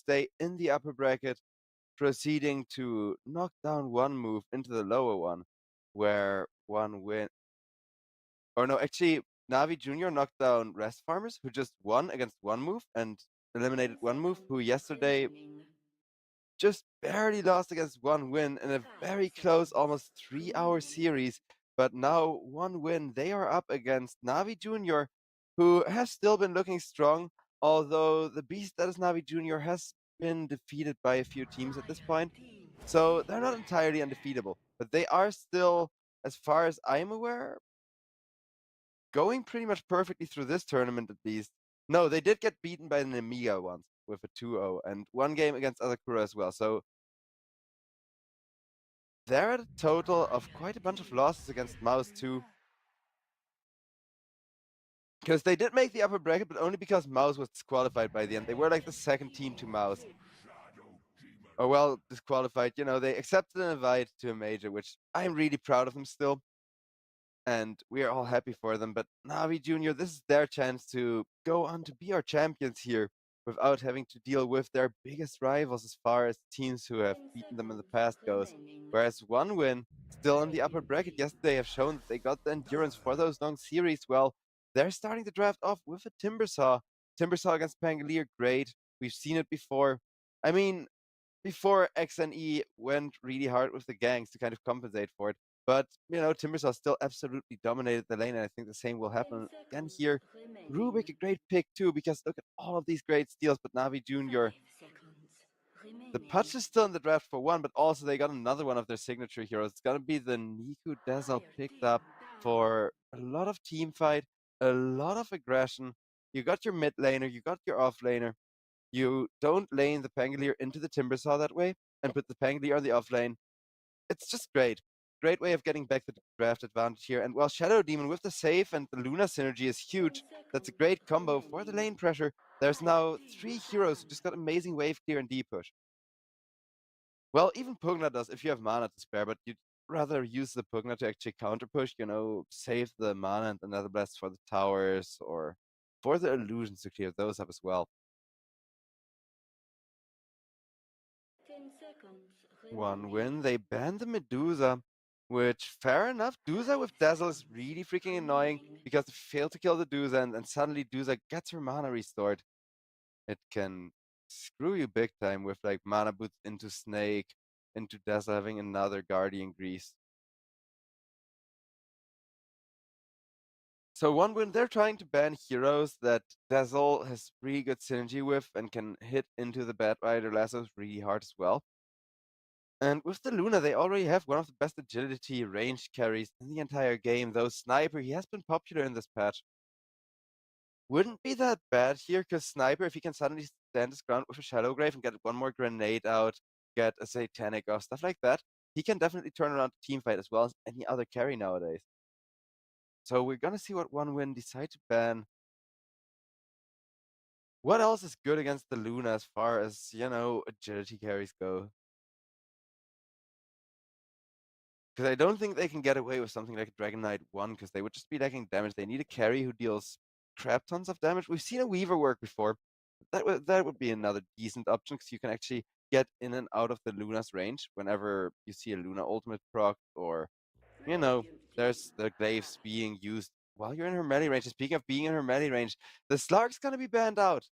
stay in the upper bracket, proceeding to knock down one move into the lower one, where one win. Or no, actually, Navi Junior knocked down Rest Farmers, who just won against one move and eliminated 10 one move, who seconds yesterday remaining. just barely lost against one win in a 5 very close, seconds almost 3 hour remaining. series. But now, one win, they are up against Navi Junior, who has still been looking strong, although the beast that is Navi Junior has been defeated by a few teams at this point. So they're not entirely undefeatable, but they are still, as far as I'm aware, going pretty much perfectly through this tournament at least. No, they did get beaten by an Amiga once with a 2-0 and one game against Asakura as well. So they're at a total of quite a bunch of losses against Mouse too. Because they did make the upper bracket, but only because Mouse was disqualified by the end. They were like the second team to Mouse. Or well, disqualified. You know, they accepted an invite to a major, which I'm really proud of them still. And we are all happy for them. But Navi Junior, this is their chance to go on to be our champions here without having to deal with their biggest rivals as far as teams who have 10 beaten them in the seconds past goes. remaining. Whereas one win, still in the upper bracket yesterday, have shown that they got the endurance for those long series. Well, they're starting the draft off with a Timbersaw. Timbersaw against Pangolier, great. We've seen it before. I mean, before XNE went really hard with the gangs to kind of compensate for it. But, you know, Timbersaw still absolutely dominated the lane, and I think the same will 10 happen again seconds here. remaining. Rubik, a great pick too, because look at all of these great steals, but Navi 5 Jr., seconds the remaining. Putch is still in the draft for one, but also they got another one of their signature heroes. It's going to be the Niku Dazzle Entire picked team up down. for a lot of team fight, a lot of aggression. You got your mid laner, you got your off laner. You don't lane the Pangolier into the Timbersaw that way and put the Pangolier on the off lane. It's just great. Great way of getting back the draft advantage here. And while Shadow Demon with the save and the Luna synergy is 10 huge, that's a seconds great combo for the remaining. lane pressure. There's Entire now team 3 heroes who down. just got amazing wave clear and D push. Well, even Pugna does if you have mana to spare, but you'd rather use the Pugna to actually counter push, you know, save the mana and the Nether Blast for the towers or for the illusions to clear those up as well. 10 seconds One remaining. win. They banned the Medusa, which, fair enough. 5 Dusa with Dazzle is seconds really freaking annoying remaining. because they fail to kill the Dusa, and suddenly Dusa gets her mana restored. It can screw you big time with like mana boots into Snake, into Dazzle having another Guardian Grease. So one win, they're trying to ban heroes that Dazzle has really good synergy with and can hit into the Bad Rider lassos really hard as well. And with the Luna, they already have one of the best agility ranged carries in the entire game, though Sniper, he has been popular in this patch. Wouldn't be that bad here, because Sniper, if he can suddenly stand his ground with a Shadow Grave and get one more grenade out, get a Satanic off, stuff like that, he can definitely turn around the teamfight as well as any other carry nowadays. So we're gonna see what one win decide to ban. What else is good against the Luna as far as, you know, agility carries go? Because I don't think they can get away with something like Dragon Knight 1, because they would just be lacking damage. They need a carry who deals crap tons of damage. We've seen a Weaver work before. That would be another decent option, because you can actually get in and out of the Luna's range whenever you see a Luna ultimate proc, or, you know, Radiant team there's the glaives down. being used while you're in her melee range. Speaking of being in her melee range, the Slark's gonna be banned out,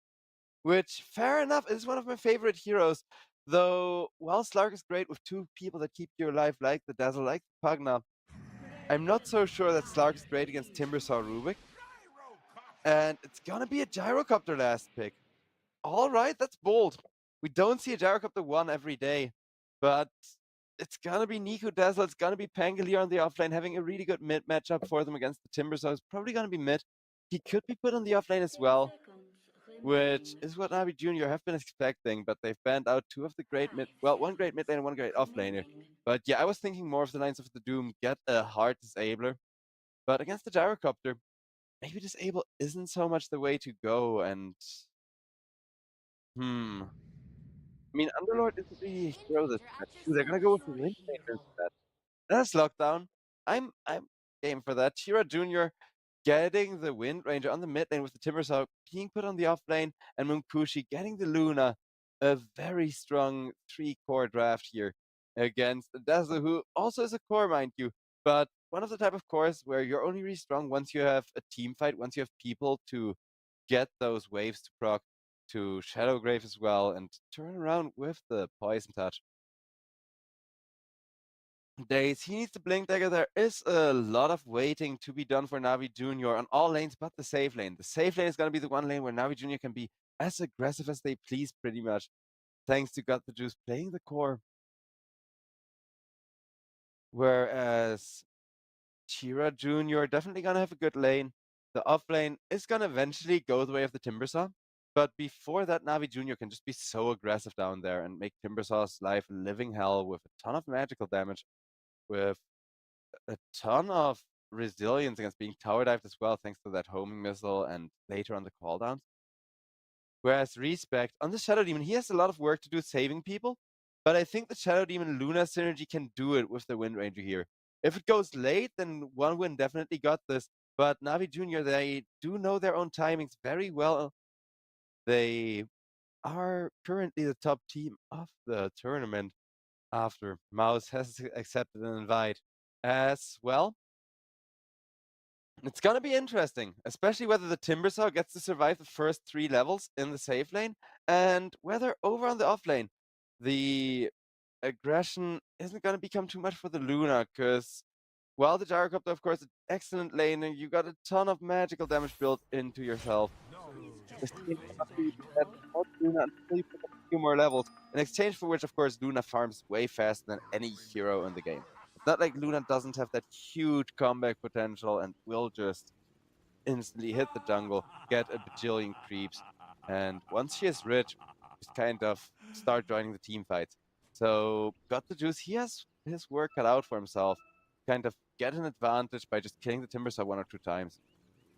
which, fair enough, is one of my favorite heroes. Though, while Slark is great with two people that keep you alive, like the Dazzle, like the Pugna, I'm not so sure that Slark is great against Timbersaw Rubik. And it's gonna be a Gyrocopter last pick. All right, that's bold. We don't see a Gyrocopter 1 every day, but it's gonna be Nico Dazzle, it's gonna be Pangolier on the offlane, having a really good mid matchup for them against the Timbersaw. It's probably gonna be mid. He could be put on the offlane as 10 well, seconds which remaining. is what Navi Junior have been expecting, but they've banned out two of the great 5 one great mid seconds lane and one great off laner. remaining. But yeah, I was thinking more of the Lines of the Doom, get a hard disabler. But against the Gyrocopter, maybe disable isn't so much the way to go, and I mean, Underlord isn't really a hero this match. Ooh, they're gonna go with the Wind Ranger instead. That's lockdown. I'm game for that. Shira Jr. getting the Wind Ranger on the mid lane with the Timbersaw being put on the off lane, and Munkushi getting the Luna. a very strong 3-core draft here against Dazzle, who also is a core, mind you, but one of the type of cores where you're only really strong once you have a team fight, once you have people to get those waves to proc, to Shadow Grave as well, and turn around with the Poison Touch. He needs to Blink Dagger. There is a lot of waiting to be done for Navi Jr. on all lanes but the safe lane. The safe lane is going to be the one lane where Navi Jr. can be as aggressive as they please, pretty much, thanks to Got the Juice playing the core. Whereas Chira Jr. definitely going to have a good lane. The off lane is going to eventually go the way of the Timbersaw. But before that, Navi Jr. can just be so aggressive down there and make Timbersaw's life a living hell with a ton of magical damage, with a ton of resilience against being tower dived as well, thanks to that homing missile and later on the cooldowns. Whereas Respect on the Shadow Demon, he has a lot of work to do saving people, but I think the Shadow Demon Luna synergy can do it with the Wind Ranger here. If it goes late, then one win definitely got this. But Navi Jr., they do know their own timings very well. They are currently the top team of the tournament after Mouse has accepted an invite as well. It's gonna be interesting, especially whether the Timbersaw gets to survive the first 3 levels in the safe lane, and whether over on the off lane, the aggression isn't gonna become too much for the Luna, because while the Gyrocopter, of course, is an excellent lane, and you got a ton of magical damage built into yourself. This team cannot really defend without Luna until you pick up a few more levels, in exchange for which, of course, Luna farms way faster than any hero in the game. It's not like Luna doesn't have that huge comeback potential and will just instantly hit the jungle, get a bajillion creeps, and once she is rich, just kind of start joining the team fights. So, Got the Juice, he has his work cut out for himself. Kind of get an advantage by just killing the Timbersaw 1 or 2 times,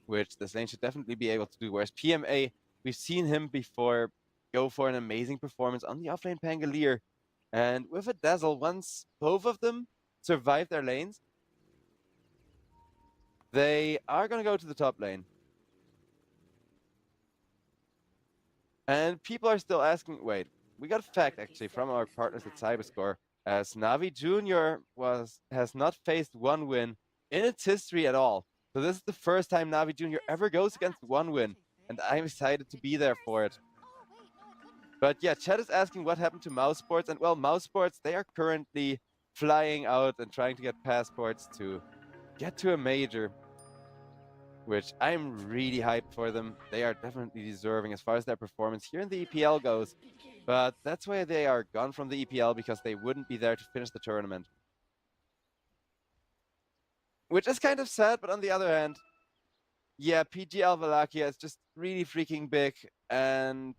which this lane should definitely be able to do. Whereas PMA, we've seen him before go for an amazing performance on the offlane Pangolier. And with a Dazzle, once both of them survive their lanes, they are going to go to the top lane. And people are still asking, wait, we got a fact actually from our partners at CyberScore, as Navi Jr. has not faced one win in its history at all. So this is the first time Navi Jr. ever goes against one win, and I'm excited to be there for it. But yeah, Chad is asking what happened to Mouse Sports, and well, Mouse Sports, they are currently flying out and trying to get passports to get to a major, which I'm really hyped for them. They are definitely deserving as far as their performance here in the EPL goes. But that's why they are gone from the EPL, because they wouldn't be there to finish the tournament. Which is kind of sad, but on the other hand, yeah, PGL Wallachia is just really freaking big, and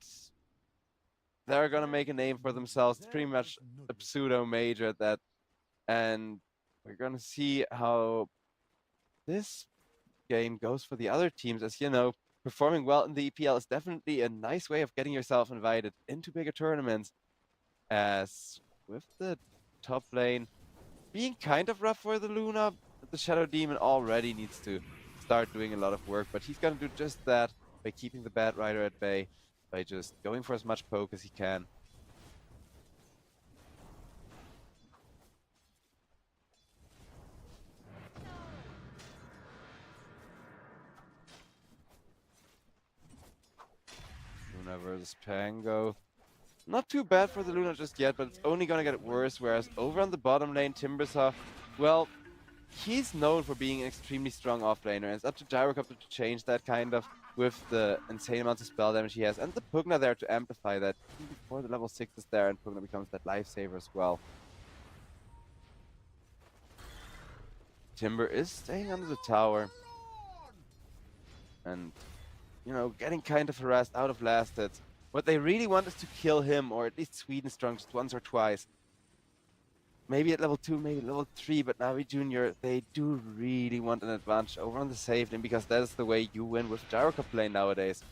they're gonna make a name for themselves. It's pretty much a pseudo major at that. And we're gonna see how this game goes for the other teams, as you know, performing well in the EPL is definitely a nice way of getting yourself invited into bigger tournaments. As with the top lane being kind of rough for the Luna, the Shadow Demon already needs to start doing a lot of work, but he's gonna do just that by keeping the Bad Rider at bay, by just going for as much poke as he can. Luna versus Pango. Not too bad for the Luna just yet, but it's only gonna get worse, whereas over on the bottom lane, Timbersaw, well, he's known for being an extremely strong offlaner, and it's up to Gyrocopter to change that kind of with the insane amounts of spell damage he has, and the Pugna there to amplify that even before the level 6 is there, and Pugna becomes that lifesaver as well. Timber is staying under the tower, and, you know, getting kind of harassed out of last hits. What they really want is to kill him, or at least Sweden Strong just once or twice. Maybe at level 2, maybe level 3, but Navi Jr., they do really want an advantage over on the safe lane, because that is the way you win with Gyrocopter lane nowadays.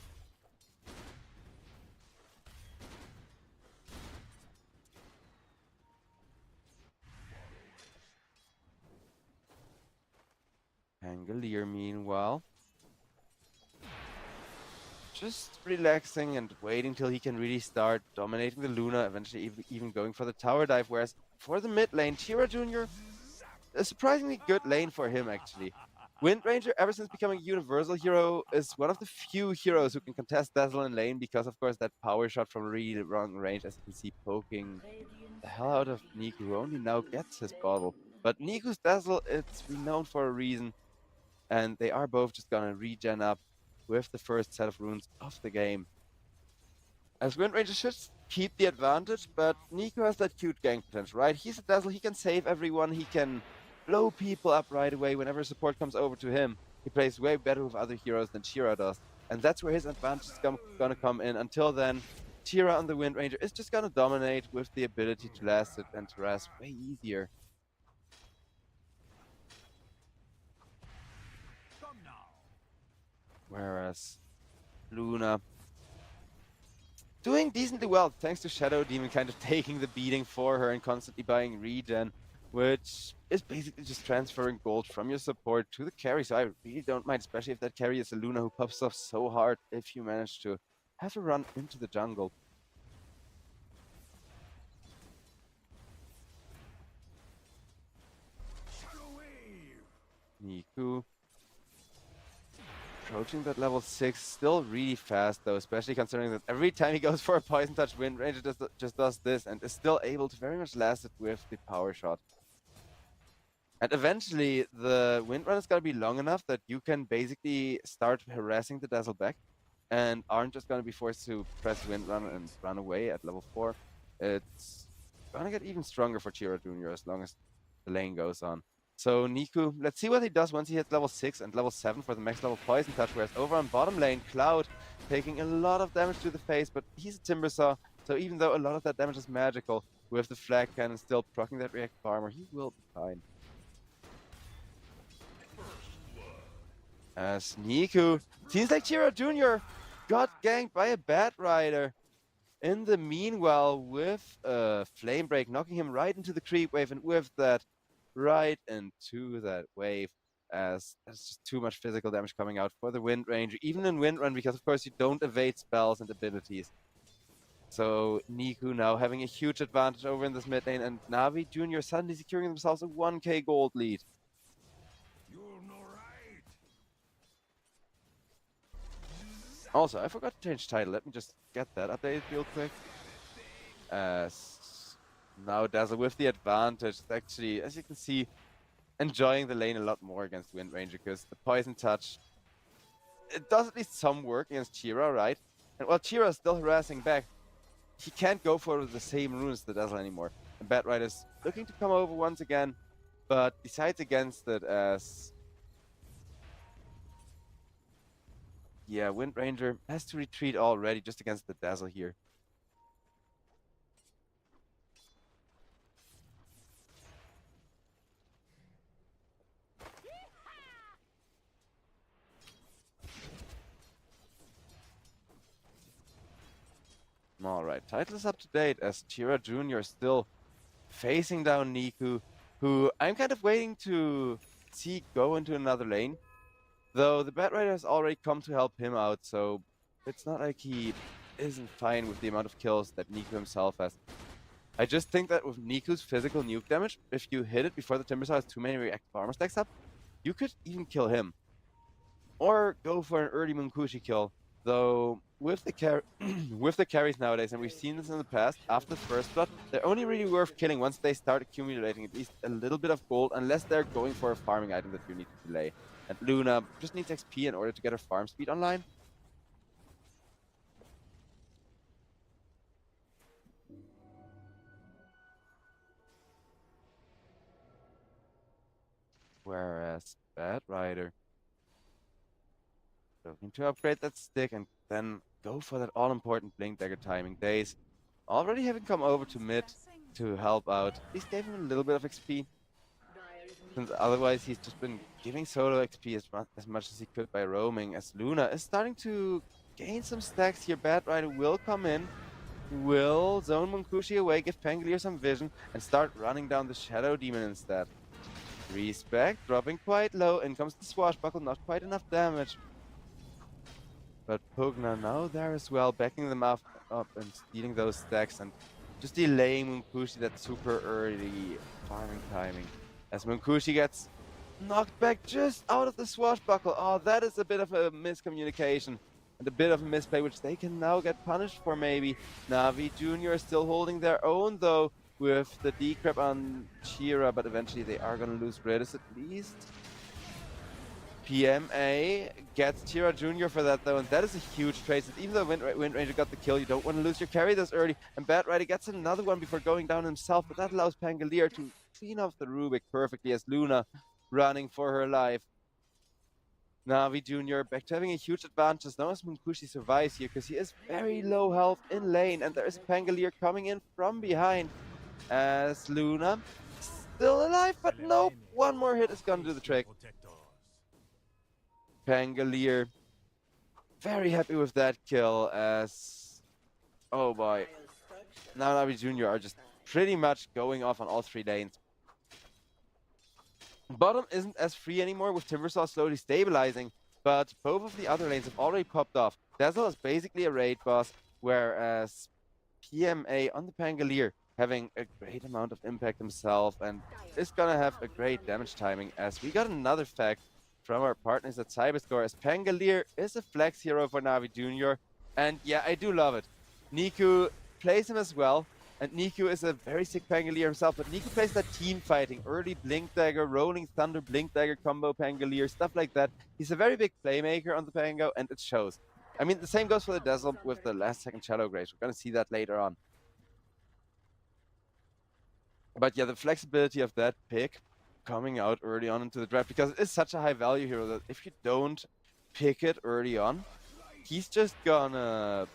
Pangolier, meanwhile, just relaxing and waiting till he can really start dominating the Luna, eventually even going for the tower dive. Whereas for the mid lane, Tira Jr., a surprisingly good lane for him, actually. Wind Ranger, ever since becoming a universal hero, is one of the few heroes who can contest Dazzle in lane because, of course, that power shot from really long range, as you can see, poking the hell out of Niku, who only now gets his bottle. But Niku's Dazzle, it's renowned for a reason, and they are both just gonna regen up with the first set of runes of the game. As Wind Ranger should keep the advantage, but Nico has that cute gang potential, right? He's a Dazzle, he can save everyone, he can blow people up right away whenever support comes over to him. He plays way better with other heroes than Shira does, and that's where his advantage is gonna come in. Until then, Shira on the Wind Ranger is just gonna dominate with the ability to last it and to rest way easier. Whereas Luna doing decently well, thanks to Shadow Demon kind of taking the beating for her and constantly buying regen, which is basically just transferring gold from your support to the carry. So I really don't mind, especially if that carry is a Luna who pops off so hard if you manage to have to run into the jungle. Niku approaching that level 6, still really fast though, especially considering that every time he goes for a Poison Touch, Wind Ranger just does this and is still able to very much last it with the power shot. And eventually, the Wind Run is going to be long enough that you can basically start harassing the Dazzle back and aren't just going to be forced to press Wind Run and run away at level 4. It's going to get even stronger for Chira Jr. as long as the lane goes on. So Niku, let's see what he does once he hits level 6 and level 7 for the max level Poison Touch, whereas over on bottom lane, Cloud taking a lot of damage to the face, but he's a Timbersaw, so even though a lot of that damage is magical, with the Flag Cannon still proccing that reactive armor, he will be fine. As Niku, seems like Chira Jr. got ganked by a Bat Rider. In the meanwhile, with a Flame Break, knocking him right into the creep wave, and with that, right into that wave, as there's just too much physical damage coming out for the Wind Ranger, even in Wind Run, because of course you don't evade spells and abilities. So Niku now having a huge advantage over in this mid lane, and Navi Jr. suddenly securing themselves a 1k gold lead. Also, I forgot to change title. Let me just get that updated real quick. As now Dazzle with the advantage, actually, as you can see, enjoying the lane a lot more against Wind Ranger, because the Poison Touch, it does at least some work against Chira, right? And while Chira is still harassing back, he can't go for the same runes the Dazzle anymore. And Bat Rider's looking to come over once again, but decides against it as... yeah, Wind Ranger has to retreat already just against the Dazzle here. Alright, title is up to date as Chira Jr. still facing down Niku, who I'm kind of waiting to see go into another lane. Though the Bat Rider has already come to help him out, so it's not like he isn't fine with the amount of kills that Niku himself has. I just think that with Niku's physical nuke damage, if you hit it before the Timbersaw has too many reactive armor stacks up, you could even kill him. Or go for an early Munkushi kill. Though with the with the carries nowadays, and we've seen this in the past, after the first blood, they're only really worth killing once they start accumulating at least a little bit of gold, unless they're going for a farming item that you need to delay. And Luna just needs XP in order to get her farm speed online. Whereas Bat Rider looking to upgrade that stick and then go for that all-important Blink Dagger timing. Daze already having come over to mid to help out. At least gave him a little bit of XP. Since otherwise he's just been giving solo XP as much as he could by roaming, as Luna is starting to gain some stacks here. Bat Rider will come in, will zone Munkushi away, give Pangolier some vision, and start running down the Shadow Demon instead. Respect, dropping quite low, in comes the Swashbuckle, not quite enough damage. But Pugna now there as well, backing them up and stealing those stacks and just delaying Munkushi that super early farming timing. As Munkushi gets knocked back just out of the swashbuckle. Oh, that is a bit of a miscommunication and a bit of a misplay, which they can now get punished for maybe. Navi Jr. is still holding their own though with the decrep on Shira, but eventually they are going to lose Redis at least. PMA gets Tira Jr. for that though, and that is a huge trade. Since even though Wind Ranger got the kill, you don't want to lose your carry this early. And Bat Rider gets another one before going down himself, but that allows Pangolier to clean off the Rubik perfectly as Luna running for her life. Navi Jr. back to having a huge advantage as long as Munkushi survives here, because he is very low health in lane, and there is Pangolier coming in from behind as Luna still alive, but nope, one more hit is gonna do the trick. Pangolier very happy with that kill as, oh boy, now Navi Jr. are just pretty much going off on all three lanes. Bottom isn't as free anymore with Timbersaw slowly stabilizing, but both of the other lanes have already popped off. Dazzle is basically a raid boss, whereas PMA on the Pangolier having a great amount of impact himself and is gonna have a great damage timing, as we got another fact from our partners at SIBE score, as Pangolier is a flex hero for Navi Jr. And yeah, I do love it. Niku plays him as well, and Niku is a very sick Pangolier himself, but Niku plays that team fighting, early Blink Dagger, Rolling Thunder, Blink Dagger combo Pangolier, stuff like that. He's a very big playmaker on the Pango, and it shows. I mean, the same goes for the Dazzle with the last second Shadow Grace. We're going to see that later on. But yeah, the flexibility of that pick coming out early on into the draft, because it is such a high value hero that if you don't pick it early on, he's just gonna,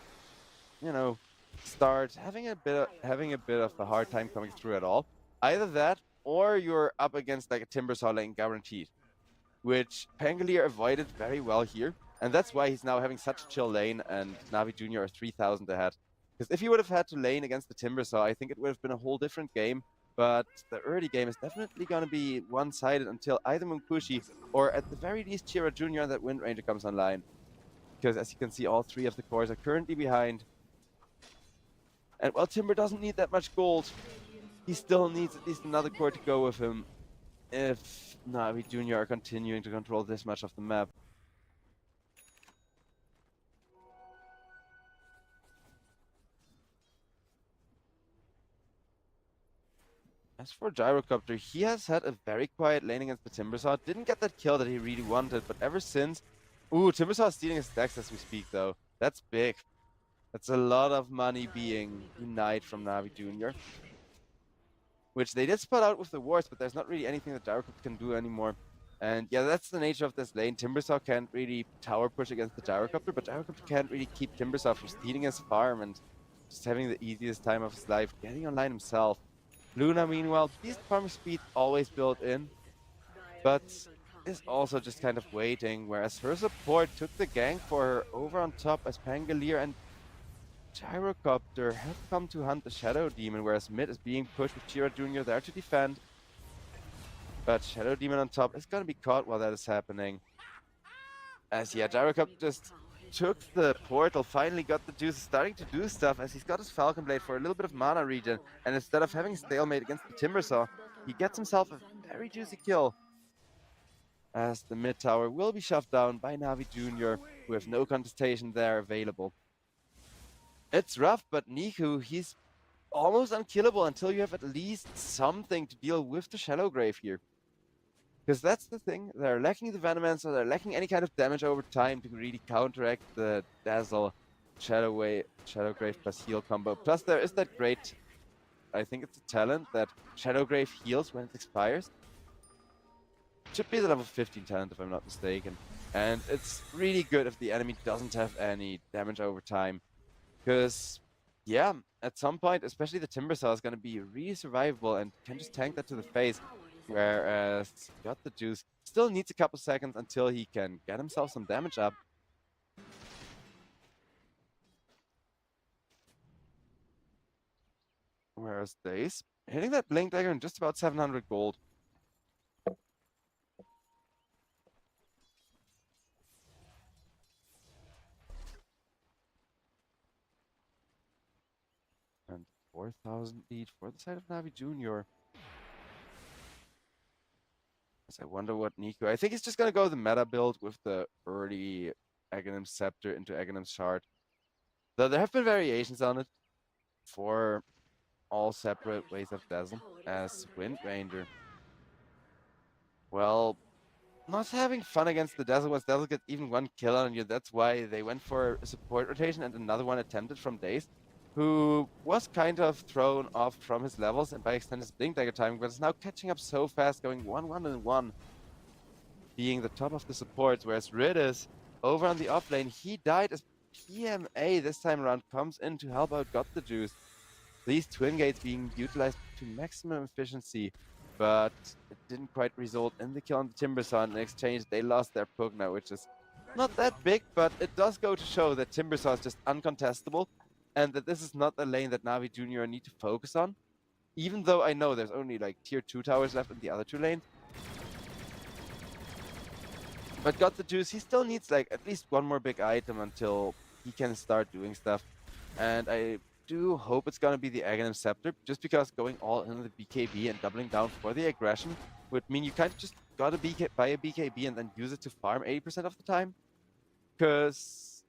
you know, start having a bit of a hard time coming through at all. Either that, or you're up against like a Timbersaw lane guaranteed, which Pangolier avoided very well here, and that's why he's now having such a chill lane, and Navi Jr. are 3,000 ahead. Because if he would have had to lane against the Timbersaw, I think it would have been a whole different game. But the early game is definitely going to be one-sided until either Munkushi or at the very least Chira Jr. and that Wind Ranger comes online. Because as you can see, all three of the cores are currently behind. And while Timber doesn't need that much gold, he still needs at least another core to go with him if Navi Jr. are continuing to control this much of the map. As for Gyrocopter, he has had a very quiet lane against the Timbersaw. Didn't get that kill that he really wanted, but ever since... Ooh, Timbersaw is stealing his stacks as we speak, though. That's big. That's a lot of money being denied from Navi Jr. Which they did spot out with the wards, but there's not really anything that Gyrocopter can do anymore. And yeah, that's the nature of this lane. Timbersaw can't really tower push against the Gyrocopter, but Gyrocopter can't really keep Timbersaw from stealing his farm and just having the easiest time of his life, getting online himself. Luna, meanwhile, decent farm speed always built in, but is also just kind of waiting, whereas her support took the gank for her over on top as Pangolier and Gyrocopter have come to hunt the Shadow Demon, whereas mid is being pushed with Chira Jr. there to defend. But Shadow Demon on top is going to be caught while that is happening. As yeah, Gyrocopter just took the portal, finally got the juice, starting to do stuff as he's got his Falcon Blade for a little bit of mana regen, and instead of having stalemate against the Timbersaw, he gets himself a very juicy kill. As the mid tower will be shoved down by Navi Jr. with no contestation there available. It's rough, but Niku, he's almost unkillable until you have at least something to deal with the Shallow Grave here. Because that's the thing, they're lacking the Venomancer, they're lacking any kind of damage over time to really counteract the Dazzle Shadow Grave plus heal combo. Plus there is that great, I think it's a talent that Shadow Grave heals when it expires. Should be the level 15 talent if I'm not mistaken. And it's really good if the enemy doesn't have any damage over time. Because, yeah, at some point, especially the Timbersaw is going to be really survivable and can just tank that to the face. Whereas got the juice, still needs a couple seconds until he can get himself some damage up. Whereas Daze hitting that Blink Dagger in just about 700 gold. 4,000 lead for the side of Navi Junior. As I wonder what Nico. I think he's just gonna go the meta build with the early Aghanim Scepter into Aghanim Shard. Though there have been variations on it for all separate ways of Dazzle as Wind Ranger. Well, not having fun against the Dazzle once Dazzle gets even one kill on you. That's why they went for a support rotation and another one attempted from Daze, who was kind of thrown off from his levels and by extent his Blink Dagger timing, but is now catching up so fast, going 1-1-1, being the top of the supports, whereas Ridis over on the offlane, he died as PMA this time around, comes in to help out Got the Juice. These twin gates being utilized to maximum efficiency, but it didn't quite result in the kill on the Timbersaw. In exchange, they lost their Pugna, which is not that big, but it does go to show that Timbersaw is just uncontestable, and that this is not a lane that Navi Junior need to focus on. Even though I know there's only like tier 2 towers left in the other two lanes. But Got the Juice, he still needs like at least one more big item until he can start doing stuff. And I do hope it's gonna be the Aghanim Scepter, just because going all in the BKB and doubling down for the aggression would mean you kind of just gotta buy a BKB and then use it to farm 80% of the time. Because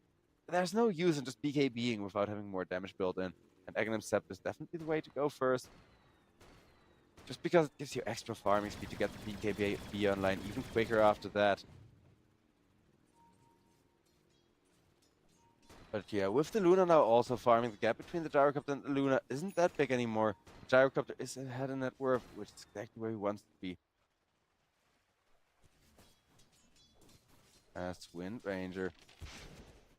there's no use in just BKBing without having more damage built in. And Aghanim Scepter is definitely the way to go first. Just because it gives you extra farming speed to get the BKB online even quicker after that. But yeah, with the Luna now also farming, the gap between the Gyrocopter and the Luna isn't that big anymore. The Gyrocopter is ahead in net worth, which is exactly where he wants to be. As Wind Ranger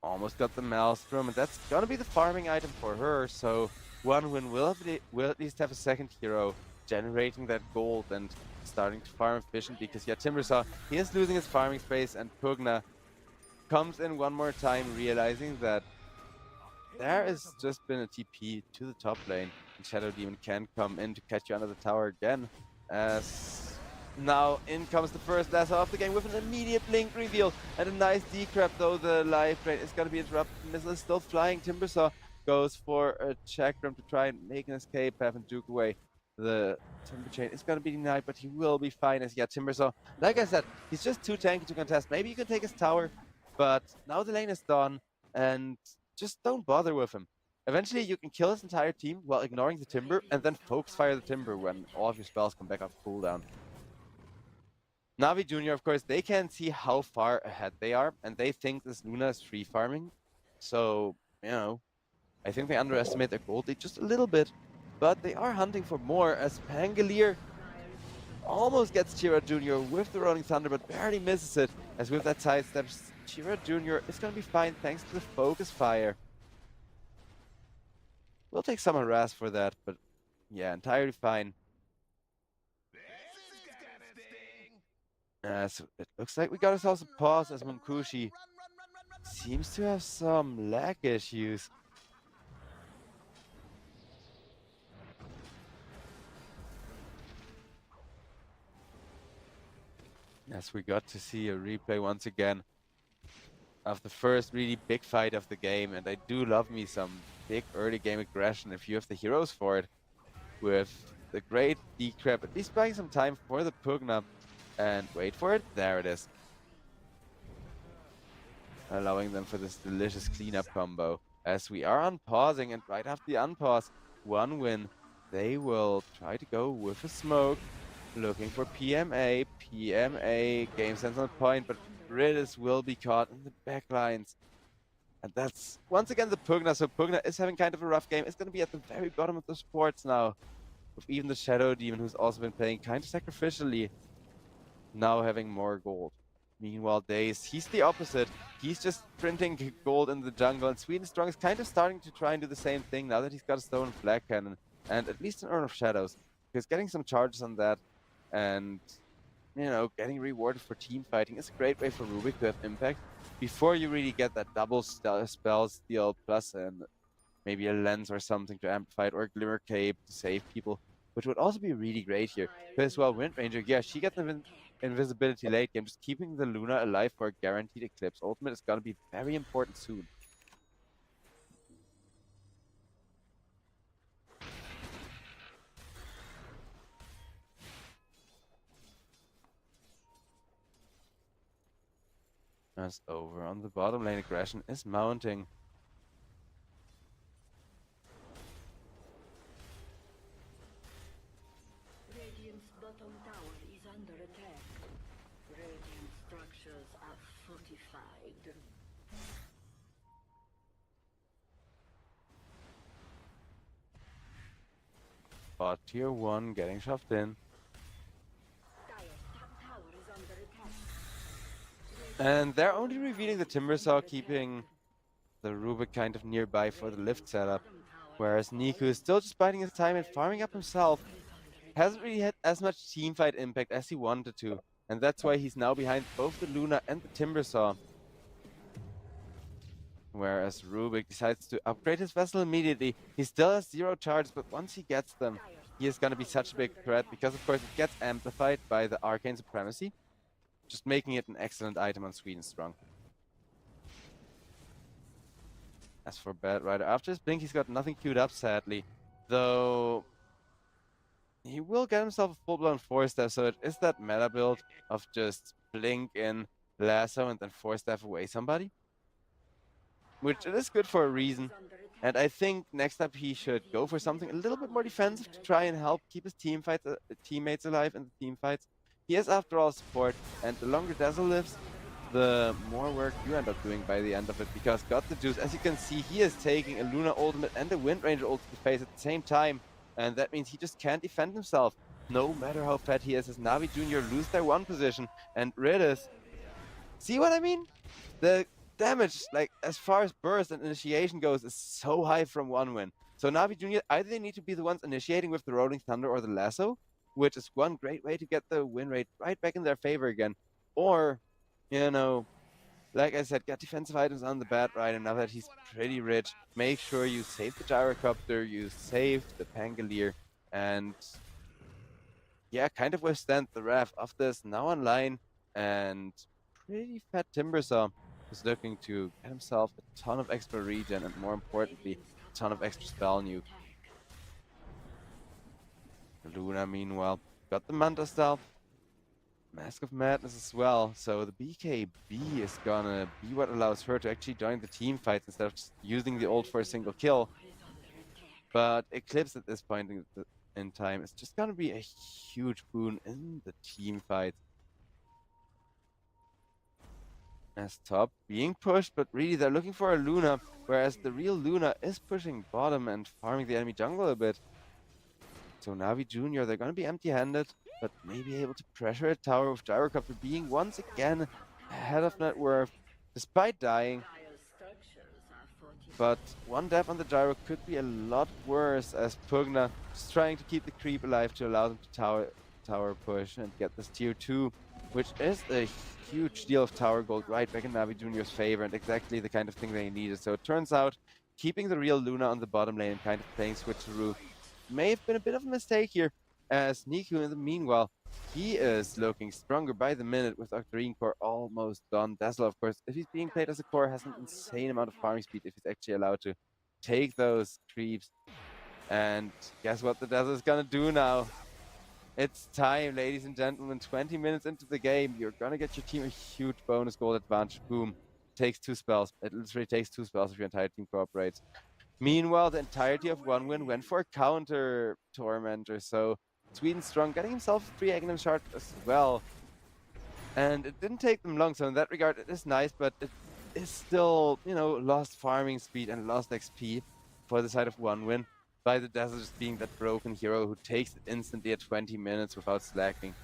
almost got the Maelstrom, and that's gonna be the farming item for her. So one win will at least have a second hero generating that gold and starting to farm efficient, because yeah, Timbersaw, he is losing his farming space, and Pugna comes in one more time, realizing that there has just been a TP to the top lane, and Shadow Demon can come in to catch you under the tower again. As now in comes the first lasso of the game with an immediate blink reveal and a nice decrep, though the life drain is going to be interrupted. Missile is still flying. Timbersaw goes for a chakram to try and make an escape path and juke away. The Timber Chain is going to be denied, but he will be fine. As yeah, Timbersaw, like I said, he's just too tanky to contest. Maybe you can take his tower, but now the lane is done, and just don't bother with him. Eventually, you can kill his entire team while ignoring the Timber, and then focus fire the Timber when all of your spells come back off cooldown. Navi Junior, of course, they can see how far ahead they are, and they think this Luna is free farming. So, you know, I think they underestimate their gold lead just a little bit, but they are hunting for more, as Pangolier almost gets Chira Jr. with the Rolling Thunder, but barely misses it, as with that sidestep, Chira Jr. is going to be fine thanks to the focus fire. We'll take some harass for that, but yeah, entirely fine. So it looks like we got ourselves a pause, as Munkushi seems to have some lag issues. Yes, we got to see a replay once again of the first really big fight of the game, and I do love me some big early game aggression if you have the heroes for it. With the great decrep, at least buying some time for the Pugna, and wait for it, there it is. Allowing them for this delicious cleanup combo. As we are unpausing, and right after the unpause, one win, they will try to go with a smoke, looking for PMA. PMA, game sense on point, but Ridis will be caught in the backlines. And that's once again the Pugna. So Pugna is having kind of a rough game. It's going to be at the very bottom of the supports now, with even the Shadow Demon, who's also been playing kind of sacrificially, now having more gold. Meanwhile, Daze, he's the opposite. He's just printing gold in the jungle, and Sweden Strong is kind of starting to try and do the same thing now that he's got a Stone Flag Cannon and at least an Urn of Shadows. Because getting some charges on that and, you know, getting rewarded for team fighting is a great way for Rubik to have impact before you really get that double spell steal plus and maybe a lens or something to amplify it, or a Glimmer Cape to save people, which would also be really great here. Because, well, Wind Ranger, yeah, she gets invisibility late game, just keeping the Luna alive for a guaranteed Eclipse ultimate is going to be very important soon. As over on the bottom lane, aggression is mounting. Radiant's bottom tower is under attack. Radiant structures are fortified. Bot tier 1 getting shoved in. Dire's top tower is under attack. And they're only revealing the Timber Saw, keeping the Rubik kind of nearby for the lift setup. Whereas Niku is still just biding his time and farming up himself. Hasn't really had as much teamfight impact as he wanted to. And that's why he's now behind both the Luna and the Timber Saw. Whereas Rubik decides to upgrade his vessel immediately. He still has 0 charges, but once he gets them, he is going to be such a big threat because, of course, it gets amplified by the Arcane Supremacy, just making it an excellent item on Sweden Strong. As for Bad Rider, after his blink, he's got nothing queued up, sadly. Though, he will get himself a full-blown 4-step, so it is that meta build of just blink in, lasso, and then 4-step away somebody. Which it is good for a reason. And I think next up he should go for something a little bit more defensive to try and help keep his teammates alive in the team fights. He is, after all, support, and the longer Dazzle lives, the more work you end up doing by the end of it, because got the juice. As you can see, he is taking a Luna ultimate and a Wind Ranger ult to the face at the same time, and that means he just can't defend himself. No matter how fat he is, as Navi Jr. lose their 1 position, and Riddis. See what I mean? The damage, like, as far as burst and initiation goes, is so high from 1 win. So Navi Jr., either they need to be the ones initiating with the Rolling Thunder or the Lasso, which is one great way to get the win rate right back in their favor again. Or, you know, like I said, get defensive items on the Bad Rider. Now that he's pretty rich, make sure you save the Gyrocopter, you save the Pangolier, and yeah, kind of withstand the wrath of this now online and pretty fat Timbersaw, who's looking to get himself a ton of extra regen and, more importantly, a ton of extra spell nuke. Luna, meanwhile, got the Manta Stealth, Mask of Madness as well, so the BKB is gonna be what allows her to actually join the team fights instead of just using the ult for a single kill. But Eclipse at this point in time is just gonna be a huge boon in the team fight. As top being pushed, but really they're looking for a Luna, whereas the real Luna is pushing bottom and farming the enemy jungle a bit. So Navi Jr., they're gonna be empty-handed, but maybe able to pressure a tower with Gyrocopter being once again ahead of net worth, despite dying. But 1 death on the Gyro could be a lot worse, as Pugna is trying to keep the creep alive to allow them to tower push and get this tier 2, which is a huge deal of tower gold right back in Navi Jr.'s favor, and exactly the kind of thing they needed. So it turns out keeping the real Luna on the bottom lane and kind of playing switcheroo may have been a bit of a mistake here, as Niku in the meanwhile, he is looking stronger by the minute with Octarine Core almost done. Dazzle, of course, if he's being played as a core, has an insane amount of farming speed if he's actually allowed to take those creeps. And guess what the Dazzle is gonna do now? It's time, ladies and gentlemen. 20 minutes into the game, you're gonna get your team a huge bonus gold advantage. Boom. Takes 2 spells. It literally takes 2 spells if your entire team cooperates. Meanwhile, the entirety of 1 win went for a counter Tormentor, so Sweden Strong getting himself a free Aghanim shard as well. And it didn't take them long, so in that regard it is nice, but it is still, you know, lost farming speed and lost XP for the side of 1 win, by the Dazzle just being that broken hero who takes it instantly at 20 minutes without slacking.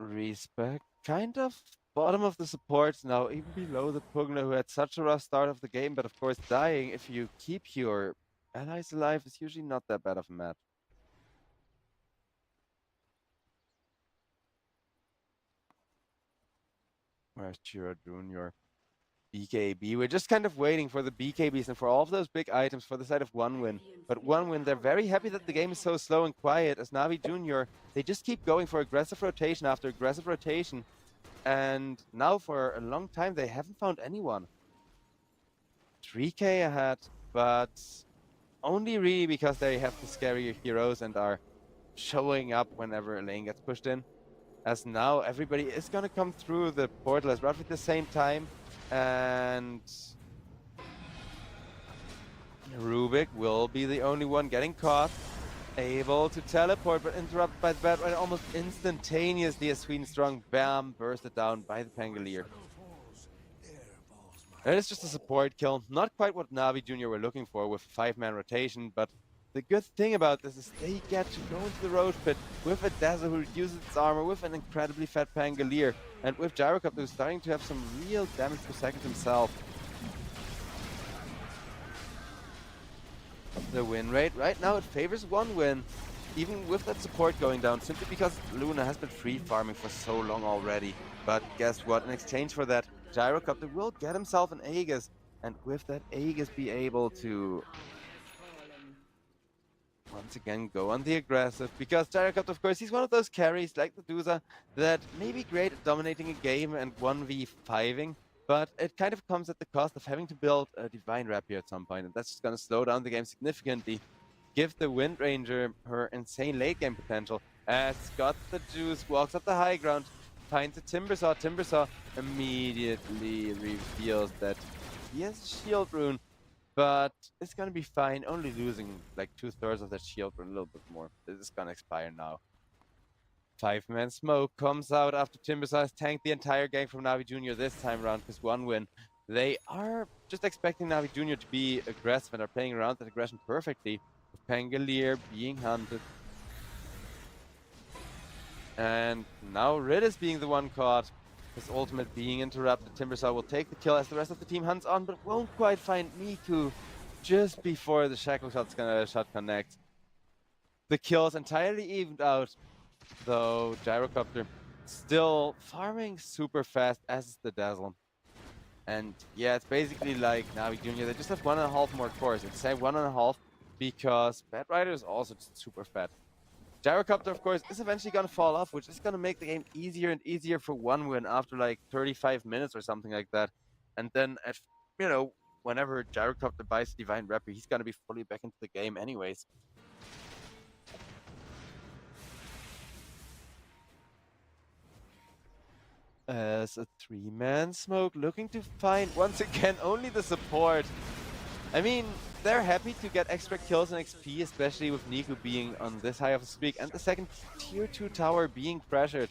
Respect. Kind of bottom of the supports now, even below the Pugna, who had such a rough start of the game, but of course dying if you keep your allies alive is usually not that bad of a match. Where's Chira Jr.? BKB. We're just kind of waiting for the BKBs and for all of those big items for the side of 1 win. But 1 win, they're very happy that the game is so slow and quiet, as Navi Jr., they just keep going for aggressive rotation after aggressive rotation. And now for a long time, they haven't found anyone. 3k ahead, but only really because they have the scarier heroes and are showing up whenever a lane gets pushed in. As now everybody is gonna come through the portal at roughly the same time, and Rubik will be the only one getting caught. Able to teleport, but interrupted by the Bat Rider almost instantaneously as Sweden Strong, bam, bursted down by the Pangolier. It is just a support kill. Not quite what Navi Jr. were looking for with 5-man rotation, but the good thing about this is they get to go into the Roach Pit with a Dazzle who reduces its armor, with an incredibly fat Pangolier, and with Gyrocopter who's starting to have some real damage per second himself. The win rate right now, it favors one win, even with that support going down, simply because Luna has been free farming for so long already. But guess what? In exchange for that, Gyrocopter will get himself an Aegis, and with that Aegis be able to once again go on the aggressive, because Gyrocopter, of course, he's one of those carries like the Dusa that may be great at dominating a game and 1v5ing, but it kind of comes at the cost of having to build a Divine Rapier at some point, and that's just going to slow down the game significantly. Give the Wind Ranger her insane late game potential, as Scott the Juice walks up the high ground, finds a Timbersaw. Timbersaw immediately reveals that he has a shield rune, but it's gonna be fine, only losing like 2/3 of that shield rune, a little bit more. This is gonna expire now. 5-man smoke comes out after Timbersaw has tanked the entire game from Navi Jr. this time around with 1 win. They are just expecting Navi Jr. to be aggressive and are playing around that aggression perfectly, with Pangolier being hunted. And now Rid is being the one caught, his ultimate being interrupted. Timbersaw will take the kill as the rest of the team hunts on, but won't quite find Miku just before the shackle shot connects. The kills entirely evened out, though Gyrocopter still farming super fast, as is the Dazzle. And yeah, it's basically like Navi Jr. They just have 1.5 more cores. I'd say 1.5 because Bat Rider is also just super fat. Gyrocopter, of course, is eventually going to fall off, which is going to make the game easier and easier for 1 win after like 35 minutes or something like that. And then, whenever Gyrocopter buys Divine Rapier, he's going to be fully back into the game anyways. As a 3-man smoke, looking to find, once again, only the support. I mean, they're happy to get extra kills and XP, especially with Niku being on this high of a streak and the second tier 2 tower being pressured.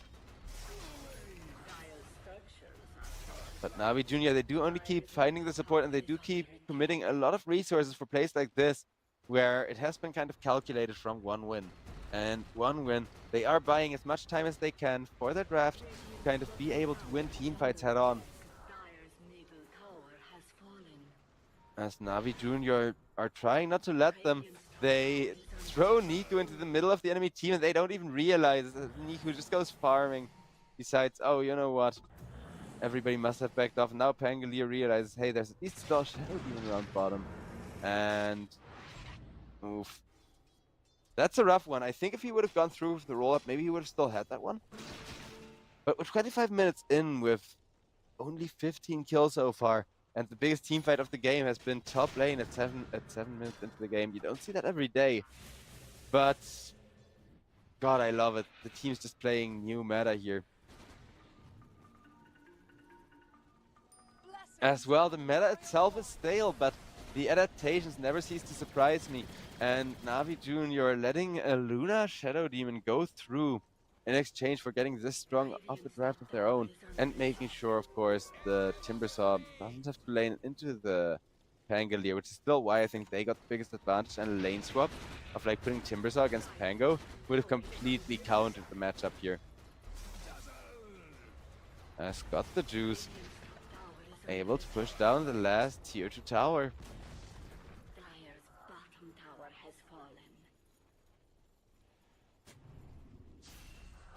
But Navi Jr., they do only keep finding the support, and they do keep committing a lot of resources for plays like this, where it has been kind of calculated from 1 win. And 1 win, they are buying as much time as they can for their draft to kind of be able to win teamfights head on. As Navi Jr. are trying not to let them, they throw Niku into the middle of the enemy team, and they don't even realize that Niku just goes farming. Decides, oh, you know what? Everybody must have backed off. Now Pangolier realizes, hey, there's at least still Shadow Demon around bottom. And oof. That's a rough one. I think if he would have gone through with the roll-up, maybe he would have still had that one. But with 25 minutes in, with only 15 kills so far, and the biggest team fight of the game has been top lane at 7 minutes into the game. You don't see that every day. But God, I love it. The team's just playing new meta here. As well, the meta itself is stale, but the adaptations never cease to surprise me. And Navi Jr. letting a Luna Shadow Demon go through in exchange for getting this strong off the draft of their own, and making sure, of course, the Timbersaw doesn't have to lane into the Pangolier, which is still why I think they got the biggest advantage. And a lane swap of like putting Timbersaw against Pango would have completely countered the matchup here. As got the juice, able to push down the last tier 2 tower. Dyer's bottom tower has fallen.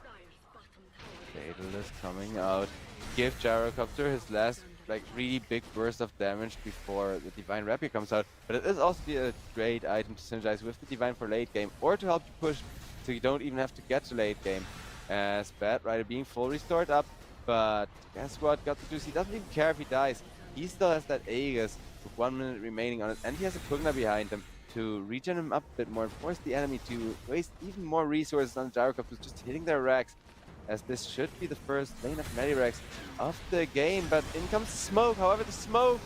Dyer's bottom tower Fatal is coming out. Give Gyrocopter his last like really big burst of damage before the Divine Rapier comes out. But it is also a great item to synergize with the Divine for late game, or to help you push so you don't even have to get to late game. As Bat Rider being full restored up, but guess what? Got the juice. He doesn't even care if he dies. He still has that Aegis with 1 minute remaining on it, and he has a Pugna behind him. to regen him up a bit more and force the enemy to waste even more resources on Gyrocopters just hitting their racks, as this should be the first lane of Medirex of the game. But in comes smoke. However, the smoke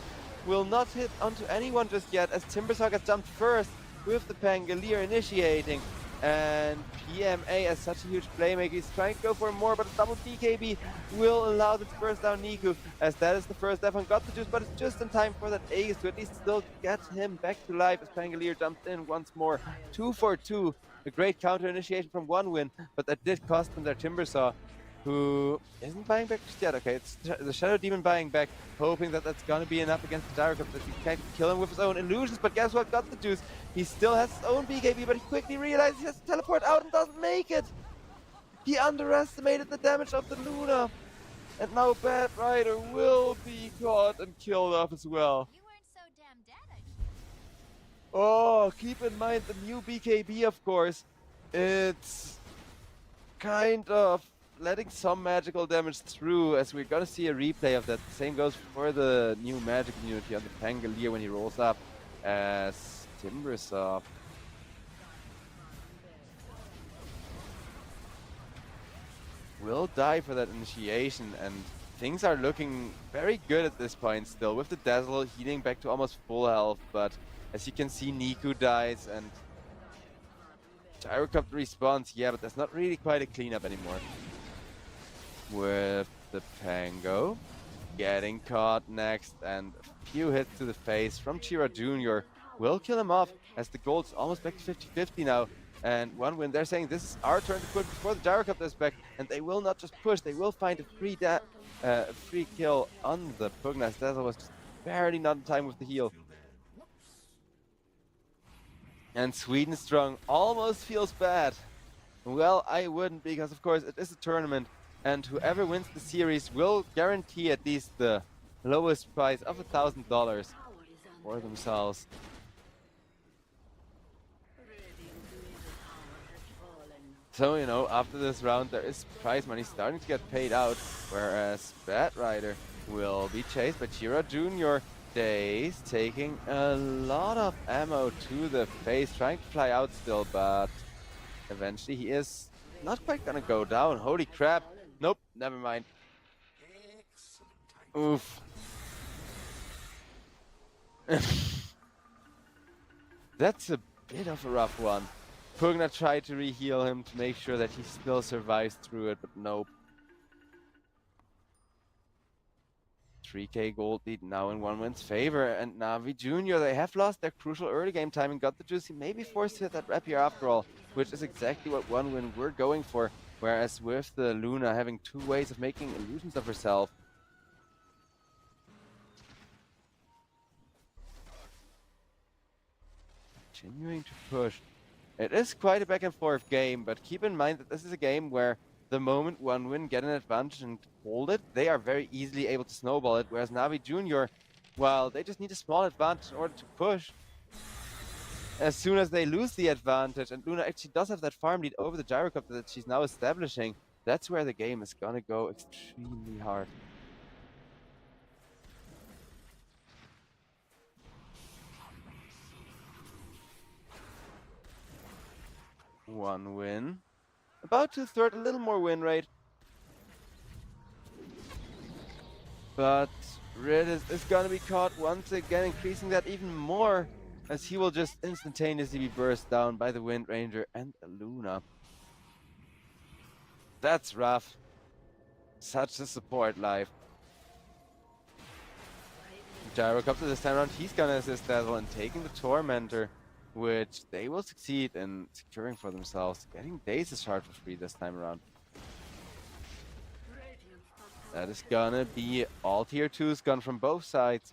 will not hit onto anyone just yet, as Timbersaw gets jumped first with the Pangolier initiating. And PMA, as such a huge playmaker, he's trying to go for more, but a double BKB will allow the first down Niku, as that is the first death on Got the Juice, but it's just in time for that Aegis to at least still get him back to life, as Pangolier jumps in once more. 2 for 2, a great counter initiation from OneWin, but that did cost them their Timbersaw, who isn't buying back just yet. Okay, it's the Shadow Demon buying back, hoping that that's gonna be enough against the Gyrocopter, that he can't kill him with his own illusions, but guess what? Got the Juice. He still has his own BKB, but he quickly realizes he has to teleport out and doesn't make it. He underestimated the damage of the Luna, and now Bad Rider will be caught and killed off as well. You weren't so damn dead, Oh, keep in mind the new BKB, of course. It's kind of letting some magical damage through, as we're gonna see a replay of that. The same goes for the new magic immunity on the Pangolier when he rolls up, as Timbersaw will die for that initiation, and things are looking very good at this point still, with the Dazzle healing back to almost full health. But as you can see, Niku dies and Gyrocopter respawns, yeah, but that's not really quite a cleanup anymore. With the Pango getting caught next, and a few hits to the face from Chira Jr. will kill him off, as the gold's almost back to 50-50 now. And OneWin, they're saying this is our turn to push before the Gyrocopter is back, and they will not just push, they will find a free kill on the Pugna. Dazzle was just barely not in time with the heal. And Sweden Strong almost feels bad. Well, I wouldn't, because of course it is a tournament, and whoever wins the series will guarantee at least the lowest prize of $1,000 for themselves. So, you know, after this round, there is prize money starting to get paid out, whereas Bad Rider will be chased by Chira Jr. Days, taking a lot of ammo to the face, trying to fly out still, but eventually he is not quite gonna go down. Holy crap. Nope, never mind. Oof. That's a bit of a rough one. Pugna tried to reheal him to make sure that he still survives through it, but nope. 3k gold lead now in OneWin's favor, and Navi Jr., they have lost their crucial early game time and Got the Juice. He may be forced to hit that rapier after all, which is exactly what OneWin were going for, whereas with the Luna having two ways of making illusions of herself. Continuing to push. It is quite a back and forth game, but keep in mind that this is a game where the moment OneWin get an advantage and hold it, they are very easily able to snowball it, whereas Navi Jr., well, they just need a small advantage in order to push. As soon as they lose the advantage, and Luna actually does have that farm lead over the Gyrocopter that she's now establishing, that's where the game is gonna go extremely hard. OneWin. About to third, a little more win rate. But Ridis is gonna be caught once again, increasing that even more, as he will just instantaneously be burst down by the Wind Ranger and the Luna. That's rough. Such a support life. Gyrocopter this time around, he's gonna assist Dazzle in taking the Tormentor, which they will succeed in securing for themselves, getting Daze's Shard for free this time around. That is gonna be all tier 2s gone from both sides,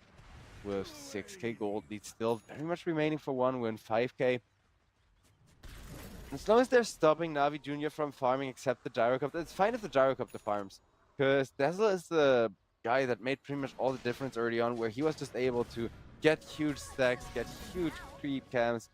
with 6k gold lead still very much remaining for OneWin, 5k. As long as they're stopping Navi Jr. from farming except the Gyrocopter, it's fine if the Gyrocopter farms, because Dazzle is the guy that made pretty much all the difference early on, where he was just able to get huge stacks, get huge creep camps.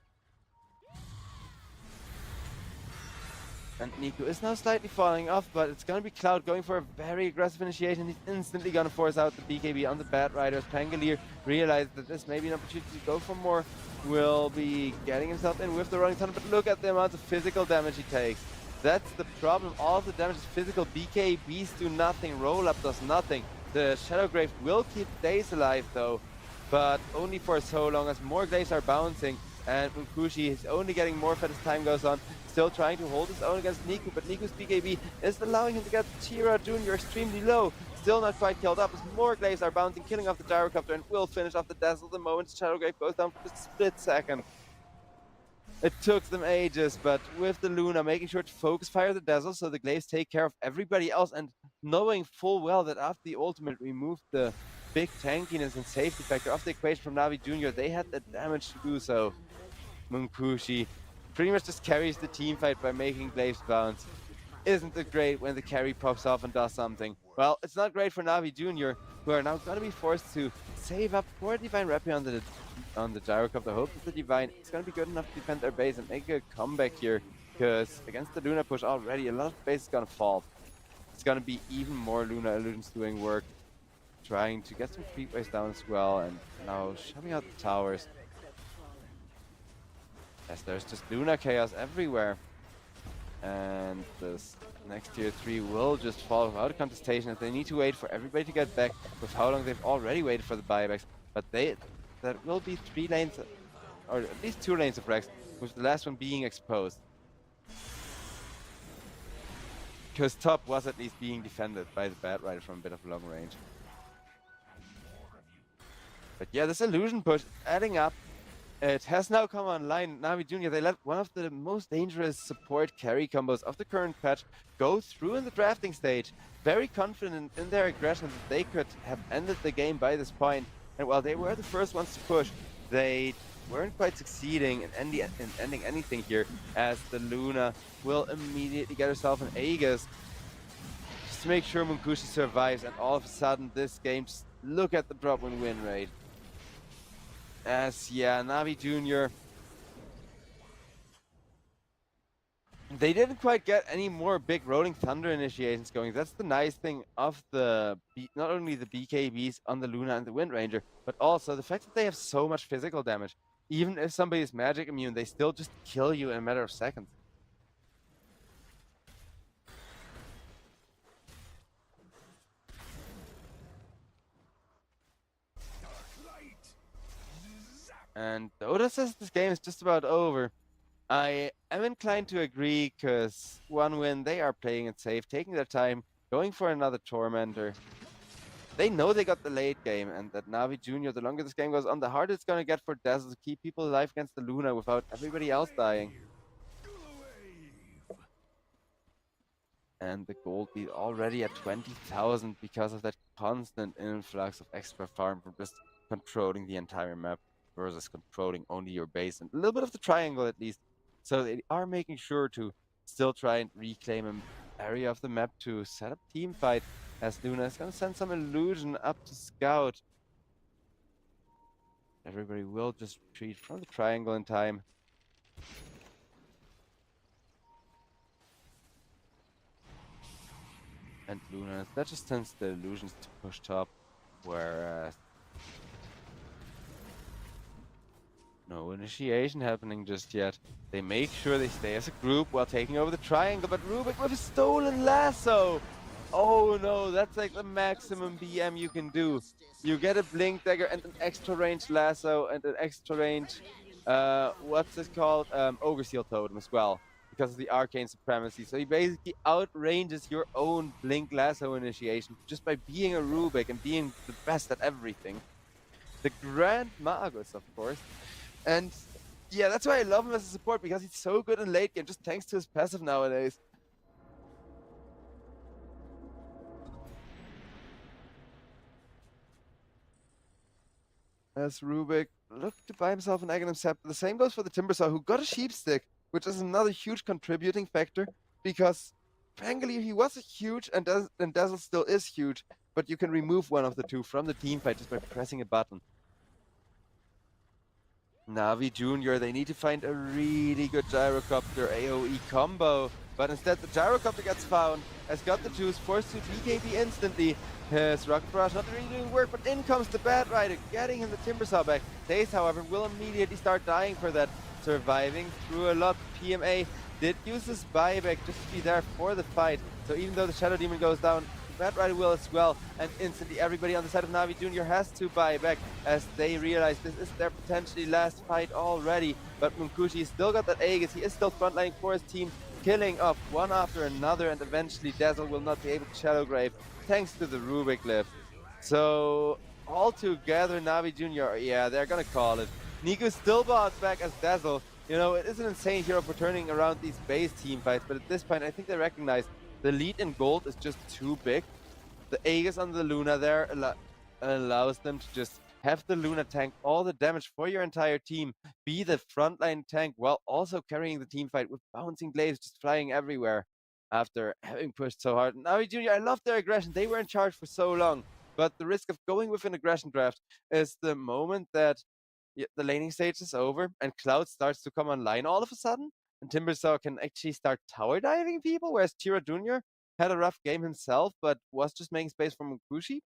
And Nico is now slightly falling off, but it's going to be Cloud going for a very aggressive initiation. He's instantly going to force out the BKB on the Bat Riders. Pangolier realized that this may be an opportunity to go for more. Will be getting himself in with the Rolling Thunder, but look at the amount of physical damage he takes. That's the problem. All of the damage is physical. BKBs do nothing. Roll Up does nothing. The Shadow Grave will keep Daze alive though, but only for so long as more Glaives are bouncing. And Munkushi is only getting more fed as time goes on. Still trying to hold his own against Niku, but Niku's BKB is allowing him to get Tira Jr. extremely low. Still not quite killed up as more Glaives are bouncing, killing off the Gyrocopter, and will finish off the Dazzle the moment Shadowgrave goes down for just a split second. It took them ages, but with the Luna making sure to focus fire the Dazzle so the Glaives take care of everybody else, and knowing full well that after the ultimate removed the big tankiness and safety factor of the equation from Navi Jr., they had the damage to do so. Munkushi pretty much just carries the team fight by making Glaives bounce. Isn't it great when the carry pops off and does something? Well, it's not great for Navi Jr., who are now going to be forced to save up for Divine Rapid on the Gyrocopter. I hope that the Divine is going to be good enough to defend their base and make a comeback here, because against the Luna push already, a lot of base is going to fall. It's going to be even more Luna Illusions doing work, trying to get some creepways down as well, and now shoving out the towers. As there's just Luna chaos everywhere. And this next tier 3 will just fall without a contestation, as they need to wait for everybody to get back with how long they've already waited for the buybacks. But that will be 3 lanes, or at least 2 lanes of Rex, with the last one being exposed. Because top was at least being defended by the Bat Rider from a bit of long range. But yeah, this illusion push adding up. It has now come online. Navi Jr., they let one of the most dangerous support carry combos of the current patch go through in the drafting stage. Very confident in their aggression that they could have ended the game by this point. And while they were the first ones to push, they weren't quite succeeding in ending anything here, as the Luna will immediately get herself an Aegis just to make sure Munkushi survives. And all of a sudden, this game, just look at the drop win rate. As, yeah, Navi Jr., they didn't quite get any more big Rolling Thunder initiations going. That's the nice thing of the, not only the BKBs on the Luna and the Wind Ranger, but also the fact that they have so much physical damage. Even if somebody is magic immune, they still just kill you in a matter of seconds. And Oda says this game is just about over. I am inclined to agree, because 1 win, they are playing it safe, taking their time, going for another Tormentor. They know they got the late game, and that Navi Jr., the longer this game goes on, the harder it's going to get for Dazzle to keep people alive against the Luna without everybody else dying. And the gold lead already at 20,000 because of that constant influx of extra farm from just controlling the entire map versus controlling only your base and a little bit of the triangle at least. So they are making sure to still try and reclaim an area of the map to set up team fight, as Luna is going to send some illusion up to scout. Everybody will just retreat from the triangle in time. And Luna, that just sends the illusions to push top, whereas no initiation happening just yet. They make sure they stay as a group while taking over the triangle, but Rubik with a stolen lasso! Oh no, that's like the maximum BM you can do. You get a Blink Dagger and an extra range lasso and an extra range, what's it called? Ogre Seal Totem as well, because of the Arcane Supremacy. So he basically outranges your own Blink Lasso initiation just by being a Rubik and being the best at everything. The Grand Magus, of course. And yeah, that's why I love him as a support, because he's so good in late game, just thanks to his passive nowadays. As Rubik looked to buy himself an Aghanim Scepter. The same goes for the Timbersaw, who got a Sheepstick, which is another huge contributing factor, because frankly, he was huge and Dazzle still is huge, but you can remove one of the two from the team fight just by pressing a button. Navi Jr., they need to find a really good Gyrocopter AoE combo But instead, the gyrocopter gets found, has got the juice, forced to BKB instantly. His rocket barrage not really doing work, but in comes the Bat Rider, getting him the Timber Saw back. Daze, however, will immediately start dying for that, surviving through a lot. PMA did use his buyback just to be there for the fight. So even though the Shadow Demon goes down, the Bat Rider will as well. And instantly everybody on the side of Navi Jr. has to buy back as they realize this is their potentially last fight already. But Munkushi still got that Aegis. He is still frontlining for his team, killing off one after another, and eventually Dazzle will not be able to Shadow Grave thanks to the Rubik lift. So all together, Navi Jr., yeah, they're gonna call it. Niku still bought back as Dazzle. You know, it is an insane hero for turning around these base team fights, but at this point, I think they recognize the lead in gold is just too big. The Aegis on the Luna there allows them to just have the Luna tank all the damage for your entire team, be the frontline tank while also carrying the team fight with bouncing glaives just flying everywhere after having pushed so hard. Navi Jr., I love their aggression. They were in charge for so long, but the risk of going with an aggression draft is the moment that the laning stage is over and Cloud starts to come online all of a sudden, and Timbersaw can actually start tower diving people, whereas Tira Jr. had a rough game himself, but was just making space for Munkushi.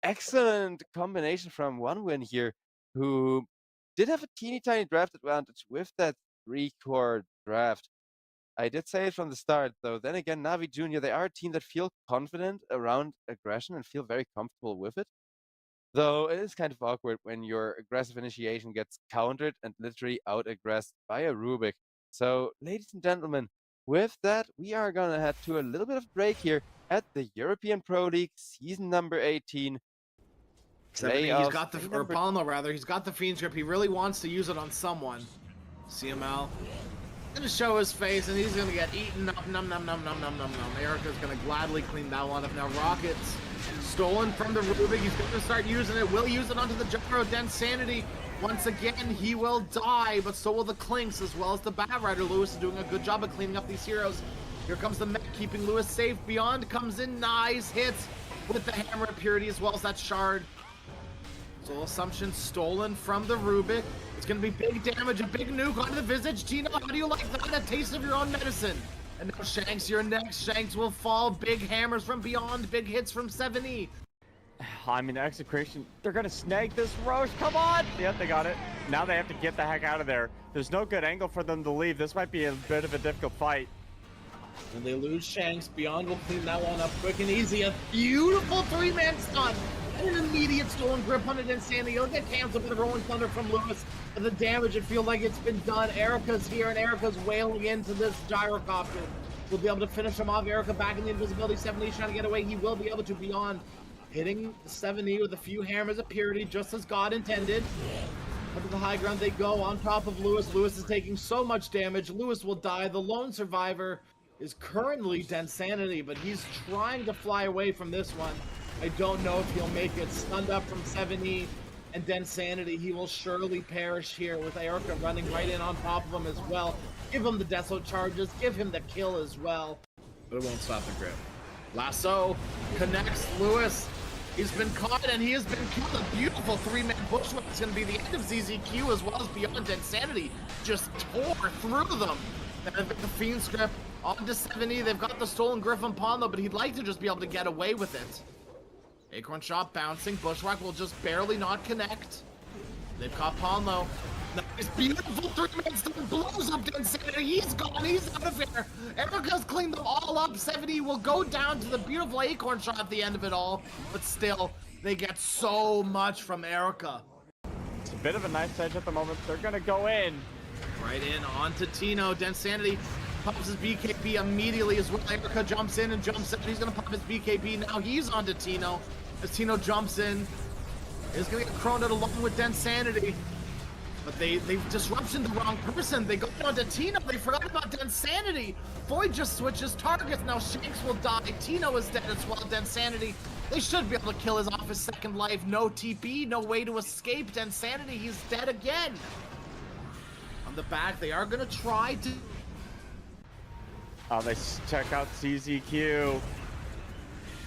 Excellent combination from OneWin here, who did have a teeny tiny draft advantage with that 3-core draft. I did say it from the start, though. Then again, Navi Jr., they are a team that feel confident around aggression and feel very comfortable with it. Though it is kind of awkward when your aggressive initiation gets countered and literally out-aggressed by a Rubik. So, ladies and gentlemen, with that, we are going to head to a little bit of break here at the European Pro League season number 18. He's got the, or Palmo rather, he's got the Fiend's Grip. He really wants to use it on someone. CML. Gonna show his face and he's gonna get eaten up. Num num num num num num num. Erica's gonna gladly clean that one up. Now Rockets stolen from the Rubik. He's gonna start using it. Will use it onto the Gyro. Densanity. Once again, he will die, but so will the Clinks as well as the Bat Rider. Lewis is doing a good job of cleaning up these heroes. Here comes the mech, keeping Lewis safe. Beyond comes in, nice hits with the Hammer of Purity as well as that Shard. Soul Assumption stolen from the Rubik. It's going to be big damage, a big nuke onto the Visage. Tino, how do you like that? A taste of your own medicine. And now Shanks, you're next. Shanks will fall. Big hammers from Beyond, big hits from 7E. I mean, Execration, they're going to snag this Roche. Come on! Yep, they got it. Now they have to get the heck out of there. There's no good angle for them to leave. This might be a bit of a difficult fight. When they lose Shanks, Beyond will clean that one up quick and easy. A beautiful 3-man stun. And an immediate stolen grip on it, Insanity. He'll get canceled by the Rolling Thunder from Lewis. And the damage, it feels like it's been done. Erica's here, and Erica's wailing into this gyrocopter. We'll be able to finish him off. Erica back in the invisibility. 7E trying to get away. He will be able to. Beyond hitting 7E with a few hammers of purity, just as God intended. Up to the high ground they go on top of Lewis. Lewis is taking so much damage. Lewis will die. The lone survivor is currently Densanity, but he's trying to fly away from this one. I don't know if he'll make it. Stunned up from 7E and Densanity. He will surely perish here with Erica running right in on top of him as well. Give him the Deso charges. Give him the kill as well. But it won't stop the grip. Lasso connects Lewis. He's been caught and he has been killed. A beautiful 3-man bushwhack. It's going to be the end of ZZQ as well as Beyond Insanity. Just tore through them. And they've got the Fiend's Grip onto 7E. They've got the stolen Griffin Palmo, but he'd like to just be able to get away with it. Acorn Shot bouncing. Bushwhack will just barely not connect. They've caught Palmo. Nice, beautiful 3-man stun blows up to Insanity. He's gone. He's out of here. Erica's cleaned them all up. 7E will go down to the beautiful Acorn Shot at the end of it all. But still, they get so much from Erica. It's a bit of a nice edge at the moment. They're going to go in. Right in onto Tino. Densanity pops his BKB immediately as well. Erica jumps in and jumps in. He's going to pop his BKB. Now he's onto Tino. As Tino jumps in, he's going to get croned along with Densanity. But they've disruption the wrong person. They go onto Tino. They forgot about Densanity. Void just switches targets. Now Shanks will die. Tino is dead as well. Densanity. They should be able to kill his off his second life. No TP, no way to escape. Densanity, he's dead again. On the back, they are going to try to... Oh, they check out CZQ.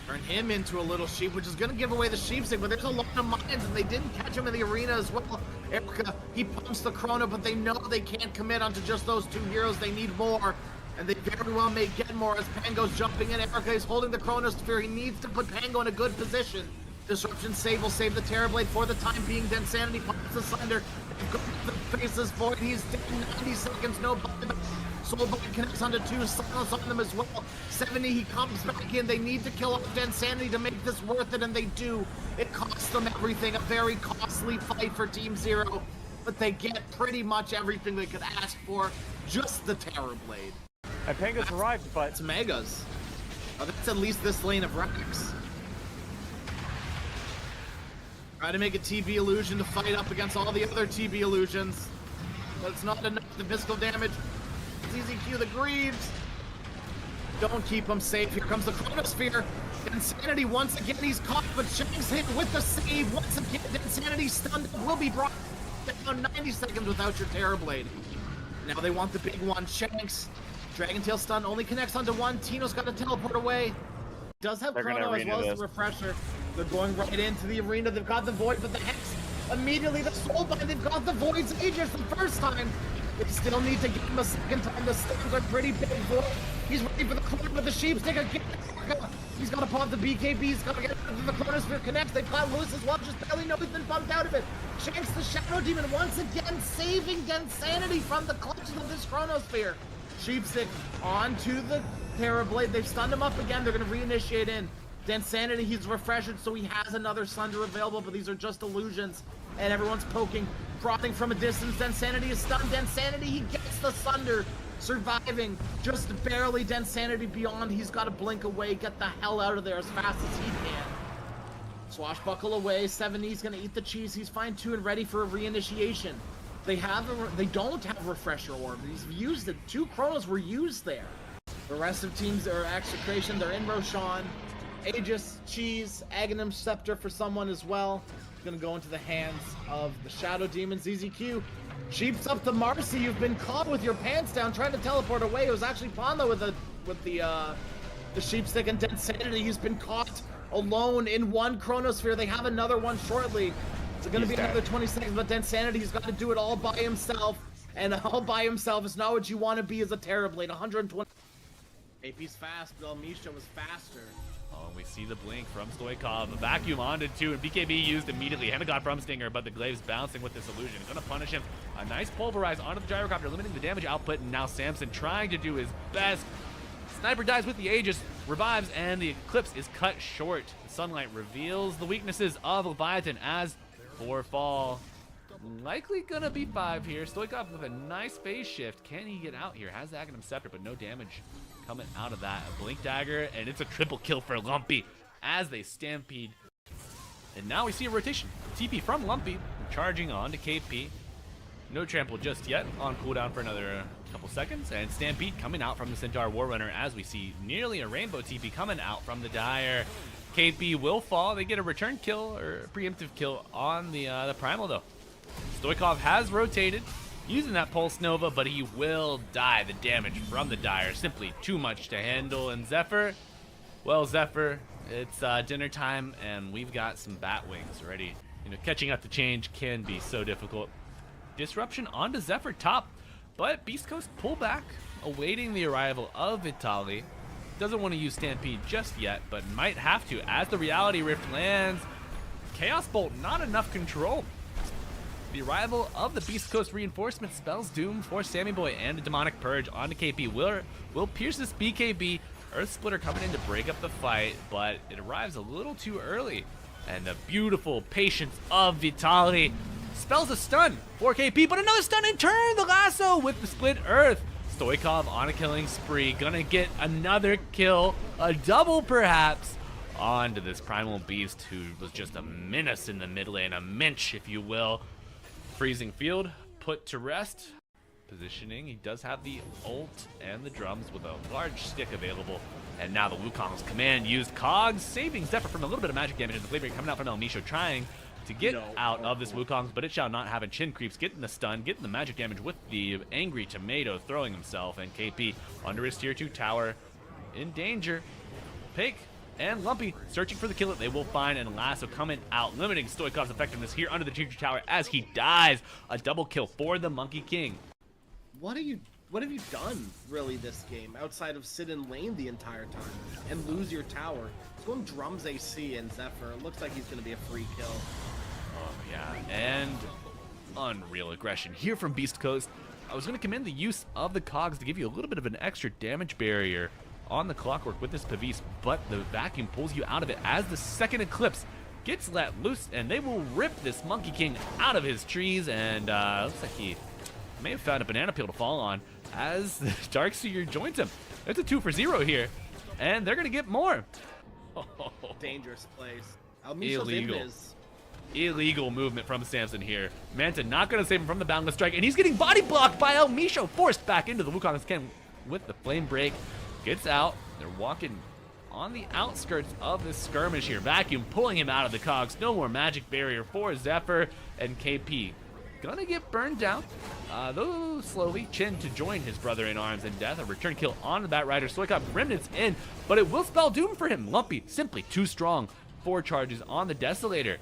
Turn him into a little sheep, which is going to give away the sheepstick, but there's a lot of mines, and they didn't catch him in the arena as well. Erica, he pumps the Chrono, but they know they can't commit onto just those two heroes. They need more. And they very well may get more as Pango's jumping in. Erica is holding the Chronosphere. He needs to put Pango in a good position. Disruption save will save the Terrorblade for the time being. Densanity pops asunder. Faceless Void. He's dead in 90 seconds. No buyback. Soulbite connects onto 2. Silence on them as well. 70, he comes back in. They need to kill off Densanity to make this worth it, and they do. It costs them everything. A very costly fight for Team Zero. But they get pretty much everything they could ask for. Just the Terrorblade. And Pango's arrived, but It's Megas. Oh, that's at least this lane of Rex. Try to make a TB illusion to fight up against all the other TB illusions. But it's not enough. The physical damage. ZZQ the Greaves. Don't keep him safe. Here comes the Chronosphere. Densanity once again. He's caught, but Shanks hit with the save. Once again, Densanity stunned will be brought down 90 seconds without your Terrorblade. Now they want the big one. Shanks. Dragon Tail stun only connects onto 1. Tino's got to teleport away. Does have Chrono as well as the Refresher. They're going right into the arena. They've got the Void, but the Hex immediately the Soulbind. They've got the Void's Aegis the first time. They still need to get him a second time. The stuns are pretty big for him. He's ready for the corner with the Sheepstick again. He's got to pop the BKB. He's got to get the Chronosphere connects. They've got Lewis as well. Just barely know he's been bumped out of it. Shanks the Shadow Demon once again saving Densanity from the clutches of this Chronosphere. Sheepstick onto the Terrorblade. They've stunned him up again. They're going to reinitiate in. Densanity, he's refreshed, so he has another Sunder available, but these are just illusions. And everyone's poking, prodding from a distance. Densanity is stunned. Densanity, he gets the Sunder. Surviving, just barely. Densanity beyond. He's got to blink away, get the hell out of there as fast as he can. Swashbuckle away. 70's going to eat the cheese. He's fine too and ready for a reinitiation. They don't have Refresher Orb. He's used it. 2 Chronos were used there. The rest of teams are Execration. They're in Roshan. Aegis, Cheese, Aghanim Scepter for someone as well. It's gonna go into the hands of the Shadow Demons. ZZQ. Sheeps up to Marcy. You've been caught with your pants down trying to teleport away. It was actually Panda with the Sheepstick and Densanity. He's been caught alone in 1 Chronosphere. They have another one shortly. It's going to be another 20 seconds, but Densanity, he's got to do it all by himself. And all by himself is not what you want to be as a Terrorblade. 120. AP's fast, but Misha was faster. Oh, we see the blink from Stoikov. A vacuum onto 2, and BKB used immediately. Hannah got from Stinger, but the Glaive's bouncing with this illusion. It's going to punish him. A nice pulverize onto the Gyrocopter, limiting the damage output, and now Samson trying to do his best. Sniper dies with the Aegis, revives, and the Eclipse is cut short. The Sunlight reveals the weaknesses of Leviathan as 4 fall. Likely gonna be 5 here. Stoikov with a nice phase shift. Can he get out here? Has the Aghanim Scepter, but no damage coming out of that. A Blink Dagger, and it's a triple kill for Lumpy as they stampede. And now we see a rotation. TP from Lumpy, charging on to KP. No trample just yet, on cooldown for another couple seconds. And Stampede coming out from the Centaur Warrunner as we see nearly a rainbow TP coming out from the Dire. KP will fall. They get a return kill or a preemptive kill on the Primal though. Stoikov has rotated using that Pulse Nova, but he will die. The damage from the Dire simply too much to handle. And Zephyr, well, Zephyr, it's dinner time and we've got some bat wings ready. You know, catching up to change can be so difficult. Disruption onto Zephyr top, but Beast Coast pull back, awaiting the arrival of Vitali. Doesn't want to use Stampede just yet, but might have to as the Reality Rift lands. Chaos Bolt, not enough control. The arrival of the Beast Coast reinforcement spells doom for Sammy Boy, and a Demonic Purge onto KP will pierce this BKB. Earth Splitter coming in to break up the fight, but it arrives a little too early. And the beautiful patience of Vitali spells a stun for KP, but another stun in turn. The lasso with the split earth. Stoikov on a killing spree, gonna get another kill, a double perhaps, onto this Primal Beast who was just a menace in the mid lane, a minch if you will. Freezing Field put to rest. Positioning, he does have the ult and the drums with a large stick available. And now the Wukong's command used Cogs, saving Zephyr from a little bit of magic damage. And the Flavor coming out from El Misho trying to get out of this Wukong's, but it shall not have a. Chin Creeps getting the stun, getting the magic damage with the Angry Tomato throwing himself. And KP under his tier 2 tower in danger. Pake and Lumpy searching for the kill that they will find, and Lasso coming out, limiting Stoikov's effectiveness here under the tier 2 tower as he dies. A double kill for the Monkey King. What are you what have you done really this game outside of sit in lane the entire time and lose your tower? He's going drums AC and Zephyr. It looks like he's going to be a free kill. Oh, yeah, and unreal aggression here from Beast Coast. I was going to commend the use of the cogs to give you a little bit of an extra damage barrier on the Clockwork with this Pavise, but the vacuum pulls you out of it as the second Eclipse gets let loose, and they will rip this Monkey King out of his trees, and looks like he may have found a banana peel to fall on as the Darkseer joins him. It's a 2 for 0 here, and they're going to get more. Dangerous place. Almisho's Illegal. Invis. Illegal movement from Samson here. Manta not going to save him from the Boundless Strike, and he's getting body blocked by El Misho, forced back into the Wukong's Ken with the Flame Break. Gets out. They're walking on the outskirts of this skirmish here. Vacuum pulling him out of the cogs. No more magic barrier for Zephyr, and KP gonna get burned down, though slowly. Chin to join his brother in arms in death. A return kill on the Bat Rider. Stoikov remnants in, but it will spell doom for him. Lumpy simply too strong. 4 charges on the Desolator.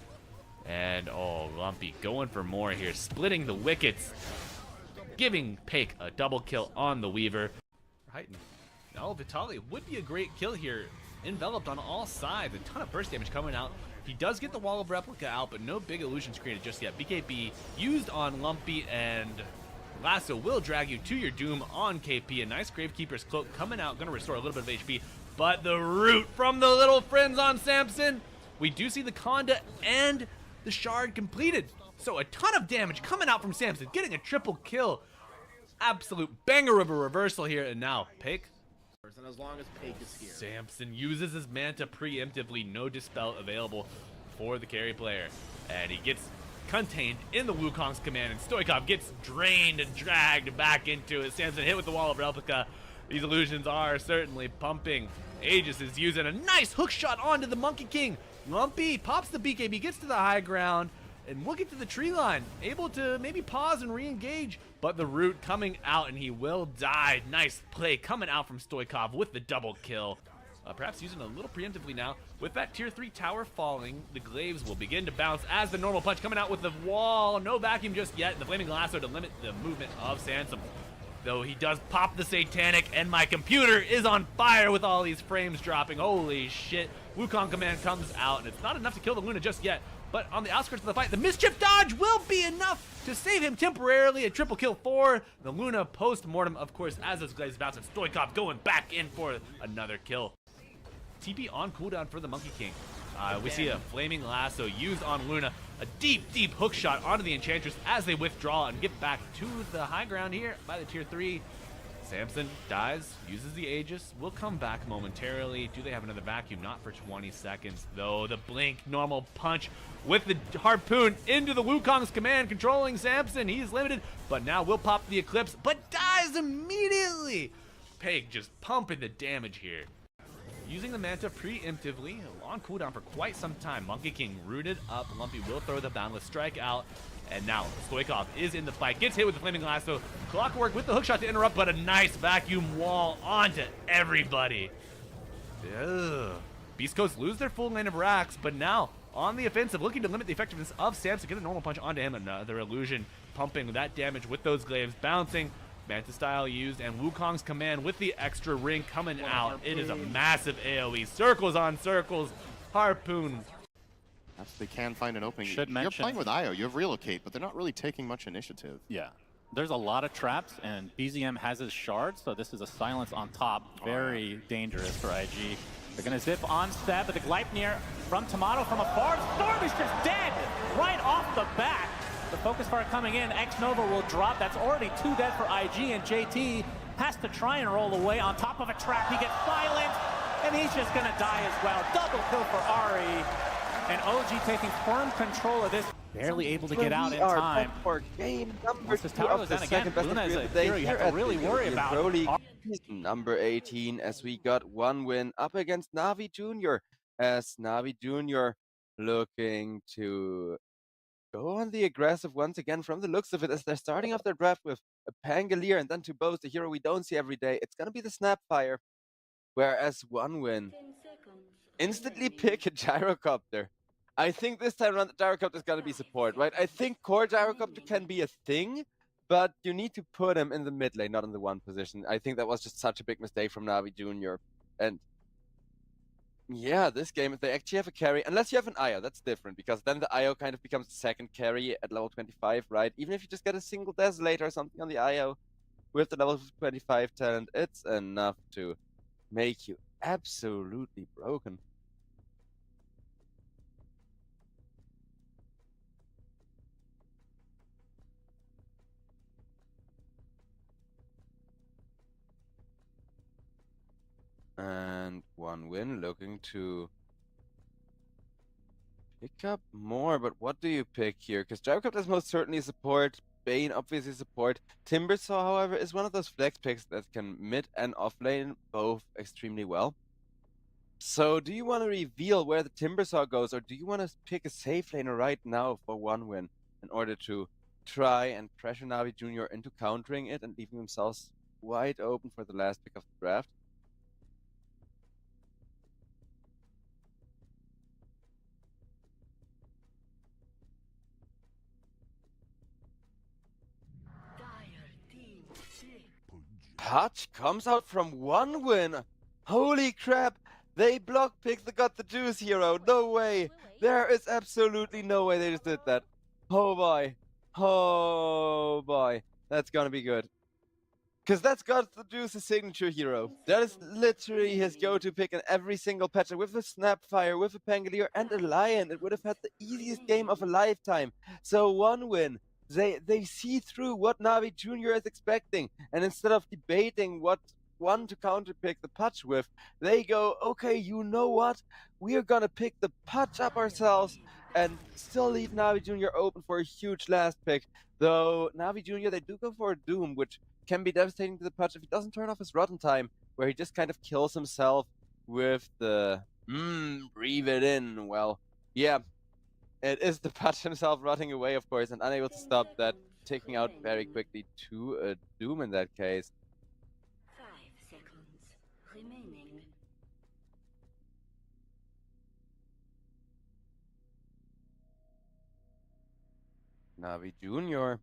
And oh, Lumpy going for more here, splitting the wickets, giving Pake a double kill on the Weaver. Heighten. No, Vitali would be a great kill here, enveloped on all sides. A ton of burst damage coming out. He does get the Wall of Replica out, but no big illusions created just yet. BKB used on Lumpy, and Lasso will drag you to your doom on KP. A nice Gravekeeper's Cloak coming out, gonna restore a little bit of HP, but the root from the little friends on Samson. We do see the Conda and the Shard completed. So a ton of damage coming out from Samson, getting a triple kill. Absolute banger of a reversal here, and now Pake. And as long as Pake is here. Samson uses his Manta preemptively, no Dispel available for the carry player. And he gets contained in the Wukong's command, and Stoikov gets drained and dragged back into it. Samson hit with the Wall of Replica. These illusions are certainly pumping. Aegis is using a nice hook shot onto the Monkey King. Lumpy pops the BKB, gets to the high ground, and we'll get to the tree line. Able to maybe pause and re-engage, but the root coming out, and he will die. Nice play coming out from Stoikov with the double kill. Perhaps using a little preemptively now. With that tier 3 tower falling, the glaives will begin to bounce as the normal punch coming out with the wall. No vacuum just yet. The Flaming Lasso to limit the movement of Sansom. Though he does pop the Satanic, and my computer is on fire with all these frames dropping. Holy shit. Wukong command comes out, and it's not enough to kill the Luna just yet. But on the outskirts of the fight, the Mischief Dodge will be enough to save him temporarily. A triple kill for the Luna post-mortem, of course, as those glaives bounce, and Stoikov going back in for another kill. TP on cooldown for the Monkey King. We see a Flaming Lasso used on Luna. A deep, deep hook shot onto the Enchantress as they withdraw and get back to the high ground here by the tier 3. Samson dies, uses the Aegis, will come back momentarily. Do they have another vacuum? Not for 20 seconds, though. The blink, normal punch with the harpoon into the Wukong's command, controlling Samson. He's limited, but now will pop the Eclipse, but dies immediately. Peg just pumping the damage here. Using the Manta preemptively, on cooldown for quite some time. Monkey King rooted up. Lumpy will throw the Boundless Strike out. And now Stoikov is in the fight. Gets hit with the Flaming Lasso. Clockwork with the hookshot to interrupt, but a nice vacuum wall onto everybody. Ugh. Beast Coast lose their full lane of racks, but now on the offensive, looking to limit the effectiveness of Samson. Get a normal punch onto him. Another illusion pumping that damage with those glaives bouncing. Manta style used, and Wukong's command with the extra ring coming out. It is a massive AoE. Circles on circles. Harpoon. Perhaps they can find an opening. Should You're mention- playing with Io. You have relocate, but they're not really taking much initiative. Yeah. There's a lot of traps, and BZM has his shard, so this is a silence on top. Very dangerous for IG. They're going to zip on stab, but the Gleipnir from Tomato from afar. Storm is just dead right off the bat. The focus fire coming in. X-Nova will drop. That's already 2 dead for IG, and JT has to try and roll away on top of a trap. He gets silenced, and he's just going to die as well. Double kill for Ari. And OG taking firm control of this. Barely able to get out in time. For game number Once this 2 tower of goes the down again, second best Luna of is the a day hero you here have to at really the worry European about. Pro League. Season number 18, as we got one win up against NAVI Junior, as NAVI Junior looking to go on the aggressive once again from the looks of it, as they're starting off their draft with a Pangolier and then to boast a hero we don't see every day. It's going to be the Snapfire, whereas one win 10 seconds. instantly pick a Gyrocopter. I think this time around the Gyrocopter is going to be support, right? I think core Gyrocopter can be a thing, but you need to put him in the mid lane, not in the 1 position. I think that was just such a big mistake from Navi Jr. And yeah, this game, if they actually have a carry, unless you have an IO, that's different, because then the IO kind of becomes the second carry at level 25, right? Even if you just get a single Desolator or something on the IO with the level 25 talent, it's enough to make you absolutely broken. And 1win looking to pick up more, but what do you pick here? Because Gyrocopter is most certainly support, Bane obviously support. Timbersaw, however, is one of those flex picks that can mid and off lane both extremely well. So do you want to reveal where the Timbersaw goes, or do you want to pick a safe laner right now for 1win in order to try and pressure Navi Jr. into countering it and leaving themselves wide open for the last pick of the draft? Hutch comes out from 1win. Holy crap! They block picked the got the juice hero. No way! There is absolutely no way they just did that. Oh boy. Oh boy. That's gonna be good. Because that's got the juice's signature hero. That is literally his go-to pick in every single patch. With a Snapfire, with a Pangolier, and a Lion, it would have had the easiest game of a lifetime. So 1win. They see through what Navi Jr. is expecting, and instead of debating what one to counterpick the Putch with, they go, okay, you know what? We are gonna pick the Putch up ourselves and still leave Navi Jr. open for a huge last pick. Though Navi Jr. they do go for a Doom, which can be devastating to the Putch if he doesn't turn off his Rotten Time, where he just kind of kills himself with the breathe it in. Well, yeah. It is the Putch himself rotting away, of course, and unable to stop that, taking out very quickly to a Doom in that case. 5 seconds remaining. Navi Jr.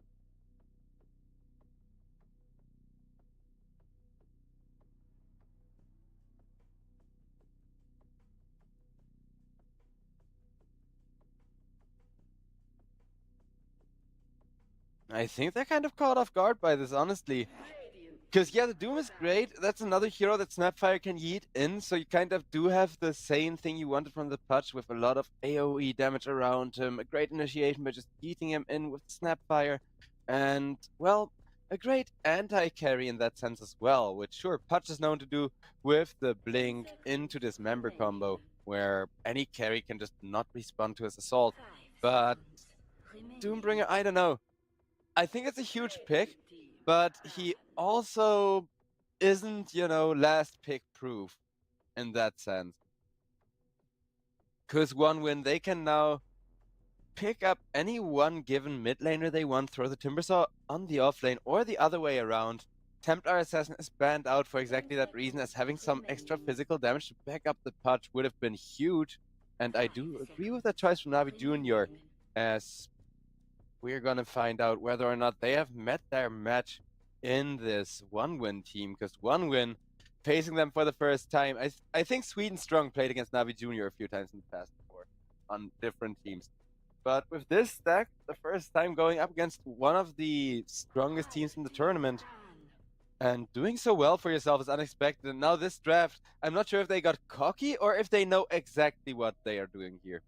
I think they're kind of caught off guard by this, honestly. Because, yeah, the Doom is great. That's another hero that Snapfire can yeet in, so you kind of do have the same thing you wanted from the Putch with a lot of AoE damage around him, a great initiation by just yeeting him in with Snapfire, and, well, a great anti-carry in that sense as well, which, sure, Putch is known to do with the Blink into this member combo, where any carry can just not respond to his assault. But Doombringer, I don't know. I think it's a huge pick, but he also isn't, last pick proof in that sense. Because 1win, they can now pick up any one given mid laner they want, throw the Timbersaw on the off lane, or the other way around. Templar Assassin is banned out for exactly that reason, as having some extra physical damage to back up the Putch would have been huge. And I do agree with that choice from Navi Jr., as we're gonna find out whether or not they have met their match in this 1win team, because 1win facing them for the first time. I think Sweden Strong played against Navi Jr. a few times in the past before on different teams. But with this stack, the first time going up against one of the strongest teams in the tournament, and doing so well for yourself is unexpected. And now this draft, I'm not sure if they got cocky or if they know exactly what they are doing here.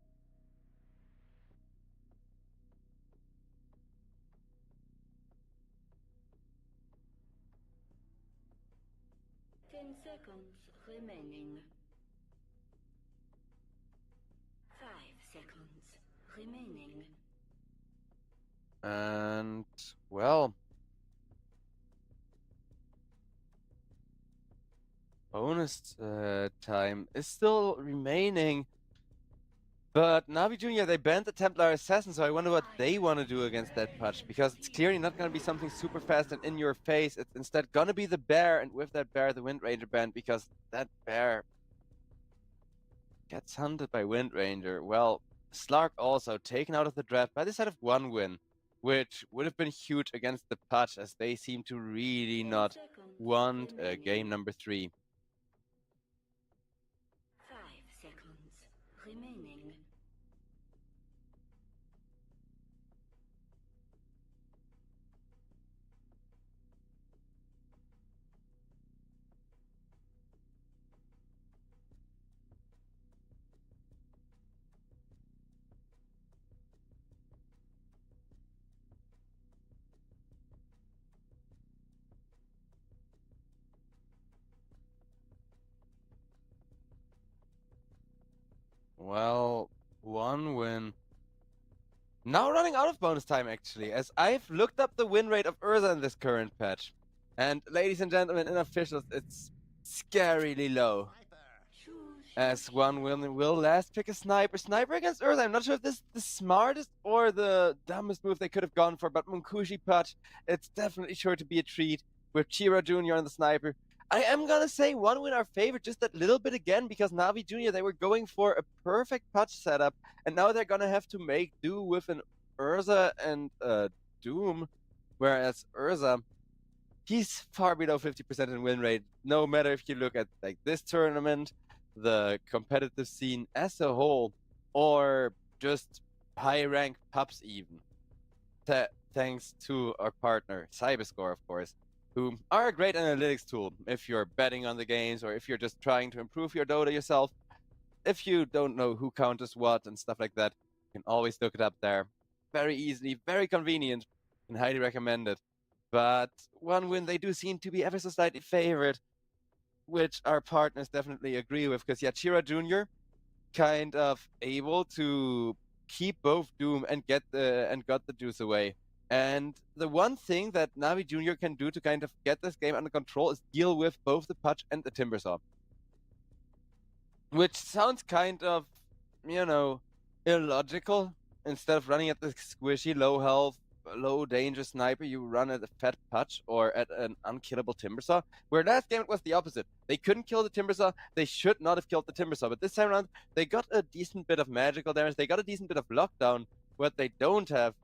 Seconds remaining. 5 seconds remaining. And, well, bonus time is still remaining. But Navi Jr., they banned the Templar Assassin, so I wonder what they want to do against that Putch, because it's clearly not going to be something super fast and in your face. It's instead going to be the Bear, and with that Bear, the Wind Ranger banned, because that Bear gets hunted by Wind Ranger. Well, Slark also taken out of the draft by the side of 1win. which would have been huge against the Pudge, as they seem to really 10 not seconds want remaining. game number 3. 5 seconds remaining. Well, 1 win. Now running out of bonus time, actually, as I've looked up the win rate of Urza in this current patch. And ladies and gentlemen and officials, it's scarily low. Choose As 1 win will last pick a sniper. Sniper against Urza. I'm not sure if this is the smartest or the dumbest move they could have gone for, but Munkushi Patch, it's definitely sure to be a treat with Chiro Jr. on the sniper. I am gonna say 1 win our favorite just that little bit again, because Navi Jr. they were going for a perfect patch setup, and now they're gonna have to make do with an Urza and Doom, whereas Urza, he's far below 50% in win rate, no matter if you look at like this tournament, the competitive scene as a whole, or just high rank pubs even. Thanks to our partner, SIBE, of course, who are a great analytics tool if you're betting on the games or if you're just trying to improve your Dota yourself. If you don't know who counters what and stuff like that, you can always look it up there. Very easily, very convenient, and highly recommended. But 1 win, they do seem to be ever so slightly favored, which our partners definitely agree with, because Chiro Jr. kind of able to keep both Doom and got the juice away. And the one thing that Navi Jr. can do to kind of get this game under control is deal with both the Pudge and the Timbersaw. Which sounds kind of, illogical. Instead of running at the squishy, low health, low danger sniper, you run at a fat Pudge or at an unkillable Timbersaw. Where last game it was the opposite. They couldn't kill the Timbersaw. They should not have killed the Timbersaw. But this time around, they got a decent bit of magical damage. They got a decent bit of lockdown. What they don't have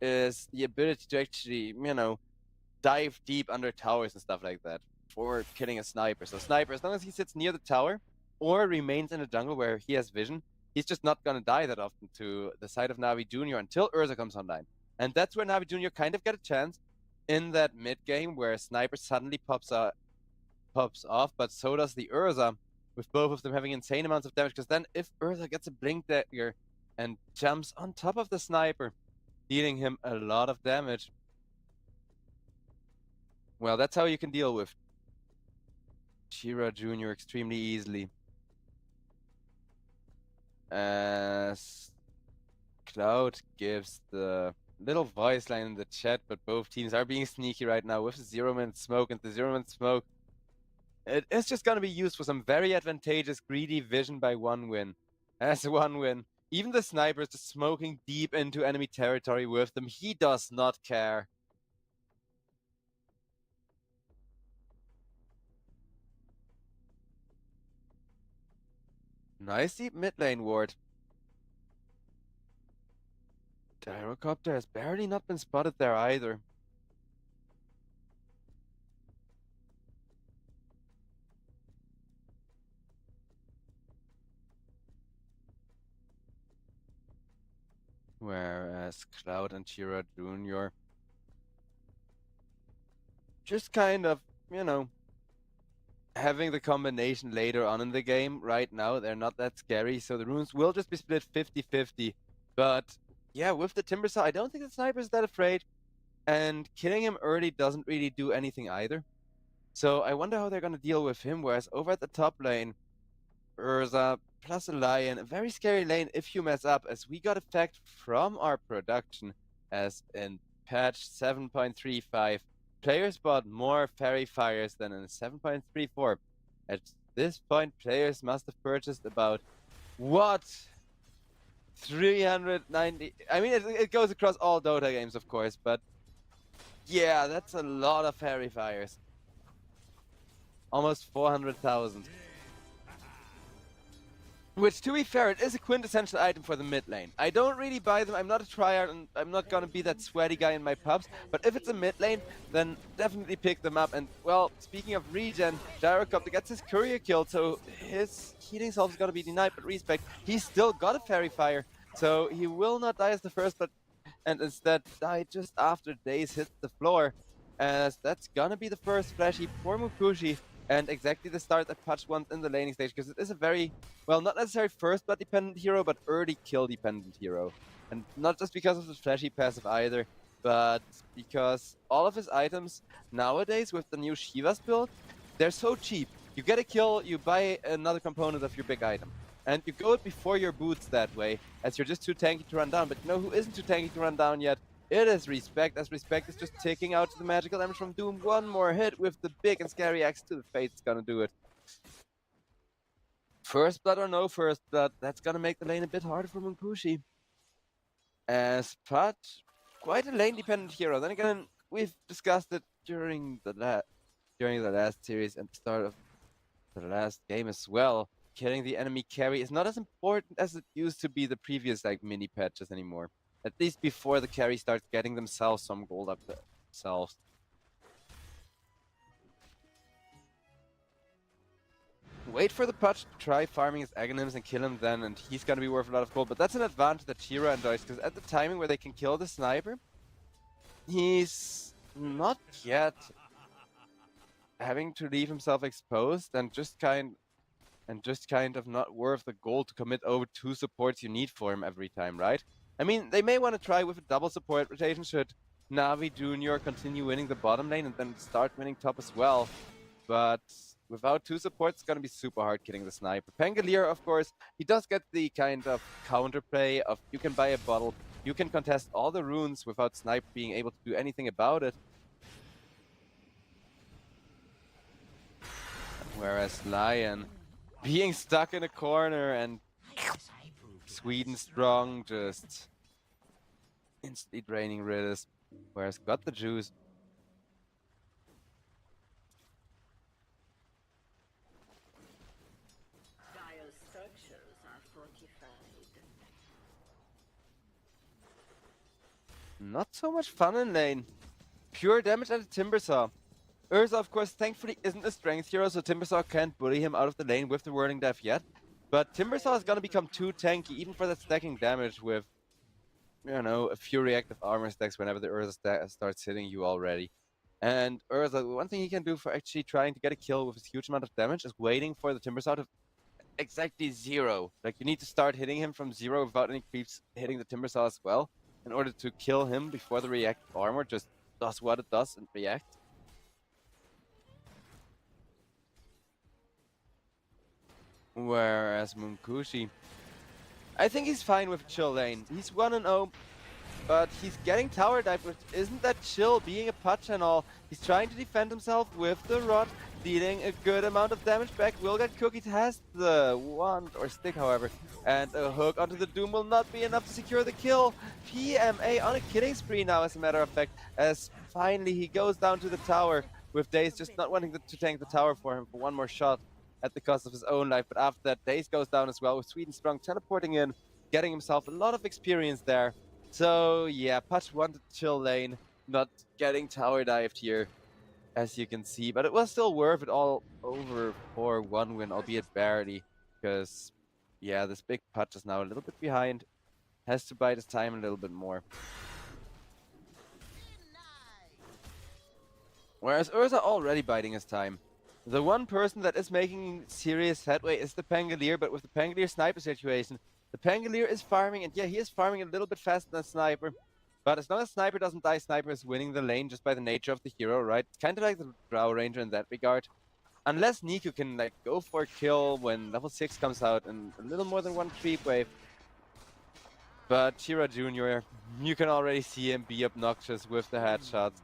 is the ability to actually, dive deep under towers and stuff like that for killing a sniper. So sniper, as long as he sits near the tower or remains in a jungle where he has vision, he's just not going to die that often to the side of Navi Jr. until Urza comes online. And that's where Navi Jr. kind of got a chance in that mid game where Sniper suddenly pops off, but so does the Urza, with both of them having insane amounts of damage. Because then if Urza gets a blink dagger and jumps on top of the Sniper, dealing him a lot of damage, well, that's how you can deal with Chiro Jr. extremely easily. As Cloud gives the little voice line in the chat, but both teams are being sneaky right now with the 0-minute smoke, and the 0-minute smoke, it is just going to be used for some very advantageous greedy vision by 1 win. As 1 win, even the sniper is just smoking deep into enemy territory with them. He does not care. Nice deep mid lane ward. Gyrocopter has barely not been spotted there either. Whereas Cloud and Chiro Jr. just kind of, having the combination later on in the game. Right now, they're not that scary, so the runes will just be split 50-50. But yeah, with the Timbersaw, I don't think the sniper is that afraid, and killing him early doesn't really do anything either. So I wonder how they're going to deal with him, whereas over at the top lane, Urza plus a Lion, a very scary lane if you mess up, as we got effect from our production, as in patch 7.35. Players bought more Fairy Fires than in 7.34. At this point, players must have purchased about, what? 390. I mean, it goes across all Dota games, of course, but yeah, that's a lot of Fairy Fires. Almost 400,000. Which, to be fair, it is a quintessential item for the mid lane. I don't really buy them. I'm not a tryhard, and I'm not gonna be that sweaty guy in my pubs. But if it's a mid lane, then definitely pick them up. And, well, speaking of regen, Gyrocopter gets his courier killed, so his healing salve is gonna be denied. But respect, he's still got a Fairy Fire, so he will not die as the first, but and instead die just after Daze hits the floor. As that's gonna be the first flashy for Mukushi. And exactly the start that Pudge wants in the laning stage, because it is a very, well, not necessarily first blood dependent hero, but early kill dependent hero. And not just because of the flashy passive either, but because all of his items nowadays with the new Shiva's build, they're so cheap. You get a kill, you buy another component of your big item. And you go it before your boots that way, as you're just too tanky to run down. But you know who isn't too tanky to run down yet? It is Respect, as Respect is just taking out the magical damage from Doom. One more hit with the big and scary axe to the face is gonna do it. First blood or no first blood, that's gonna make the lane a bit harder for Munkushi. As Pudge, quite a lane dependent hero. Then again, we've discussed it during the last series and the start of the last game as well. Killing the enemy carry is not as important as it used to be the previous like mini patches anymore. At least before the carry starts getting themselves some gold up themselves. Wait for the Pudge to try farming his Aghanims and kill him then, and he's gonna be worth a lot of gold. But that's an advantage that Shira enjoys, because at the timing where they can kill the sniper, he's not yet having to leave himself exposed and just kind of not worth the gold to commit over 2 supports you need for him every time, right? I mean, they may want to try with a double support rotation should Navi Jr. continue winning the bottom lane and then start winning top as well. But without 2 supports, it's going to be super hard killing the sniper. Pangolier, of course, he does get the kind of counterplay of you can buy a bottle, you can contest all the runes without Snipe being able to do anything about it. Whereas Lion, being stuck in a corner and Sweden strong, just instantly draining Riddles. Whereas got the juice. Dire structures are fortified. Not so much fun in lane. Pure damage at the Timbersaw. Urza, of course, thankfully isn't a strength hero, so Timbersaw can't bully him out of the lane with the Whirling Death yet. But Timbersaw is gonna become too tanky, even for that stacking damage with, you know, a few reactive armor stacks whenever the Urza starts hitting you already. And Urza, one thing he can do for actually trying to get a kill with his huge amount of damage is waiting for the Timbersaw to exactly 0. Like, you need to start hitting him from 0 without any creeps hitting the Timbersaw as well, in order to kill him before the reactive armor just does what it does and reacts. Whereas Munkushi, I think he's fine with chill lane. He's 1-0, but he's getting tower dive, which isn't that chill, being a Pudge and all. He's trying to defend himself with the rod, dealing a good amount of damage back. Will get Cookies has the wand, or stick however, and a hook onto the Doom will not be enough to secure the kill. PMA on a killing spree now, as a matter of fact, as finally he goes down to the tower, with Daze just not wanting to tank the tower for him for one more shot at the cost of his own life. But after that, Daze goes down as well, with Sweden Strong teleporting in, getting himself a lot of experience there. So yeah, Pudge wanted chill lane, not getting tower dived here, as you can see. But it was still worth it all over for 1 win, albeit barely, because yeah, this big Pudge is now a little bit behind, has to bide his time a little bit more. Whereas Urza already biding his time. The one person that is making serious headway is the Pangolier, but with the Pangolier Sniper situation, the Pangolier is farming, and yeah, he is farming a little bit faster than Sniper. But as long as Sniper doesn't die, Sniper is winning the lane just by the nature of the hero, right? It's kind of like the Drow Ranger in that regard. Unless Niku can like go for a kill when level 6 comes out and a little more than 1 creep wave. But Chira Jr., you can already see him be obnoxious with the headshots.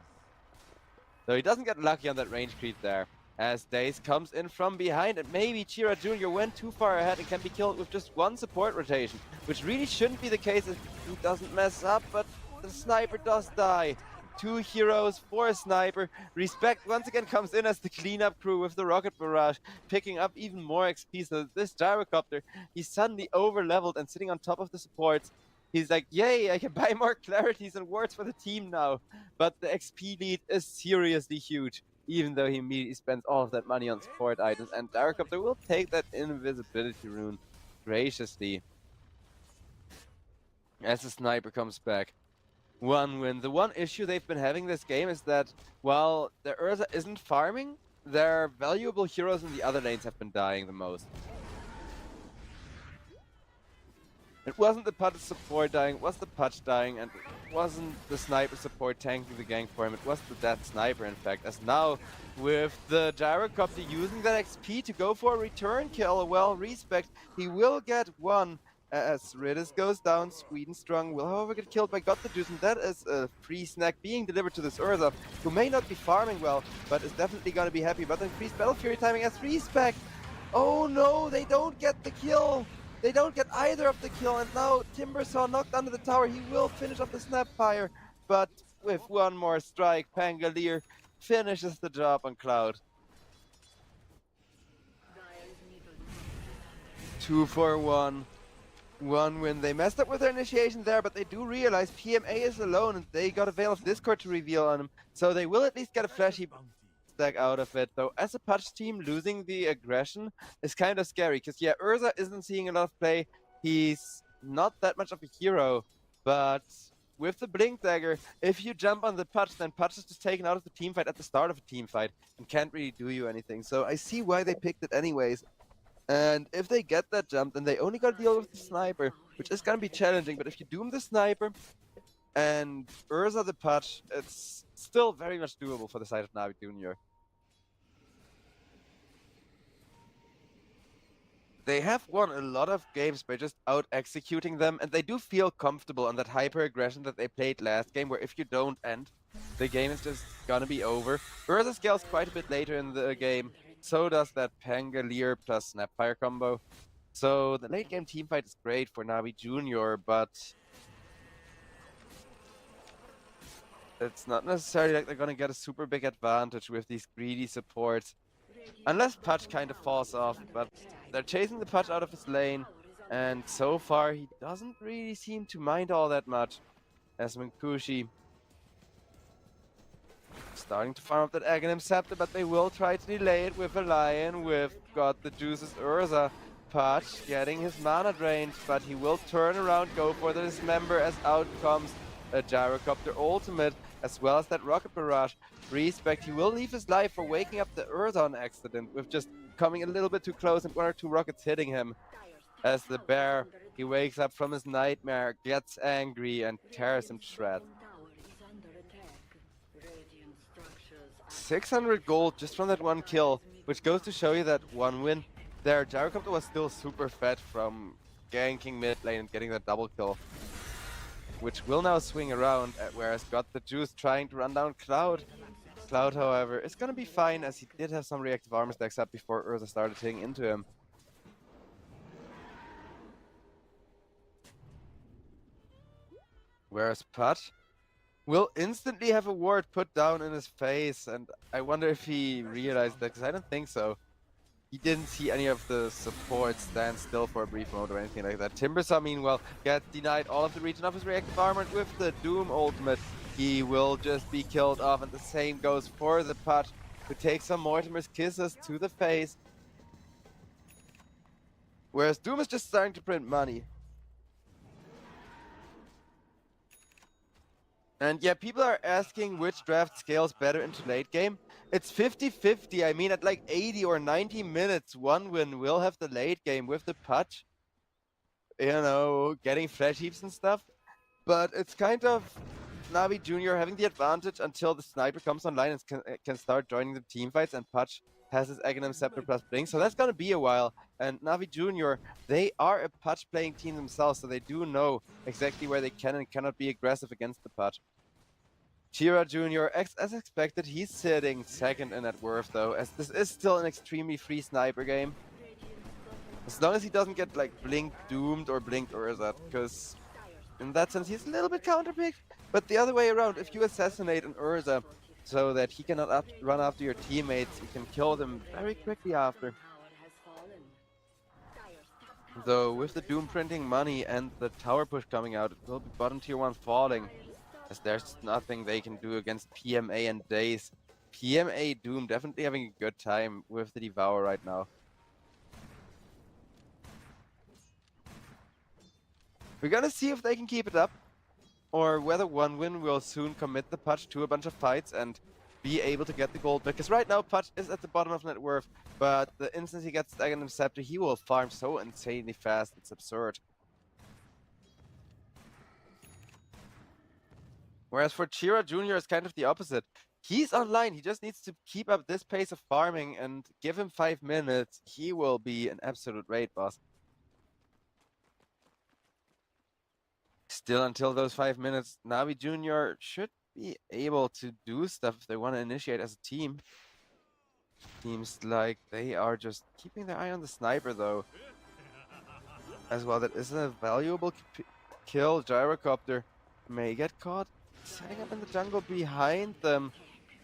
So he doesn't get lucky on that range creep there, as Daze comes in from behind, and maybe Chira Jr. went too far ahead and can be killed with just 1 support rotation, which really shouldn't be the case if he doesn't mess up, but the sniper does die. 2 heroes, 4 sniper. Respect once again comes in as the cleanup crew with the rocket barrage, picking up even more XP. So this gyrocopter, he's suddenly over leveled and sitting on top of the supports. He's like, yay, I can buy more clarities and wards for the team now. But the XP lead is seriously huge, even though he immediately spends all of that money on support items. And Gyrocopter will take that invisibility rune graciously as the sniper comes back. 1 win. The one issue they've been having this game is that while the Urza isn't farming, their valuable heroes in the other lanes have been dying the most. It wasn't the Pudge support dying, it was the Pudge dying, and it wasn't the sniper support tanking the gank for him, it was the dead sniper in fact. As now, with the Gyrocopter using that XP to go for a return kill, well, respect, he will get one. As Ridis goes down, Sweden Strong will however get killed by God the Deuce, and that is a free snack being delivered to this Urza, who may not be farming well, but is definitely gonna be happy about the increased Battle Fury timing as respect. Oh no, they don't get the kill! They don't get either of the kill, and now Timbersaw knocked under the tower. He will finish off the Snapfire, but with one more strike, Pangolier finishes the job on Cloud. 2 for 1. 1 win. They messed up with their initiation there, but they do realize PMA is alone, and they got a Veil of Discord to reveal on him, so they will at least get a flashy stack out of it. Though as a Pudge team, losing the aggression is kind of scary, because yeah, Urza isn't seeing a lot of play. He's not that much of a hero, but with the Blink Dagger, if you jump on the Pudge, then Pudge is just taken out of the team fight at the start of a team fight and can't really do you anything. So I see why they picked it anyways. And if they get that jump, then they only gotta deal with the sniper, which is gonna be challenging. But if you doom the sniper and Urza the Pudge, it's still very much doable for the side of Navi Junior. They have won a lot of games by just out-executing them, and they do feel comfortable on that hyper-aggression that they played last game, where if you don't end, the game is just gonna be over. Urza scales quite a bit later in the game, so does that Pangolier plus Snapfire combo. So the late game teamfight is great for Navi Junior, but it's not necessarily like they're gonna get a super big advantage with these greedy supports. Unless Pudge kind of falls off, but they're chasing the Pudge out of his lane, and so far he doesn't really seem to mind all that much. As Minkushi starting to farm up that Aghanim Scepter, but they will try to delay it with a Lion, with God the Juice's Urza. Pudge getting his mana drained, but he will turn around, go for the Dismember as out comes a Gyrocopter ultimate, as well as that Rocket Barrage. Respect, he will leave his life for waking up the Urza on accident, with just coming a little bit too close and 1 or 2 rockets hitting him. As the bear, he wakes up from his nightmare, gets angry, and tears him to shreds. 600 gold just from that 1 kill, which goes to show you that 1 win. Their Gyrocopter was still super fed from ganking mid lane and getting that double kill, which will now swing around, whereas Got the Juice trying to run down Cloud. Cloud, however, is gonna be fine, as he did have some reactive armor stacks up before Urza started hitting into him. Whereas Pudge will instantly have a ward put down in his face, and I wonder if he realized that, because I don't think so. He didn't see any of the supports stand still for a brief moment or anything like that. Timbersaw, meanwhile, gets denied all of the regen of his reactive armor, and with the Doom ultimate, he will just be killed off, and the same goes for the Pudge, who takes some Mortimer's kisses to the face. Whereas Doom is just starting to print money. And yeah, people are asking which draft scales better into late game. It's 50-50. I mean, at like 80 or 90 minutes, 1 win will have the late game with the Pudge, you know, getting flash heaps and stuff. But it's kind of Navi Junior having the advantage until the sniper comes online and can start joining the team fights, and Pudge has his Aghanim Scepter plus Blink, so that's gonna be a while. And Navi Junior, they are a Pudge playing team themselves, so they do know exactly where they can and cannot be aggressive against the Pudge. Chira Jr., as expected, he's sitting second in net worth though, as this is still an extremely free sniper game. As long as he doesn't get like Blink doomed or Blink Urza, because in that sense, he's a little bit counterpicked. But the other way around, if you assassinate an Urza so that he cannot run after your teammates, you can kill them very quickly after. Though with the Doom printing money and the tower push coming out, it will be bottom tier 1 falling, as there's nothing they can do against PMA and Daze. PMA Doom definitely having a good time with the Devour right now. We're gonna see if they can keep it up, or whether OneWin will soon commit the Pudge to a bunch of fights and be able to get the gold. Because right now Pudge is at the bottom of net worth, but the instant he gets the Aghanim Scepter, he will farm so insanely fast, it's absurd. Whereas for Chira Jr. it's kind of the opposite. He's online, he just needs to keep up this pace of farming and give him 5 minutes, he will be an absolute raid boss. Still, until those 5 minutes, Navi Jr. should be able to do stuff if they want to initiate as a team. Seems like they are just keeping their eye on the sniper, though. As well, that is a valuable kill. Gyrocopter may get caught setting up in the jungle behind them.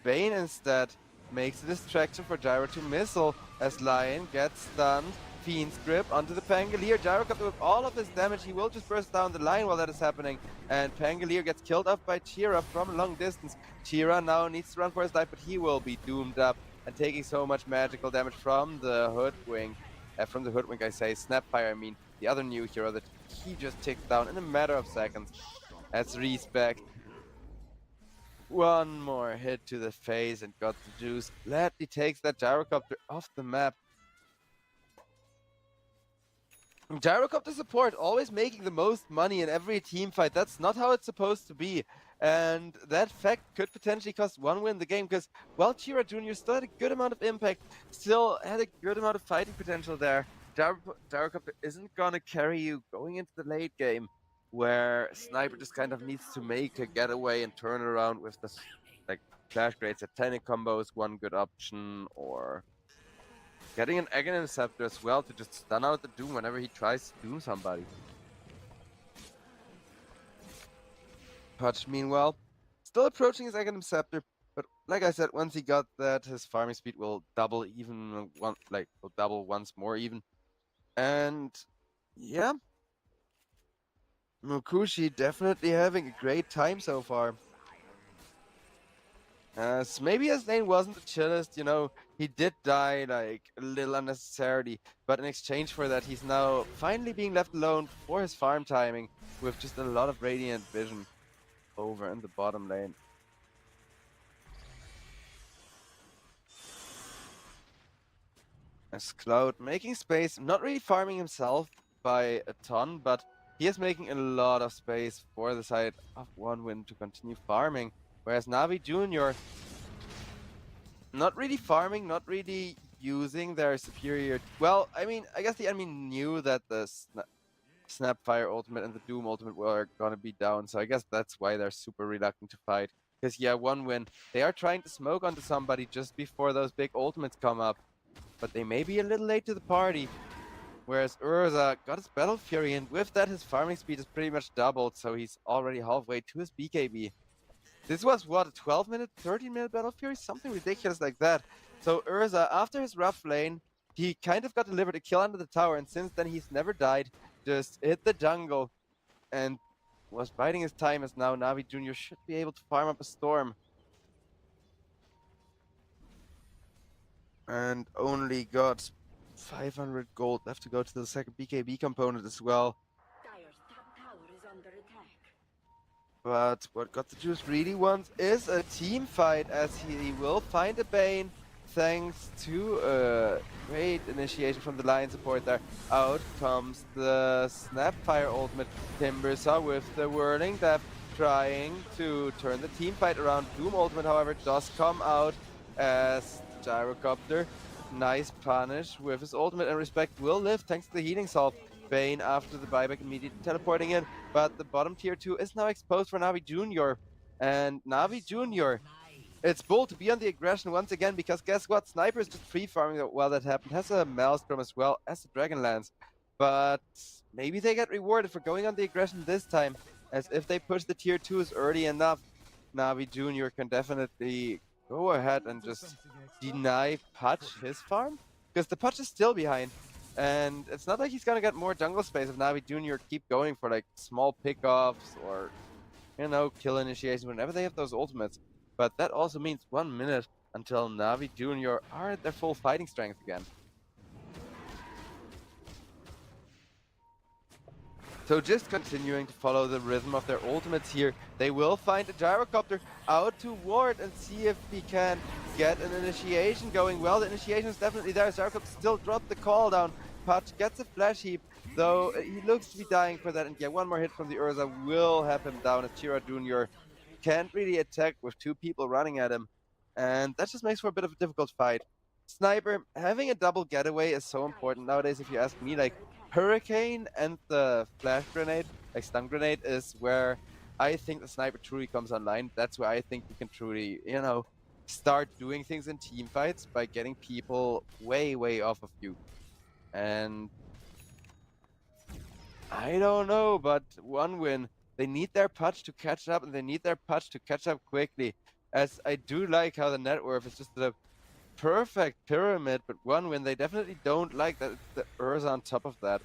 Bane instead makes a distraction for Gyro to missile as Lion gets stunned. Fiend's Grip onto the Pangolier. Gyrocopter with all of his damage, he will just burst down the line while that is happening. And Pangolier gets killed off by Chira from a long distance. Chira now needs to run for his life, but he will be doomed up and taking so much magical damage from the Hoodwink. I say, Snapfire, I mean, the other new hero that he just ticks down in a matter of seconds. As Respect. One more hit to the face and got the juice. Gladly takes that Gyrocopter off the map. Gyrocopter support, always making the most money in every team fight. That's not how it's supposed to be. And that fact could potentially cost OneWin the game, because while Chira Jr. still had a good amount of impact, still had a good amount of fighting potential there, Gyrocopter isn't gonna carry you going into the late game, where Sniper just kind of needs to make a getaway and turn around with the like Flash Grade Satanic combos, one good option, or getting an Aghanim Scepter as well to just stun out the Doom whenever he tries to doom somebody. Pudge, meanwhile, still approaching his Aghanim Scepter, but like I said, once he got that, his farming speed will double even will double once more even. And yeah, Mukushi definitely having a great time so far. Maybe his lane wasn't the chillest, you know, he did die like a little unnecessarily, but in exchange for that he's now finally being left alone for his farm timing with just a lot of Radiant Vision over in the bottom lane. As Cloud making space, not really farming himself by a ton, but he is making a lot of space for the side of OneWin to continue farming. Whereas Navi Jr. not really farming, not really using their superior... Well, I mean, I guess the enemy knew that the Snapfire ultimate and the Doom ultimate were gonna be down, so I guess that's why they're super reluctant to fight. Because yeah, OneWin, they are trying to smoke onto somebody just before those big ultimates come up, but they may be a little late to the party. Whereas Urza got his Battle Fury, and with that his farming speed is pretty much doubled, so he's already halfway to his BKB. This was, what, a 12-minute, 13-minute Battle Fury? Something ridiculous like that. So Urza, after his rough lane, he kind of got delivered a kill under the tower, and since then he's never died, just hit the jungle, and was biding his time, as now Navi Jr. should be able to farm up a Storm. And only got 500 gold left to go to the second BKB component as well. Dire's top tower is under attack. But what Got the Juice really wants is a team fight, as he will find a Bane thanks to a great initiation from the Lion support there. Out comes the Snapfire ultimate. Timbersaw with the Whirling Death trying to turn the team fight around. Doom ultimate, however, does come out as Gyrocopter. Nice punish with his ultimate, and Respect will live thanks to the healing salve. Bane after the buyback immediately teleporting in, but the bottom tier 2 is now exposed for Navi Jr. And Navi Jr., it's bold to be on the aggression once again, because guess what? Sniper is just free farming while that happened. Has a Maelstrom as well as the Dragonlance. But maybe they get rewarded for going on the aggression this time. as if they push the tier 2s early enough, Navi Jr. can definitely go ahead and just deny Pudge his farm, because the Pudge is still behind. And it's not like he's gonna get more jungle space if Navi Jr. keep going for like small pickoffs or, you know, kill initiation whenever they have those ultimates. But that also means 1 minute until Navi Jr. are at their full fighting strength again. So just continuing to follow the rhythm of their ultimates here, they will find a gyrocopter out to ward and see if he can get an initiation going. Well, the initiation is definitely there. Gyrocopter still dropped the call down. Pudge gets a flash heap, though he looks to be dying for that. And yeah, one more hit from the Urza will have him down as Chira Jr. can't really attack with 2 people running at him. And that just makes for a bit of a difficult fight. Sniper, having a double getaway is so important nowadays, if you ask me. Like, Hurricane and the flash grenade, like stun grenade, is where I think the sniper truly comes online. That's where I think you can truly, you know, start doing things in team fights by getting people way, way off of you. And I don't know, but one win. They need their Pudge to catch up, and they need their Pudge to catch up quickly. As I do like how the net worth is just a perfect pyramid, but 1 win, they definitely don't like that it's the Urza on top of that.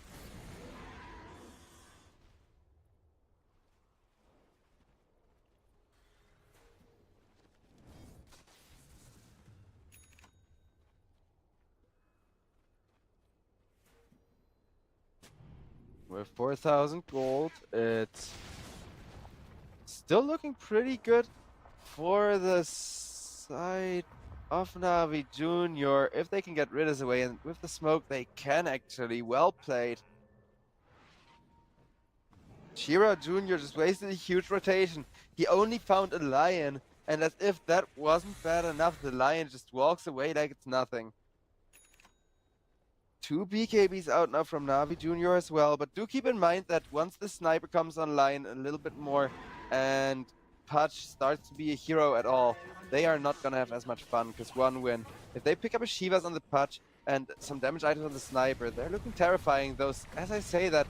With 4,000 gold, it's still looking pretty good for the side of Navi Jr. If they can get Ridders away, and with the smoke they can actually. Well played. Chira Jr. just wasted a huge rotation. He only found a lion, and as if that wasn't bad enough, the lion just walks away like it's nothing. 2 BKBs out now from Navi Jr. as well, but do keep in mind that once the sniper comes online a little bit more and Pudge starts to be a hero at all, they are not gonna have as much fun, because 1 win. If they pick up a Shivas on the Pudge and some damage items on the sniper, they're looking terrifying. Those, as I say, that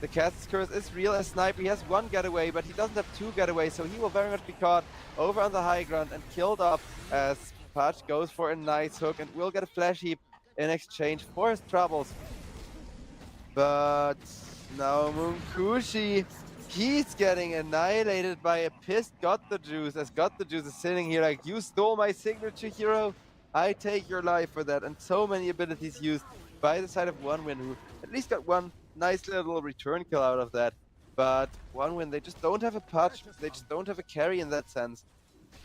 the Cast's Curse is real as sniper. He has 1 getaway, but he doesn't have 2 getaways, so he will very much be caught over on the high ground and killed off as Pudge goes for a nice hook and will get a flash heap in exchange for his troubles. But now Munkushi, he's getting annihilated by a pissed Got the Juice, as Got the Juice is sitting here like, you stole my signature hero, I take your life for that. And so many abilities used by the side of 1 win, who at least got 1 nice little return kill out of that. But 1 win, they just don't have a Pudge, they just don't have a carry in that sense.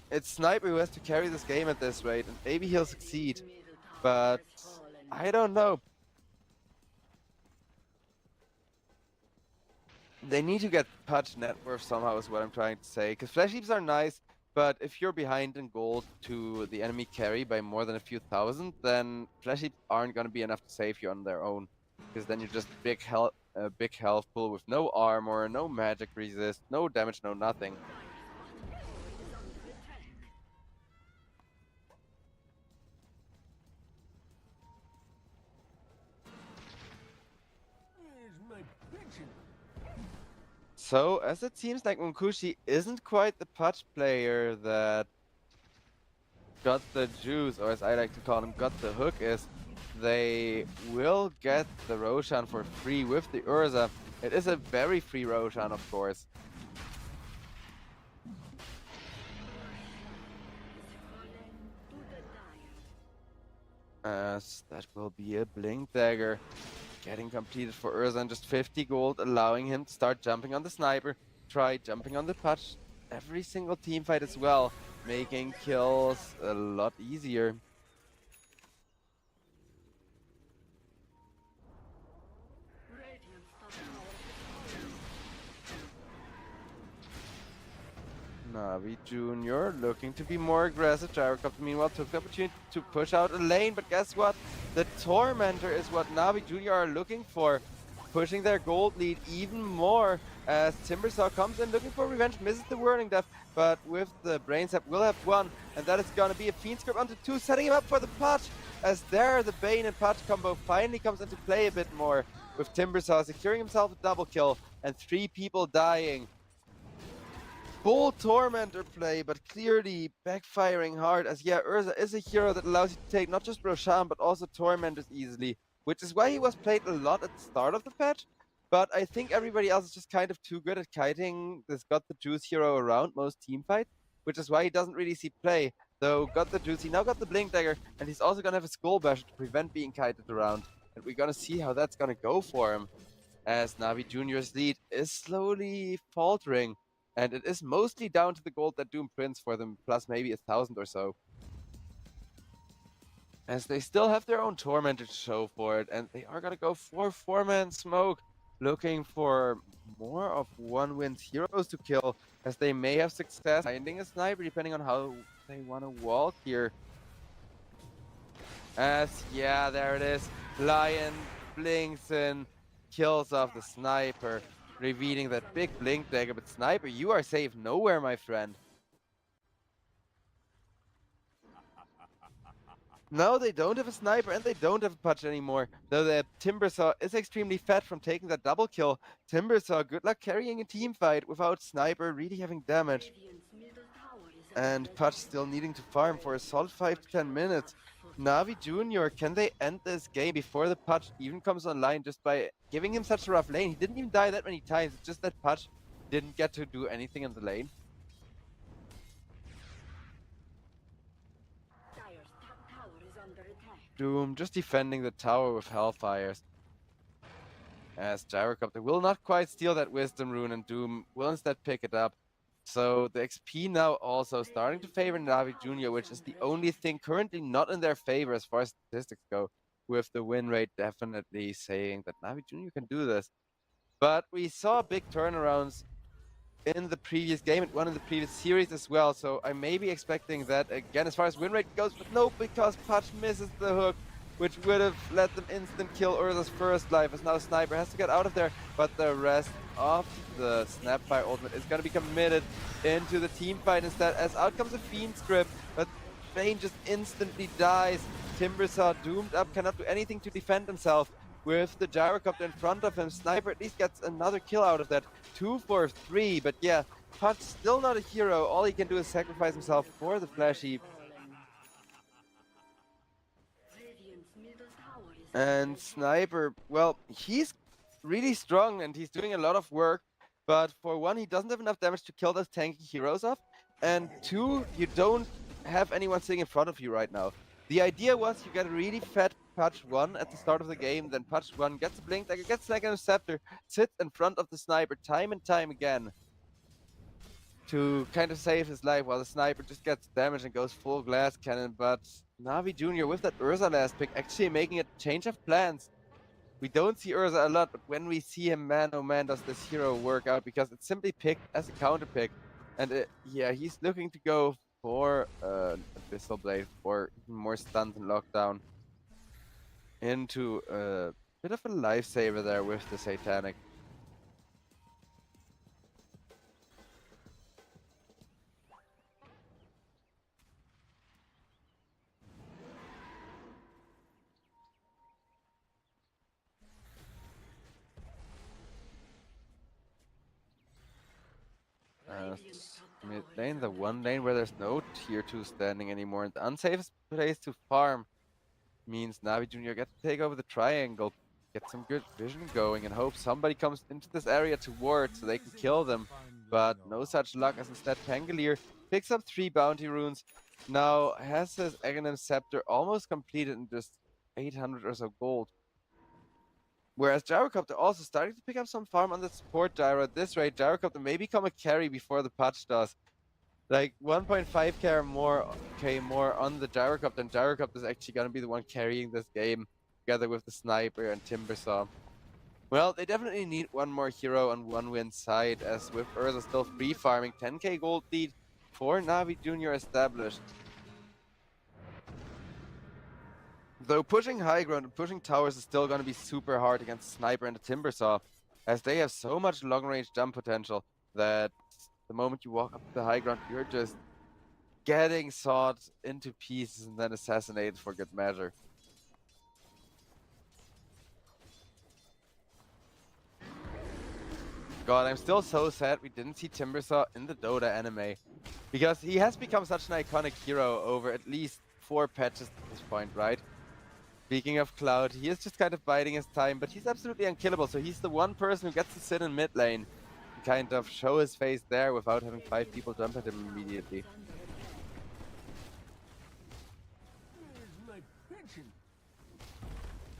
It's Sniper who has to carry this game at this rate, and maybe he'll succeed, but I don't know. They need to get Pudge net worth somehow is what I'm trying to say, because flash heaps are nice, but if you're behind in gold to the enemy carry by more than a few thousand, then flash heaps aren't going to be enough to save you on their own, because then you're just big health pool with no armor, no magic resist, no damage, no nothing. So, as it seems like Munkushi isn't quite the Pudge player that Got the Juice, or as I like to call him, Got the Hook is, they will get the Roshan for free with the Urza. It is a very free Roshan, of course. As that will be a Blink Dagger. Getting completed for Urza and just 50 gold, allowing him to start jumping on the sniper, try jumping on the Pudge every single team fight as well, making kills a lot easier. Navi Jr. looking to be more aggressive. Gyrocopter meanwhile took the opportunity to push out a lane, but guess what? The Tormentor is what Navi Jr. are looking for, pushing their gold lead even more as Timbersaw comes in looking for revenge, misses the Whirling Death, but with the Brain Sap will have 1, and that is gonna be a Fiend Script onto 2, setting him up for the Pudge, as there the Bane and Pudge combo finally comes into play a bit more, with Timbersaw securing himself a double kill and 3 people dying. bold Tormentor play, but clearly backfiring hard, as yeah, Urza is a hero that allows you to take not just Roshan, but also Tormentors easily, which is why he was played a lot at the start of the patch. But I think everybody else is just kind of too good at kiting this Got the Juice hero around most teamfights, which is why he doesn't really see play. Though got the Juice, he now got the Blink Dagger, and he's also gonna have a Skull Bash to prevent being kited around. And we're gonna see how that's gonna go for him, as Navi Jr.'s lead is slowly faltering. And it is mostly down to the gold that Doom prints for them, plus maybe 1,000 or so. As they still have their own Tormentor to show for it, and they are gonna go for 4-man smoke, looking for more of one-win heroes to kill, as they may have success finding a sniper, depending on how they want to walk here. As, yeah, there it is. Lion blinks in, kills off the sniper, revealing that big blink dagger. But sniper, you are safe nowhere, my friend. No, they don't have a sniper and they don't have a Pudge anymore. Though the Timbersaw is extremely fat from taking that double kill. Timbersaw, good luck carrying a team fight without sniper really having damage. And Pudge still needing to farm for a solid 5 to 10 minutes. Navi Jr., can they end this game before the Pudge even comes online just by giving him such a rough lane? He didn't even die that many times, it's just that Pudge didn't get to do anything in the lane. Doom just defending the tower with Hellfires. As Gyrocopter will not quite steal that Wisdom Rune, and Doom will instead pick it up. So the XP now also starting to favor Navi Jr., which is the only thing currently not in their favor as far as statistics go, with the win rate definitely saying that Navi Jr. can do this. But we saw big turnarounds in the previous game and one in the previous series as well, so I may be expecting that again as far as win rate goes, but no, because Pudge misses the hook, which would have let them instant kill Urza's first life, as now Sniper has to get out of there, but the rest of the Snapfire ultimate is going to be committed into the team fight instead, as out comes a Fiend Script, but Bane just instantly dies. Timbersaw doomed up, cannot do anything to defend himself. With the Gyrocopter in front of him, Sniper at least gets another kill out of that. 2 for 3, but yeah, Pudge still not a hero. All he can do is sacrifice himself for the Flash Heap. And Sniper, well, he's really strong and he's doing a lot of work, but for one, he doesn't have enough damage to kill those tanky heroes off, and two, you don't have anyone sitting in front of you right now. The idea was you get a really fat Pudge 1 at the start of the game, then Pudge 1 gets a Blink Dagger, gets Second Scepter, sits in front of the Sniper time and time again to kind of save his life, while the Sniper just gets damaged and goes full glass cannon. But Navi Jr. with that Urza last pick actually making a change of plans. We don't see Urza a lot, but when we see him, man oh man, does this hero work out, because it's simply picked as a counter pick. And yeah, he's looking to go for Abyssal Blade for even more stuns and lockdown into a bit of a lifesaver there with the Satanic. Mid lane, the one lane where there's no tier 2 standing anymore, and the unsafest place to farm means Navi Jr. get to take over the triangle, get some good vision going, and hope somebody comes into this area to ward so they can kill them. But no such luck, as instead Pangolier picks up 3 bounty runes, now has his Aghanim Scepter almost completed in just 800 or so gold. Whereas Gyrocopter also starting to pick up some farm on the support gyro. At this rate, Gyrocopter may become a carry before the Pudge does. Like 1.5k more on the Gyrocopter, and Gyrocopter is actually going to be the one carrying this game together with the Sniper and Timbersaw. Well, they definitely need one more hero on one win side, as with Urza still free farming. 10k gold lead for Navi Jr. established. Though pushing high ground and pushing towers is still going to be super hard against Sniper and the Timbersaw, as they have so much long range jump potential that the moment you walk up to the high ground, you're just getting sawed into pieces and then assassinated for good measure. God, I'm still so sad we didn't see Timbersaw in the Dota anime. Because he has become such an iconic hero over at least 4 patches at this point, right? Speaking of Cloud, he is just kind of biding his time, but he's absolutely unkillable, so he's the one person who gets to sit in mid lane and kind of show his face there without having 5 people jump at him immediately.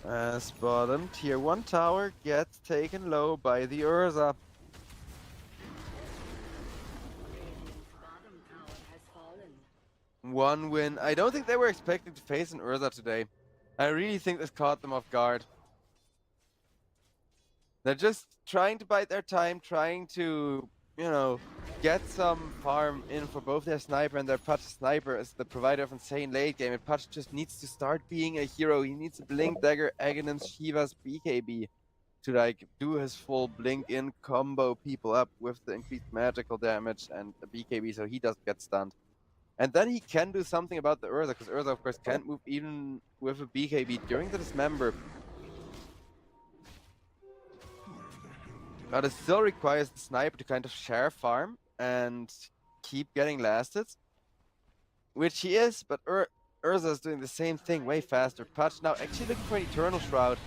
As bottom tier 1 tower gets taken low by the Urza. Bottom tower has fallen. 1 win. I don't think they were expecting to face an Urza today. I really think this caught them off guard. They're just trying to bide their time, trying to, you know, get some farm in for both their sniper and their Pudge. Sniper is the provider of insane late game, and Pudge just needs to start being a hero. He needs a Blink Dagger, Aghanims, Shiva's, BKB to like do his full Blink in combo people up with the increased magical damage and the BKB so he doesn't get stunned. And then he can do something about the Urza, because Urza of course can't move even with a BKB during the dismember. But it still requires the sniper to kind of share farm and keep getting lasted. Which he is, but Urza is doing the same thing way faster. Pudge now actually looking for an Eternal Shroud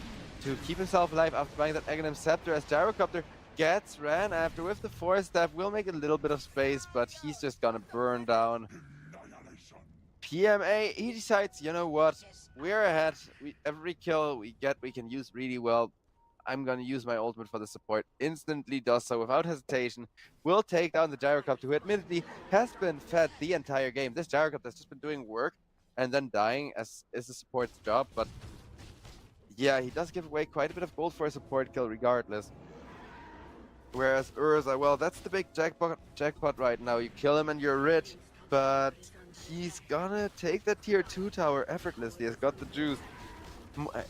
to keep himself alive after buying that Aghanim Scepter, as Gyrocopter gets ran after with the Force Staff. Will make a little bit of space, but he's just gonna burn down. PMA, he decides, you know what, we're ahead. Every kill we get, we can use really well. I'm gonna use my ultimate for the support. Instantly does so without hesitation. Will take down the Gyrocopter, who admittedly has been fed the entire game. This Gyrocopter has just been doing work and then dying as is the support's job. But yeah, he does give away quite a bit of gold for a support kill regardless. Whereas Urza, well, that's the big jackpot right now. You kill him and you're rich, but he's gonna take that tier 2 tower effortlessly. Has got the juice.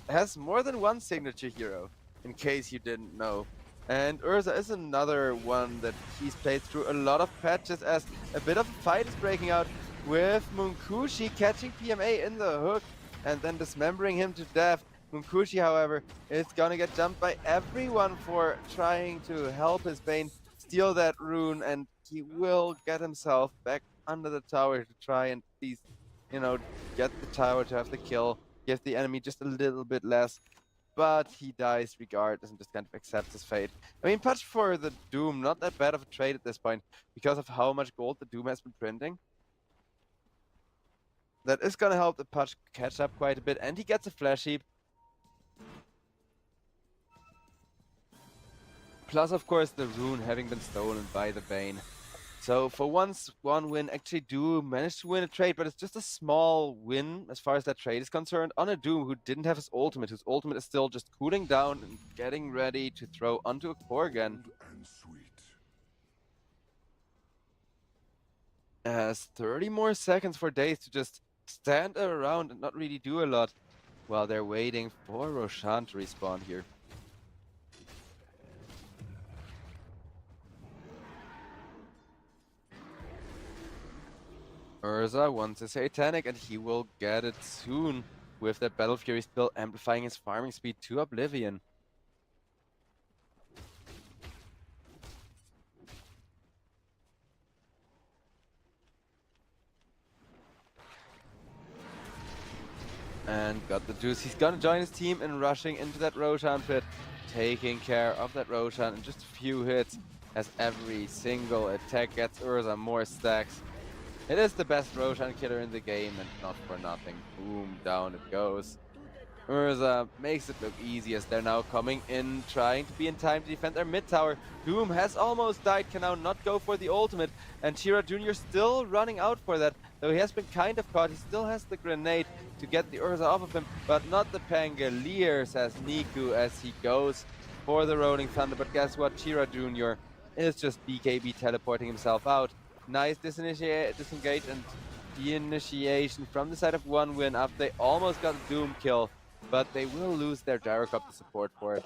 Has more than one signature hero, in case you didn't know. And Urza is another one that he's played through a lot of patches, as a bit of a fight is breaking out with Munkushi catching PMA in the hook and then dismembering him to death. Munkushi, however, is gonna get jumped by everyone for trying to help his Bane steal that rune, and he will get himself back under the tower to try and at least, you know, get the tower to have the kill, give the enemy just a little bit less. But he dies regardless and just kind of accepts his fate. I mean, Pudge for the Doom, not that bad of a trade at this point, because of how much gold the Doom has been printing. That is gonna help the Pudge catch up quite a bit, and he gets a Flash Heap. Plus, of course, the rune having been stolen by the Bane. So for once, 1 win. Actually, Doom managed to win a trade, but it's just a small win as far as that trade is concerned on a Doom who didn't have his ultimate, whose ultimate is still just cooling down and getting ready to throw onto a Korgan. Has 30 more seconds for Daze to just stand around and not really do a lot while they're waiting for Roshan to respawn here. Urza wants a Satanic, and he will get it soon, with that Battle Fury still amplifying his farming speed to oblivion. And got the juice. He's gonna join his team in rushing into that Roshan pit, taking care of that Roshan in just a few hits, as every single attack gets Urza more stacks. It is the best Roshan killer in the game, and not for nothing. Boom, down it goes. Urza makes it look easy as they're now coming in, trying to be in time to defend their mid tower. Doom has almost died, can now not go for the ultimate, and Chira Jr. still running out for that, though he has been kind of caught. He still has the grenade to get the Urza off of him, but not the Pangolier, says Niku as he goes for the Rolling Thunder. But guess what? Chira Jr. is just BKB teleporting himself out. Nice disengage and de-initiation from the side of 1 win after they almost got a Doom kill, but they will lose their Gyrocopter support for it.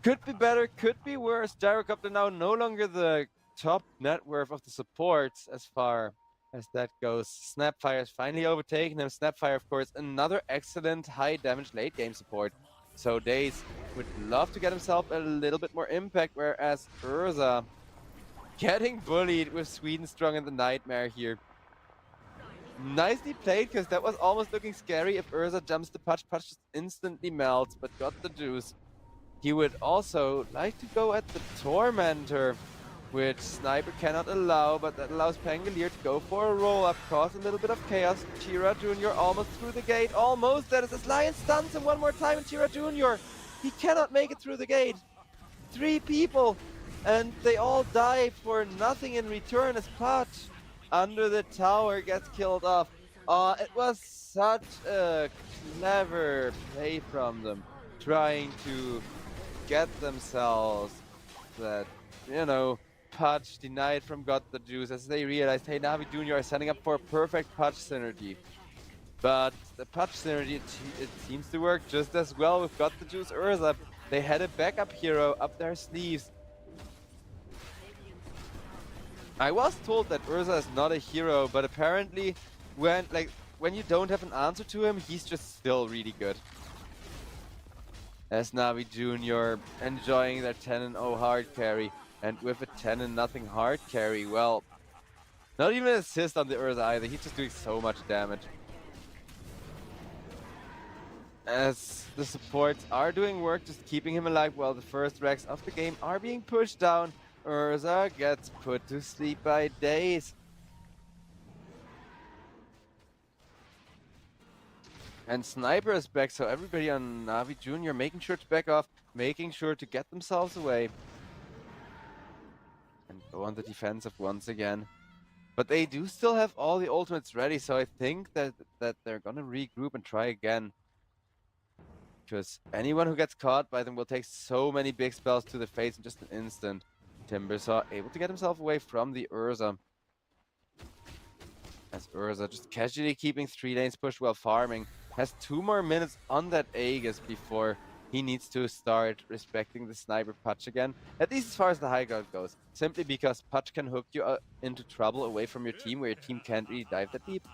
Could be better, could be worse. Gyrocopter now no longer the top net worth of the supports as far as that goes. Snapfire has finally overtaken him. Snapfire, of course, another excellent high damage late game support. So Daze would love to get himself a little bit more impact, whereas Urza getting bullied with Sweden Strong in the Nightmare here. Nicely played, because that was almost looking scary. If Urza jumps the Putch, Putch just instantly melts, but got the juice. He would also like to go at the Tormentor, which Sniper cannot allow, but that allows Pangolier to go for a roll-up, cause a little bit of chaos. Chira Jr. almost through the gate, almost. That is as Lion stuns him one more time, and Chira Jr. he cannot make it through the gate. 3 people, and they all die for nothing in return as Putch under the tower gets killed off. It was such a clever play from them, trying to get themselves that, you know, Putch denied from Got the Juice, as they realized, hey, Navi Jr. are setting up for a perfect Putch synergy. But the Putch synergy, it seems to work just as well with Got the Juice Urza. They had a backup hero up their sleeves. I was told that Urza is not a hero, but apparently when you don't have an answer to him, he's just still really good. As Navi Jr. enjoying their 10-0 hard carry. And with a 10-0 hard carry, well, not even an assist on the Urza either. He's just doing so much damage. As the supports are doing work, just keeping him alive while the first Rex of the game are being pushed down. Urza gets put to sleep by Daze. And Sniper is back, so everybody on Navi Jr. making sure to back off, making sure to get themselves away. And go on the defensive once again. But they do still have all the ultimates ready, so I think that they're gonna regroup and try again. Because anyone who gets caught by them will take so many big spells to the face in just an instant. Timbersaw able to get himself away from the Urza. As Urza just casually keeping 3 lanes pushed while farming. Has 2 more minutes on that Aegis before he needs to start respecting the Sniper Putch again. At least as far as the high ground goes. Simply because Putch can hook you into trouble away from your team, where your team can't really dive that deep.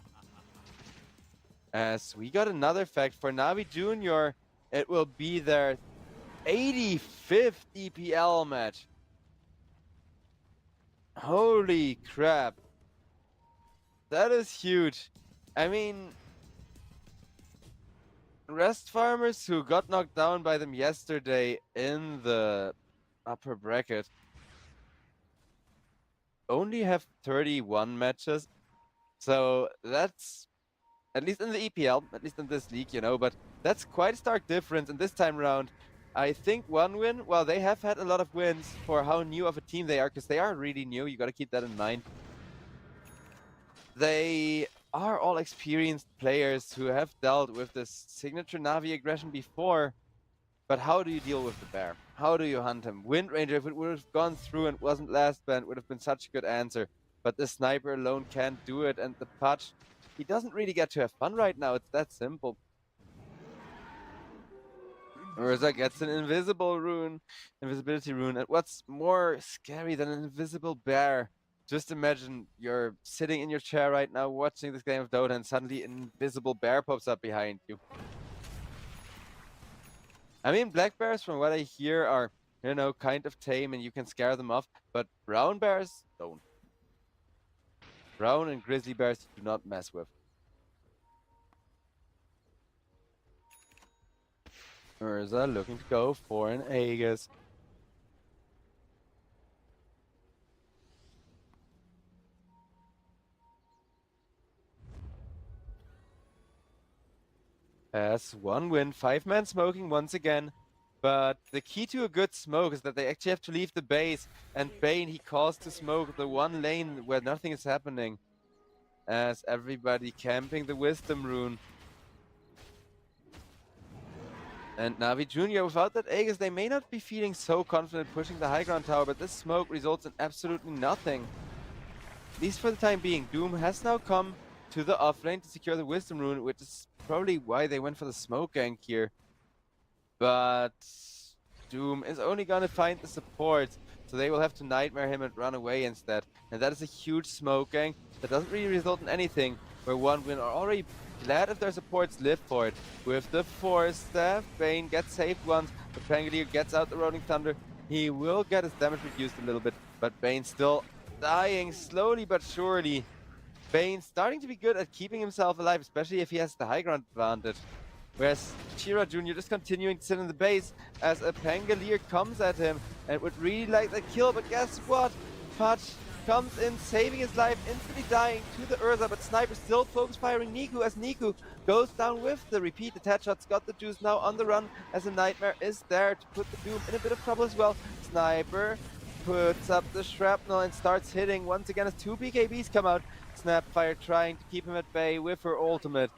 As we got another fact for Navi Jr. It will be their 85th EPL match. Holy crap. That is huge. I mean, Rest Farmers, who got knocked down by them yesterday in the upper bracket, only have 31 matches. So that's, at least in the EPL, at least in this league, you know, but that's quite a stark difference. And this time round, I think 1 win, well, they have had a lot of wins for how new of a team they are, because they are really new. You got to keep that in mind. They are all experienced players who have dealt with this signature Navi aggression before. But how do you deal with the bear? How do you hunt him? Wind Ranger, if it would have gone through and wasn't last banned, would have been such a good answer. But the Sniper alone can't do it, and the Putch, he doesn't really get to have fun right now. It's that simple. Urza gets an invisibility rune, and what's more scary than an invisible bear? Just imagine you're sitting in your chair right now watching this game of Dota, and suddenly an invisible bear pops up behind you. I mean, black bears, from what I hear, are, you know, kind of tame and you can scare them off, but brown bears don't. Brown and grizzly bears do not mess with. Urza looking to go for an Aegis. As 1 win, 5-man smoking once again. But the key to a good smoke is that they actually have to leave the base. And Bane, he calls to smoke the 1 lane where nothing is happening. As everybody camping the Wisdom Rune. And Navi Jr., without that Aegis, they may not be feeling so confident pushing the high ground tower, but this smoke results in absolutely nothing. At least for the time being, Doom has now come to the off lane to secure the Wisdom Rune, which is probably why they went for the smoke gank here. But Doom is only gonna find the support, so they will have to Nightmare him and run away instead. And that is a huge smoke gank that doesn't really result in anything, where 1 win are already glad if their supports live for it. With the Force Staff, Bane gets saved once, but Pangolier gets out the Rolling Thunder. He will get his damage reduced a little bit, but Bane still dying slowly but surely. Bane starting to be good at keeping himself alive, especially if he has the high ground advantage. Whereas Chira Jr. just continuing to sit in the base as a Pangolier comes at him and would really like that kill, but guess what? Pudge comes in, saving his life, instantly dying to the Urza, but Sniper still focus firing Niku as Niku goes down with the repeated headshots. Got the juice now on the run as a Nightmare is there to put the Doom in a bit of trouble as well. Sniper puts up the shrapnel and starts hitting once again as 2 BKBs come out. Snapfire trying to keep him at bay with her ultimate.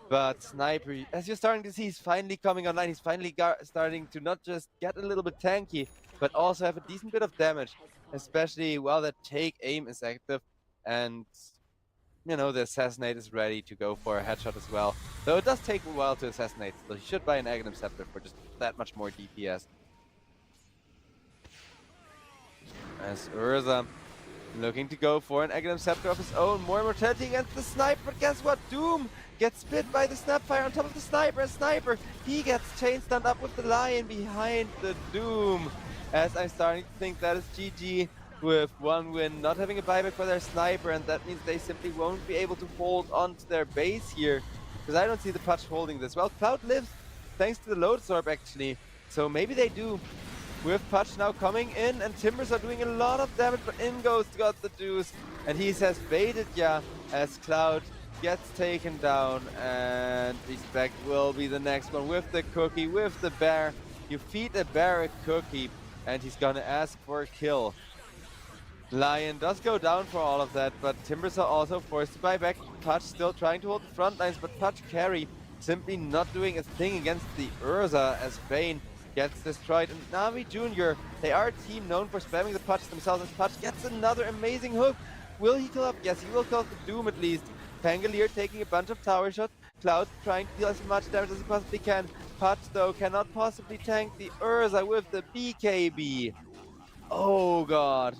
But Sniper, as you're starting to see, he's finally coming online. He's finally starting to not just get a little bit tanky, but also have a decent bit of damage. Especially while that take aim is active. And, you know, the Assassinate is ready to go for a headshot as well. Though it does take a while to assassinate, so he should buy an Aghanim Scepter for just that much more DPS. As Urza looking to go for an Aghanim Scepter of his own. More immortality against the Sniper, but guess what? Doom gets split by the Snapfire on top of the Sniper. And Sniper, he gets chain stunned up with the Lion behind the Doom. As I'm starting to think that is GG with one win, not having a buyback for their Sniper, and that means they simply won't be able to hold on to their base here. Because I don't see the Pudge holding this. Well, Cloud lives thanks to the Load Orb actually, so maybe they do. With Pudge now coming in, and Timbers are doing a lot of damage, but in goes got the Deuce, and he says baited ya, as Cloud gets taken down, and Respect will be the next one with the cookie, with the bear. You feed a bear a cookie, and he's gonna ask for a kill. Lion does go down for all of that, but Timbers are also forced to buy back. Pudge still trying to hold the front lines, but Pudge carry simply not doing a thing against the Urza as Bane gets destroyed. And Navi Jr., they are a team known for spamming the Pudge themselves, as Pudge gets another amazing hook. Will he kill up? Yes, he will kill off the Doom at least. Pangolier taking a bunch of tower shots. Cloud trying to deal as much damage as he possibly can. Pudge, though, cannot possibly tank the Urza with the BKB. Oh, God.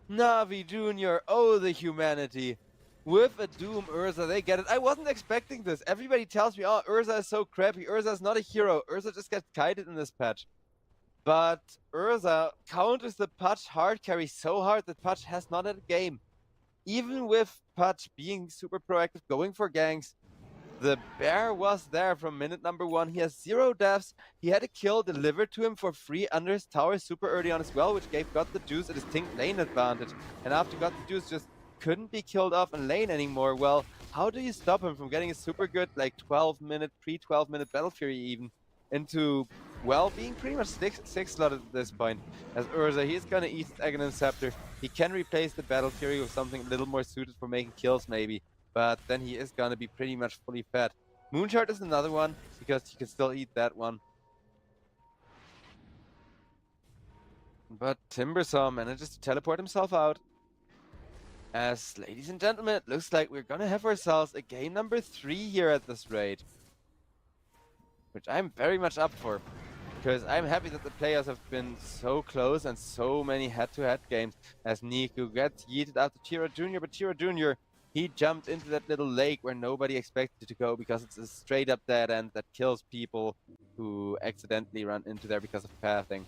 Navi Jr., oh, the humanity. With a Doom Urza, they get it. I wasn't expecting this. Everybody tells me, oh, Urza is so crappy. Urza is not a hero. Urza just gets kited in this patch. But Urza counters the Pudge hard carry so hard that Pudge has not had a game. Even with Pudge being super proactive, going for ganks, the bear was there from minute number 1. He has 0 deaths. He had a kill delivered to him for free under his tower super early on as well, which gave God the Juice a distinct lane advantage. And after God the Juice just couldn't be killed off in lane anymore, well, how do you stop him from getting a super good, like 12-minute, pre-12-minute Battle Fury even, into, well, being pretty much 6 slotted at this point? As Urza, he's gonna eat Aghanim Scepter. He can replace the Battle Fury with something a little more suited for making kills maybe, but then he is gonna be pretty much fully fed. Moonshard is another one, because he can still eat that one. But Timbersaw manages to teleport himself out. As, ladies and gentlemen, it looks like we're gonna have ourselves a game number 3 here at this raid. Which I'm very much up for. Because I'm happy that the players have been so close and so many head-to-head games. As Niku gets yeeted after Chira Jr., but Chira Jr., he jumped into that little lake where nobody expected to go because it's a straight-up dead end that kills people who accidentally run into there because of pathing.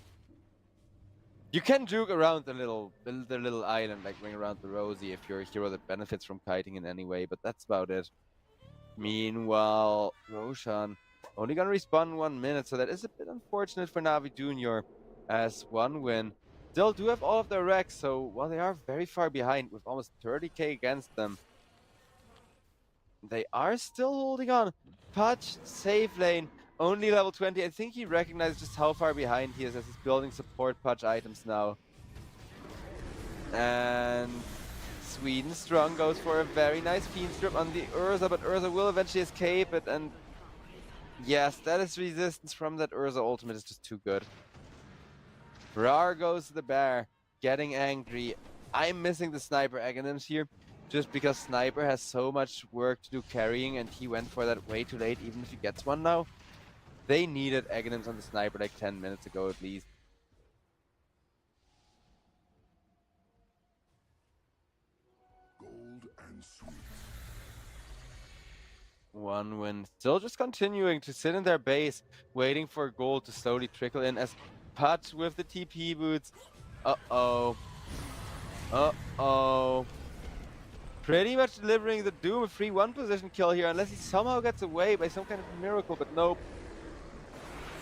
You can juke around the little island, like ring around the Rosie, if you're a hero that benefits from kiting in any way, but that's about it. Meanwhile, Roshan only gonna respawn in 1 minute, so that is a bit unfortunate for Navi Jr. as 1 win. Still do have all of their wrecks, so while they are very far behind with almost 30k against them, they are still holding on. Pudge, safe lane. Only level 20. I think he recognizes just how far behind he is as he's building support Pudge items now. And Sweden Strong goes for a very nice Fiend Strip on the Urza, but Urza will eventually escape it, and yes, that is resistance from that Urza ultimate is just too good. Rar goes to the bear, getting angry. I'm missing the Sniper Aghanims here, just because Sniper has so much work to do carrying, and he went for that way too late, even if he gets one now. They needed Aghanims on the Sniper like 10 minutes ago at least. Gold and sweet. One win. Still just continuing to sit in their base, waiting for gold to slowly trickle in as Pudge with the TP boots. Uh-oh. Uh-oh. Pretty much delivering the Doom a free one position kill here, unless he somehow gets away by some kind of miracle, but nope.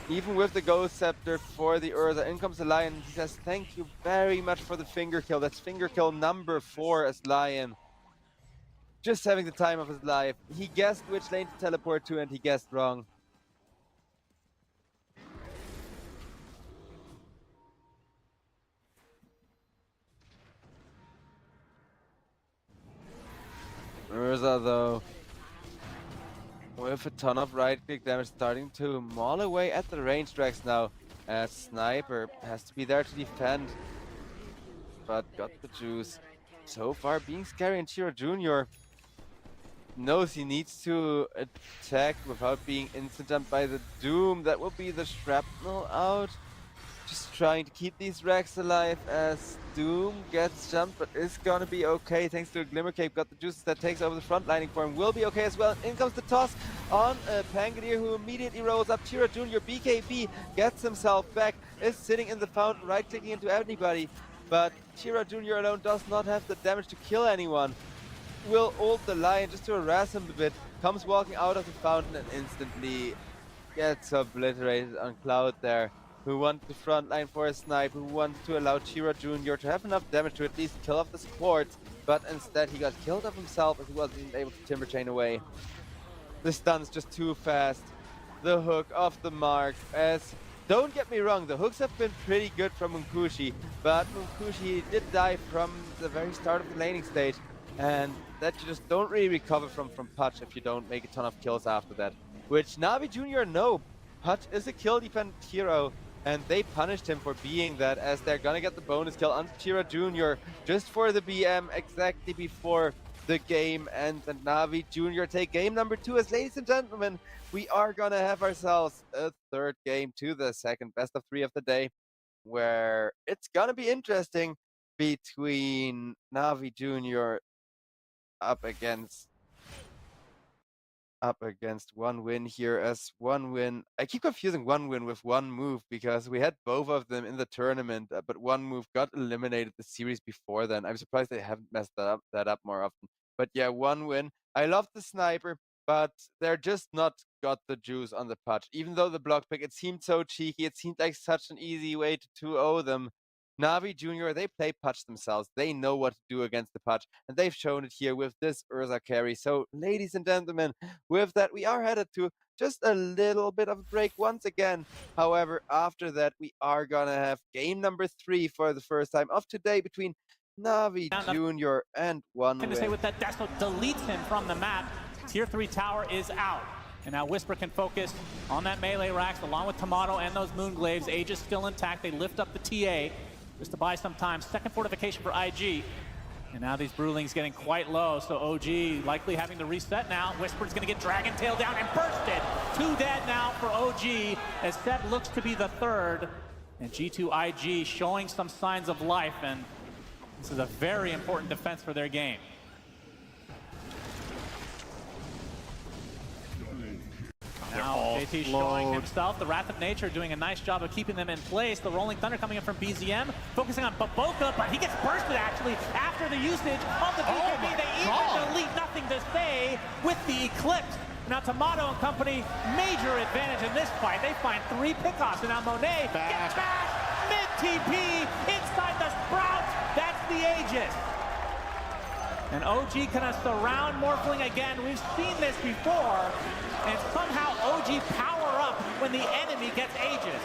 Even with the Ghost Scepter for the Urza, in comes the Lion. He says, thank you very much for the finger kill. That's finger kill number 4 as Lion. Just having the time of his life. He guessed which lane to teleport to and he guessed wrong. Urza though, with a ton of right-click damage starting to maul away at the range tracks now. As Sniper has to be there to defend, but got the juice. So far being scary, and Chiro Jr. knows he needs to attack without being instant jumped by the Doom. That will be the shrapnel out. Just trying to keep these Rex alive as Doom gets jumped, but is gonna be okay thanks to a Glimmer Cape. Got the juices that takes over the front lining for him. Will be okay as well. In comes the toss on Pangadier, who immediately rolls up. Chira Jr. BKB gets himself back, is sitting in the fountain, right-clicking into anybody. But Chira Jr. alone does not have the damage to kill anyone. Will ult the Lion just to harass him a bit. Comes walking out of the fountain and instantly gets obliterated on Cloud there, who wanted the front line for a snipe, who wanted to allow Chira Jr. to have enough damage to at least kill off the supports, but instead he got killed off himself as he wasn't able to Timber Chain away. The stun's just too fast. The hook off the mark as, don't get me wrong, the hooks have been pretty good from Munkushi, but Munkushi did die from the very start of the laning stage, and that you just don't really recover from Pudge if you don't make a ton of kills after that. Which Navi Jr. know. Pudge is a kill dependent hero, and they punished him for being that, as they're gonna get the bonus kill on Chira Jr. just for the BM exactly before the game ends, and Navi Jr. take game number 2 as, ladies and gentlemen, we are gonna have ourselves a third game to the second best of 3 of the day, where it's gonna be interesting between Navi Jr. up against one win here, as one win, I keep confusing one win with one move because we had both of them in the tournament, but one move got eliminated the series before then. I'm surprised they haven't messed that up more often. But yeah, one win. I love the Sniper, but they're just not got the juice on the Pudge. Even though the block pick, it seemed so cheeky, it seemed like such an easy way to 2-0 them. Navi Jr., they play Pudge themselves. They know what to do against the Pudge, and they've shown it here with this Urza carry. So, ladies and gentlemen, with that, we are headed to just a little bit of a break once again. However, after that, we are gonna have game number 3 for the first time of today between Navi Jr. and One To say Win. with that Deso deletes him from the map. Tier 3 tower is out. And now Whisper can focus on that melee racks along with Tomato and those Moonglaves. Age is still intact. They lift up the TA just to buy some time. Second fortification for IG. And now these Brewlings getting quite low, so OG likely having to reset now. Whisper's gonna get Dragon Tail down and bursted. 2 dead now for OG, as Seb looks to be the third. And G2 IG showing some signs of life, and this is a very important defense for their game. Now JT showing himself, the Wrath of Nature doing a nice job of keeping them in place. The Rolling Thunder coming in from BZM, focusing on Baboka, but he gets bursted actually after the usage of the BKB. They even delete Nothing to Say with the Eclipse. Now Tomato and company, major advantage in this fight. They find 3 pickoffs, and now Monet gets bashed mid-TP inside the Sprout. That's the Aegis. And OG gonna surround Morphling again. We've seen this before. And somehow OG power up when the enemy gets Aegis.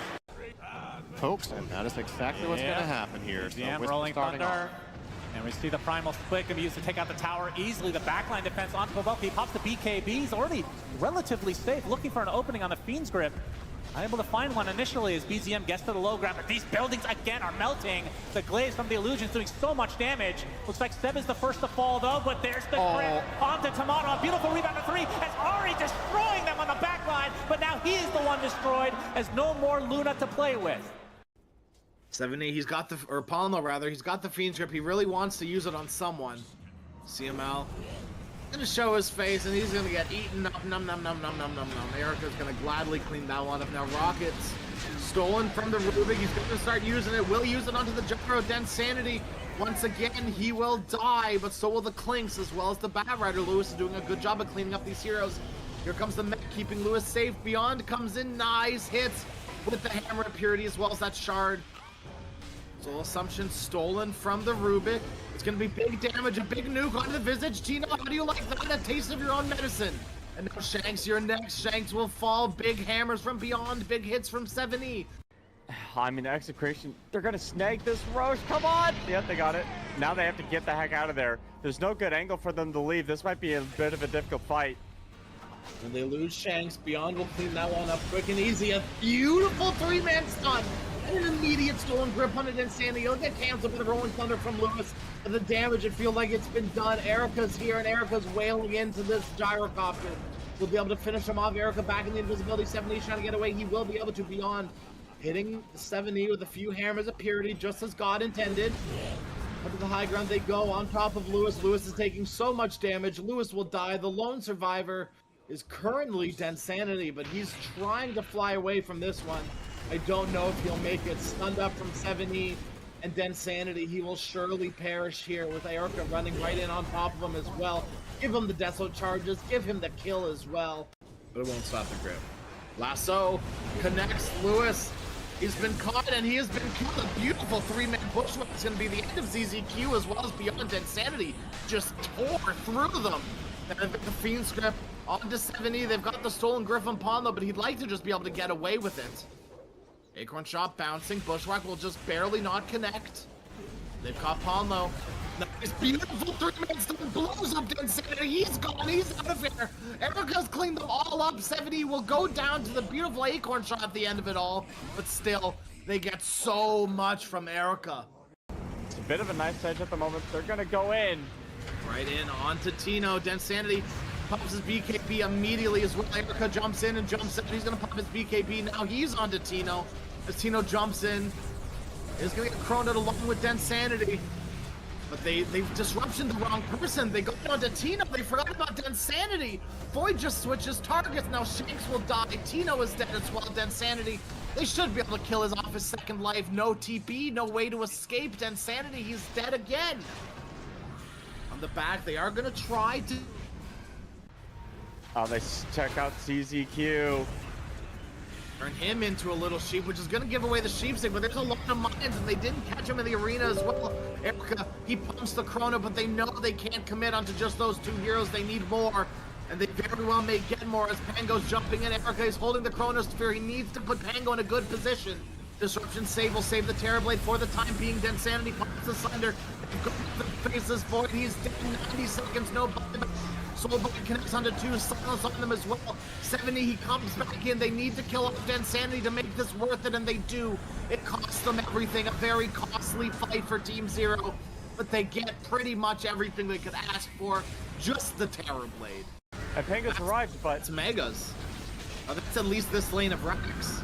Folks, and that is exactly what's going to happen here. So BZM Whisper Rolling starting Thunder. off. And we see the Primal Split gonna be used to take out the tower easily. The backline defense on Baboka. He pops the BKB. He's already relatively safe, looking for an opening on the Fiend's Grip. Unable to find one initially as BZM gets to the low ground, but these buildings again are melting. The Glaze from the Illusions doing so much damage. Looks like Seb is the first to fall though, but there's the grip onto Tomato. A beautiful rebound to 3 as Ari destroying them on the back line, but now he is the one destroyed as no more Luna to play with. 70, he's got the, or Palmo rather, he's got the Fiend's Grip. He really wants to use it on someone. CML Gonna show his face, and he's gonna get eaten up. Num num num num num num num. Erica's gonna gladly clean that one up. Now Rockets stolen from the Rubik. He's gonna start using it. Will use it onto the gyro. Densanity. Once again, he will die, but so will the Clinks as well as the Bat Rider. Lewis is doing a good job of cleaning up these heroes. Here comes the mech, keeping Lewis safe. Beyond comes in, nice hits with the Hammer of Purity as well as that Shard. Soul Assumption stolen from the Rubik. It's going to be big damage, a big nuke onto the Visage. Tino, how do you like that? A taste of your own medicine. And now Shanks, you're next. Shanks will fall. Big hammers from Beyond, big hits from 7E. I mean, Execration, they're going to snag this Roche. Come on! Yep, they got it. Now they have to get the heck out of there. There's no good angle for them to leave. This might be a bit of a difficult fight. When they lose Shanks, Beyond will clean that one up quick and easy. A beautiful three-man stun. And an immediate stolen grip on it in Sandy. He'll get canceled with a Rolling Thunder from Lewis. And the damage, it feels like it's been done. Erica's here, and Erica's wailing into this gyrocopter. We'll be able to finish him off. Erica back in the invisibility. 7E trying to get away. He will be able to. Beyond hitting 7E with a few hammers of purity, just as God intended. Up to the high ground they go on top of Lewis. Lewis is taking so much damage. Lewis will die. The lone survivor is currently Densanity, but he's trying to fly away from this one. I don't know if he'll make it. Stunned up from 7E and Densanity. He will surely perish here with Erica running right in on top of him as well. Give him the Desolate Charges. Give him the kill as well. But it won't stop the grip. Lasso connects Lewis. He's been caught and he has been killed. A beautiful three-man bushwhack. It's going to be the end of ZZQ as well as Beyond Insanity. Just tore through them. And they've got the Fiend Script onto 7E. They've got the stolen Griffin Pawn though, but he'd like to just be able to get away with it. Acorn Shot bouncing. Bushwhack will just barely not connect. They've caught Pawn though. Nice, beautiful three-man stun blows up Densanity. He's gone. He's out of here. Erica's cleaned them all up. 7E will go down to the beautiful Acorn Shot at the end of it all. But still, they get so much from Erica. It's a bit of a nice edge at the moment. They're going to go in. Right in onto Tino. Densanity pops his BKB immediately as well. Erica jumps in and jumps in. He's going to pop his BKB. Now he's onto Tino. As Tino jumps in, he's going to get croned along with Densanity. But they've disruption the wrong person. They go onto Tino. They forgot about Densanity. Void just switches targets. Now Shanks will die. Tino is dead as well. Densanity. They should be able to kill his off his second life. No TP, no way to escape. Densanity, he's dead again. On the back, they are going to try to... Oh, they check out CZQ. Turn him into a little sheep, which is going to give away the sheep stick, but there's a lot of mines, and they didn't catch him in the arena as well. Erica, he pumps the Chrono, but they know they can't commit onto just those two heroes. They need more, and they very well may get more as Pango's jumping in. Erica is holding the Chronosphere. He needs to put Pango in a good position. Disruption save will save the Terrorblade for the time being. Densanity pops asunder. Faces Void. He's dead in 90 seconds. No button. Soulbite connects onto two, silence on them as well. 7E, he comes back in. They need to kill off Densanity to make this worth it, and they do. It costs them everything. A very costly fight for Team Zero, but they get pretty much everything they could ask for. Just the Terrorblade. And Panga's arrived, but... It's Megas. Oh, that's at least this lane of Rex.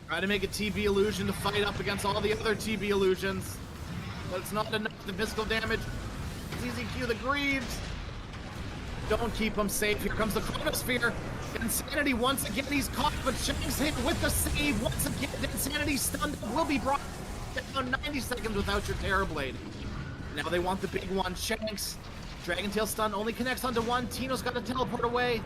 Try to make a TB illusion to fight up against all the other TB illusions, but it's not enough. The physical damage. ZZQ, the Greaves. Don't keep him safe. Here comes the Chronosphere. Insanity once again. He's caught, but Shanks hit with the save. Once again, Insanity stunned will be brought down 90 seconds without your Terrorblade. Now they want the big one. Shanks. Dragon Tail stun only connects onto one. Tino's got to teleport away.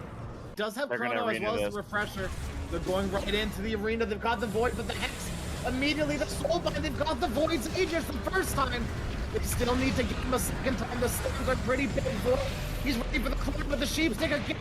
Does have Chrono as well as the Refresher. They're going right into the arena. They've got the Void, but the Hex immediately the Soulbind. They've got the Void's Aegis the first time. They still need to give him a second time. The stuns are pretty big for him. He's ready for the corner with the sheep stick again.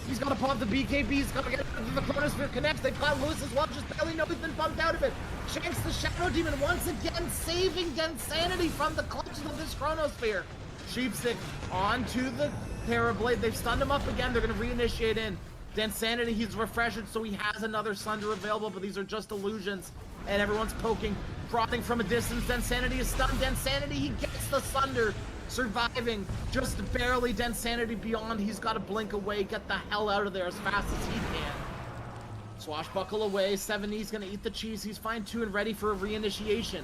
He's got to pop the BKB. He's got to get into the Chronosphere connects. They've got Lewis as well. Just barely know he's been bumped out of it. Shanks the Shadow Demon once again saving Densanity from the clutches of this Chronosphere. Sheepstick onto the Terrorblade. They've stunned him up again. They're going to reinitiate in. Densanity, he's refreshed, so he has another Sunder available, but these are just illusions. And everyone's poking, prodding from a distance. Densanity is stunned. Densanity, he gets the Sunder. Surviving, just barely. Densanity Beyond. He's got to blink away, get the hell out of there as fast as he can. Swashbuckle away. 7E's going to eat the cheese. He's fine too and ready for a reinitiation.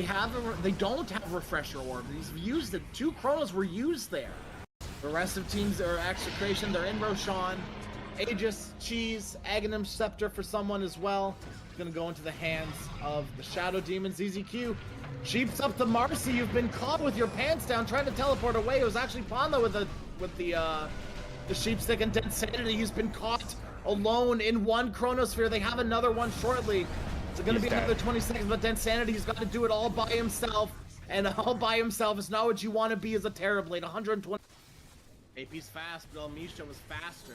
They don't have refresher orb. He's used it. 2 Chronos were used there. The rest of teams are Execration. They're in Roshan. Aegis, Cheese, Aghanim Scepter for someone as well. It's gonna go into the hands of the Shadow Demons. ZZQ sheeps up to Marcy. You've been caught with your pants down, trying to teleport away. It was actually Ponlo with the sheep stick and Dead Sanity. He's been caught alone in 1 Chronosphere. They have another one shortly. It's gonna be another 20 seconds, but Dead Sanity's got to do it all by himself. And all by himself is not what you want to be as a Terrorblade. 120. AP's fast, but Misha was faster.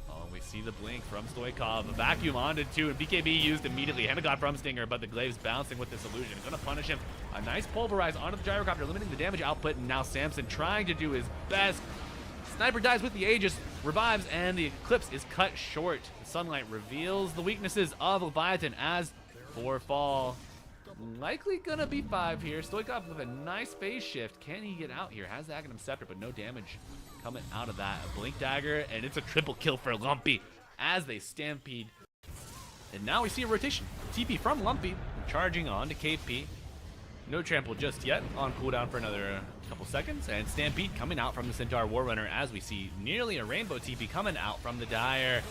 Oh, we see the blink from Stoikov. A vacuum onto 2, and BKB used immediately. Hennegot from Stinger, but the Glaive's bouncing with this illusion. Gonna punish him. A nice pulverize onto the gyrocopter, limiting the damage output, and now Samson trying to do his best. Sniper dies with the Aegis, revives, and the Eclipse is cut short. The sunlight reveals the weaknesses of Leviathan as 4 fall. Likely gonna be 5 here. Stoikov with a nice phase shift. Can he get out here? Has the Aghanim Scepter, but no damage coming out of that. A Blink Dagger, and it's a triple kill for Lumpy as they stampede. And now we see a rotation. TP from Lumpy, charging on to KP. No trample just yet, on cooldown for another couple seconds. And Stampede coming out from the Centaur Warrunner as we see nearly a rainbow TP coming out from the Dire.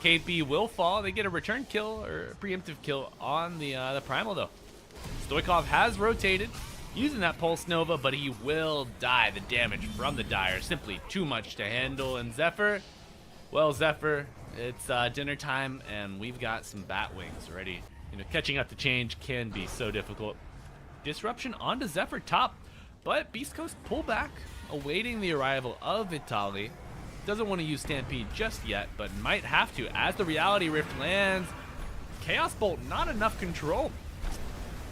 KP will fall. They get a return kill or a preemptive kill on the Primal though. Stoikov has rotated, using that Pulse Nova, but he will die. The damage from the Dire, simply too much to handle. And Zephyr, well, Zephyr, it's dinner time, and we've got some bat wings ready. You know, catching up to change can be so difficult. Disruption onto Zephyr top, but Beast Coast pull back, awaiting the arrival of Vitali. Doesn't want to use Stampede just yet, but might have to as the Reality Rift lands. Chaos Bolt, not enough control.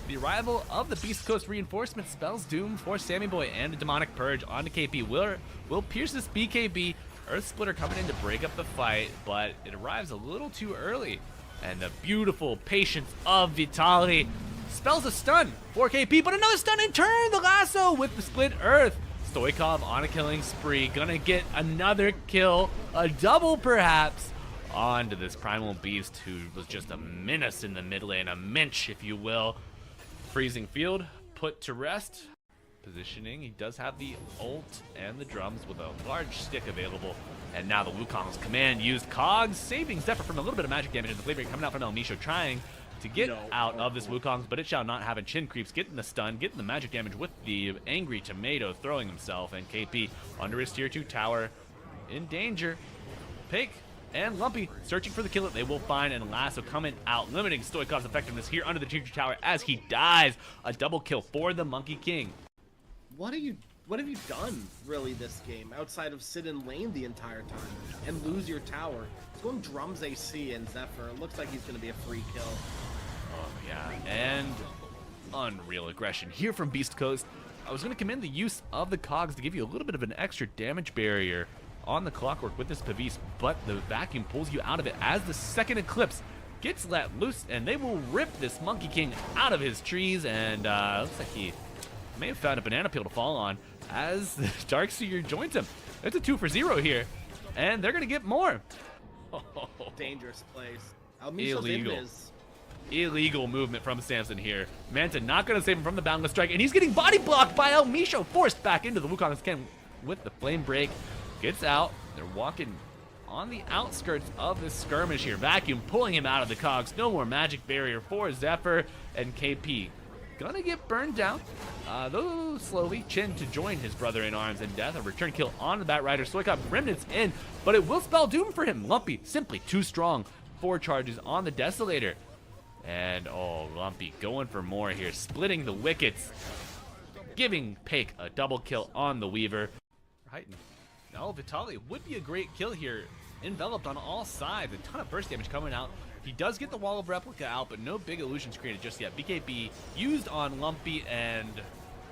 The arrival of the Beast Coast reinforcement spells doom for Sammy Boy, and a Demonic Purge onto KP will pierce this BKB. Earth Splitter coming in to break up the fight, but it arrives a little too early. And the beautiful patience of Vitali spells a stun for KP, but another stun in turn. The lasso with the split earth. Stoikov on a killing spree, gonna get another kill, a double perhaps, onto this Primal Beast who was just a menace in the mid lane, a minch if you will. Freezing Field put to rest. Positioning, he does have the ult and the drums with a large stick available. And now the Wukong's command used Cogs, saving Zephyr from a little bit of magic damage. And the flavor coming out from El Misho trying to get out of this Wukong's, but it shall not have a chin creeps, getting the stun, getting the magic damage with the angry tomato throwing himself. And KP under his tier 2 tower in danger. Pake and Lumpy searching for the kill that they will find, and Lasso coming out, limiting Stoikov's effectiveness here under the tier 2 tower as he dies. A double kill for the Monkey King. What have you done really this game outside of sit in lane the entire time and lose your tower? It's going drums AC and Zephyr. It looks like he's going to be a free kill. Oh yeah, and unreal aggression here from Beast Coast. I was going to commend the use of the Cogs to give you a little bit of an extra damage barrier on the Clockwork with this Pavis, but the vacuum pulls you out of it as the second Eclipse gets let loose, and they will rip this Monkey King out of his trees. And looks like he may have found a banana peel to fall on as the Darkseer joins him. It's a 2 for 0 here, and they're gonna get more. Dangerous place. Illegal. Illegal movement from Samson here. Manta not gonna save him from the Boundless Strike, and he's getting body blocked by El Misho, forced back into the Wukong's ken with the Flame Break. Gets out. They're walking on the outskirts of this skirmish here. Vacuum pulling him out of the Cogs. No more magic barrier for Zephyr, and KP gonna get burned down, though slowly. Chin to join his brother in arms in death. A return kill on the Bat Rider. Stoikov remnants in, but it will spell doom for him. Lumpy simply too strong. 4 charges on the Desolator. And oh, Lumpy going for more here, splitting the wickets, giving Pake a double kill on the Weaver. Right now, Vitali would be a great kill here, enveloped on all sides. A ton of burst damage coming out. He does get the Wall of Replica out, but no big illusions created just yet. BKB used on Lumpy, and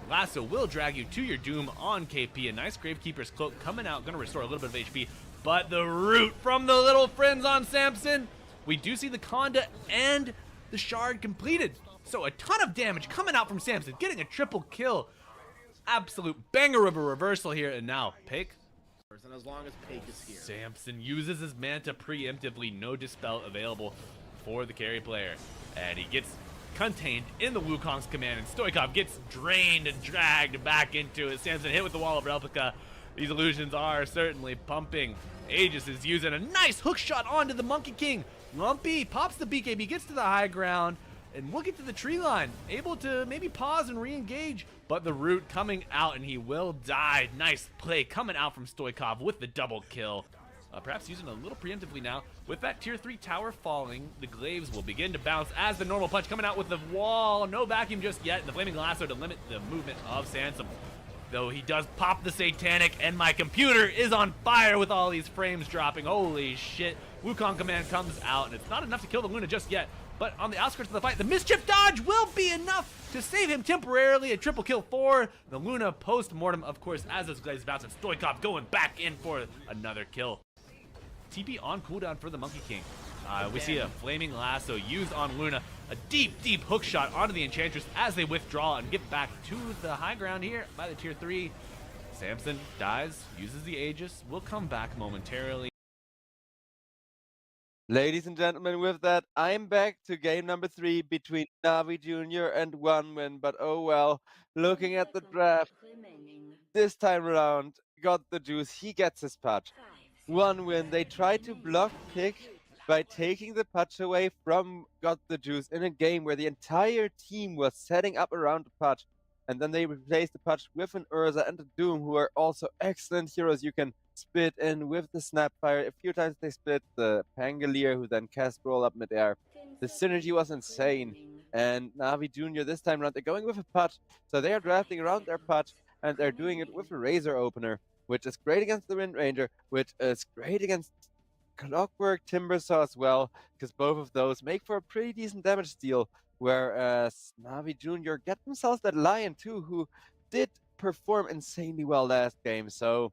Lasso will drag you to your doom on KP. A nice Gravekeeper's Cloak coming out, gonna restore a little bit of HP. But the root from the little friends on Samson. We do see the Conda and the Shard completed. So a ton of damage coming out from Samson, getting a triple kill. Absolute banger of a reversal here, and now Pake. And as long as Pake is here. Samson uses his Manta preemptively, no dispel available for the carry player. And he gets contained in the Wukong's command, and Stoikov gets drained and dragged back into it. Samson hit with the wall of replica. These illusions are certainly pumping. Aegis is using a nice hook shot onto the Monkey King. Lumpy pops the BKB, gets to the high ground, and we'll get to the tree line. Able to maybe pause and re-engage, but the root coming out, and he will die. Nice play coming out from Stoikov with the double kill. Perhaps using a little preemptively now. With that tier 3 tower falling, the glaives will begin to bounce as the normal punch coming out with the wall. No vacuum just yet. The flaming lasso to limit the movement of Sansom. Though he does pop the satanic, and my computer is on fire with all these frames dropping. Holy shit. Wukong command comes out, and it's not enough to kill the Luna just yet. But on the outskirts of the fight, the mischief dodge will be enough to save him temporarily. A triple kill for the Luna post-mortem, of course, as those glaives bounce, and Stoikov going back in for another kill. TP on cooldown for the Monkey King. We see a flaming lasso used on Luna. A deep, deep hook shot onto the Enchantress as they withdraw and get back to the high ground here by the tier 3. Samson dies, uses the Aegis, will come back momentarily. Ladies and gentlemen, with that, I'm back to game number 3 between Navi Jr. and OneWin, but oh well, looking at the draft, this time around, got the juice, he gets his patch. OneWin, they tried to block pick by taking the patch away from Got the Juice in a game where the entire team was setting up around the patch, and then they replaced the patch with an Urza and a Doom, who are also excellent heroes you can spit in with the Snapfire. A few times they split the Pangolier, who then cast roll up midair. The synergy was insane, and Navi Jr. this time around, they're going with a patch, so they are drafting around their patch, and they're doing it with a Razor opener, which is great against the Wind Ranger, which is great against Clockwork Timbersaw as well, because both of those make for a pretty decent damage deal, whereas Navi Jr. get themselves that Lion too, who did perform insanely well last game, so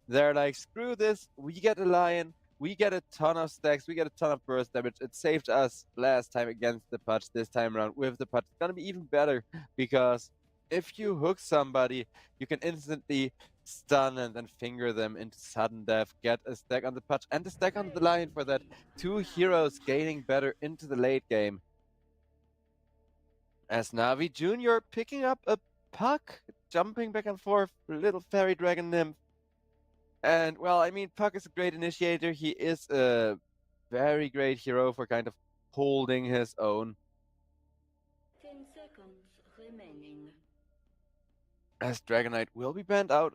they're like, screw this, we get a Lion, we get a ton of stacks, we get a ton of burst damage. It saved us last time against the patch. This time around with the patch, it's gonna be even better, because if you hook somebody, you can instantly stun and then finger them into sudden death, get a stack on the patch and a stack on the Lion for that. 2 heroes gaining better into the late game. As Navi Jr. picking up a Puck, jumping back and forth, little fairy dragon nymph. And well, I mean, Puck is a great initiator. He is a very great hero for kind of holding his own. 10 seconds remaining. As Dragonite will be banned out.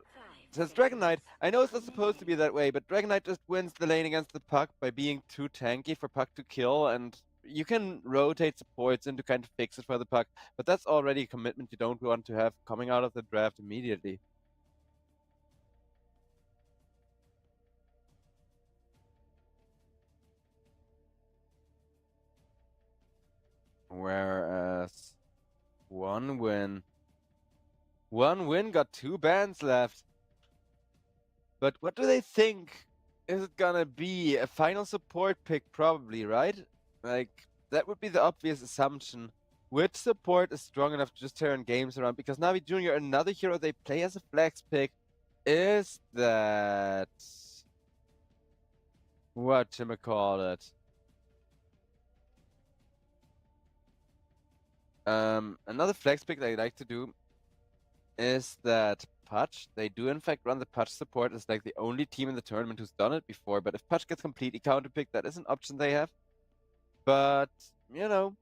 Says Dragonite, I know it's not supposed to be that way, but Dragonite just wins the lane against the Puck by being too tanky for Puck to kill, and you can rotate supports in to kind of fix it for the Puck, but that's already a commitment you don't want to have coming out of the draft immediately. Whereas OneWin got 2 bans left. But what do they think? Is it gonna be a final support pick? Probably, right? Like, that would be the obvious assumption. Which support is strong enough to just turn games around? Because Navi Jr., another hero they play as a flex pick, is that... whatchamacallit? Another flex pick they like to do is that Patch, they do in fact run the Patch support as like the only team in the tournament who's done it before, but if Patch gets completely counterpicked, that is an option they have. But, you know,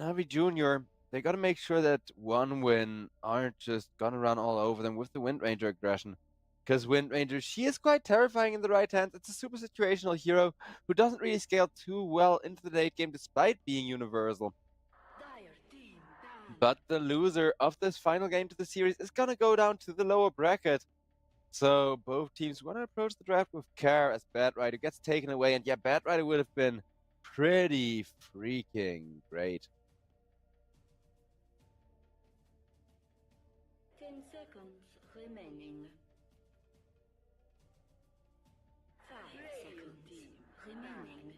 Navi Jr., they gotta make sure that OneWin aren't just gonna run all over them with the Wind Ranger aggression. Because Wind Ranger, she is quite terrifying in the right hands. It's a super situational hero who doesn't really scale too well into the late game despite being universal. But the loser of this final game to the series is gonna go down to the lower bracket. So both teams want to approach the draft with care as Bad Rider gets taken away. And yeah, Bad Rider would have been pretty freaking great. 10 seconds remaining. 5 seconds remaining.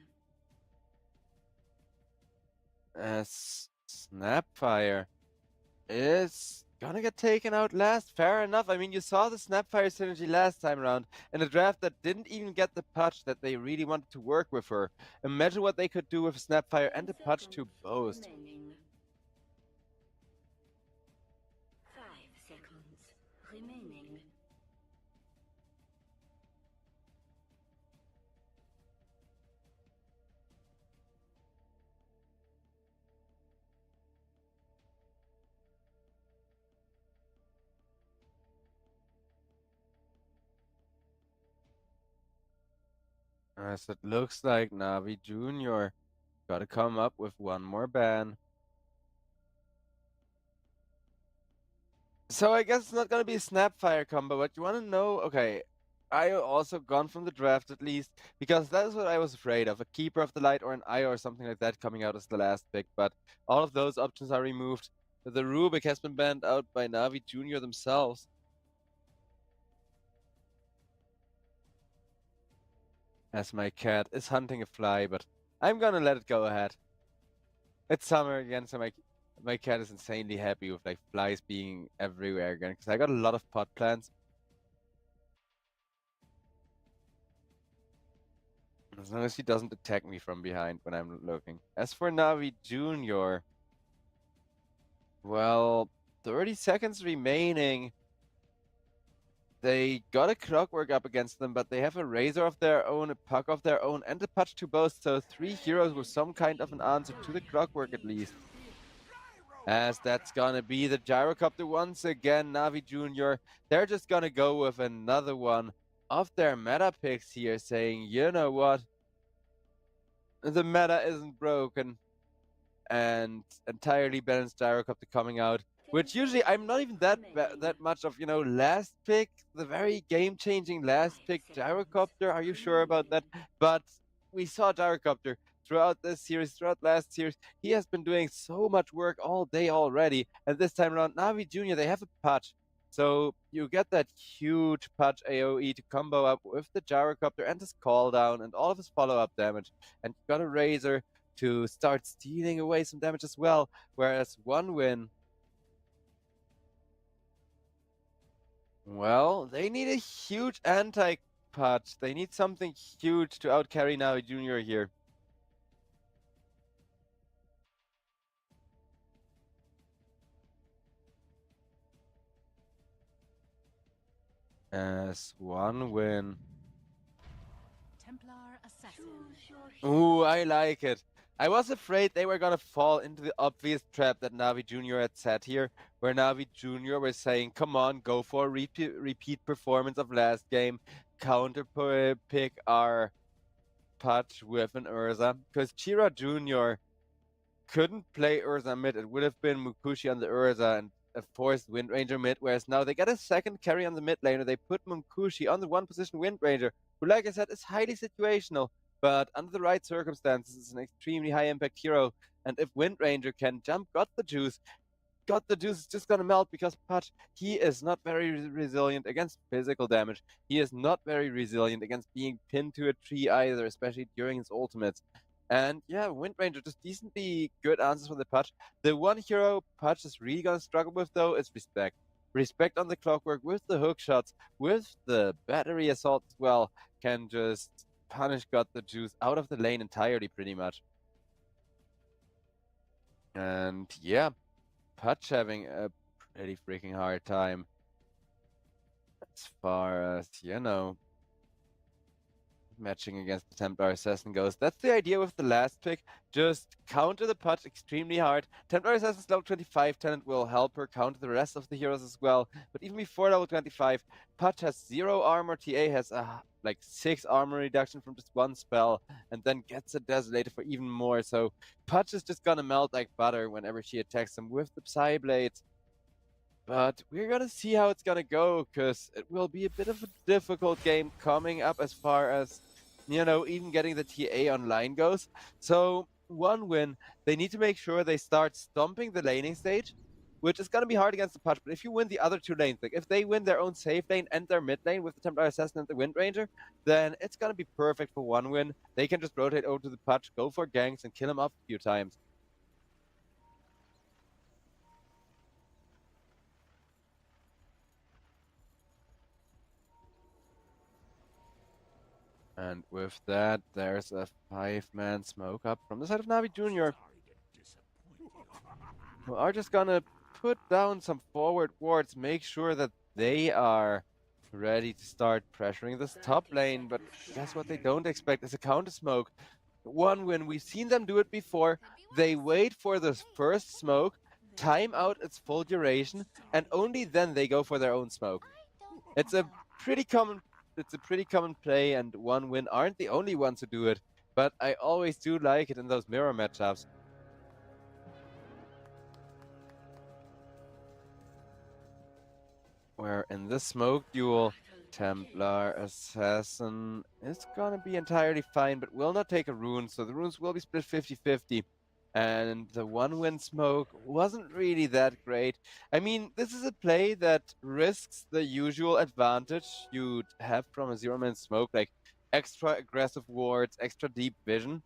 As Snapfire is gonna get taken out last. Fair enough. I mean, you saw the Snapfire synergy last time around in a draft that didn't even get the patch that they really wanted to work with her. Imagine what they could do with Snapfire and a patch to boast. remaining. As it looks like Navi Jr. gotta come up with one more ban. So I guess it's not gonna be a Snapfire combo, but you wanna know, okay, IO also gone from the draft at least, because that is what I was afraid of, a Keeper of the Light or an IO or something like that coming out as the last pick, but all of those options are removed. The Rubik has been banned out by Navi Jr. themselves. As my cat is hunting a fly, but I'm gonna let it go ahead. It's summer again, so my cat is insanely happy with like flies being everywhere again, because I got a lot of pot plants. As long as he doesn't attack me from behind when I'm looking. As for Navi Jr., well, 30 seconds remaining. They got a Clockwork up against them, but they have a Razor of their own, a Puck of their own, and a Patch to boast, so 3 heroes with some kind of an answer to the Clockwork at least. As that's gonna be the Gyrocopter once again, Navi Jr. They're just gonna go with another one of their meta picks here, saying, you know what? The meta isn't broken. And entirely balanced Gyrocopter coming out, which usually I'm not even that much of, last pick, the very game-changing last pick Gyrocopter. Are you sure about that? But we saw Gyrocopter throughout this series, throughout last series. He has been doing so much work all day already, and this time around, Navi Jr., they have a patch. So you get that huge patch AoE to combo up with the Gyrocopter and his call down and all of his follow-up damage. And you got a Razor to start stealing away some damage as well. Whereas one win, well, they need a huge anti-patch. They need something huge to outcarry Navi Jr. here. As one win. Templar Assassin. Ooh, I like it. I was afraid they were gonna fall into the obvious trap that Navi Jr. had set here, where Navi Jr. was saying, come on, go for a repeat performance of last game, counter pick our patch with an Urza, because Chira Jr. couldn't play Urza mid. It would have been Mukushi on the Urza and a forced Wind Ranger mid, whereas now they got a second carry on the mid laner. They put Mukushi on the one position Wind Ranger, who, like I said, is highly situational, but under the right circumstances is an extremely high impact hero. And if Wind Ranger can jump Got the Juice is just gonna melt, because Patch, he is not very resilient against physical damage. He is not very resilient against being pinned to a tree either, especially during his ultimates. And yeah, Wind Ranger, just decently good answers from the Patch. The one hero Patch is really gonna struggle with though is Respect. Respect on the Clockwork with the hook shots, with the battery assault as well, can just punish Got the Juice out of the lane entirely pretty much. And yeah, Patch having a pretty freaking hard time as far as, matching against the Templar Assassin goes. That's the idea with the last pick. Just counter the Patch extremely hard. Templar Assassin's level 25 talent will help her counter the rest of the heroes as well. But even before level 25, Patch has 0 armor. TA has like 6 armor reduction from just one spell, and then gets a Desolator for even more. So Patch is just gonna melt like butter whenever she attacks him with the Psy Blades. But we're gonna see how it's gonna go, because it will be a bit of a difficult game coming up as far as, even getting the TA online goes. So one win, they need to make sure they start stomping the laning stage, which is gonna be hard against the Patch. But if you win the other two lanes, like if they win their own safe lane and their mid lane with the Templar Assassin and the Wind Ranger, then it's gonna be perfect for one win. They can just rotate over to the Patch, go for ganks, and kill him off a few times. And with that, there's a 5-man smoke up from the side of Navi Jr., who are just gonna put down some forward wards, make sure that They are ready to start pressuring this top lane, but guess what they don't expect is a counter smoke. One win, we've seen them do it before. They wait for the first smoke, time out its full duration, and only then they go for their own smoke. It's a pretty common play, and one win aren't the only ones who do it, but I always do like it in those mirror matchups. Where in this smoke duel, Templar Assassin is gonna be entirely fine, but will not take a rune, so the runes will be split 50-50. And the one-win smoke wasn't really that great. I mean, this is a play that risks the usual advantage you'd have from a zero-man smoke, like extra aggressive wards, extra deep vision,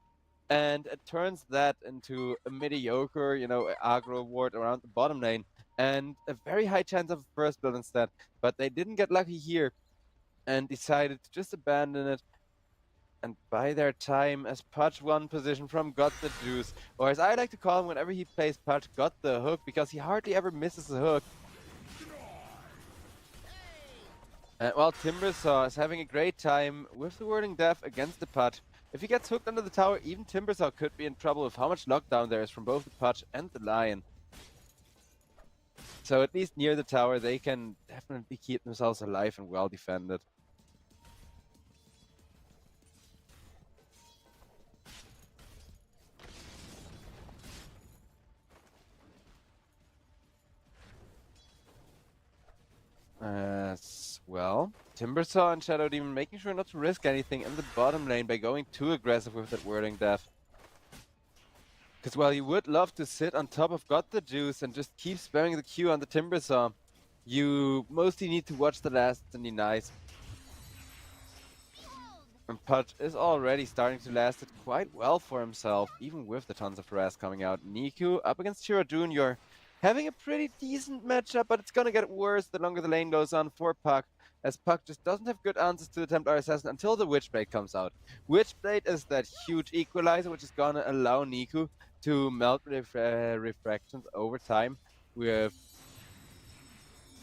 and it turns that into a mediocre, aggro ward around the bottom lane, and a very high chance of a first blood instead. But they didn't get lucky here and decided to just abandon it and buy their time as Pudge won position from Got the Juice, or as I like to call him whenever he plays Pudge, Got the Hook, because he hardly ever misses a hook. While Timbersaw is having a great time with the Whirling Death against the Pudge. If he gets hooked under the tower, even Timbersaw could be in trouble with how much lockdown there is from both the Pudge and the Lion. So at least near the tower, they can definitely keep themselves alive and well defended. As well, Timbersaw and Shadow Demon making sure not to risk anything in the bottom lane by going too aggressive with that Whirling Death. Because while you would love to sit on top of Got the Juice and just keep spamming the Q on the Timbersaw, you mostly need to watch the last and denies. And Pudge is already starting to last it quite well for himself, even with the tons of harass coming out. Niku up against Shiro Jr. Having a pretty decent matchup, but it's gonna get worse the longer the lane goes on for Puck, as Puck just doesn't have good answers to the Templar Assassin until the Witchblade comes out. Witchblade is that huge equalizer which is gonna allow Niku to melt refractions over time with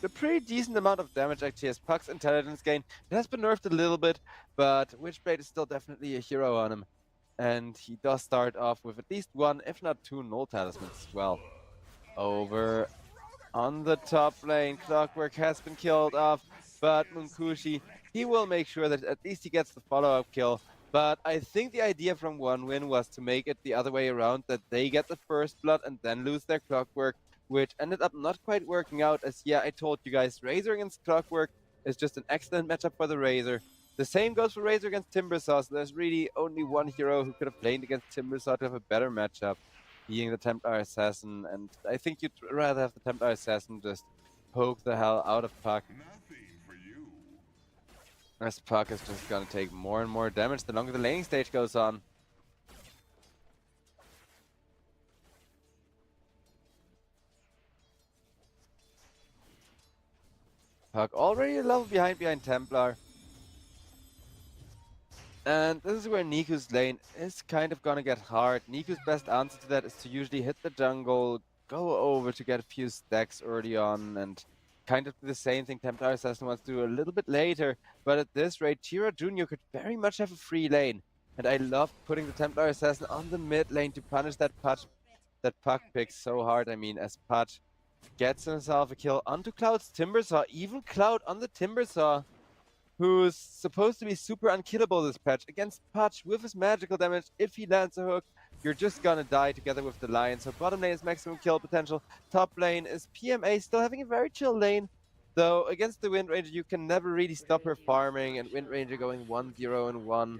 a pretty decent amount of damage actually as Puck's intelligence gain. It has been nerfed a little bit, but Witchblade is still definitely a hero on him. And he does start off with at least one, if not two, null talismans as well. Over on the top lane, Clockwork has been killed off, but Munkushi, he will make sure that at least he gets the follow-up kill. But I think the idea from one win was to make it the other way around, that they get the first blood and then lose their Clockwork, which ended up not quite working out, as I told you guys, Razor against Clockwork is just an excellent matchup for the Razor. The same goes for Razor against Timbersaw, so there's really only one hero who could have played against Timbersaw to have a better matchup, being the Templar Assassin, and I think you'd rather have the Templar Assassin just poke the hell out of Puck. As Puck is just gonna take more and more damage the longer the laning stage goes on. Puck already a level behind Templar. And this is where Niku's lane is kind of gonna get hard. Niku's best answer to that is to usually hit the jungle, go over to get a few stacks early on, and kind of do the same thing Templar Assassin wants to do a little bit later. But at this rate, Shiro Jr. could very much have a free lane. And I love putting the Templar Assassin on the mid lane to punish that Puck pick so hard. I mean, as Pudge gets himself a kill onto Cloud's Timbersaw, even Cloud on the Timbersaw, who's supposed to be super unkillable this patch, against Pudge with his magical damage. If he lands a hook, you're just gonna die together with the Lion. So bottom lane is maximum kill potential. Top lane is PMA still having a very chill lane. Though against the Wind Ranger, you can never really stop her farming, and Wind Ranger going 1-0-1.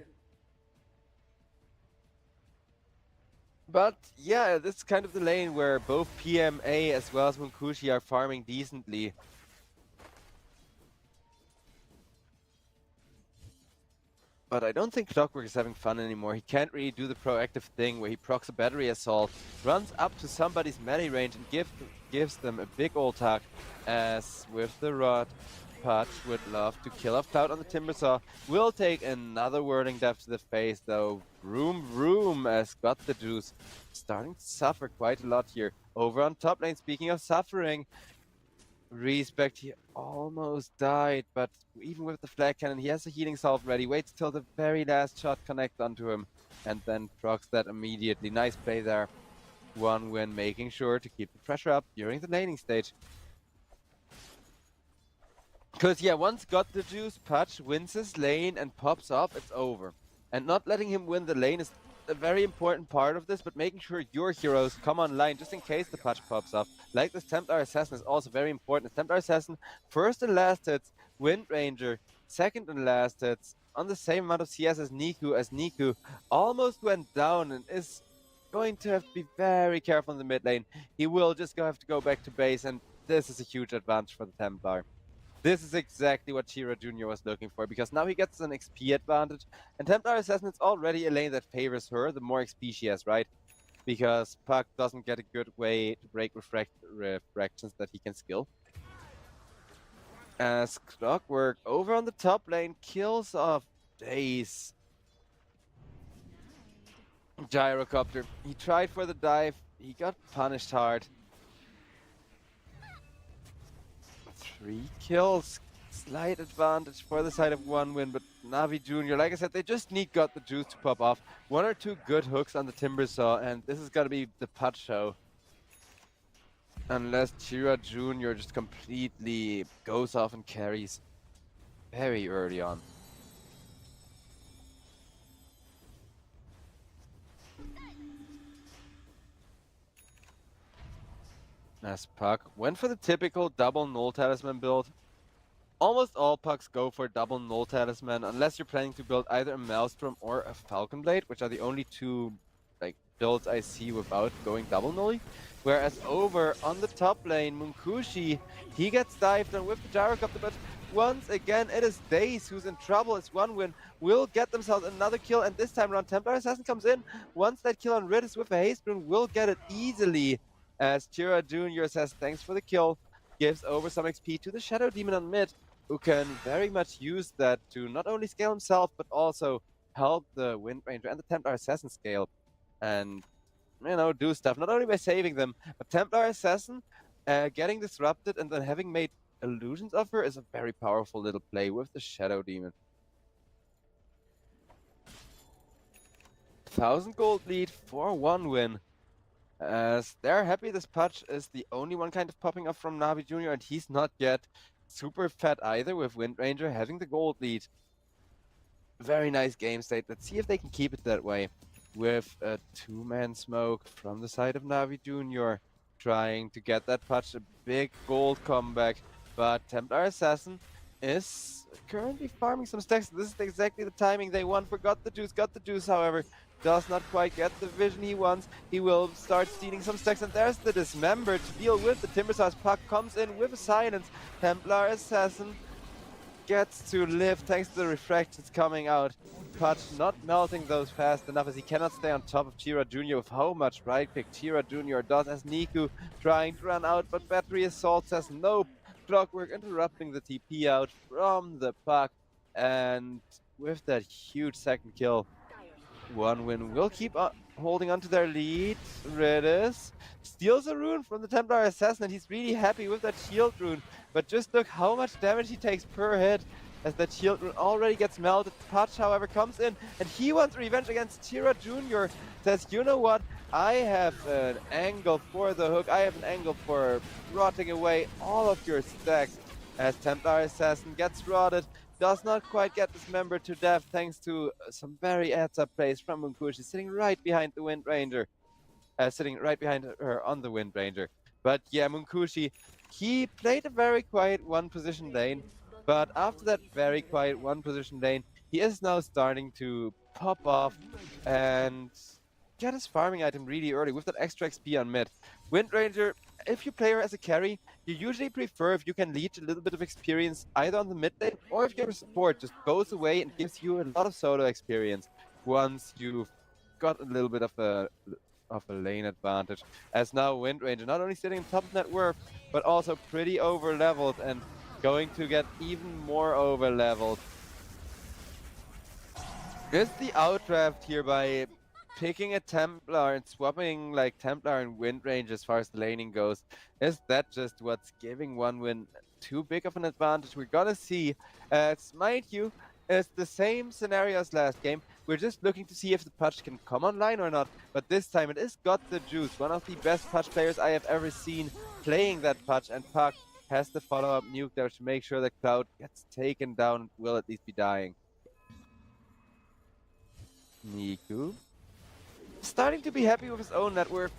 But yeah, this is kind of the lane where both PMA as well as Munkushi are farming decently. But I don't think Clockwork is having fun anymore. He can't really do the proactive thing where he procs a battery assault, runs up to somebody's melee range and gives them a big old hack. As with the rod, Pudge would love to kill off Cloud on the Timbersaw. Will take another Whirling Death to the face though. Vroom vroom as Got the Juice starting to suffer quite a lot here. Over on top lane, speaking of suffering, Respect, he almost died, but even with the flag cannon, he has a healing salve ready. Waits till the very last shot connects onto him, and then procs that immediately. Nice play there. 1-win, making sure to keep the pressure up during the laning stage. Because, yeah, once got the juice, Pudge wins his lane and pops off, it's over. And not letting him win the lane is a very important part of this, but making sure your heroes come online just in case the Pudge pops off. Like this Templar Assassin is also very important. This Templar Assassin, first and last hits, Wind Ranger, second and last hits, on the same amount of CS as Niku almost went down and is going to have to be very careful in the mid lane. He will just have to go back to base, and this is a huge advantage for the Templar. This is exactly what Chira Jr. was looking for, because now he gets an XP advantage, and Templar Assassin is already a lane that favors her, the more XP she has, right? Because Puck doesn't get a good way to break refractions that he can skill. As Clockwork over on the top lane kills off Daze. Gyrocopter. He tried for the dive, he got punished hard. 3 kills, slight advantage for the side of 1-win, but Navi Jr., like I said, they just got the juice to pop off. 1 or 2 good hooks on the Timbersaw, and this is gonna be the Pudge show. Unless Chira Jr. just completely goes off and carries very early on. As Puck went for the typical double Null Talisman build. Almost all Pucks go for double Null Talisman, unless you're planning to build either a Maelstrom or a Falcon Blade, which are the only two builds I see without going double Nully. Whereas over on the top lane, Munkushi, he gets dived on with the Gyrocopter, but once again it is Daze who's in trouble. It's 1-win, will get themselves another kill, and this time around Templar Assassin comes in. Once that kill on Riddis with a Haste Rune, will get it easily. As Chira Jr. says thanks for the kill, gives over some XP to the Shadow Demon on mid, who can very much use that to not only scale himself, but also help the Wind Ranger and the Templar Assassin scale. And, you know, do stuff, not only by saving them, but Templar Assassin getting disrupted and then having made illusions of her is a very powerful little play with the Shadow Demon. 1000 gold lead for 1-win. As they're happy this Pudge is the only one kind of popping up from Navi Jr., and he's not yet super fat either, with Wind Ranger having the gold lead. Very nice game state. Let's see if they can keep it that way. With a 2-man smoke from the side of Navi Jr. trying to get that Pudge a big gold comeback. But Templar Assassin is currently farming some stacks. This is exactly the timing they want. Got the juice, however. Does not quite get the vision he wants. He will start stealing some stacks, and there's the Dismember to deal with. The Timbersaw's Puck comes in with a silence. Templar Assassin gets to live thanks to the refractions coming out. Pudge not melting those fast enough, as he cannot stay on top of Chira Jr. with how much right pick Chira Jr. does, as Niku trying to run out, but Battery Assault says nope. Clockwork interrupting the TP out from the Puck, and with that huge second kill, 1-win will keep holding on to their lead. Riddis steals a rune from the Templar Assassin, and he's really happy with that shield rune. But just look how much damage he takes per hit, as that shield rune already gets melted. Pudge, however, comes in, and he wants revenge against Chira Jr. Says, you know what? I have an angle for the hook. I have an angle for rotting away all of your stacks. As Templar Assassin gets rotted, does not quite get Dismembered to death thanks to some very heads-up plays from Munkushi, sitting right behind the Wind Ranger. Sitting right behind her on the Wind Ranger. But yeah, Munkushi, he played a very quiet one-position lane, but after that very quiet one-position lane, he is now starting to pop off and get his farming item really early with that extra XP on mid. Wind Ranger, if you play her as a carry, you usually prefer if you can leech a little bit of experience either on the mid lane, or if your support just goes away and gives you a lot of solo experience once you've got a little bit of a lane advantage. As now Wind Ranger not only sitting in top net worth, but also pretty over leveled and going to get even more over leveled. Is the outdraft here by picking a Templar and swapping like Templar and Wind Range as far as the laning goes, is that just what's giving one win too big of an advantage? We're gonna see, mind you, it's the same scenario as last game. We're just looking to see if the Pudge can come online or not, but this time it is Got the Juice, one of the best Pudge players I have ever seen playing that Pudge, and Puck has the follow-up nuke there to make sure that Cloud gets taken down and will at least be dying. Niku starting to be happy with his own network,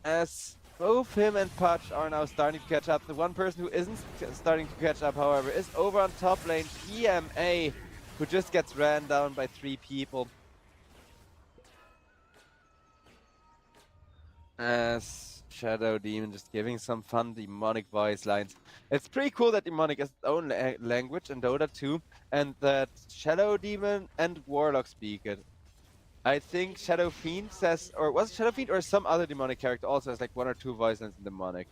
as both him and Pudge are now starting to catch up. The one person who isn't starting to catch up, however, is over on top lane, PMA, who just gets ran down by 3 people. As Shadow Demon just giving some fun demonic voice lines. It's pretty cool that demonic is its own language in Dota 2, and that Shadow Demon and Warlock speak it. I think Shadow Fiend says, or was it Shadow Fiend or some other demonic character also has like 1 or 2 voice lines in demonic.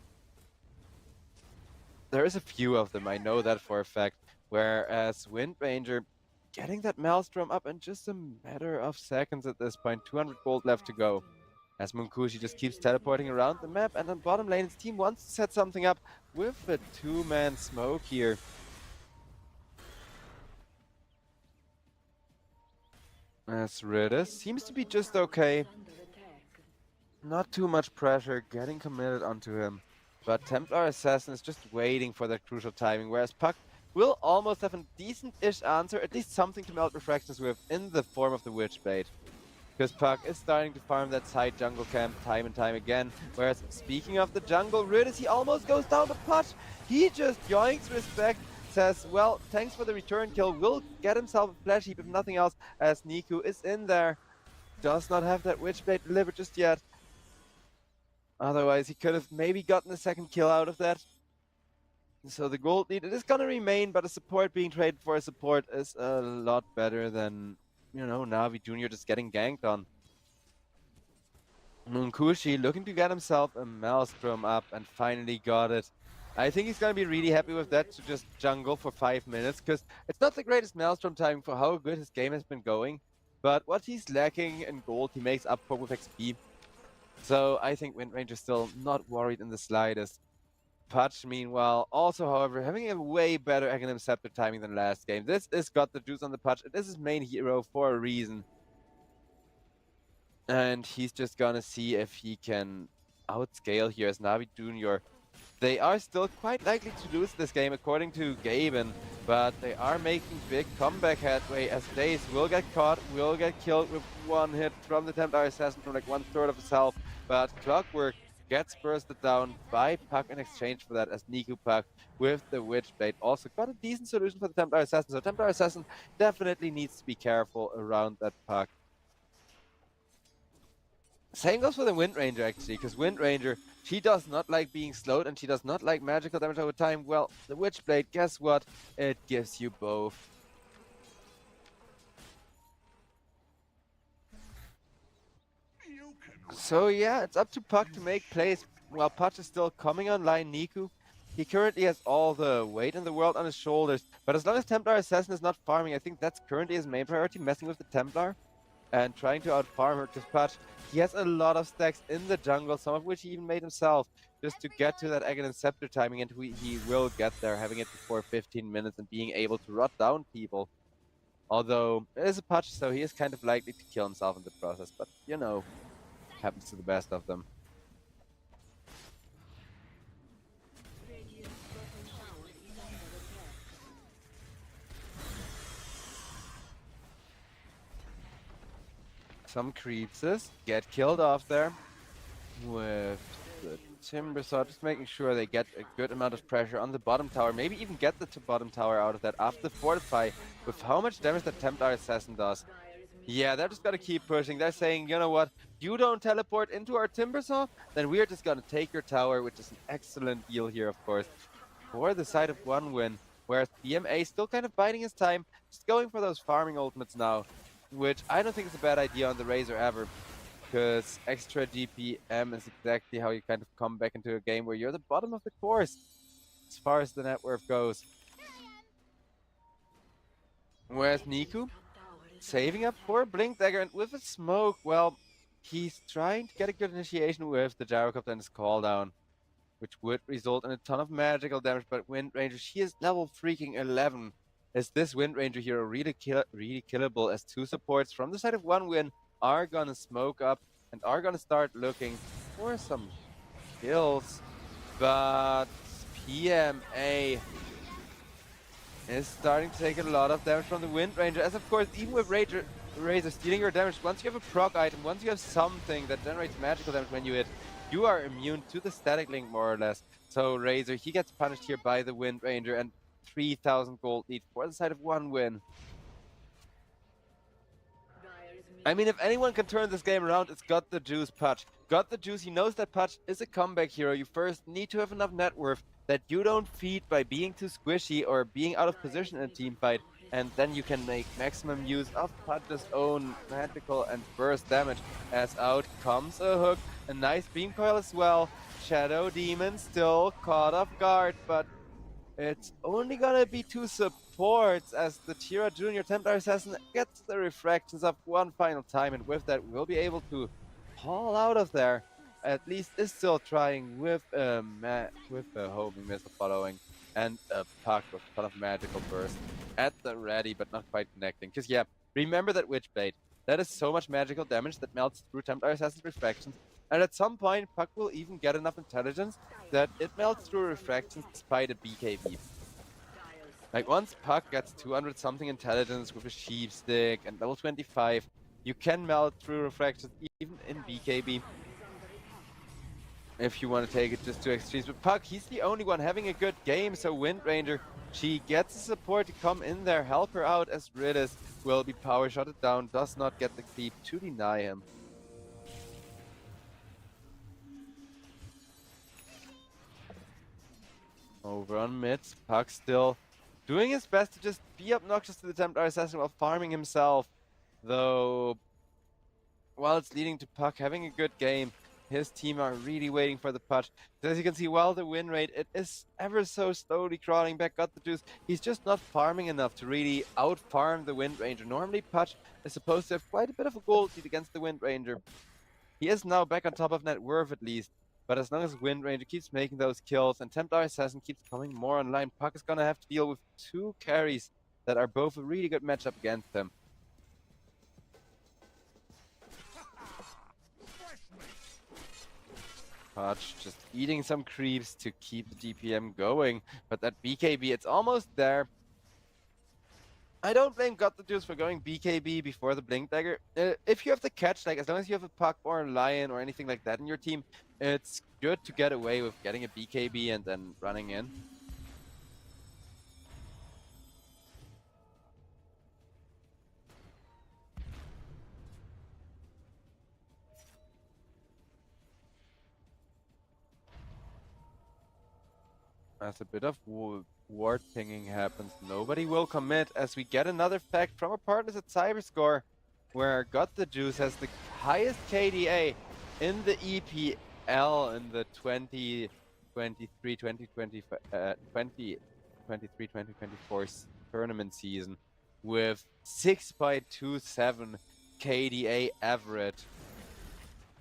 There is a few of them, I know that for a fact. Whereas Wind Ranger getting that Maelstrom up in just a matter of seconds at this point. 200 gold left to go. As Munkushi just keeps teleporting around the map, and on bottom lane his team wants to set something up with a 2-man smoke here. As Ridis seems to be just okay. Not too much pressure getting committed onto him. But Templar Assassin is just waiting for that crucial timing, whereas Puck will almost have a decent-ish answer, at least something to melt refractions with in the form of the Witchblade. Because Puck is starting to farm that side jungle camp time and time again. Whereas, speaking of the jungle, Ridis, he almost goes down to Pudge. He just yoinks respect, says, well, thanks for the return kill, will get himself a flash heap if nothing else, as Niku is in there. Does not have that Witchblade delivered just yet. Otherwise, he could have maybe gotten a second kill out of that. So the gold lead, it is going to remain, but a support being traded for a support is a lot better than, you know, Navi Jr. just getting ganked on. Munkushi looking to get himself a Maelstrom up and finally got it. I think he's going to be really happy with that, to just jungle for 5 minutes, because it's not the greatest Maelstrom timing for how good his game has been going. But what he's lacking in gold, he makes up for with XP. So I think Wind Ranger's still not worried in the slightest. Pudge, meanwhile, also, however, having a way better Aghanim Scepter timing than last game. This is Got the Juice on the Pudge. It is his main hero for a reason. And he's just gonna see if he can outscale here as Navi Jr. They are still quite likely to lose this game according to Gaben, but they are making big comeback headway as Daze will get caught, will get killed with 1 hit from the Templar Assassin from like 1/3 of his health, but Clockwork gets bursted down by Puck in exchange for that, as Niku Puck with the Witchblade also got a decent solution for the Templar Assassin. So Templar Assassin definitely needs to be careful around that Puck. Same goes for the Wind Ranger actually, because Wind Ranger, she does not like being slowed and she does not like magical damage over time. Well, the Witchblade, guess what? It gives you both. So yeah, it's up to Puck to make plays while Pudge is still coming online. Niku, he currently has all the weight in the world on his shoulders, but as long as Templar Assassin is not farming, I think that's currently his main priority, messing with the Templar and trying to out-farm her, because Pudge, he has a lot of stacks in the jungle, some of which he even made himself, just to get to that Aghanim Scepter timing, and he will get there, having it before 15 minutes and being able to rot down people. Although, it is a Pudge, so he is kind of likely to kill himself in the process, but, you know, happens to the best of them. Radiant's bottom tower is under attack. Some creeps get killed off there with the Timber Saw, just making sure they get a good amount of pressure on the bottom tower, maybe even get the bottom tower out of that after Fortify, with how much damage that Templar Assassin does. Yeah, they're just gonna keep pushing. They're saying, you know what, you don't teleport into our Timber Saw, then we're just gonna take your tower, which is an excellent deal here, of course, for the side of 1 win. Whereas BMA still kind of biding his time, just going for those farming ultimates now, which I don't think is a bad idea on the Razor ever, because extra GPM is exactly how you kind of come back into a game where you're the bottom of the course, as far as the net worth goes. Whereas Niku, saving up for Blink Dagger, and with a smoke, well, he's trying to get a good initiation with the Gyrocopter and his call down, which would result in a ton of magical damage. But Wind Ranger, she is level freaking 11. Is this Wind Ranger hero really killable, as two supports from the side of one win are gonna smoke up and are gonna start looking for some kills. But PMA is starting to take a lot of damage from the Wind Ranger, as of course, even with Razor stealing your damage, once you have a proc item, once you have something that generates magical damage when you hit, you are immune to the static link, more or less. So Razor, he gets punished here by the Wind Ranger, and 3,000 gold lead for the side of one win. I mean, if anyone can turn this game around, it's Got the Juice Pudge. Got the Juice, he knows that Pudge is a comeback hero. You first need to have enough net worth that you don't feed by being too squishy or being out of position in a team fight, and then you can make maximum use of Pudge's own magical and burst damage, as out comes a hook, a nice beam coil as well. Shadow Demon still caught off guard, but it's only gonna be two supports, as the Tira Junior Templar Assassin gets the refractions up one final time, and with that we'll be able to haul out of there. At least is still trying with a homing missile following, and a puck with a ton of magical burst at the ready, but not quite connecting. Because yeah, remember that Witchblade. That is so much magical damage that melts through Templar Assassin's refractions, and at some point Puck will even get enough intelligence that it melts through refractions despite a BKB. Like once Puck gets 200 something intelligence with a sheep stick and level 25, you can melt through refractions even in BKB. If you want to take it just to extremes. But Puck, he's the only one having a good game, so Wind Ranger, she gets the support to come in there, help her out, as Ridis will be power shotted down, does not get the creep to deny him. Over on mid, Puck still doing his best to just be obnoxious to the Templar Assassin while farming himself. Though, while it's leading to Puck having a good game, his team are really waiting for the Pudge. As you can see, while the win rate, it is ever so slowly crawling back. Got the Juice. He's just not farming enough to really out-farm the Wind Ranger. Normally, Pudge is supposed to have quite a bit of a gold lead against the Wind Ranger. He is now back on top of net worth at least. But as long as Wind Ranger keeps making those kills and Templar Assassin keeps coming more online, Puck is gonna have to deal with two carries that are both a really good matchup against him. Pudge just eating some creeps to keep the DPM going, but that BKB, it's almost there. I don't blame Got the Juice for going BKB before the Blink Dagger. If you have the catch, like as long as you have a Puck or a Lion or anything like that in your team, it's good to get away with getting a BKB and then running in. As a bit of ward pinging happens, nobody will commit, as we get another fact from our partners at CyberScore, where Got the Juice has the highest KDA in the EPL in the 2023-2024 tournament season, with 6.27 KDA average.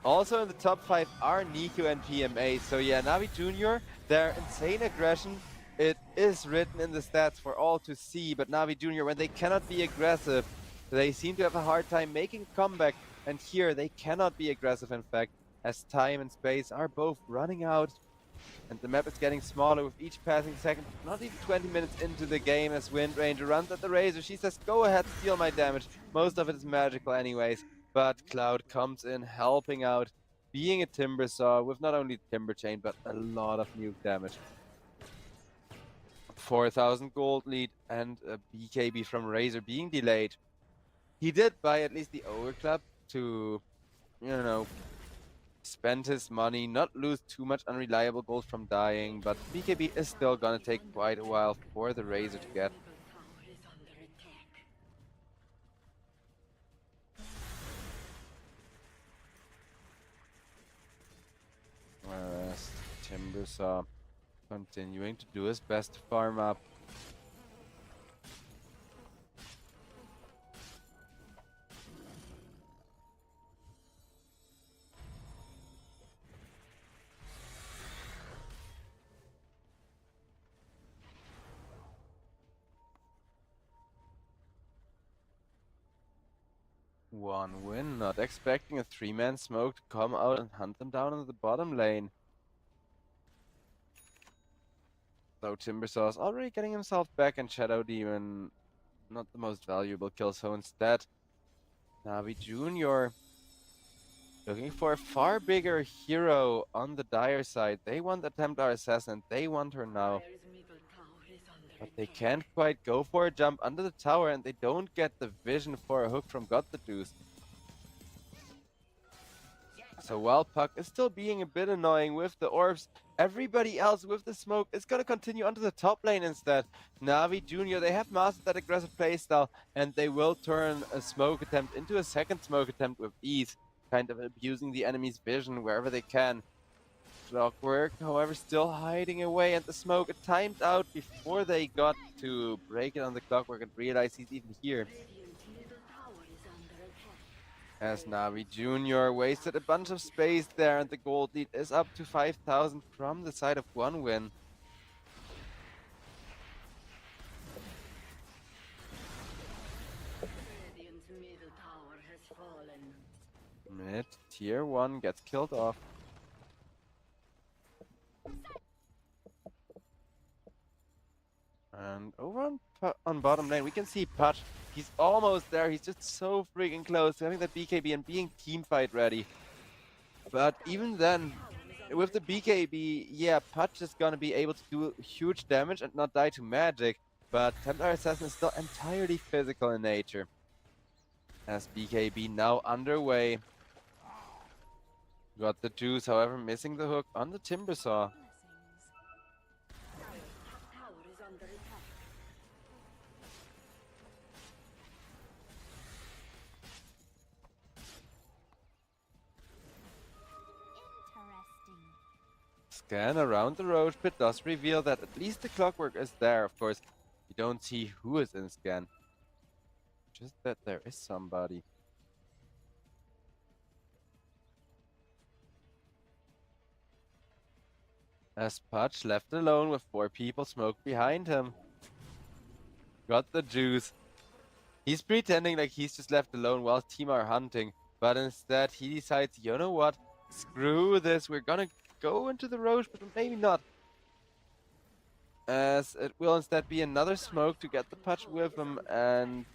Also in the top 5 are Nico and PMA. So yeah, Navi Jr., their insane aggression, it is written in the stats for all to see. But Navi Jr., when they cannot be aggressive, they seem to have a hard time making a comeback. And here they cannot be aggressive, in fact, as time and space are both running out. And the map is getting smaller with each passing second. Not even 20 minutes into the game, as Wind Ranger runs at the Razor. She says, go ahead, steal my damage. Most of it is magical anyways. But Cloud comes in helping out, being a Timber Saw with not only Timber Chain, but a lot of nuke damage. 4,000 gold lead and a BKB from Razor being delayed. He did buy at least the Overclap to, you know, spend his money, not lose too much unreliable gold from dying, but BKB is still gonna take quite a while for the Razor to get. Whereas Timber Saw continuing to do his best to farm up. One win, not expecting a 3-man smoke to come out and hunt them down in the bottom lane. So Timbersaw's already getting himself back, and Shadow Demon, not the most valuable kill. So instead, Navi Jr. looking for a far bigger hero on the dire side. They want the Templar Assassin, they want her now. Dire's middle tower is under But they attack. can't quite go for a jump under the tower, and they don't get the vision for a hook from God the Juice. So while Puck is still being a bit annoying with the orbs, everybody else with the smoke is going to continue onto the top lane instead. Navi Jr., they have mastered that aggressive playstyle, and they will turn a smoke attempt into a second smoke attempt with ease, kind of abusing the enemy's vision wherever they can. Clockwork, however, still hiding away, and the smoke timed out before they got to break it on the Clockwork and realize he's even here. Radiant's middle tower is under attack. As Navi Jr. wasted a bunch of space there, and the gold lead is up to 5,000 from the side of one win. Radiant's middle tower has fallen. Mid tier 1 gets killed off. And over on bottom lane, we can see Pudge. He's almost there. He's just so freaking close to having that BKB and being teamfight ready. But even then, with the BKB, yeah, Pudge is gonna be able to do huge damage and not die to magic. But Templar Assassin is still entirely physical in nature. As BKB now underway. Got the juice, however, missing the hook on the Timbersaw. Tower is under attack. Scan around the Roach Pit does reveal that at least the Clockwork is there. Of course, you don't see who is in scan. Just that there is somebody. As Pudge left alone with 4 people smoked behind him. Got the juice. He's pretending like he's just left alone while his team are hunting. But instead he decides, you know what? Screw this, we're gonna go into the Roche, but maybe not. As it will instead be another smoke to get the Pudge with him and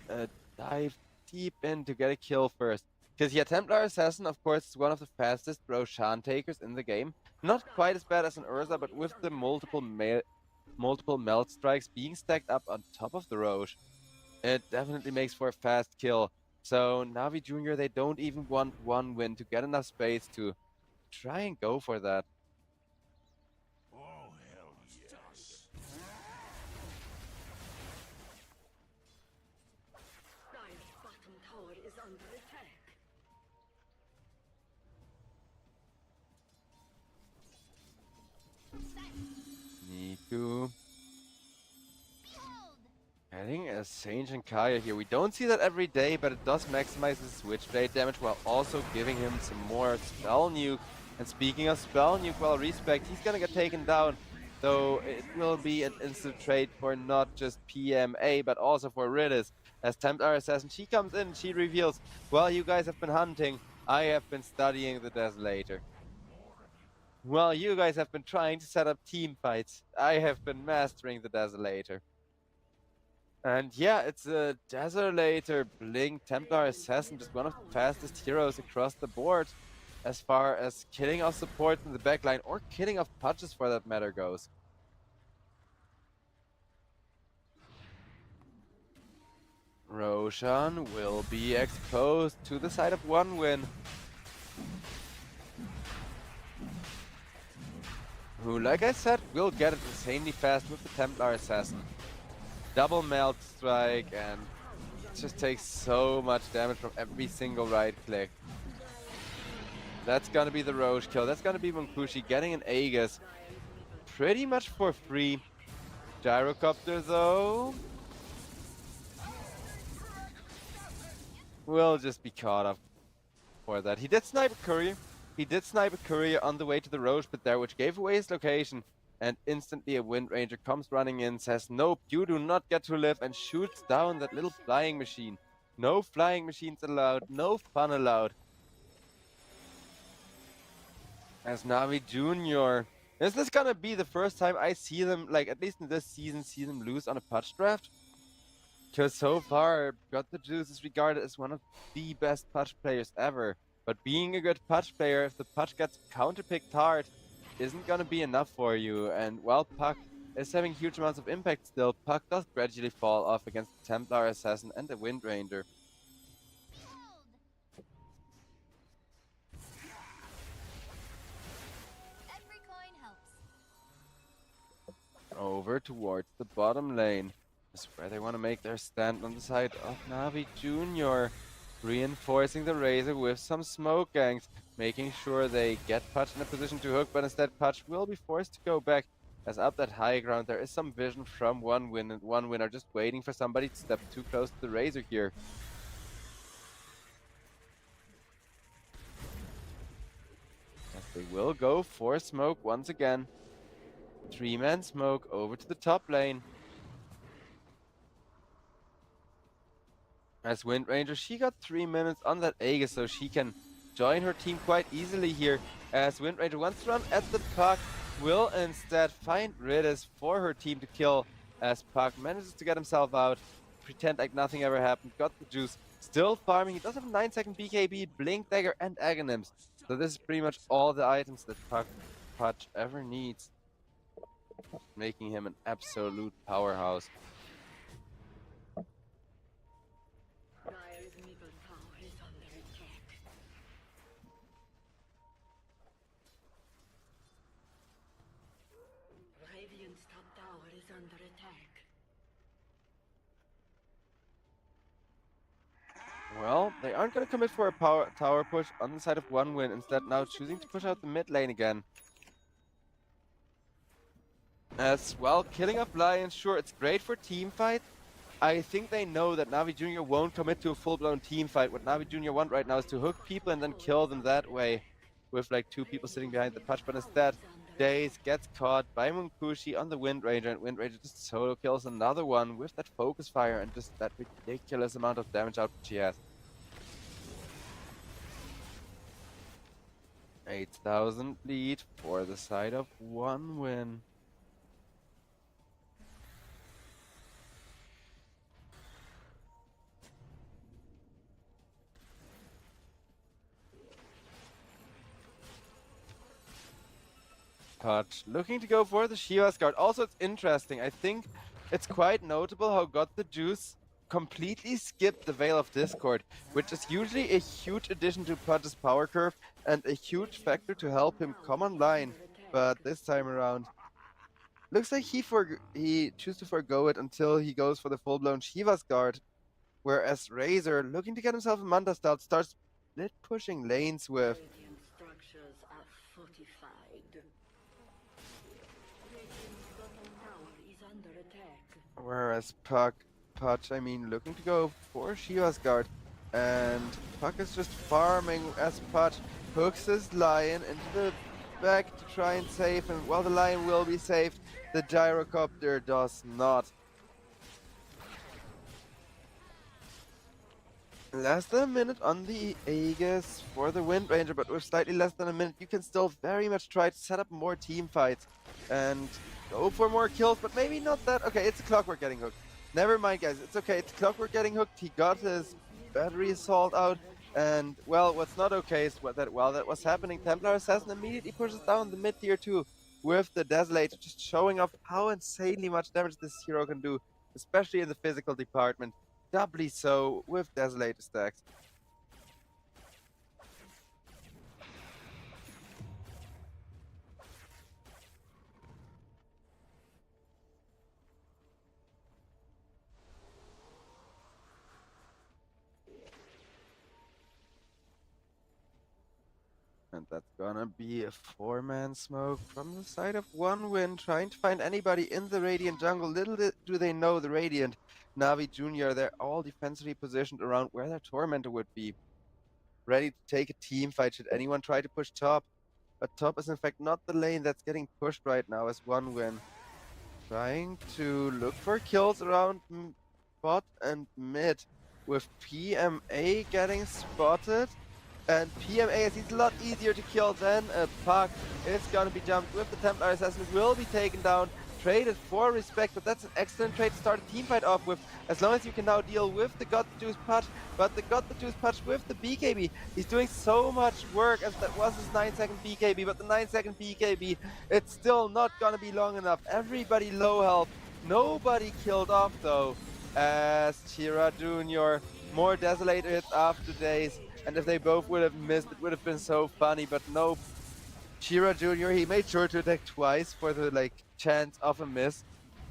dive deep in to get a kill first. Because yeah, Templar Assassin, of course, is one of the fastest Roshan takers in the game. Not quite as bad as an Urza, but with the multiple melt strikes being stacked up on top of the Roche, it definitely makes for a fast kill. So Navi Jr., they don't even want one win to get enough space to try and go for that. Dire's bottom tower is under attack. Niku. Getting a Sage and Kaya here. We don't see that every day, but it does maximize his switchblade damage while also giving him some more spell nuke. And speaking of spell nuke, well, respect, he's gonna get taken down. Though it will be an instant trade for not just PMA, but also for Ridis. As Templar Assassin, she comes in, she reveals, while you guys have been hunting, I have been studying the Desolator. While you guys have been trying to set up team fights, I have been mastering the Desolator. And yeah, it's a Desolator Blink Templar Assassin, just one of the fastest heroes across the board as far as killing off support in the backline or killing off Pudges for that matter goes. Roshan will be exposed to the side of one win. Who, like I said, will get it insanely fast with the Templar Assassin. Double melt strike, and it just takes so much damage from every single right click. That's gonna be the Roche kill. That's gonna be Munkushi getting an Aegis pretty much for free. Gyrocopter though will just be caught up for that. He did snipe a courier. He did snipe a courier on the way to the Roche pit there, which gave away his location. And instantly a Wind Ranger comes running in, says, nope, you do not get to live, and shoots down that little flying machine. No flying machines allowed, no fun allowed. As Navi Jr. Is this gonna be the first time I see them, like at least in this season, see them lose on a patch draft? Because so far, Got the Juice is regarded as one of the best patch players ever. But being a good patch player, if the patch gets counterpicked hard, isn't gonna be enough for you. And while Puck is having huge amounts of impact still, Puck does gradually fall off against the Templar Assassin and the Wind Ranger. Every coin helps. Over towards the bottom lane is where they want to make their stand on the side of Navi Jr. Reinforcing the Razor with some smoke gangs, making sure they get Pudge in a position to hook, but instead Pudge will be forced to go back. As up that high ground, there is some vision from One Win, and One Win are just waiting for somebody to step too close to the Razor here. As they will go for smoke once again. 3-man smoke over to the top lane. As Wind Ranger, she got 3 minutes on that Aegis, so she can join her team quite easily here. As Wind Ranger wants to run at the Puck, will instead find Ridis for her team to kill. As Puck manages to get himself out, pretend like nothing ever happened, got the juice, still farming. He does have a 9-second BKB, Blink Dagger, and Aghanims. So this is pretty much all the items that Pudge ever needs, making him an absolute powerhouse. Dire's middle tower is under attack. Radiant's top tower is under attack. Well, they aren't going to commit for a tower push on the side of One Win, instead now choosing to push out the mid lane again. As well, killing off Lions, sure, it's great for team fight. I think they know that Navi Jr. won't commit to a full-blown team fight. What Navi Jr. want right now is to hook people and then kill them that way, with like 2 people sitting behind the Pudge, but instead Daze gets caught by Munkushi on the Wind Ranger, and Wind Ranger just solo kills another one with that focus fire and just that ridiculous amount of damage output she has. 8,000 lead for the side of One Win. Pudge looking to go for the Shiva's guard. Also, it's interesting. I think it's quite notable how Got the Juice completely skipped the Veil of Discord, which is usually a huge addition to Pudge's power curve and a huge factor to help him come online. But this time around, looks like he chooses to forgo it until he goes for the full-blown Shiva's guard. Whereas Razor, looking to get himself a Manta Stout, starts split pushing lanes with Radiant structures are fortified. Radiant's bottom tower is under attack. Whereas Pudge, I mean, looking to go for Shiva's guard. And Puck is just farming as Pudge hooks his Lion into the back to try and save him. While the Lion will be saved, the Gyrocopter does not. Less than a minute on the Aegis for the Wind Ranger, but with slightly less than a minute, you can still very much try to set up more team fights and go for more kills, but maybe not that. Okay, it's a Clockwork getting hooked. Never mind, guys. It's okay. It's Clockwork getting hooked. He got his battery assault out, and well, what's not okay is that while that was happening, Templar Assassin immediately pushes down the mid tier 2 with the Desolator, just showing off how insanely much damage this hero can do, especially in the physical department. Doubly so with Desolator stacks. And that's gonna be a 4-man smoke from the side of One Win, trying to find anybody in the Radiant jungle. Little do they know the Radiant, Navi Jr., they're all defensively positioned around where their Tormentor would be, ready to take a team fight should anyone try to push top. But top is in fact not the lane that's getting pushed right now as One Win, trying to look for kills around bot and mid. with PMA getting spotted. And PMA is a lot easier to kill than a Puck. It's gonna be jumped with the Templar Assassin. It will be taken down, traded for respect, but that's an excellent trade to start a team fight off with. As long as you can now deal with the Got the Juice Punch, but the Got the Juice Punch with the BKB. He's doing so much work, as that was his 9-second BKB, but the 9-second BKB, it's still not gonna be long enough. Everybody low health, nobody killed off though, as Chira Jr. more desolator hits after days. And if they both would have missed, it would have been so funny, but no. Chira Jr., he made sure to attack twice for the chance of a miss.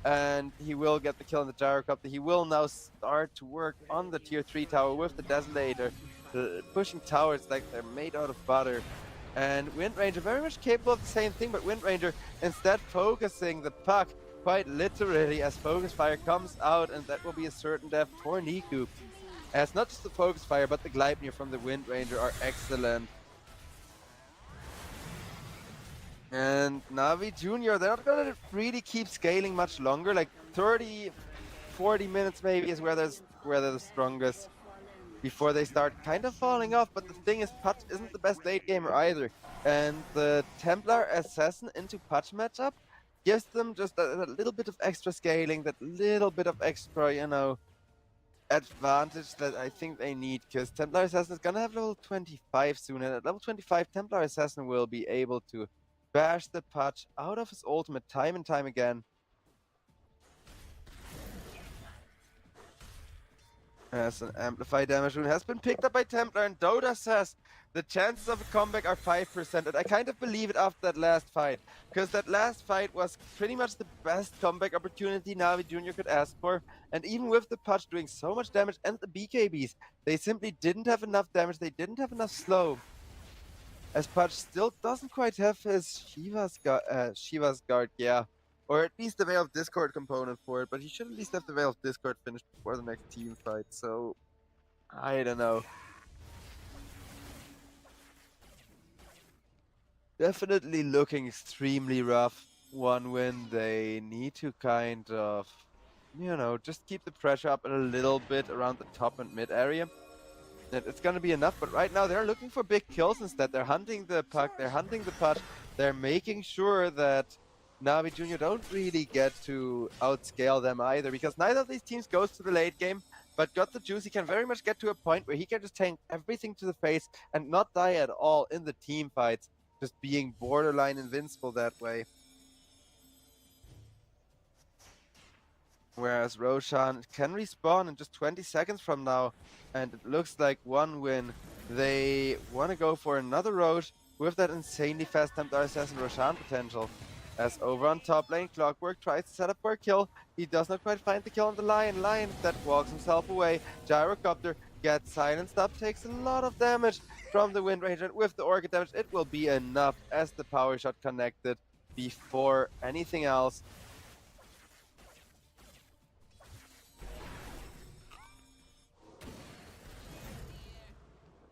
And he will get the kill in the Gyrocopter. He will now start to work on the tier 3 tower with the Desolator. Pushing towers like they're made out of butter. And Wind Ranger very much capable of the same thing, but Wind Ranger instead focusing the Puck quite literally as Focus Fire comes out, and that will be a certain death for Niku. As not just the Focus Fire, but the Gleipnir from the Wind Ranger are excellent. And Navi Jr., they're not going to really keep scaling much longer. Like 30, 40 minutes maybe is where they're the strongest before they start kind of falling off. But the thing is, Putch isn't the best late gamer either. And the Templar Assassin into Putch matchup gives them just a little bit of extra scaling, that little bit of extra, advantage that I think they need, because Templar Assassin is gonna have level 25 soon, and at level 25 Templar Assassin will be able to bash the Putch out of his ultimate time and time again. As an amplified damage rune has been picked up by Templar, and Dota says the chances of a comeback are 5%, and I kind of believe it after that last fight, because that last fight was pretty much the best comeback opportunity Navi Jr. could ask for, and even with the Putch doing so much damage and the BKBs, they simply didn't have enough damage, they didn't have enough slow. As Putch still doesn't quite have his Shiva's Guard, yeah, or at least the Veil of Discord component for it, but he should at least have the Veil of Discord finished before the next team fight, so I don't know. Definitely looking extremely rough. One win, they need to kind of, just keep the pressure up a little bit around the top and mid area. It's gonna be enough, but right now they're looking for big kills instead. They're hunting the Puck, they're hunting the Putch, they're making sure that Navi Jr. don't really get to outscale them either, because neither of these teams goes to the late game, but Got the Juice, he can very much get to a point where he can just tank everything to the face and not die at all in the team fights. Just being borderline invincible that way. Whereas Roshan can respawn in just 20 seconds from now, and it looks like one win. They want to go for another Roche with that insanely fast Templar Assassin Roshan potential. As over on top lane, Clockwork tries to set up for a kill. He does not quite find the kill on the Lion. Lion that walks himself away. Gyrocopter gets silenced up, takes a lot of damage from the Wind Ranger. With the Orchid damage, it will be enough as the power shot connected before anything else.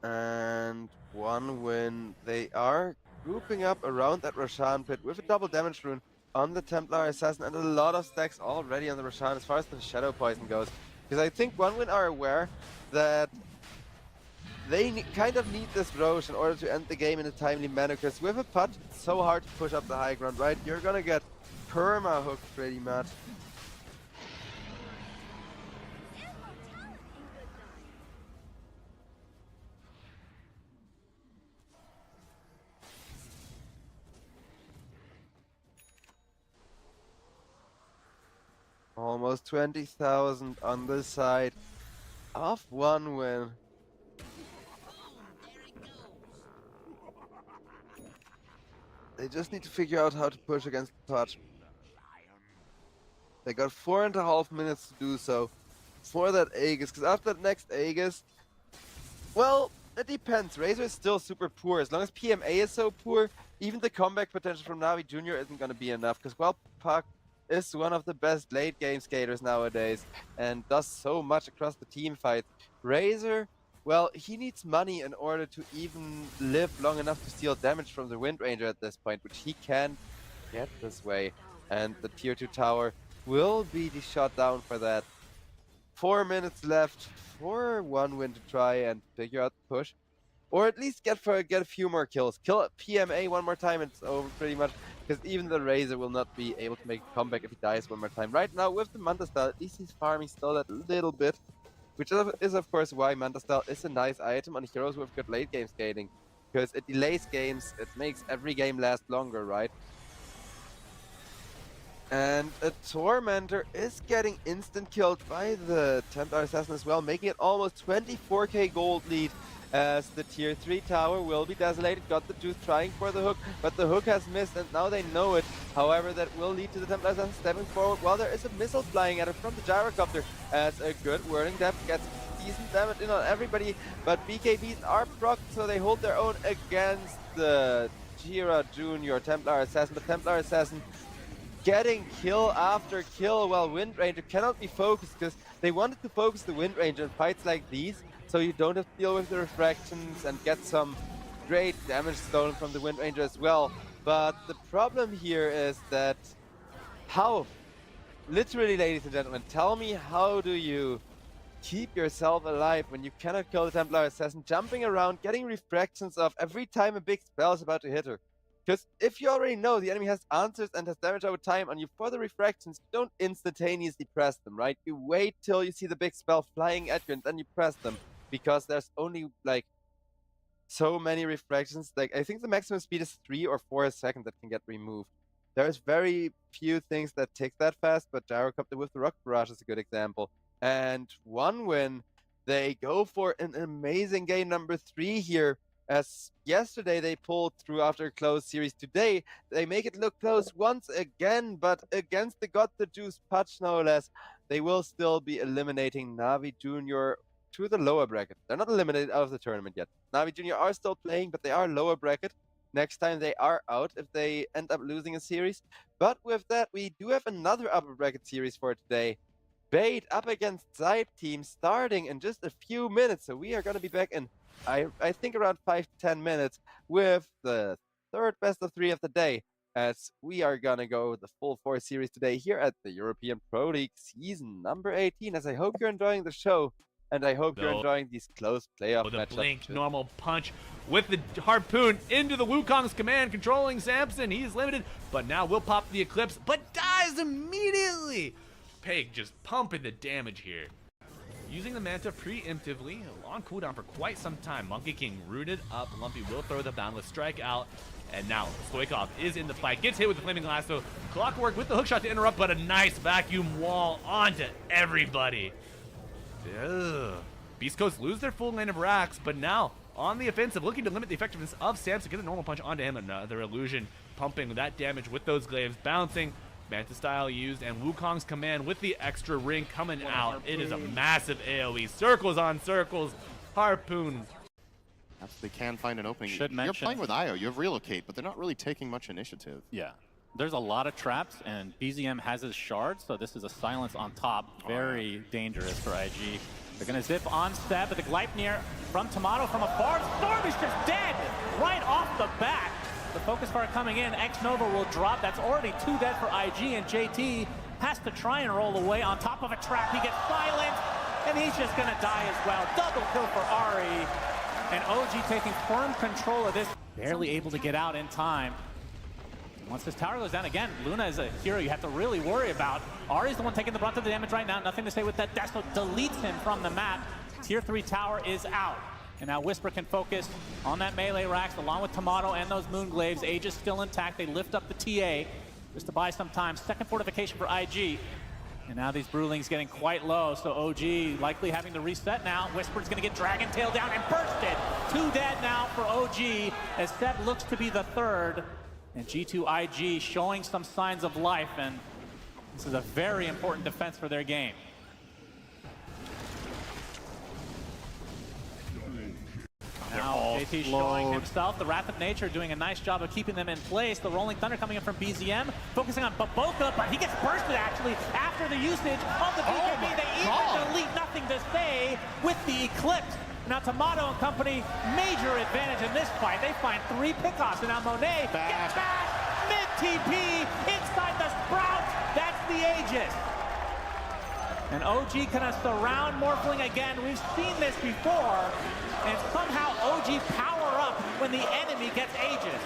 And one win. They are grouping up around that Roshan pit with a double damage rune on the Templar Assassin and a lot of stacks already on the Roshan as far as the Shadow Poison goes. Because I think one win are aware that they kind of need this Roche in order to end the game in a timely manner, because with a Putch, it's so hard to push up the high ground, right? You're gonna get perma-hooked pretty much. Almost 20,000 on the side of one win. They just need to figure out how to push against the Putch. They got 4.5 minutes to do so for that Aegis, because after that next Aegis, well, it depends. Razor is still super poor. As long as PMA is so poor, even the comeback potential from Navi Jr. isn't going to be enough, because, well, Puck is one of the best late game skaters nowadays and does so much across the team fight. Razor, well, he needs money in order to even live long enough to steal damage from the Wind Ranger at this point, which he can't get this way. And the tier 2 tower will be the shot down for that. 4 minutes left for one win to try and figure out the push. Or at least get a few more kills. Kill a PMA one more time, it's over pretty much. Because even the Razor will not be able to make a comeback if he dies one more time. Right now, with the Manta style, at least he's farming still that little bit. Which is of course why Manta style is a nice item on heroes with good late game scaling. Because it delays games, it makes every game last longer, right? And a Tormentor is getting instant killed by the Templar Assassin as well, making it almost 24k gold lead as the tier 3 tower will be desolated. Got the Juice trying for the hook, but the hook has missed and now they know it. However, that will lead to the Templar Assassin stepping forward while there is a missile flying at it from the gyrocopter as a good whirling depth gets decent damage in on everybody, but BKBs are procced, so they hold their own against the Jira Junior Templar Assassin. The Templar Assassin getting kill after kill while Wind Ranger cannot be focused because they wanted to focus the Wind Ranger in fights like these so you don't have to deal with the refractions and get some great damage stolen from the Wind Ranger as well. But the problem here is that how, literally ladies and gentlemen, tell me how do you keep yourself alive when you cannot kill the Templar Assassin jumping around, getting refractions off every time a big spell is about to hit her? Because if you already know the enemy has answers and has damage over time on you for the refractions, you don't instantaneously press them, right? You wait till you see the big spell flying at you and then you press them. Because there's only like so many refractions. Like I think the maximum speed is 3 or 4 a second that can get removed. There's very few things that take that fast, but Gyrocopter with the Rock Barrage is a good example. And one win, they go for an amazing game number 3 here. As yesterday they pulled through after a close series, today they make it look close once again, but against the Got the Juice Patch no less, they will still be eliminating NAVI Junior to the lower bracket. They're not eliminated out of the tournament yet. NAVI Junior are still playing, but they are lower bracket. Next time they are out if they end up losing a series. But with that, we do have another upper bracket series for today. Bait up against SIBE team starting in just a few minutes. So we are going to be back in I think around 5 to 10 minutes with the third best of 3 of the day, as we are gonna go the full 4 series today here at the European Pro League season number 18. As I hope you're enjoying the show and I hope you're enjoying these close playoff with a matchups. blink normal punch with the harpoon into the Wukong's command, controlling Samson. He's limited, but now will pop the Eclipse, but dies immediately. Peg just pumping the damage here. Using the Manta preemptively, a long cooldown for quite some time. Monkey King rooted up. Lumpy will throw the Boundless Strike out. And now Stoikov is in the fight. Gets hit with the Flaming Lasso. Clockwork with the hookshot to interrupt, but a nice vacuum wall onto everybody. Ugh. Beast Coast lose their full lane of racks, but now on the offensive, looking to limit the effectiveness of Samson. Get a normal punch onto him. Another illusion pumping that damage with those glaives bouncing. Manta style used, and Wukong's command with the extra ring coming out. It is a massive AoE. Circles on circles. Harpoon. Perhaps they can find an opening. Should You're mention- playing with Io. You have Relocate, but they're not really taking much initiative. Yeah. There's a lot of traps, and BZM has his shards, so this is a silence on top. Very dangerous for IG. They're going to zip on Seb, but the Gleipnir from Tomato from afar. Storm is just dead right off the bat. The focus fire coming in, X-Nova will drop. That's already 2 dead for IG, and JT has to try and roll away on top of a trap. He gets silent, and he's just gonna die as well. Double kill for Ari, and OG taking firm control of this. Barely able to get out in time. Once this tower goes down again, Luna is a hero you have to really worry about. Ari's the one taking the brunt of the damage right now. Nothing to say with that. Desto deletes him from the map. Tier 3 tower is out. And now Whisper can focus on that melee racks along with Tomato and those Moonglaives. Age is still intact. They lift up the TA just to buy some time. Second fortification for IG. And now these Brewlings getting quite low, so OG likely having to reset now. Whisper's gonna get Dragon Tail down and bursted. 2 dead now for OG as Seb looks to be the third. And G2IG showing some signs of life, and this is a very important defense for their game. Now JT showing himself, the Wrath of Nature doing a nice job of keeping them in place. The Rolling Thunder coming in from BZM, focusing on Baboka, but he gets bursted actually after the usage of the BKB. They even delete Nothing to Say with the Eclipse. Now Tomato and company, major advantage in this fight. They find 3 pickoffs, and now Monet gets back, mid-TP, inside the Sprout. That's the Aegis. And OG gonna surround Morphling again. We've seen this before. And somehow OG power up when the enemy gets Aegis.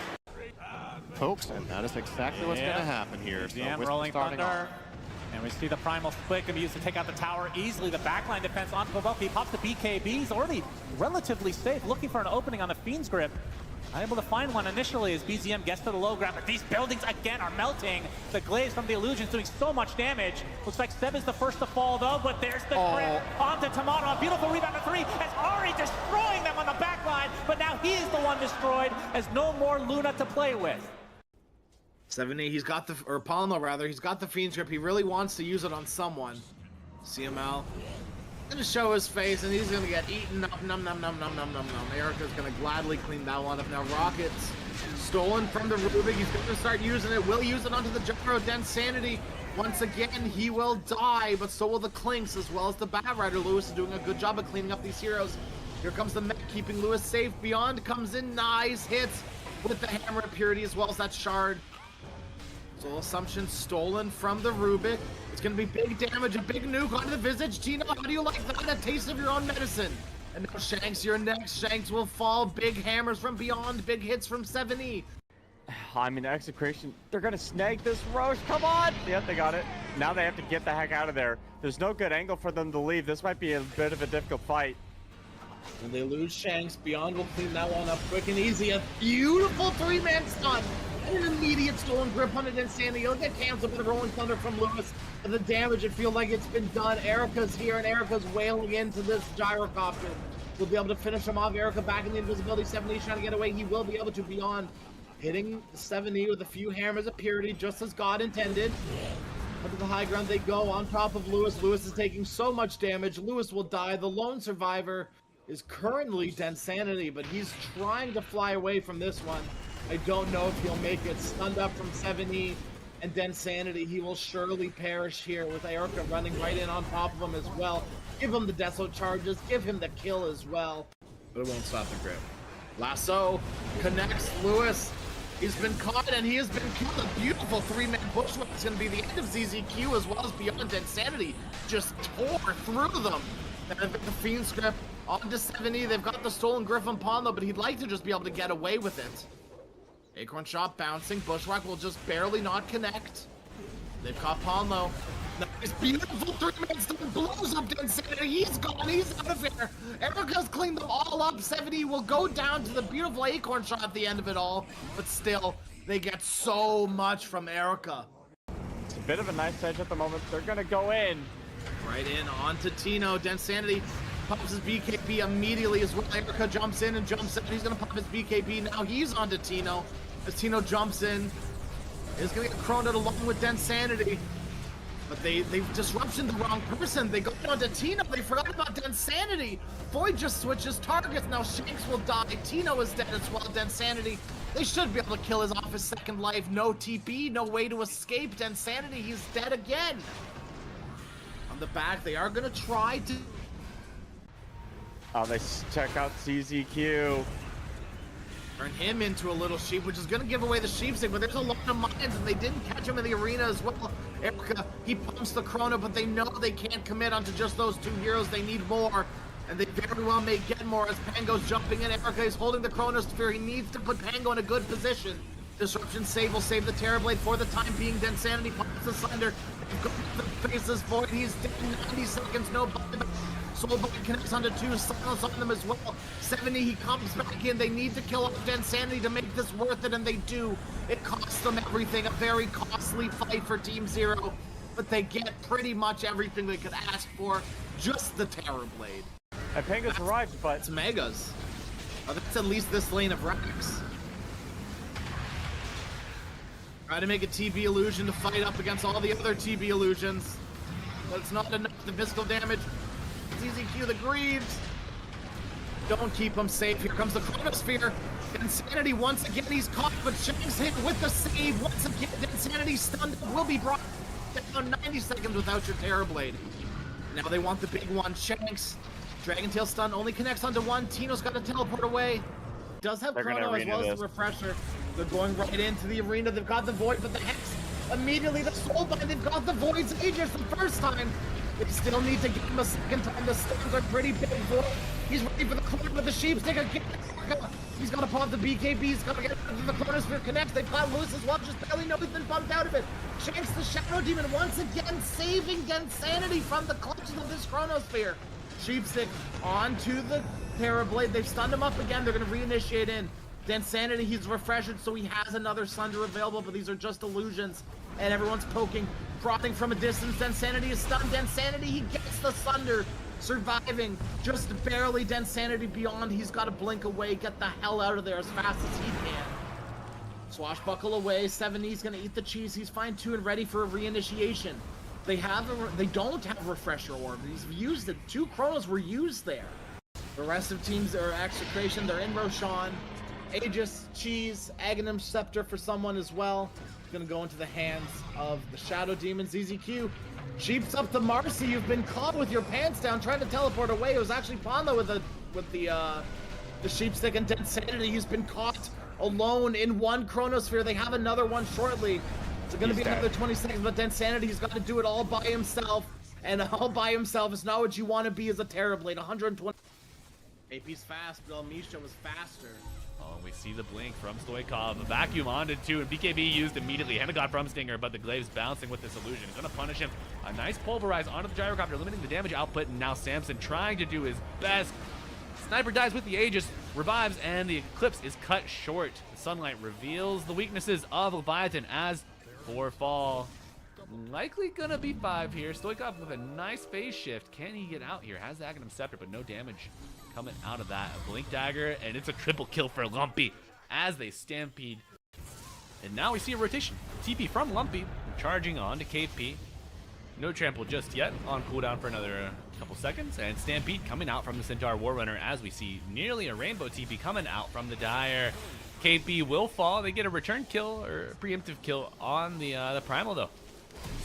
Pokes, and that is exactly what's going to happen here. So DM with rolling starting thunder. off. And we see the primal split gonna be used to take out the tower easily. The backline defense on Provoke. He pops the BKB. He's already relatively safe, looking for an opening on the Fiend's Grip. Unable to find one initially as BZM gets to the low ground, but these buildings again are melting. The glaze from the illusions doing so much damage. Looks like Seb is the first to fall though, but there's the grip onto Tomato. A beautiful rebound to 3 as Ari destroying them on the backline, but now he is the one destroyed as no more Luna to play with. 70, he's got the, or Palmo rather, he's got the Fiend's Grip. He really wants to use it on someone. CML gonna show his face and he's gonna get eaten up. Num num num num num num num. Erica's gonna gladly clean that one up. Now Rockets stolen from the Rubik. He's gonna start using it. Will use it onto the Gyro. Densanity. Once again, he will die, but so will the Clinks as well as the Bat Rider. Lewis is doing a good job of cleaning up these heroes. Here comes the mech, keeping Lewis safe. Beyond comes in, nice hits with the Hammer of Purity as well as that Shard. Soul Assumption stolen from the Rubik. It's going to be big damage, a big nuke onto the Visage. Tino, how do you like that? A taste of your own medicine. And now Shanks, you're next. Shanks will fall. Big hammers from Beyond, big hits from 7E. I mean, Execration, they're going to snag this Roche. Come on! Yep, they got it. Now they have to get the heck out of there. There's no good angle for them to leave. This might be a bit of a difficult fight. When they lose Shanks, Beyond will clean that one up quick and easy. A beautiful 3-man stun. And an immediate stolen grip on it, Insanity. He'll get canceled with a Rolling Thunder from Lewis. And the damage, it feels like it's been done. Erica's here, and Erica's wailing into this gyrocopter. We'll be able to finish him off. Erica back in the invisibility. 7E trying to get away. He will be able to. Beyond hitting 7E with a few hammers of purity, just as God intended. Onto the high ground they go on top of Lewis. Lewis is taking so much damage. Lewis will die. The lone survivor is currently Densanity, but he's trying to fly away from this one. I don't know if he'll make it. Stunned up from 7E and Densanity. He will surely perish here with Erica running right in on top of him as well. Give him the Deso charges. Give him the kill as well. But it won't stop the grip. Lasso connects Lewis. He's been caught and he has been killed. A beautiful 3-man bushwhack. It's going to be the end of ZZQ as well as Beyond Densanity. Just tore through them. And they've got the Fiend's Grip onto 7E. They've got the stolen Griffin Pondo, but he'd like to just be able to get away with it. Acorn Shot bouncing. Bushwhack will just barely not connect. They've caught Palmo. Nice, beautiful 3-man stun blows up Densanity. He's gone. He's out of here. Erica's cleaned them all up. 70 will go down to the beautiful Acorn Shot at the end of it all. But still, they get so much from Erica. It's a bit of a nice edge at the moment. They're going to go in. Right in onto Tino. Densanity pops his BKB immediately as well. Erica jumps in and jumps in. He's going to pop his BKB. Now he's onto Tino. As Tino jumps in, he's going to get croned along with Densanity. But they've disruptioned the wrong person. They go onto Tino. They forgot about Densanity. Void just switches targets. Now Shanks will die. Tino is dead as well. Densanity. They should be able to kill his off his second life. No TP, no way to escape. Densanity, he's dead again. On the back, they are going to try to... Oh, they check out CZQ. Turn him into a little sheep, which is going to give away the sheepstick, but there's a lot of mines, and they didn't catch him in the arena as well. Erica, he pumps the Chrono, but they know they can't commit onto just those 2 heroes. They need more, and they very well may get more as Pango's jumping in. Erica is holding the Chronosphere. He needs to put Pango in a good position. Disruption save will save the Terrorblade for the time being. Densanity pops the Slender. The faces Void. He's dead in 90 seconds. No buyback. Soulbite connects onto 2, silence on them as well. 70, he comes back in. They need to kill off Densanity to make this worth it, and they do. It costs them everything. A very costly fight for Team Zero, but they get pretty much everything they could ask for. Just the Terrorblade. And Pango's arrived, but... It's Megas. Oh, that's at least this lane of Rex. Try to make a TB illusion to fight up against all the other TB illusions. But it's not enough. The physical damage. ZZQ, the Greaves. Don't keep him safe. Here comes the Chronosphere. Insanity once again. He's caught, but Shanks hit with the save. Once again, Insanity stunned will be brought down 90 seconds without your Terrorblade. Now they want the big one. Shanks. Dragon Tail stun only connects onto 1. Tino's got to teleport away. Does have Chrono as well as the Refresher. They're going right into the arena. They've got the Void, but the Hex immediately the Soulbind. They've got the Void's Aegis the first time. They still need to give him a second time. The stuns are pretty big for him. He's ready for the corner with the sheep stick again. He's got to pop the BKB. He's got to get the chronosphere connects. They caught Lewis as well. Just barely know he's been bumped out of it. Shanks the Shadow Demon once again saving Densanity from the clutches of this chronosphere. Sheepstick onto the Terrorblade. They've stunned him up again. They're going to reinitiate in. Densanity, he's refreshed, so he has another Sunder available, but these are just illusions. And everyone's poking, frothing from a distance. Densanity is stunned. Densanity, he gets the Sunder. Surviving, just barely. Densanity beyond. He's got to blink away, get the hell out of there as fast as he can. Swashbuckle away. 70's going to eat the cheese. He's fine too and ready for a reinitiation. They don't have refresher orb. He's used it. 2 chronos were used there. The rest of teams are Execration. They're in Roshan. Aegis, Cheese, Aghanim Scepter for someone as well. Gonna go into the hands of the Shadow Demons. ZZQ. Sheep's up to Marcy. You've been caught with your pants down trying to teleport away. It was actually Panda with the sheep stick and Densanity. He's been caught alone in one chronosphere. They have another one shortly. It's gonna be another 20 seconds, but Densanity's got to do it all by himself. And all by himself is not what you want to be as a Terrorblade. 120. AP's fast, but Misha was faster. Oh, we see the blink from Stoikov. A vacuum onto 2, and BKB used immediately. Hemigod from Stinger, but the Glaive's bouncing with this illusion. He's going to punish him. A nice pulverize onto the gyrocopter, limiting the damage output, and now Samson trying to do his best. Sniper dies with the Aegis, revives, and the Eclipse is cut short. The sunlight reveals the weaknesses of Leviathan as 4 fall. Likely gonna be 5 here. Stoikov with a nice phase shift. Can he get out here? Has the Aghanim Scepter, but no damage coming out of that. A Blink Dagger, and it's a triple kill for Lumpy as they stampede. And now we see a rotation. TP from Lumpy, charging on to KP. No trample just yet, on cooldown for another couple seconds. And Stampede coming out from the Centaur Warrunner as we see nearly a rainbow TP coming out from the Dire. KP will fall. They get a return kill or a preemptive kill on the Primal though.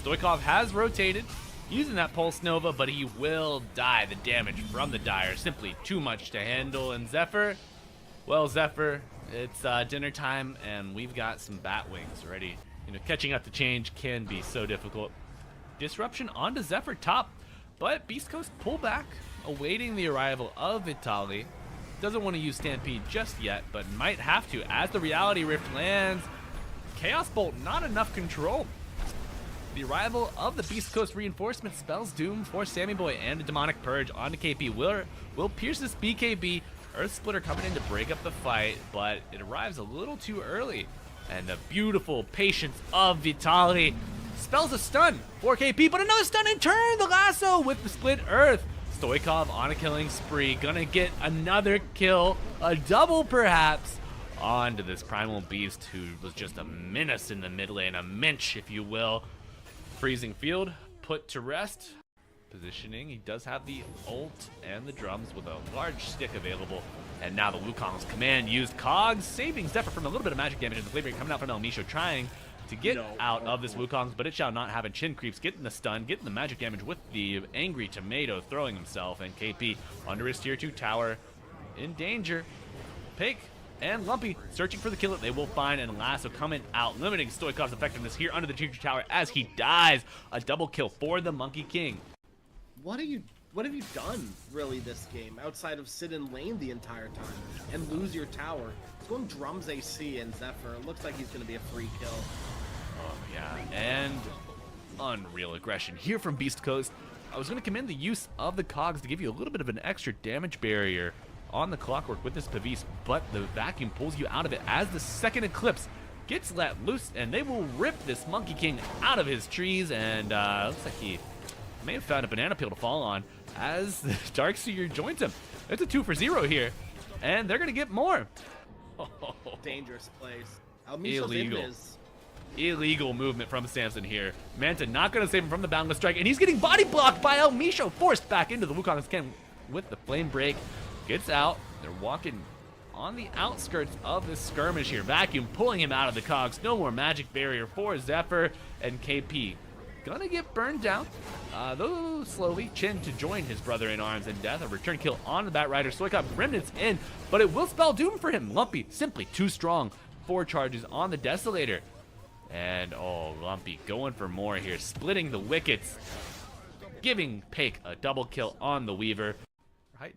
Stoikov has rotated, using that Pulse Nova, but he will die. The damage from the Dire, simply too much to handle. And Zephyr, well, Zephyr, it's dinner time, and we've got some bat wings ready. You know, catching up to change can be so difficult. Disruption onto Zephyr top, but Beast Coast pull back, awaiting the arrival of Vitali. Doesn't want to use Stampede just yet, but might have to as the Reality Rift lands. Chaos Bolt, not enough control. The arrival of the Beast Coast reinforcement spells doom for Sammy Boy, and a Demonic Purge onto KP will pierce this BKB. Earth Splitter coming in to break up the fight, but it arrives a little too early. And the beautiful patience of Vitali spells a stun for KP, but another stun in turn. The lasso with the split Earth. Stoikov on a killing spree, gonna get another kill, a double perhaps, onto this Primal Beast who was just a menace in the mid lane, a minch if you will. Freezing Field put to rest. Positioning, he does have the ult and the drums with a large stick available. And now the Wukong's command used Cogs, saving Zephyr from a little bit of magic damage. And the Flavor coming out from El Misho trying to get out of this Wukong's, but it shall not have a chin creeps, getting the stun, getting the magic damage with the angry tomato throwing himself. And KP under his tier 2 tower in danger. Pake and Lumpy searching for the kill that they will find, and Lasso coming out, limiting Stoikov's effectiveness here under the tier 2 tower as he dies. A double kill for the Monkey King. What have you done really this game outside of sit in lane the entire time and lose your tower? It's going drums AC and Zephyr. It looks like he's going to be a free kill. Oh yeah, and unreal aggression here from Beast Coast. I was going to commend the use of the Cogs to give you a little bit of an extra damage barrier on the Clockwork with this Pavis, but the vacuum pulls you out of it as the second Eclipse gets let loose, and they will rip this Monkey King out of his trees. And looks like he may have found a banana peel to fall on as the Darkseer joins him. It's a 2 for 0 here, and they're gonna get more. Dangerous place. Illegal movement from Samson here. Manta not gonna save him from the Boundless Strike, and he's getting body blocked by El Misho, forced back into the Wukong's ken with the Flame Break. Gets out. They're walking on the outskirts of this skirmish here. Vacuum pulling him out of the Cogs. No more magic barrier for Zephyr, and KP gonna get burned down, though slowly. Chin to join his brother in arms in death. A return kill on the Bat Rider. Stoikov remnants in, but it will spell doom for him. Lumpy simply too strong. 4 charges on the Desolator. And oh, Lumpy going for more here, splitting the wickets. giving Pake a double kill on the Weaver. Right.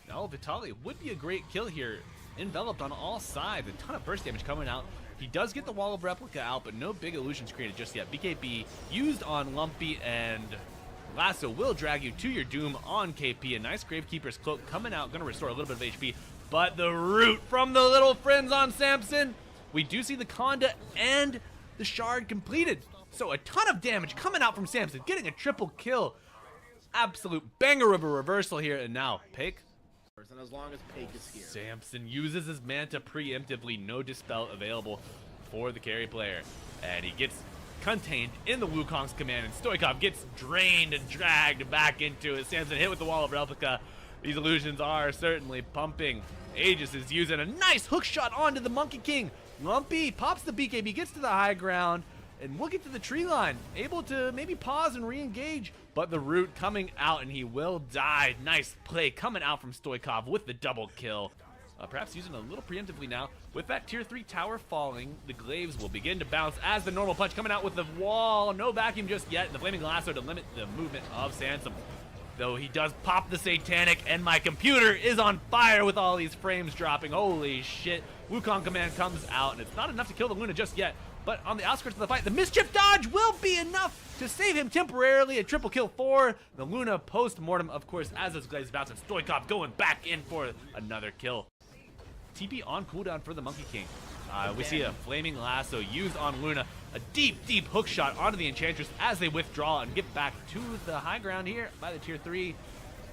No, Vitaly would be a great kill here. Enveloped on all sides, a ton of burst damage coming out. He does get the Wall of Replica out, but no big illusions created just yet. BKB used on Lumpy, and Lasso will drag you to your doom on KP. A nice Gravekeeper's Cloak coming out, gonna restore a little bit of HP, but the root from the little friends on Samson. We do see the Conda and the Shard completed. So a ton of damage coming out from Samson, getting a triple kill. Absolute banger of a reversal here, and now Pake. And as long as Pake is here. Samson uses his Manta preemptively, no Dispel available for the carry player. And he gets contained in the Wukong's command, and Stoikov gets drained and dragged back into it. Samson hit with the Wall of Replica. These illusions are certainly pumping. Aegis is using a nice hook shot onto the Monkey King. Lumpy pops the BKB, gets to the high ground, and we'll get to the tree line. Able to maybe pause and re-engage, but the root coming out, and he will die. Nice play coming out from Stoikov with the double kill. Perhaps using a little preemptively now. With that tier 3 tower falling, the glaives will begin to bounce as the normal punch coming out with the wall. No vacuum just yet. The Flaming Lasso to limit the movement of Sansom. Though he does pop the Satanic, and my computer is on fire with all these frames dropping. Holy shit. Wukong command comes out, and it's not enough to kill the Luna just yet. But on the outskirts of the fight, the Mischief Dodge will be enough to save him temporarily. A triple kill for the Luna post-mortem, of course, as those glaives bounce, and Stoikov going back in for another kill. TP on cooldown for the Monkey King. We see a Flaming Lasso used on Luna. A deep, deep hook shot onto the Enchantress as they withdraw and get back to the high ground here by the tier 3.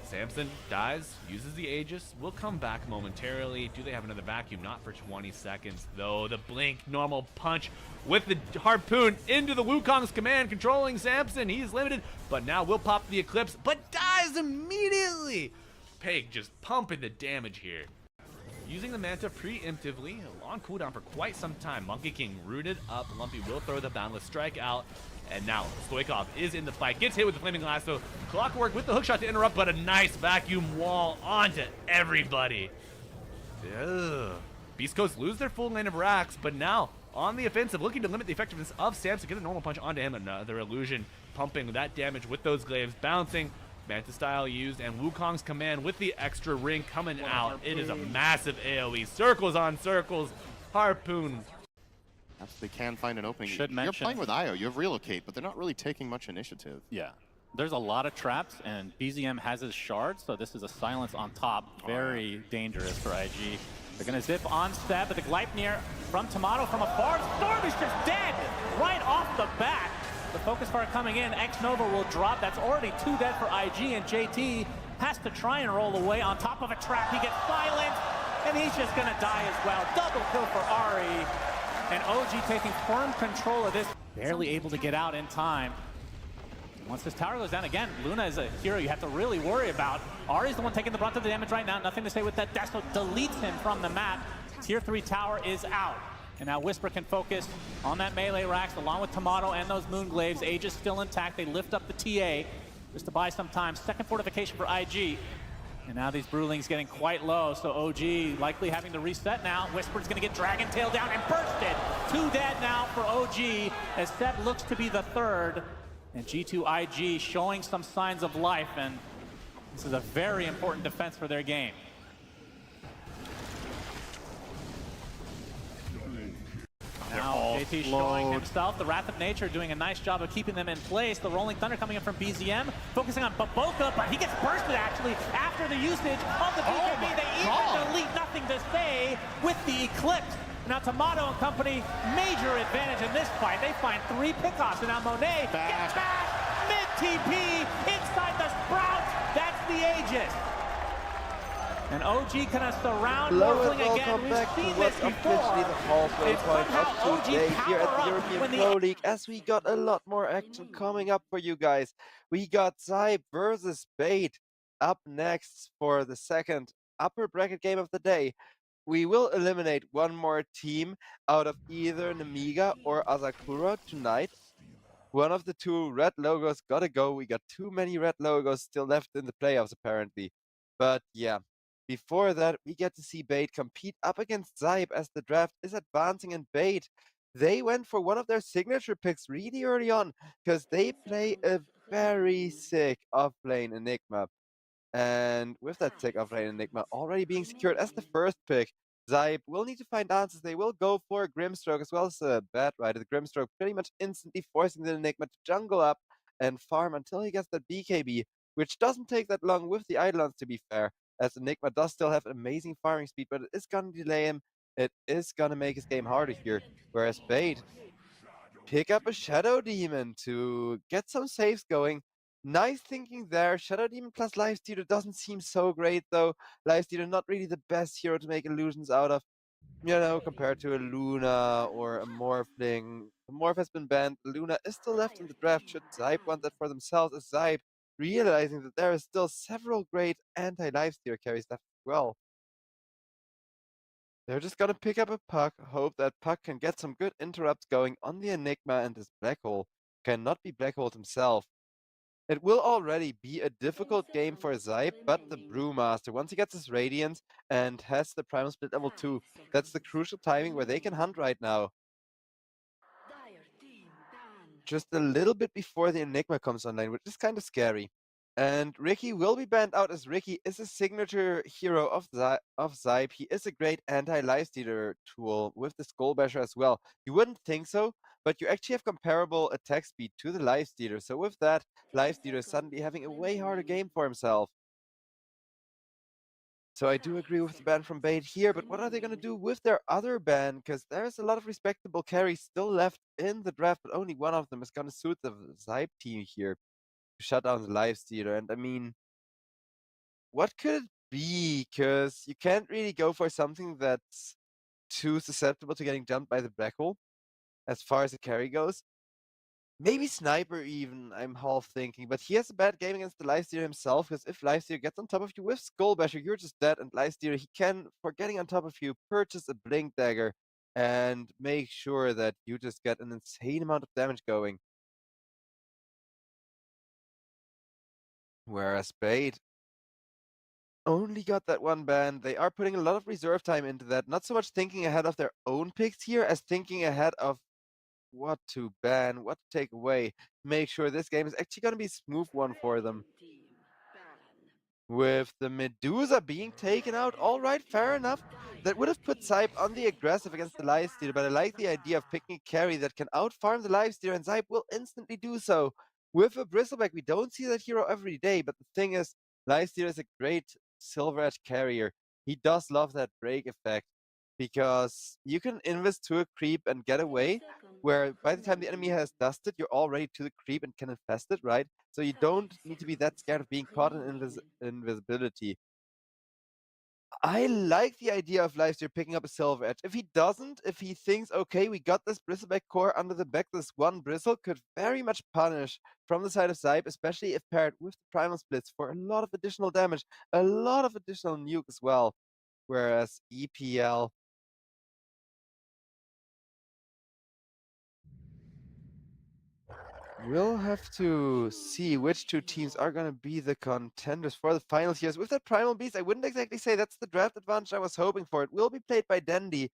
Samson dies, uses the Aegis, will come back momentarily. Do they have another vacuum? Not for 20 seconds, though. The blink, normal punch with the harpoon into the Wukong's command, controlling Samson. He's limited, but now will pop the Eclipse, but dies immediately. Peg just pumping the damage here. Using the Manta preemptively, on cooldown for quite some time. Monkey King rooted up. Lumpy will throw the Boundless Strike out. And now Stoikov is in the fight. Gets hit with the Flaming Lasso. Clockwork with the hookshot to interrupt, but a nice vacuum wall onto everybody. Ugh. Beast Coast lose their full lane of racks, but now on the offensive, looking to limit the effectiveness of Samson. Get a normal punch onto him. Another illusion pumping that damage with those glaives bouncing. Manta style used, and Wukong's command with the extra ring coming out. It is a massive AoE. Circles on circles. Harpoon. Perhaps they can find an opening. Should You're mention- playing with Io. You have Relocate, but they're not really taking much initiative. Yeah. There's a lot of traps, and BZM has his shards, so this is a silence on top. Very dangerous for IG. They're going to zip on stab, but the Gleipnir from Tomato from afar. Storm is just dead right off the bat. The Focus Fire coming in. X-Nova will drop. That's already 2 dead for IG, and JT has to try and roll away on top of a trap. He gets silenced, and he's just going to die as well. Double kill for Ari. And OG taking firm control of this. Barely able to get out in time. Once this tower goes down again, Luna is a hero you have to really worry about. Ari's the one taking the brunt of the damage right now. Nothing to say with that. Desto deletes him from the map. Tier 3 tower is out. And now Whisper can focus on that melee racks along with Tomato and those Moonglaves. Aegis still intact. They lift up the TA just to buy some time. Second fortification for IG. And now these Brewlings getting quite low, so OG likely having to reset now. Whisper's gonna get Dragon Tail down and bursted. 2 dead now for OG, as Seb looks to be the third. And G2IG showing some signs of life, and this is a very important defense for their game. Now JT showing himself, the Wrath of Nature doing a nice job of keeping them in place. The Rolling Thunder coming in from BZM, focusing on Baboka, but he gets bursted actually after the usage of the BKB. They even delete Nothing to Say with the Eclipse. Now Tomato and company, major advantage in this fight. They find 3 pickoffs, and now Monet gets back, mid-TP, inside the Sprout. That's the Aegis. And OG kind of surround Morphling again. We've seen this before. The halfway It's point somehow of today OG here at power the up European when the Pro League, as we got a lot more action coming up for you guys. We got SIBE versus Bait up next for the second upper bracket game of the day. We will eliminate one more team out of either Namiga or Asakura tonight. One of the 2 red logos gotta go. We got too many red logos still left in the playoffs apparently. But yeah. Before that, we get to see Bait compete up against SIBE as the draft is advancing, and Bait, they went for one of their signature picks really early on because they play a very sick off-lane Enigma. And with that sick off-lane Enigma already being secured as the first pick, SIBE will need to find answers. They will go for a Grimstroke as well as a Bat Rider. The Grimstroke pretty much instantly forcing the Enigma to jungle up and farm until he gets that BKB, which doesn't take that long with the Eidolons, to be fair, as Enigma does still have amazing farming speed, but it is going to delay him. It is going to make his game harder here. Whereas Bait pick up a Shadow Demon to get some saves going. Nice thinking there. Shadow Demon plus Lifestealer doesn't seem so great though. Lifestealer not really the best hero to make illusions out of, compared to a Luna or a Morphling. The Morph has been banned. Luna is still left in the draft. Should SIBE want that for themselves? As SIBE realizing that there is still several great anti-Lifestealer carries left as well. They're just gonna pick up a Puck, hope that Puck can get some good interrupts going on the Enigma, and this Black Hole cannot be Black Hole himself. It will already be a difficult game for SIBE, but the Brewmaster, once he gets his Radiance and has the Primal Split level 2, that's the crucial timing where they can hunt right now. Just a little bit before the Enigma comes online, which is kind of scary. And Ricky will be banned out, as Ricky is a signature hero of SIBE. He is a great anti-lifestealer tool with the Skull Basher as well. You wouldn't think so, but you actually have comparable attack speed to the lifestealer. So with that, lifestealer is suddenly having a way harder game for himself. So I do agree with the ban from Bait here, but what are they going to do with their other ban? Because there's a lot of respectable carries still left in the draft, but only one of them is going to suit the SIBE team here to shut down the Lifestealer. And I mean, what could it be? Because you can't really go for something that's too susceptible to getting jumped by the Black Hole, as far as the carry goes. Maybe Sniper even, I'm half thinking, but he has a bad game against the Lifestealer himself, because if Lifestealer gets on top of you with Skull Basher, you're just dead, and Lifestealer, he can, for getting on top of you, purchase a Blink Dagger and make sure that you just get an insane amount of damage going. Whereas Bait only got that one ban. They are putting a lot of reserve time into that, not so much thinking ahead of their own picks here, as thinking ahead of what to ban, what to take away, make sure this game is actually going to be a smooth one for them. With the Medusa being taken out, alright, fair enough. That would have put SIBE on the aggressive against the Lifestealer, but I like the idea of picking a carry that can outfarm the Lifestealer, and SIBE will instantly do so. With a Bristleback, we don't see that hero every day, but the thing is, Lifestealer is a great Silver Edge carrier. He does love that break effect, because you can invest to a creep and get away, where by the time the enemy has dusted, you're already to the creep and can infest it, right? So you don't need to be that scared of being caught in invisibility. I like the idea of Lifestealer picking up a Silver Edge. If he doesn't, if he thinks, okay, we got this Bristleback core under the back, this one Bristle could very much punish from the side of SIBE, especially if paired with the Primal Splits for a lot of additional damage, a lot of additional nuke as well. Whereas EPL, we'll have to see which two teams are going to be the contenders for the finals here. With that Primal Beast, I wouldn't exactly say that's the draft advantage I was hoping for. It will be played by Dandy,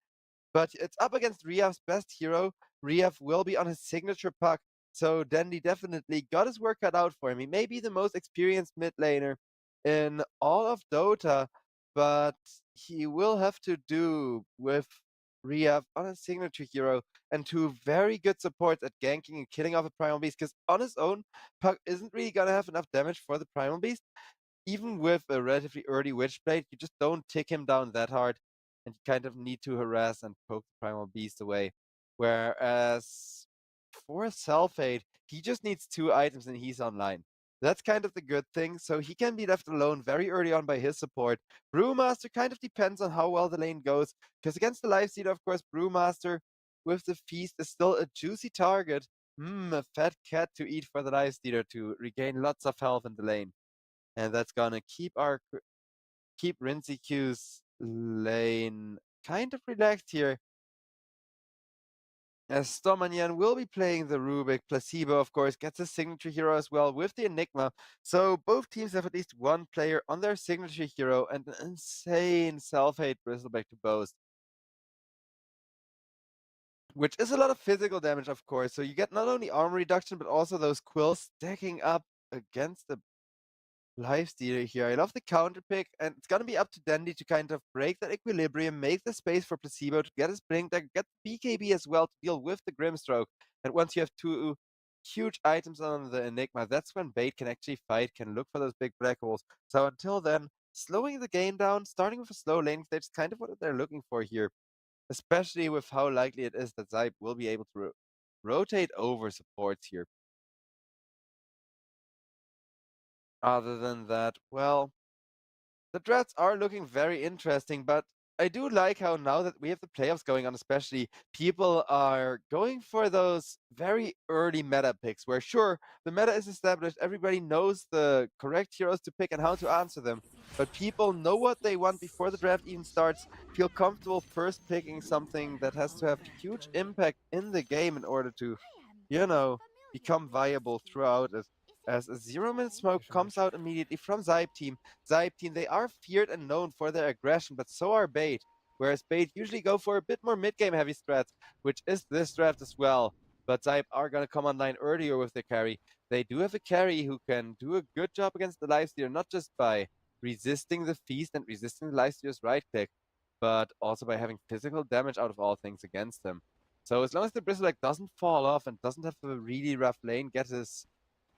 but it's up against Riav's best hero. Riav will be on his signature puck, so Dandy definitely got his work cut out for him. He may be the most experienced mid laner in all of Dota, but he will have to do with Riav on his signature hero and two very good supports at ganking and killing off a Primal Beast, because on his own, Puck isn't really gonna have enough damage for the Primal Beast. Even with a relatively early Witchblade, you just don't tick him down that hard, and you kind of need to harass and poke the Primal Beast away. Whereas for Selfade, he just needs 2 items and he's online. That's kind of the good thing, so he can be left alone very early on by his support. Brewmaster kind of depends on how well the lane goes, because against the Lifestealer, of course, Brewmaster with the Feast is still a juicy target. A fat cat to eat for the Lifestealer to regain lots of health in the lane. And that's gonna keep Rinsekyu's lane kind of relaxed here, as Stomanyan will be playing the Rubik. Placebo, of course, gets his signature hero as well with the Enigma. So both teams have at least one player on their signature hero and an insane self-hate Bristleback to boast. which is a lot of physical damage, of course. So you get not only armor reduction, but also those quills stacking up against the lifestealer here. I love the counter pick, and it's gonna be up to Dandy to kind of break that equilibrium, make the space for Placebo to get his blink deck, get BKB as well to deal with the Grimstroke. And once you have two huge items on the Enigma, that's when Bait can actually fight, can look for those big black holes. So until then, slowing the game down, starting with a slow laning stage is kind of what they're looking for here, especially with how likely it is that SIBE will be able to rotate over supports here. Other than that, well, the drafts are looking very interesting, but I do like how now that we have the playoffs going on, especially, people are going for those very early meta picks where, sure, the meta is established, everybody knows the correct heroes to pick and how to answer them, but people know what they want before the draft even starts, feel comfortable first picking something that has to have huge impact in the game in order to, you know, become viable throughout it. As a 0-minute smoke comes out immediately from SIBE team, they are feared and known for their aggression, but so are Bait. Whereas Bait usually go for a bit more mid-game heavy strats, which is this draft as well. But SIBE are going to come online earlier with their carry. They do have a carry who can do a good job against the Lifestealer, not just by resisting the feast and resisting the Lifestealer's right click, but also by having physical damage out of all things against them. So as long as the Bristleback doesn't fall off and doesn't have a really rough lane, get his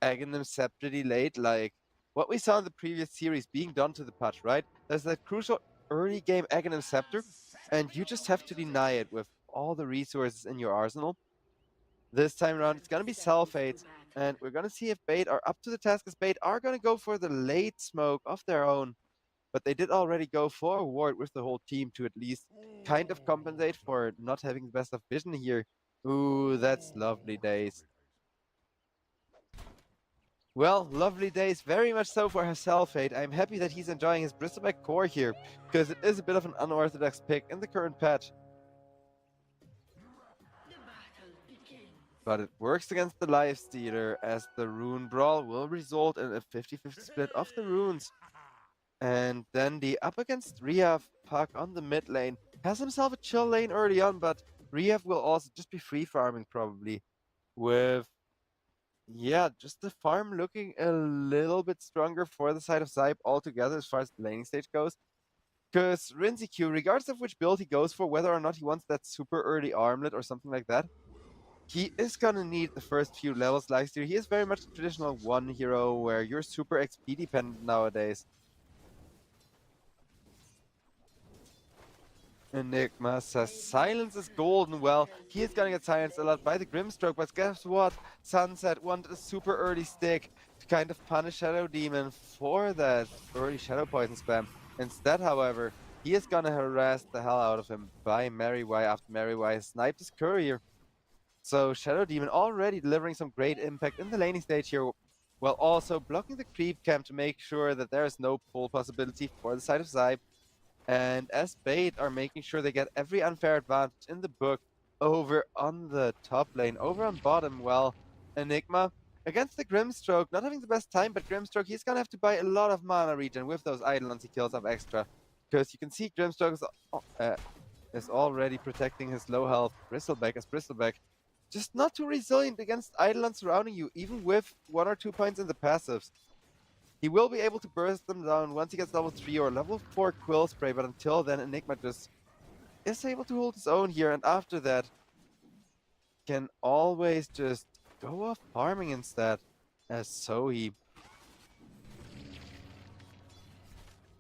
Aghanim Scepter delayed, like what we saw in the previous series being done to the patch, right? There's that crucial early game Aghanim Scepter, and you just have to deny it with all the resources in your arsenal. This time around, it's gonna be Sulfates, and we're gonna see if Bait are up to the task, as Bait are gonna go for the late smoke of their own, but they did already go for a ward with the whole team to at least kind of compensate for not having the best of vision here. Ooh, that's lovely days. Well, lovely days, very much so for Sulfate. I'm happy that he's enjoying his Bristleback core here, because it is a bit of an unorthodox pick in the current patch. But it works against the Lifestealer, as the Rune Brawl will result in a 50-50 split of the runes. And then the up against Riav Puck on the mid lane has himself a chill lane early on, but Riav will also just be free farming probably, with just the farm looking a little bit stronger for the side of SIBE altogether as far as the laning stage goes. Because Rinziq, regardless of which build he goes for, whether or not he wants that super early armlet or something like that, he is gonna need the first few levels last year. He is very much the traditional one hero where you're super XP dependent nowadays. Enigma says silence is golden. Well, he is gonna get silenced a lot by the Grimstroke, but guess what? Sunset wanted a super early stick to kind of punish Shadow Demon for that early Shadow Poison spam. Instead, however, he is gonna harass the hell out of him by Mary Y after Mary Y sniped his courier. So Shadow Demon already delivering some great impact in the laning stage here, while also blocking the creep camp to make sure that there is no pull possibility for the side of SIBE. And as Bait are making sure they get every unfair advantage in the book over on the top lane, over on bottom, well, Enigma against the Grimstroke, not having the best time, but Grimstroke, he's gonna have to buy a lot of mana regen with those Eidolons he kills off extra. Because you can see Grimstroke is already protecting his low health Bristleback, as Bristleback just not too resilient against Eidolons surrounding you, even with 1 or 2 points in the passives. He will be able to burst them down once he gets level 3 or level 4 Quill Spray, but until then, Enigma just is able to hold his own here, and after that, can always just go off farming instead, as Sohi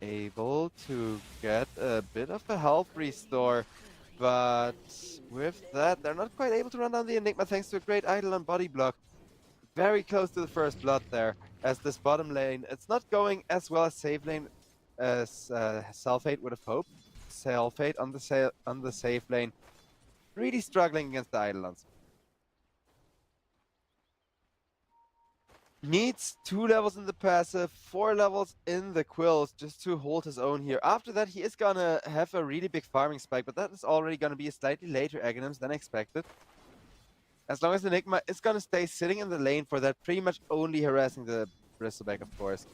able to get a bit of a health restore, but with that, they're not quite able to run down the Enigma thanks to a great Eidolon body block. Very close to the first blood there, as this bottom lane, it's not going as well as safe lane as Sulfate would have hoped. Sulfate on the safe lane, really struggling against the Eidolons. Needs 2 levels in the passive, 4 levels in the quills just to hold his own here. After that, he is gonna have a really big farming spike, but that is already gonna be a slightly later Aghanims than expected. As long as Enigma is gonna stay sitting in the lane for that, pretty much only harassing the Bristleback, of course.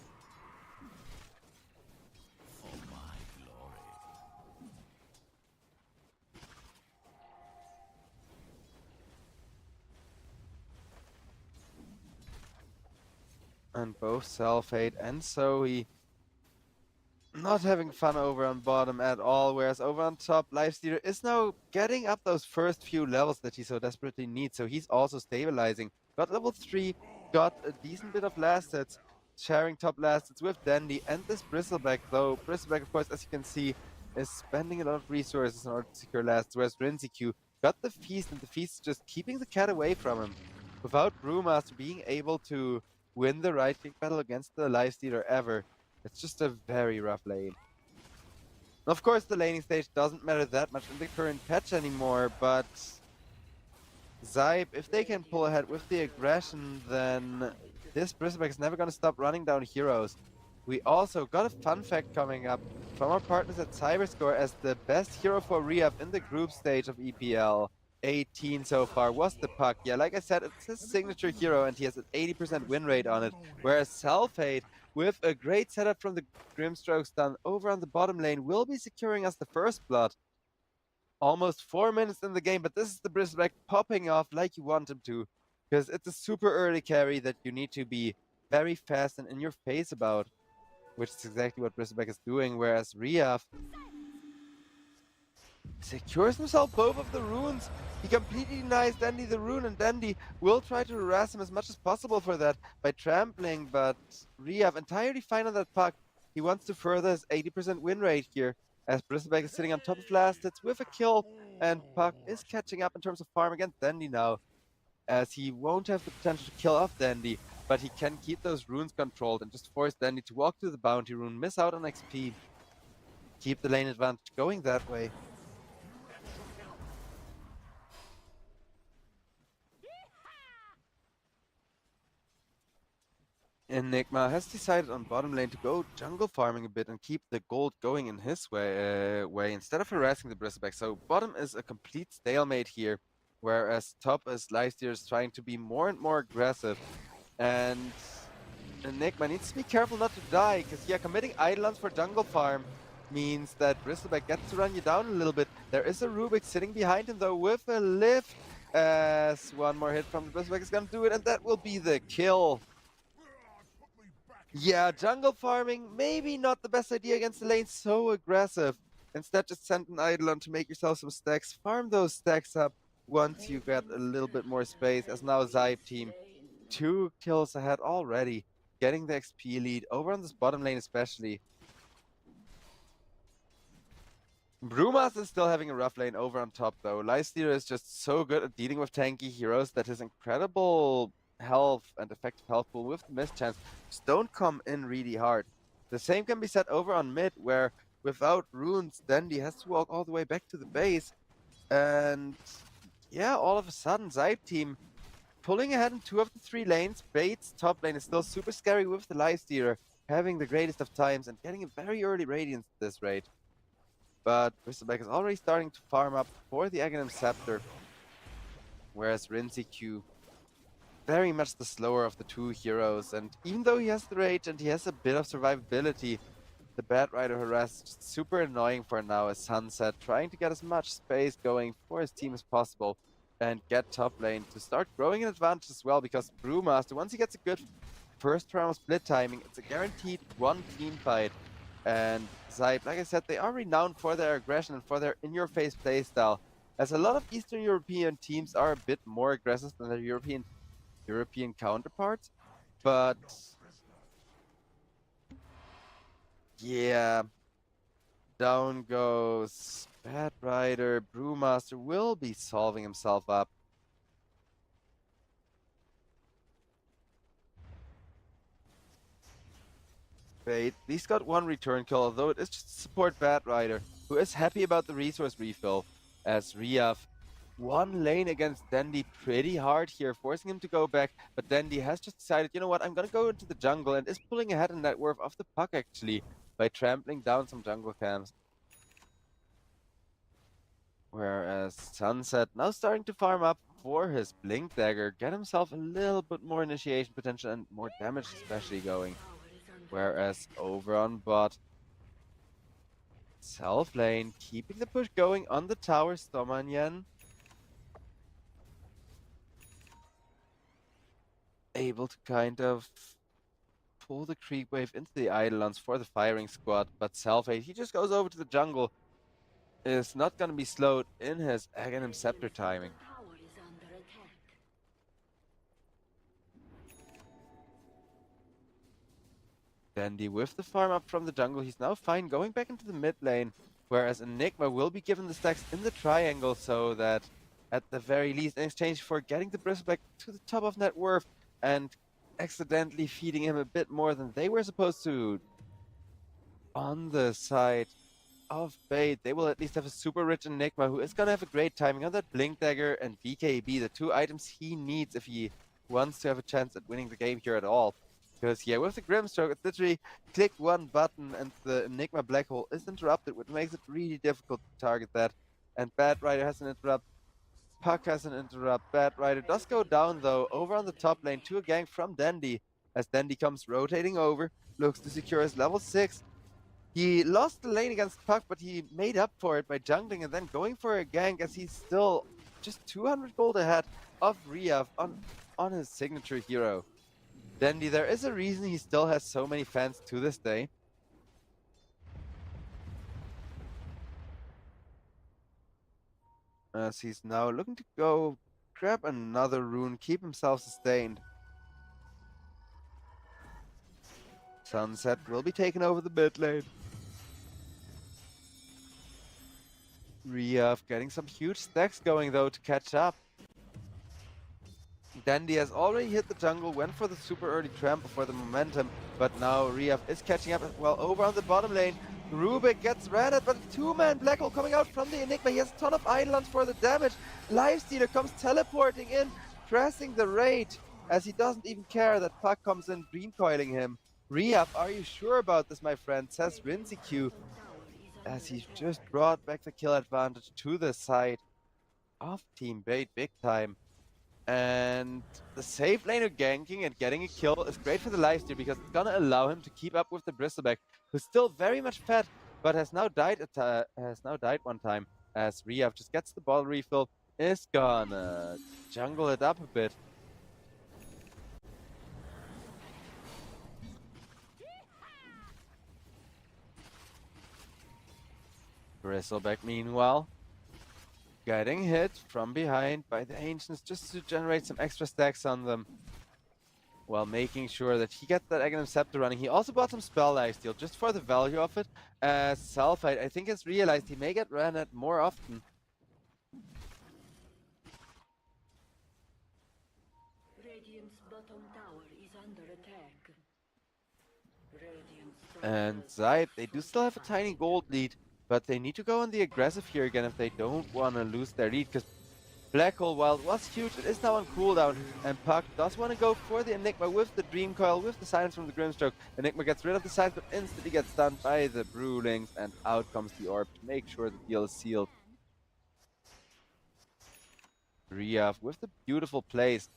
And both Selfhate and Zoe not having fun over on bottom at all, whereas over on top, Lifestealer is now getting up those first few levels that he so desperately needs, so he's also stabilizing. Got level 3, got a decent bit of last hits, sharing top last hits with Dandy and this Bristleback, though Bristleback, of course, as you can see, is spending a lot of resources in order to secure last, whereas Rinziq got the Feast, and the Feast is just keeping the cat away from him. Without Brewmaster being able to win the right-click battle against the Lifestealer ever, it's just a very rough lane. Of course, the laning stage doesn't matter that much in the current patch anymore, but SIBE, if they can pull ahead with the aggression, then this Bristleback is never going to stop running down heroes. We also got a fun fact coming up from our partners at Cyberscore as the best hero for re-up in the group stage of EPL 18 so far was the Puck. Yeah, like I said, it's his signature hero and he has an 80% win rate on it, whereas Selfhate, with a great setup from the Grimstroke stun over on the bottom lane, will be securing us the first blood. Almost 4 minutes in the game, but this is the Bristleback popping off like you want him to, because it's a super early carry that you need to be very fast and in your face about, which is exactly what Bristleback is doing, whereas Riaf secures himself both of the runes. He completely denies Dandy the rune, and Dandy will try to harass him as much as possible for that by trampling, but Riaf entirely fine on that Puck. He wants to further his 80% win rate here, as Bristleback is sitting on top of last hits with a kill, and Puck is catching up in terms of farm against Dandy now, as he won't have the potential to kill off Dandy, but he can keep those runes controlled and just force Dandy to walk to the bounty rune, miss out on XP, keep the lane advantage going that way. Enigma has decided on bottom lane to go jungle farming a bit and keep the gold going in his way instead of harassing the Bristleback. So bottom is a complete stalemate here, whereas top is Lifestealer is trying to be more and more aggressive. And Enigma needs to be careful not to die, because yeah, committing Eidolons for jungle farm means that Bristleback gets to run you down a little bit. There is a Rubik sitting behind him though with a lift, as one more hit from the Bristleback is gonna do it, and that will be the kill. Yeah, jungle farming, maybe not the best idea against the lane so aggressive. Instead, just send an Eidolon to make yourself some stacks. Farm those stacks up once you get a little bit more space, as now SIBE team 2 kills ahead already, getting the XP lead over on this bottom lane especially. Brewmaster is still having a rough lane over on top though. Lifestealer is just so good at dealing with tanky heroes that his incredible health and effective health pool with the mischance just don't come in really hard. The same can be said over on mid, where without runes, Dandy has to walk all the way back to the base. And yeah, all of a sudden, SIBE team pulling ahead in 2 of the 3 lanes. Bates' top lane is still super scary with the Lifestealer, having the greatest of times and getting a very early Radiance at this rate. But Bristleback is already starting to farm up for the Aghanim Scepter, whereas Rinziq very much the slower of the 2 heroes, and even though he has the rage and he has a bit of survivability, the Bat Rider harass is just super annoying for now as Sunset, trying to get as much space going for his team as possible and get top lane to start growing an advantage as well, because Brewmaster, once he gets a good first round split timing, it's a guaranteed 1 team fight. And SIBE, like I said, they are renowned for their aggression and for their in-your-face playstyle, as a lot of Eastern European teams are a bit more aggressive than their European counterparts, but yeah, down goes Bat Rider. Brewmaster will be solving himself up. Bait, at least got 1 return kill, although it is just to support Bat Rider, who is happy about the resource refill, as Riaf 1 lane against Dandy pretty hard here, forcing him to go back, but Dandy has just decided, you know what, I'm gonna go into the jungle, and is pulling ahead in net worth of the Puck actually, by trampling down some jungle camps. Whereas Sunset now starting to farm up for his Blink Dagger, get himself a little bit more initiation potential and more damage especially going. Whereas over on bot, Self lane keeping the push going on the tower, Stomanyan able to kind of pull the creep wave into the Eidolons for the firing squad, but Selfie, he just goes over to the jungle, is not gonna be slowed in his Aghanim Scepter timing. Tower is under attack. Dandy with the farm up from the jungle, he's now fine going back into the mid lane, whereas Enigma will be given the stacks in the triangle so that at the very least, in exchange for getting the Bristleback to the top of net worth and accidentally feeding him a bit more than they were supposed to on the side of Bait, they will at least have a super rich Enigma who is gonna have a great timing on that Blink Dagger and BKB, the two items he needs if he wants to have a chance at winning the game here at all. Because yeah, with the Grimstroke, it's literally click one button and the Enigma Black Hole is interrupted, which makes it really difficult to target that. And Bad Rider has an interrupt, Puck has an interrupt, Bad Rider does go down though, over on the top lane to a gank from Dandy, as Dandy comes rotating over, looks to secure his level 6. He lost the lane against Puck, but he made up for it by jungling and then going for a gank as he's still just 200 gold ahead of Riyav on his signature hero. Dandy, there is a reason he still has so many fans to this day. As he's now looking to go grab another rune, keep himself sustained. Sunset will be taken over the mid lane. Riyav getting some huge stacks going though to catch up. Dandy has already hit the jungle, went for the super early trample for the momentum, but now Riyav is catching up as well over on the bottom lane. Rubik gets ran at, but a two-man Black Hole coming out from the Enigma. He has a ton of Eidolons for the damage. Lifestealer comes teleporting in, pressing the raid as he doesn't even care that Puck comes in green coiling him. Riyav, are you sure about this, my friend? Says Rinziq, as he's just brought back the kill advantage to the side of Team Bait big time. And the safe laner ganking and getting a kill is great for the lifesteal because it's gonna allow him to keep up with the Bristleback, who's still very much fat, but has now died one time. As Riyav just gets the bottle refill, is gonna jungle it up a bit. Bristleback, meanwhile, getting hit from behind by the Ancients just to generate some extra stacks on them, while making sure that he gets that Aghanim Scepter running. He also bought some Spell Lifesteal just for the value of it, as Sulfite, I think, has realized he may get ran at more often. Radiant's bottom tower is under attack. Radiant's top And tower SIBE, they do still have a tiny gold lead, but they need to go on the aggressive here again if they don't want to lose their lead, because Black Hole, while it was huge, it is now on cooldown, and Puck does want to go for the Enigma with the Dream Coil, with the silence from the Grimstroke. Enigma gets rid of the silence, but instantly gets stunned by the Brewlings, and out comes the Orb to make sure the deal is sealed. Riyav with the beautiful plays.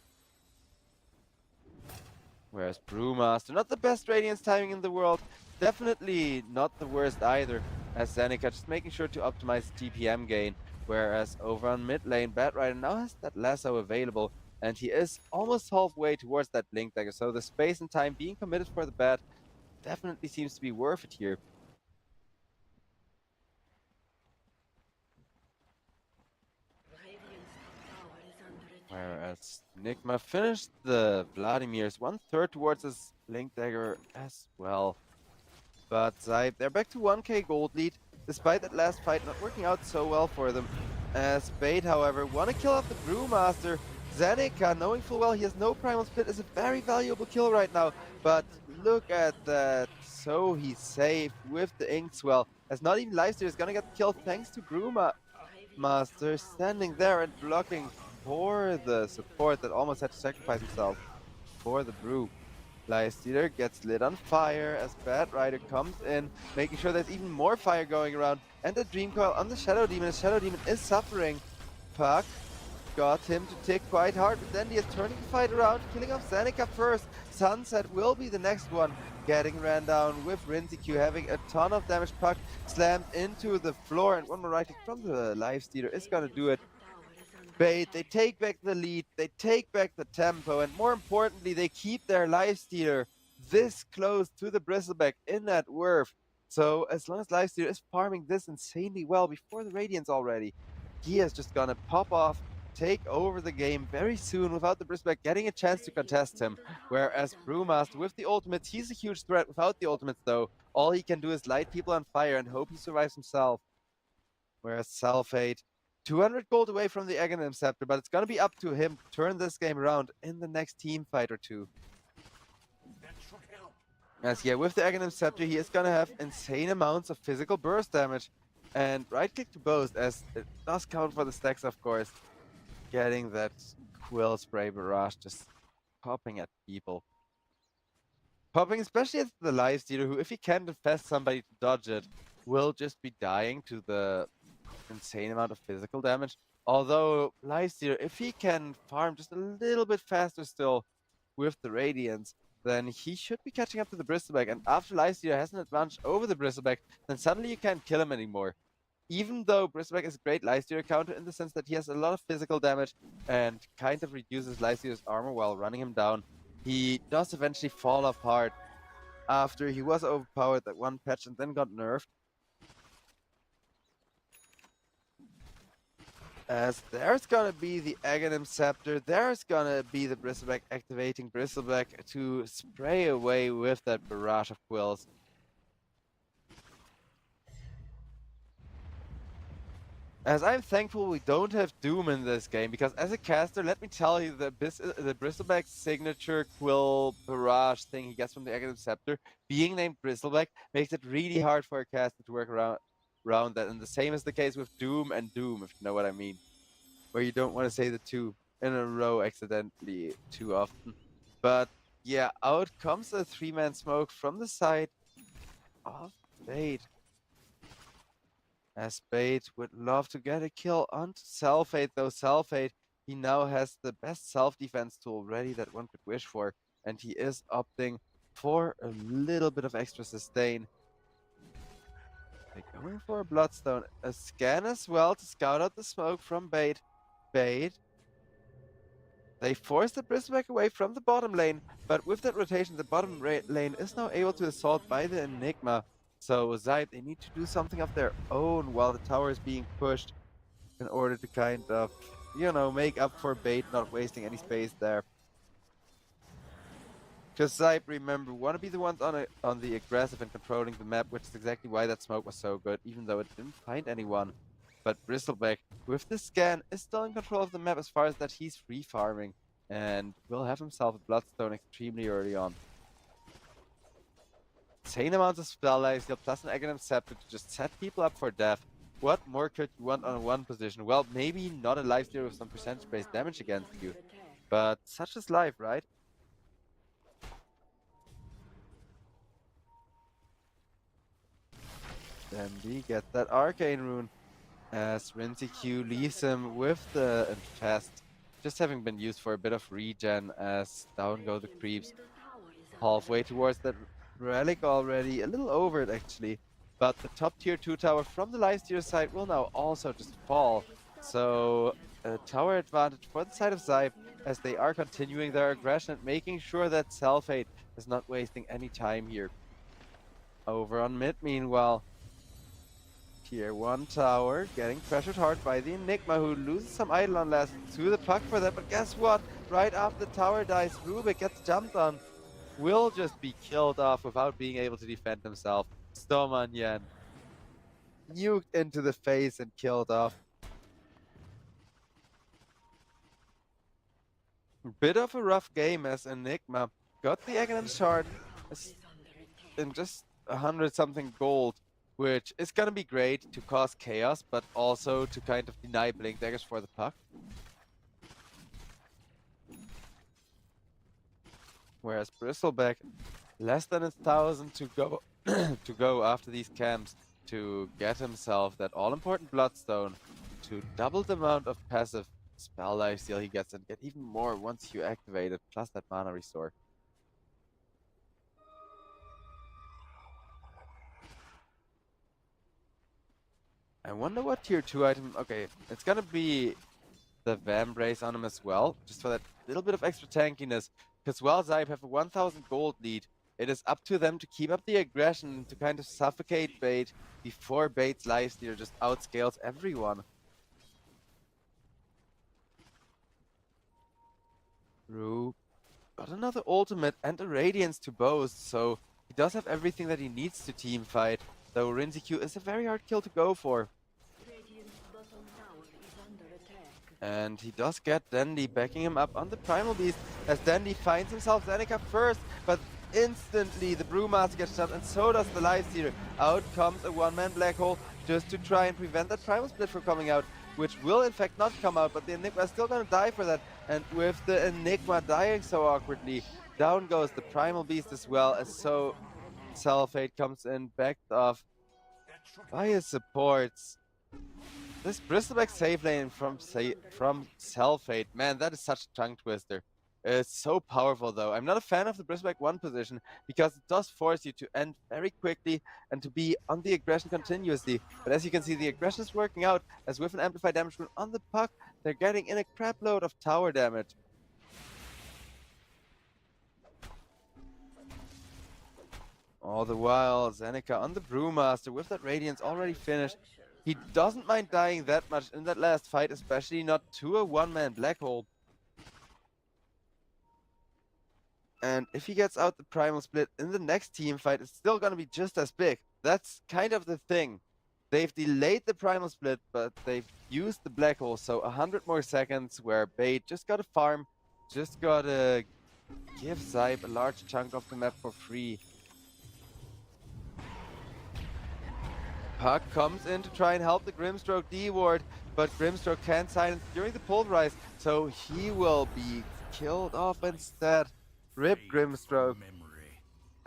Whereas Brewmaster, not the best Radiance timing in the world, definitely not the worst either, as Zeneca just making sure to optimize TPM gain. Whereas over on mid lane, Bad Rider now has that lasso available, and he is almost halfway towards that Blink Dagger, so the space and time being committed for the Bat definitely seems to be worth it here. Radiant's top tower is under attack. Whereas Enigma finished the Vladimir's 1/3 towards his Blink Dagger as well. But SIBE, they're back to 1k gold lead, despite that last fight not working out so well for them. As Bait, however, want to kill off the Brewmaster. Zeneca, knowing full well he has no Primal Split, is a very valuable kill right now. But look at that. So he's safe with the Inkswell, as not even Lifesteal is gonna get the kill thanks to Brewmaster standing there and blocking for the support that almost had to sacrifice himself for the Brew. Lifestealer gets lit on fire as Bad Rider comes in, making sure there's even more fire going around. And the Dream Coil on the Shadow Demon. The Shadow Demon is suffering. Puck got him to tick quite hard, but then he is turning the fight around, killing off Zeneca first. Sunset will be the next one, getting ran down with Rinziq having a ton of damage. Puck slammed into the floor, and one more right click from the Lifestealer is gonna do it. Bait, they take back the lead, they take back the tempo, and more importantly, they keep their Lifestealer this close to the Bristleback in that Werf. So as long as Lifesteal is farming this insanely well before the Radiance already, he is just gonna pop off, take over the game very soon without the Bristleback getting a chance to contest him. Whereas Brewmaster with the ultimates, he's a huge threat. Without the ultimates though, all he can do is light people on fire and hope he survives himself. Whereas Sulfate, 200 gold away from the Aghanim Scepter, but it's gonna be up to him to turn this game around in the next team fight or two. As yeah, with the Aghanim Scepter, he is gonna have insane amounts of physical burst damage. And right click to boast, as it does count for the stacks, of course. Getting that Quill Spray Barrage just popping at people. Popping especially at the Lifestealer, who if he can infest somebody to dodge it, will just be dying to the insane amount of physical damage. Although Lifestealer, if he can farm just a little bit faster still with the Radiance, then he should be catching up to the Bristleback. And after Lifestealer has an advantage over the Bristleback, then suddenly you can't kill him anymore. Even though Bristleback is a great Lifestealer counter in the sense that he has a lot of physical damage and kind of reduces Lifestealer's armor while running him down, he does eventually fall apart after he was overpowered that one patch and then got nerfed. As there's gonna be the Aghanim Scepter, there's gonna be the Bristleback activating Bristleback to spray away with that barrage of quills. As I'm thankful we don't have Doom in this game, because as a caster, let me tell you, the Bristleback signature quill barrage thing he gets from the Aghanim Scepter, being named Bristleback, makes it really hard for a caster to work around that. And the same is the case with Doom and Doom, if you know what I mean. Where you don't want to say the two in a row accidentally too often. But yeah, out comes a 3-man smoke from the side of Bait. As Bait would love to get a kill onto Sulfate, though Sulfate, he now has the best self-defense tool ready that one could wish for, and he is opting for a little bit of extra sustain. They're going for a Bloodstone, a scan as well to scout out the smoke from Bait. Bait. They force the Bristleback away from the bottom lane, but with that rotation, the bottom lane is now able to assault by the Enigma. So SIBE, they need to do something of their own while the tower is being pushed in order to kind of, you know, make up for Bait not wasting any space there. Because SIBE, remember, want to be the ones on the aggressive and controlling the map, which is exactly why that smoke was so good, even though it didn't find anyone. But Bristleback, with the scan, is still in control of the map as far as that he's free farming, and will have himself a Bloodstone extremely early on. Insane amounts of spell life steal plus an Aghanim Scepter to just set people up for death. What more could you want on one position? Well, maybe not a lifestealer with some percentage-based damage against you, but such is life, right? Then we get that Arcane Rune as Q leaves him with the Infest, just having been used for a bit of regen as down go the creeps. Halfway towards that Relic already, a little over it actually, but the top tier 2 tower from the Lifestealer side will now also just fall. So a tower advantage for the side of SIBE as they are continuing their aggression and making sure that Sulfate is not wasting any time here. Over on mid meanwhile, tier 1 tower getting pressured hard by the Enigma, who loses some Eidolon last to the puck for that, but guess what? Right after the tower dies, Rubik gets jumped on. Will just be killed off without being able to defend himself. Stormanyan nuked into the face and killed off. Bit of a rough game as Enigma got the Aghanim Shard in just 100-something gold, which is gonna be great to cause chaos, but also to kind of deny Blink Daggers for the puck. Whereas Bristleback, less than 1,000 to go to go after these camps to get himself that all-important Bloodstone to double the amount of passive spell lifesteal he gets and get even more once you activate it, plus that mana restore. I wonder what tier 2 item... Okay, it's gonna be the Vambrace on him as well, just for that little bit of extra tankiness. Because while SIBE have a 1,000 gold lead It is up to them to keep up the aggression, to kind of suffocate Bait before Bait's lifesteal just outscales everyone. Rube got another ultimate and a Radiance to boast, so he does have everything that he needs to team fight, though Rinziku is a very hard kill to go for. Radiant's bottom tower is under attack. And he does get Dandy backing him up on the Primal Beast, as Dandy finds himself Zeneca first, but instantly the Brewmaster gets shot, and so does the Lifestealer. Out comes a one-man black hole just to try and prevent that Primal Split from coming out, which will in fact not come out, but the Enigma is still gonna die for that. And with the Enigma dying so awkwardly, down goes the Primal Beast as well, as so Self-Hate comes in, backed off by his supports. This Bristleback save lane from Self-Hate, man, that is such a tongue twister. It's so powerful though. I'm not a fan of the Bristleback 1 position because it does force you to end very quickly and to be on the aggression continuously. But as you can see, the aggression is working out, as with an amplified damage rune on the puck, they're getting in a crap load of tower damage. All the while, Zeneca on the Brewmaster with that Radiance already finished. He doesn't mind dying that much in that last fight, especially not to a one-man black hole. And if he gets out the Primal Split in the next team fight, it's still gonna be just as big. That's kind of the thing. They've delayed the Primal Split, but they've used the black hole, so 100 more seconds where Bait just gotta farm, just gotta give SIBE a large chunk of the map for free. Puck comes in to try and help the Grimstroke D-ward, but Grimstroke can't silence during the pulverize, so he will be killed off instead. Rip Grimstroke.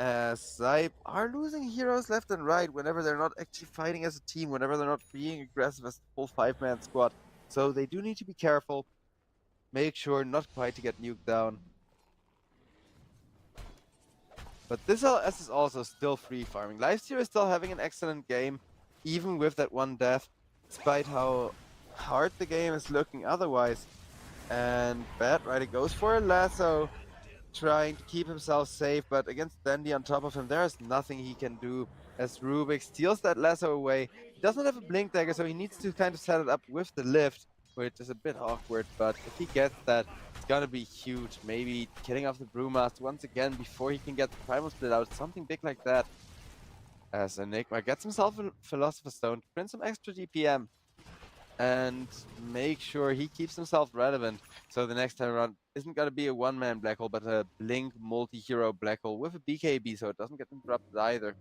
As SIBE are losing heroes left and right whenever they're not actually fighting as a team, whenever they're not being aggressive as a full 5-man squad. So they do need to be careful. Make sure not quite to get nuked down. But this LS is also still free farming. Lifesteal is still having an excellent game, even with that one death, despite how hard the game is looking otherwise. And Bad Rider goes for a lasso, trying to keep himself safe, but against Dandy on top of him, there is nothing he can do, as Rubik steals that lasso away. He doesn't have a blink dagger, so he needs to kind of set it up with the lift, which is a bit awkward, but if he gets that, it's gonna be huge. Maybe killing off the Brewmaster once again before he can get the Primal Split out, something big like that. As Enigma gets himself a Philosopher's Stone to print some extra DPM and make sure he keeps himself relevant, so the next time around isn't gonna be a one-man black hole, but a blink multi-hero black hole with a BKB, so it doesn't get interrupted either.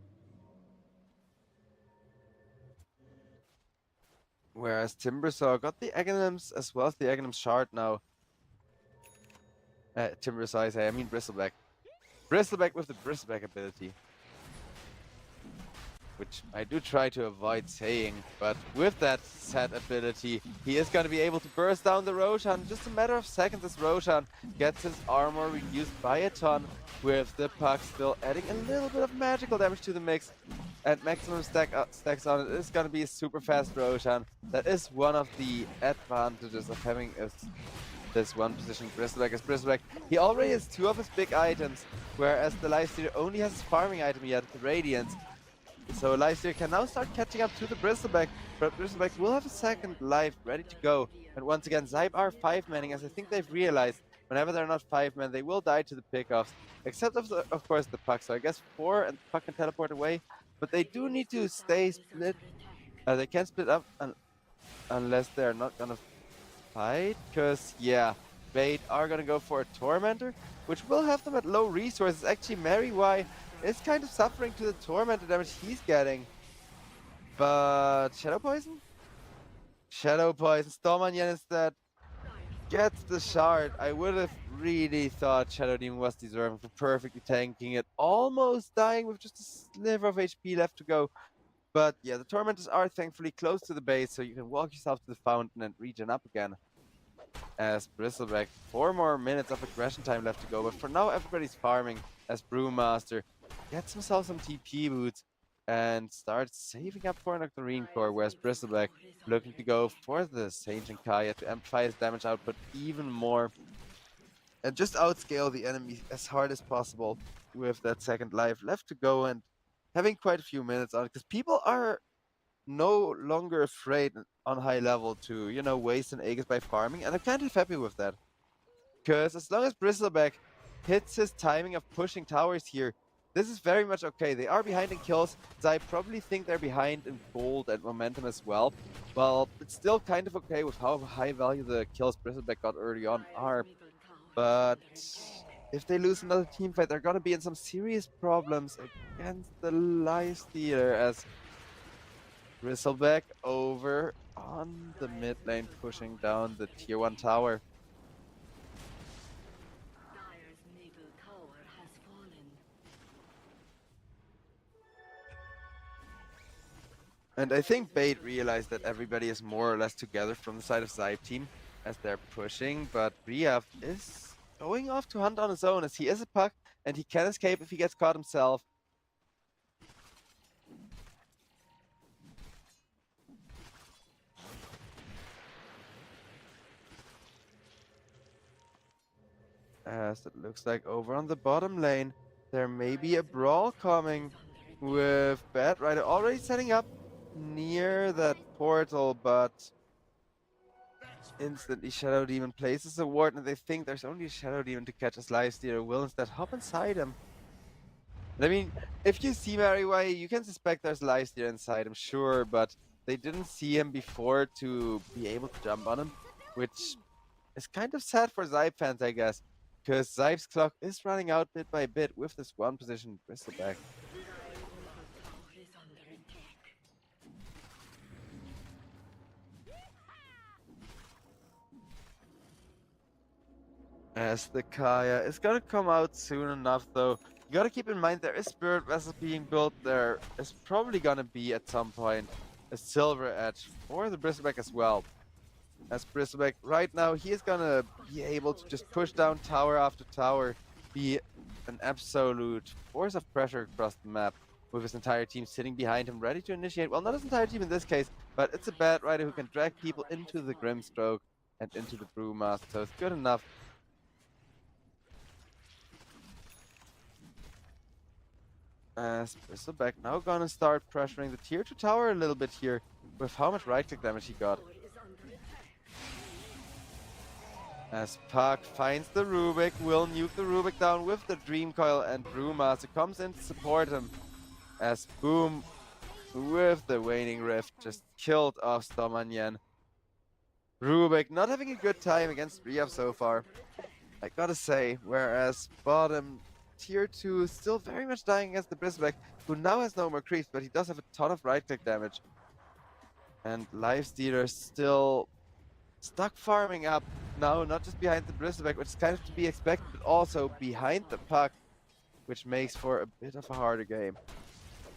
Whereas Timbersaw got the Aghanims as well as the Aghanim Shard now. Timbersaw, I mean Bristleback. Bristleback with the Bristleback ability, which I do try to avoid saying, but with that set ability, he is going to be able to burst down the Roshan in just a matter of seconds, as Roshan gets his armor reduced by a ton, with the puck still adding a little bit of magical damage to the mix, and maximum stacks on it. It's going to be a super fast Roshan. That is one of the advantages of having this one position Bristleback as Bristleback. He already has two of his big items, whereas the Lifestealer only has his farming item yet, the Radiance. So Lifestealer can now start catching up to the Bristleback, but Bristleback will have a second life ready to go. And once again, SIBE are 5-manning, as I think they've realized whenever they're not 5-man, they will die to the pickoffs. Except of course the puck, so I guess 4 and the puck can teleport away. But they do need to stay split. They can't split up unless they're not gonna fight, because yeah, Bait are gonna go for a Tormentor, which will have them at low resources. Actually, Mary Y is kind of suffering to the Tormentor damage he's getting. But Shadow Poison? Shadow Poison. Stormanyan instead gets the shard. I would have really thought Shadow Demon was deserving for perfectly tanking it. Almost dying with just a sliver of HP left to go. But yeah, the Tormentors are thankfully close to the base, so you can walk yourself to the fountain and regen up again. As Bristleback, 4 more minutes of aggression time left to go, but for now everybody's farming, as Brewmaster gets himself some TP boots and starts saving up for an Octarine Core, whereas Bristleback looking to go for the Sage and Kaya to amplify his damage output even more. and just outscale the enemy as hard as possible with that second life left to go and having quite a few minutes on it, because people are no longer afraid on high level to, you know, waste an Aegis by farming, and I'm kind of happy with that. Because as long as Bristleback hits his timing of pushing towers here, this is very much okay. They are behind in kills, so I probably think they're behind in gold and momentum as well. Well, it's still kind of okay with how high value the kills Bristleback got early on are. But if they lose another team fight, they're gonna be in some serious problems against the Lifestealer, as Bristleback over on the mid lane, pushing down the tier 1 tower. Dire's middle tower has fallen. And I think Bait realized that everybody is more or less together from the side of SIBE team as they're pushing, but Riaf is going off to hunt on his own, as he is a puck and he can escape if he gets caught himself. As it looks like over on the bottom lane, there may be a brawl coming with Bad Rider already setting up near that portal, but instantly Shadow Demon places a ward, and they think there's only a Shadow Demon to catch his Lifestealer. Will instead hop inside him. I mean, if you see Mariway, you can suspect there's a Lifestealer inside him, sure, but they didn't see him before to be able to jump on him, which is kind of sad for SIBE fans, I guess, because SIBE's clock is running out bit by bit with this one position Bristleback. As the Kaya is gonna come out soon enough, though. You gotta keep in mind there is Spirit Vessels being built. There is probably gonna be at some point a Silver Edge for the Bristleback as well. As Bristleback right now, he is gonna be able to just push down tower after tower, be an absolute force of pressure across the map, with his entire team sitting behind him, ready to initiate. Well, not his entire team in this case, but it's a Bad Rider who can drag people into the Grimstroke and into the Brewmaster, so it's good enough. As Bristleback now gonna start pressuring the tier 2 tower a little bit here, with how much right click damage he got. As Puck finds the Rubik, will nuke the Rubik down with the Dream Coil, and Brewmaster comes in to support him. As Boom, with the Waning Rift, just killed off Stomanyan. Rubik not having a good time against Riaf so far, I gotta say, whereas bottom tier 2 still very much dying against the Bristleback, who now has no more creeps, but he does have a ton of right click damage. And Lifestealer still stuck farming up now, not just behind the Bristleback, which is kind of to be expected, but also behind the Puck, which makes for a bit of a harder game.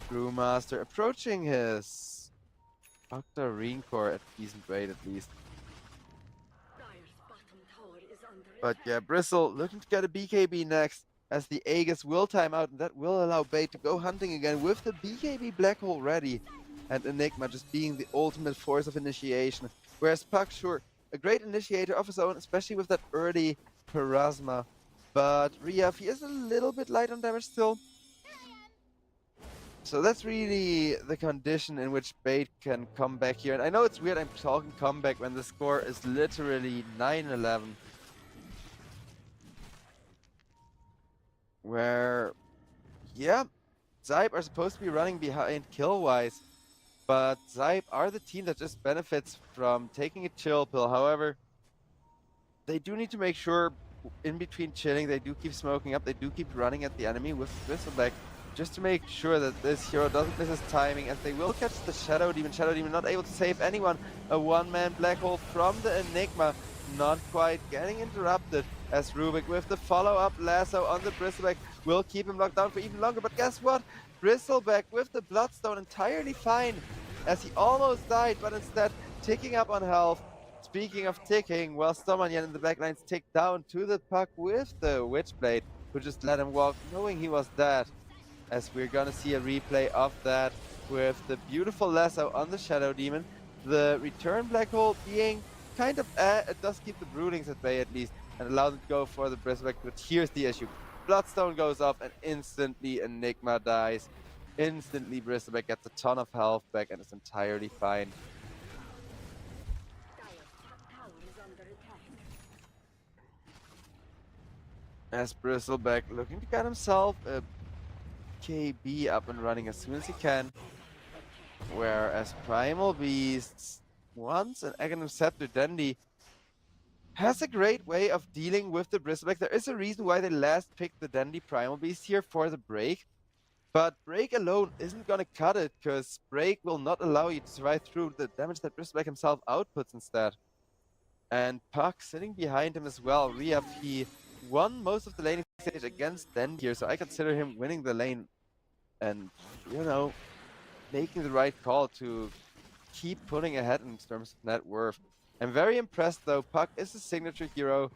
Brewmaster approaching his Octarine Core at decent rate at least. But yeah, Bristle looking to get a BKB next, as the Aegis will time out, and that will allow Bait to go hunting again with the BKB Black Hole ready, and Enigma just being the ultimate force of initiation. Whereas Puck, sure, a great initiator of his own, especially with that early Parasma. But Riaf, he is a little bit light on damage still. So that's really the condition in which Bait can come back here. And I know it's weird I'm talking comeback when the score is literally 9-11. Where, yeah, SIBE are supposed to be running behind kill-wise, but SIBE are the team that just benefits from taking a chill pill. However, they do need to make sure in between chilling, they do keep smoking up, they do keep running at the enemy with Bristleback, just to make sure that this hero doesn't miss his timing, as they will catch the Shadow Demon. Shadow Demon not able to save anyone. A one-man Black Hole from the Enigma, not quite getting interrupted, as Rubik with the follow-up lasso on the Bristleback will keep him locked down for even longer. But guess what? Bristleback with the Bloodstone entirely fine, as he almost died, but instead ticking up on health. Speaking of ticking, well, Stomanyan in the backlines ticked down to the Puck with the Witchblade, who just let him walk, knowing he was dead. As we're gonna see a replay of that with the beautiful lasso on the Shadow Demon. The return Black Hole being kind of it does keep the Broodings at bay at least. and allow them to go for the Bristleback. But here's the issue. Bloodstone goes off and instantly Enigma dies. Instantly Bristleback gets a ton of health back and is entirely fine. Dire's top tower is under attack. As Bristleback looking to get himself a KB up and running as soon as he can. Whereas Primal Beasts, once an Aghanim Scepter Dandy, has a great way of dealing with the Bristleback. There is a reason why they last picked the Dandy Primal Beast here for the break. But break alone isn't gonna cut it, because break will not allow you to survive through the damage that Bristleback himself outputs instead. And Puck sitting behind him as well. Re-up, he won most of the laning stage against Dandy here, so I consider him winning the lane and, you know, making the right call to keep pulling ahead in terms of net worth. I'm very impressed though. Puck is a signature hero.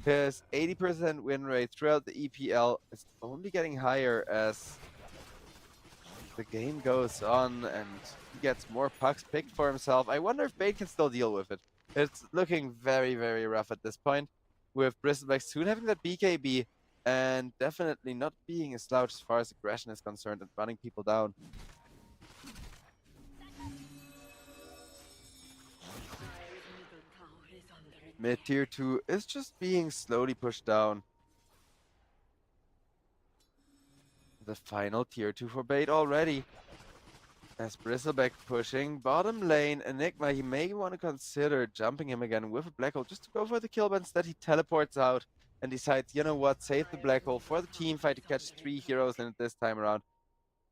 His 80% win rate throughout the EPL is only getting higher as the game goes on and he gets more pucks picked for himself. I wonder if Bait can still deal with it. It's looking very, very rough at this point, with Bristleback soon having that BKB and definitely not being a slouch as far as aggression is concerned and running people down. Dire's middle tower is under attack. Mid tier 2 is just being slowly pushed down. The final tier 2 for Bait already. As Bristleback pushing bottom lane, Enigma, he may want to consider jumping him again with a black hole just to go for the kill, but instead he teleports out and decides, you know what, save the black hole for the team fight to catch 3 heroes in it this time around.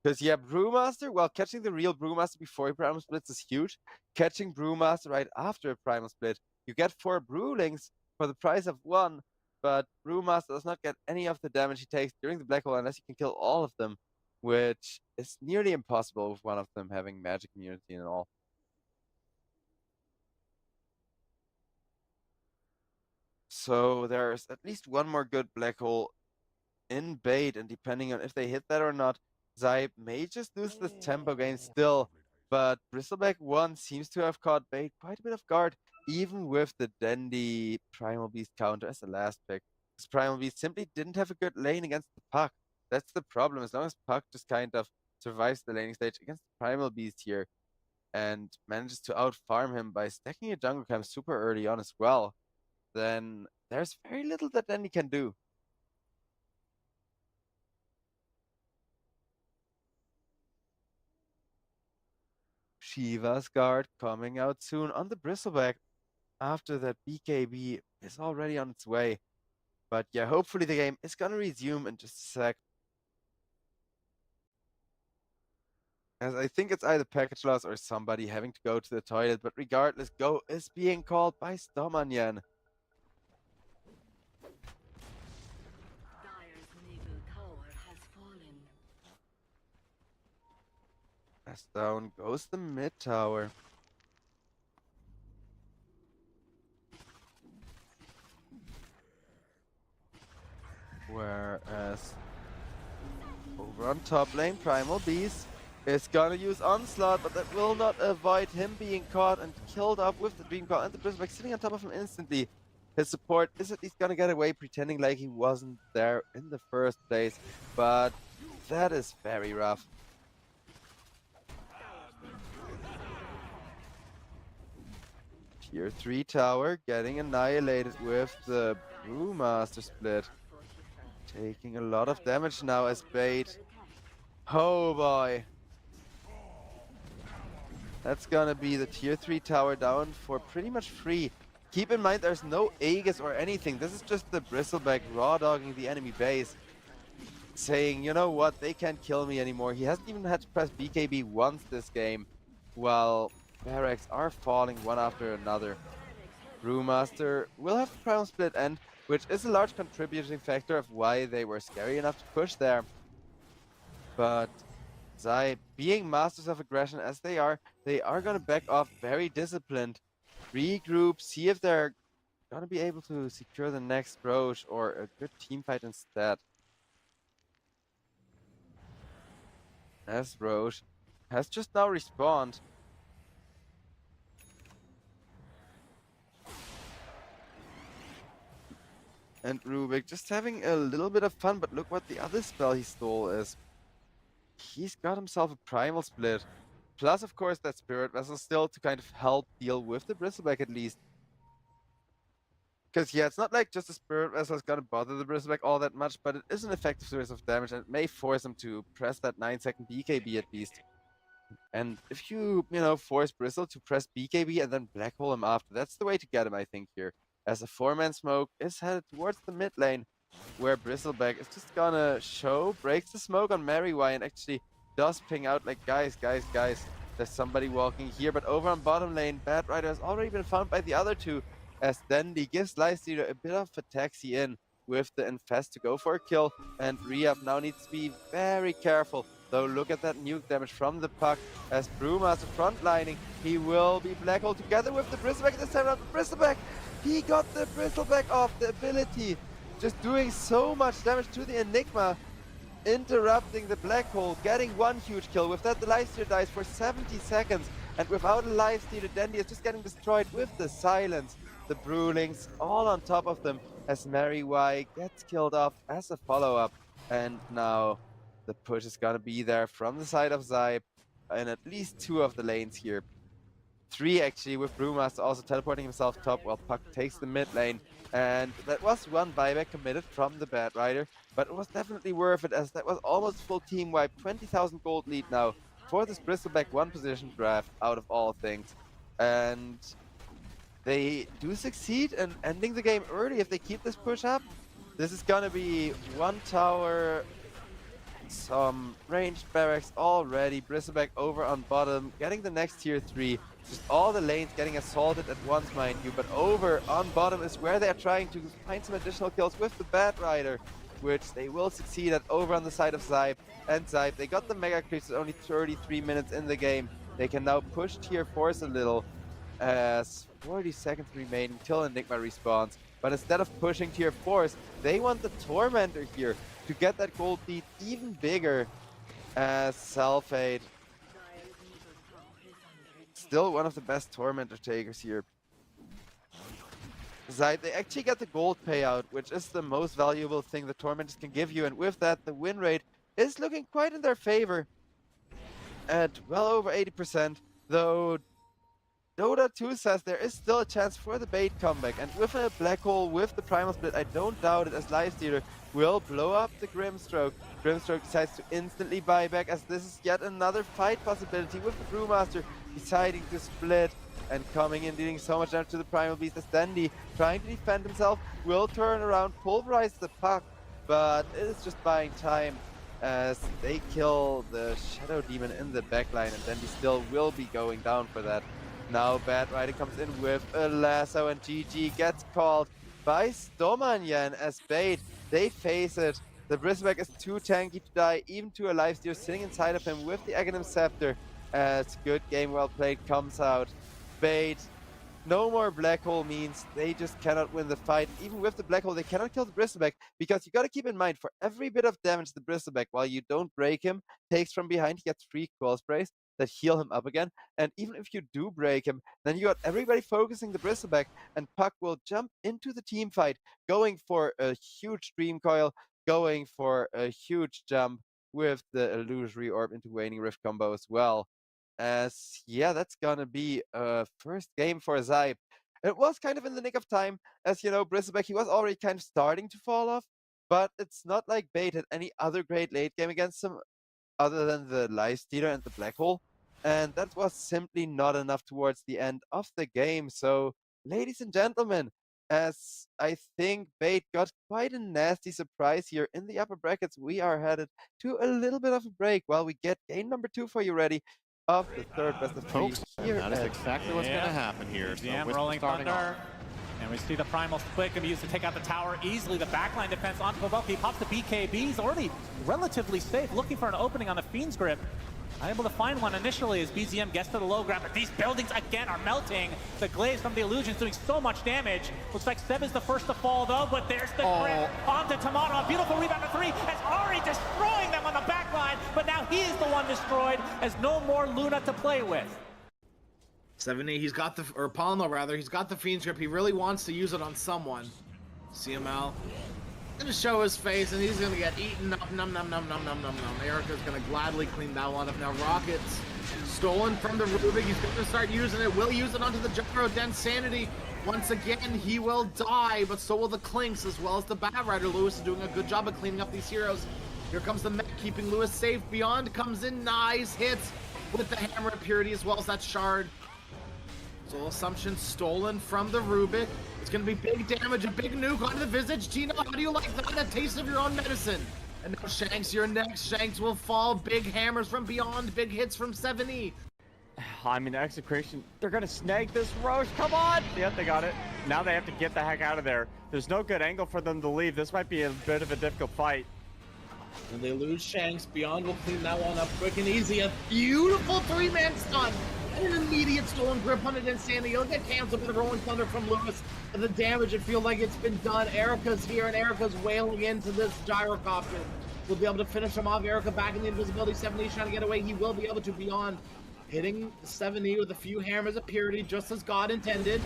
Because yeah, Brewmaster, well, catching the real Brewmaster before he Primal Splits is huge. Catching Brewmaster right after a Primal Split, you get 4 Brewlings for the price of 1, but Brewmaster does not get any of the damage he takes during the black hole unless you can kill all of them, which is nearly impossible with one of them having magic immunity and all. So there's at least one more good black hole in Bait, and depending on if they hit that or not, SIBE may just lose this tempo game still, but Bristleback 1 seems to have caught Bait quite a bit of guard, even with the Dandy Primal Beast counter as the last pick. Because Primal Beast simply didn't have a good lane against the Puck. That's the problem. As long as Puck just kind of survives the laning stage against the Primal Beast here and manages to out-farm him by stacking a jungle camp super early on as well, then there's very little that Dandy can do. Shiva's guard coming out soon on the Bristleback after that BKB is already on its way. But yeah, hopefully the game is gonna resume in just a sec. As I think it's either package loss or somebody having to go to the toilet, but regardless, go is being called by Stomanyan. Dire's middle tower has fallen. As down goes the mid tower. Whereas over on top lane, Primal Beast is gonna use Onslaught, but that will not avoid him being caught and killed off with the Dream Call, and the Bristleback sitting on top of him instantly. His support is at least gonna get away pretending like he wasn't there in the first place, but that is very rough. Tier 3 tower getting annihilated with the Brewmaster split. Taking a lot of damage now as Bait. Oh boy. That's gonna be the tier 3 tower down for pretty much free. Keep in mind there's no Aegis or anything. This is just the Bristleback raw dogging the enemy base. Saying, you know what, they can't kill me anymore. He hasn't even had to press BKB once this game, while barracks are falling one after another. Brewmaster will have the Primal Split end, which is a large contributing factor of why they were scary enough to push there. But SIBE, being masters of aggression as they are gonna back off very disciplined, regroup, see if they're gonna be able to secure the next Roche or a good team fight instead. As Roche has just now respawned. And Rubik just having a little bit of fun, but look what the other spell he stole is. He's got himself a Primal Split. Plus, of course, that Spirit Vessel still to kind of help deal with the Bristleback at least. Because, yeah, it's not like just a Spirit Vessel is going to bother the Bristleback all that much, but it is an effective source of damage, and it may force him to press that 9-second BKB at least. And if you force Bristle to press BKB and then Black Hole him after, that's the way to get him, I think, here. As a 4-man smoke is headed towards the mid lane, where Bristleback is just gonna breaks the smoke on Marywhy and actually does ping out like, guys, there's somebody walking here. But over on bottom lane, Bad Rider has already been found by the other two, as Dandy gives Lifestealer a bit of a taxi in with the Infest to go for a kill, and Rehab now needs to be very careful. Though look at that nuke damage from the Puck, as Brewmaster frontlining, he will be Black Hole together with the Bristleback this time around. Bristleback, he got the Bristleback off, the ability, just doing so much damage to the Enigma, interrupting the Black Hole, getting one huge kill. With that, the Lifestealer dies for 70 seconds, and without a Lifestealer, Dandy is just getting destroyed with the Silence. The Brewlings all on top of them, as Marywhy gets killed off as a follow-up, and now the push is gonna be there from the side of SIBE in at least 2 of the lanes here. 3 actually, with Brewmaster also teleporting himself top while Puck takes the mid lane. And that was one buyback committed from the Bad Rider, but it was definitely worth it, as that was almost full team wipe. 20,000 gold lead now for this Bristleback 1 position draft out of all things. And they do succeed in ending the game early if they keep this push up. This is gonna be 1 tower, some ranged barracks already. Bristleback over on bottom, getting the next tier 3. Just all the lanes getting assaulted at once, mind you. But over on bottom is where they are trying to find some additional kills with the Bad Rider, which they will succeed at over on the side of SIBE. And SIBE, they got the Mega Creeps at only 33 minutes in the game. They can now push tier 4s a little, as 40 seconds remaining till Enigma respawns. But instead of pushing tier 4s, they want the Tormentor here to get that gold lead even bigger, as Salfade, still one of the best Tormentor takers here. SIBE, they actually get the gold payout, which is the most valuable thing the Tormentors can give you, and with that, the win rate is looking quite in their favor at well over 80%, though Dota 2 says there is still a chance for the bait comeback, and with a Black Hole with the Primal Split, I don't doubt it, as Lifestealer will blow up the Grimstroke. Grimstroke decides to instantly buy back, as this is yet another fight possibility with the Brewmaster deciding to split and coming in, dealing so much damage to the Primal Beast, as Dandy, trying to defend himself, will turn around, pulverize the Puck, but it is just buying time as they kill the Shadow Demon in the backline, and Dandy still will be going down for that. Now Bad Rider comes in with a lasso, and GG gets called by Stomanyan as bait. They face it. The Bristleback is too tanky to die, even to a Lifestealer sitting inside of him with the Aghanim Scepter, as good game well played comes out. Bait. No more Black Hole means they just cannot win the fight. Even with the Black Hole, they cannot kill the Bristleback, because you gotta keep in mind, for every bit of damage the Bristleback, while you don't break him, takes from behind, he gets 3 Coil Sprays that heal him up again. And even if you do break him, then you got everybody focusing the Bristleback, and Puck will jump into the team fight, going for a huge Dream Coil, going for a huge jump with the Illusory Orb into Waning Rift combo as well. As, yeah, that's gonna be a first game for SIBE. It was kind of in the nick of time, as Bristleback, he was already kind of starting to fall off, but it's not like Bait had any other great late game against him other than the Lifestealer and the Black Hole, and that was simply not enough towards the end of the game. So, ladies and gentlemen, as I think Bait got quite a nasty surprise here in the upper brackets, we are headed to a little bit of a break while we get game number 2 for you ready of the third best of 3 Folks, here. that is exactly what's going to happen here. BZM with rolling starting thunder. off. And we see the Primal Split can be used to take out the tower easily. The backline defense on Provoke. He pops the BKB. He's already relatively safe, looking for an opening on the Fiend's Grip. Unable to find one initially as BZM gets to the low ground, but these buildings again are melting. The Glaives from the Illusion's doing so much damage. Looks like Seb is the first to fall though, but there's the grip onto Tomato. A beautiful rebound to 3 as Ari destroying them on the back line, but now he is the one destroyed as no more Luna to play with. 70, he's got the, or Palno rather, he's got the Fiend's Grip. He really wants to use it on someone. CML gonna show his face, and he's gonna get eaten up. Num num num num num num num. Erica's gonna gladly clean that one up. Now Rockets stolen from the Rubik. He's gonna start using it. Will use it onto the Gyro. Densanity. Once again, he will die, but so will the Clinks as well as the Bat Rider. Lewis is doing a good job of cleaning up these heroes. Here comes the mech, keeping Lewis safe. Beyond comes in, nice hits with the Hammer of Purity as well as that Shard. Soul Assumption stolen from the Rubik. It's going to be big damage, a big nuke onto the Visage. Tino, how do you like that? A taste of your own medicine. And now Shanks, you're next. Shanks will fall. Big hammers from Beyond, big hits from 7E. I mean, Execration, they're gonna snag this Roche. Come on! Yep, they got it. Now they have to get the heck out of there. There's no good angle for them to leave. This might be a bit of a difficult fight. And they lose Shanks. Beyond will clean that one up quick and easy. A beautiful three-man stun. And an immediate stolen grip on it, Insanity. He'll get canceled with a Rolling Thunder from Lewis. And the damage, it feels like it's been done. Erica's here, and Erica's wailing into this gyrocopter. We'll be able to finish him off. Erica back in the invisibility. 7E trying to get away. He will be able to. Beyond hitting 7E with a few hammers of purity, just as God intended.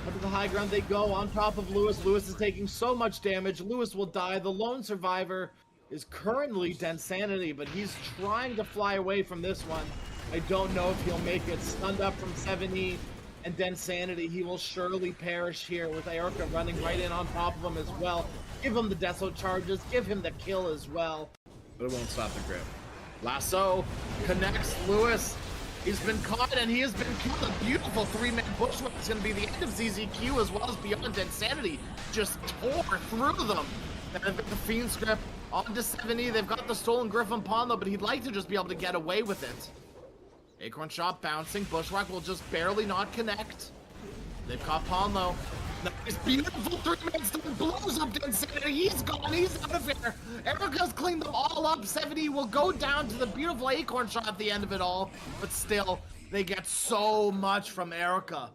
Up to the high ground they go on top of Lewis. Lewis is taking so much damage. Lewis will die. The lone survivor is currently Densanity, but he's trying to fly away from this one. I don't know if he'll make it. Stunned up from 7E and Densanity. He will surely perish here with Erica running right in on top of him as well. Give him the Deso charges. Give him the kill as well. But it won't stop the grip. Lasso connects Lewis. He's been caught and he has been killed. A beautiful three-man bushwhack. It's going to be the end of ZZQ as well as Beyond Insanity. Just tore through them. And they've got the Fiend script onto 7E. They've got the stolen Griffin Pawn though, but he'd like to just be able to get away with it. Acorn Shot bouncing. Bushwhack will just barely not connect. They've caught Pawn though. Nice, beautiful three-man stun blows up Densanity. He's gone. He's out of here. Erica's cleaned them all up. 7E will go down to the beautiful Acorn Shot at the end of it all. But still, they get so much from Erica.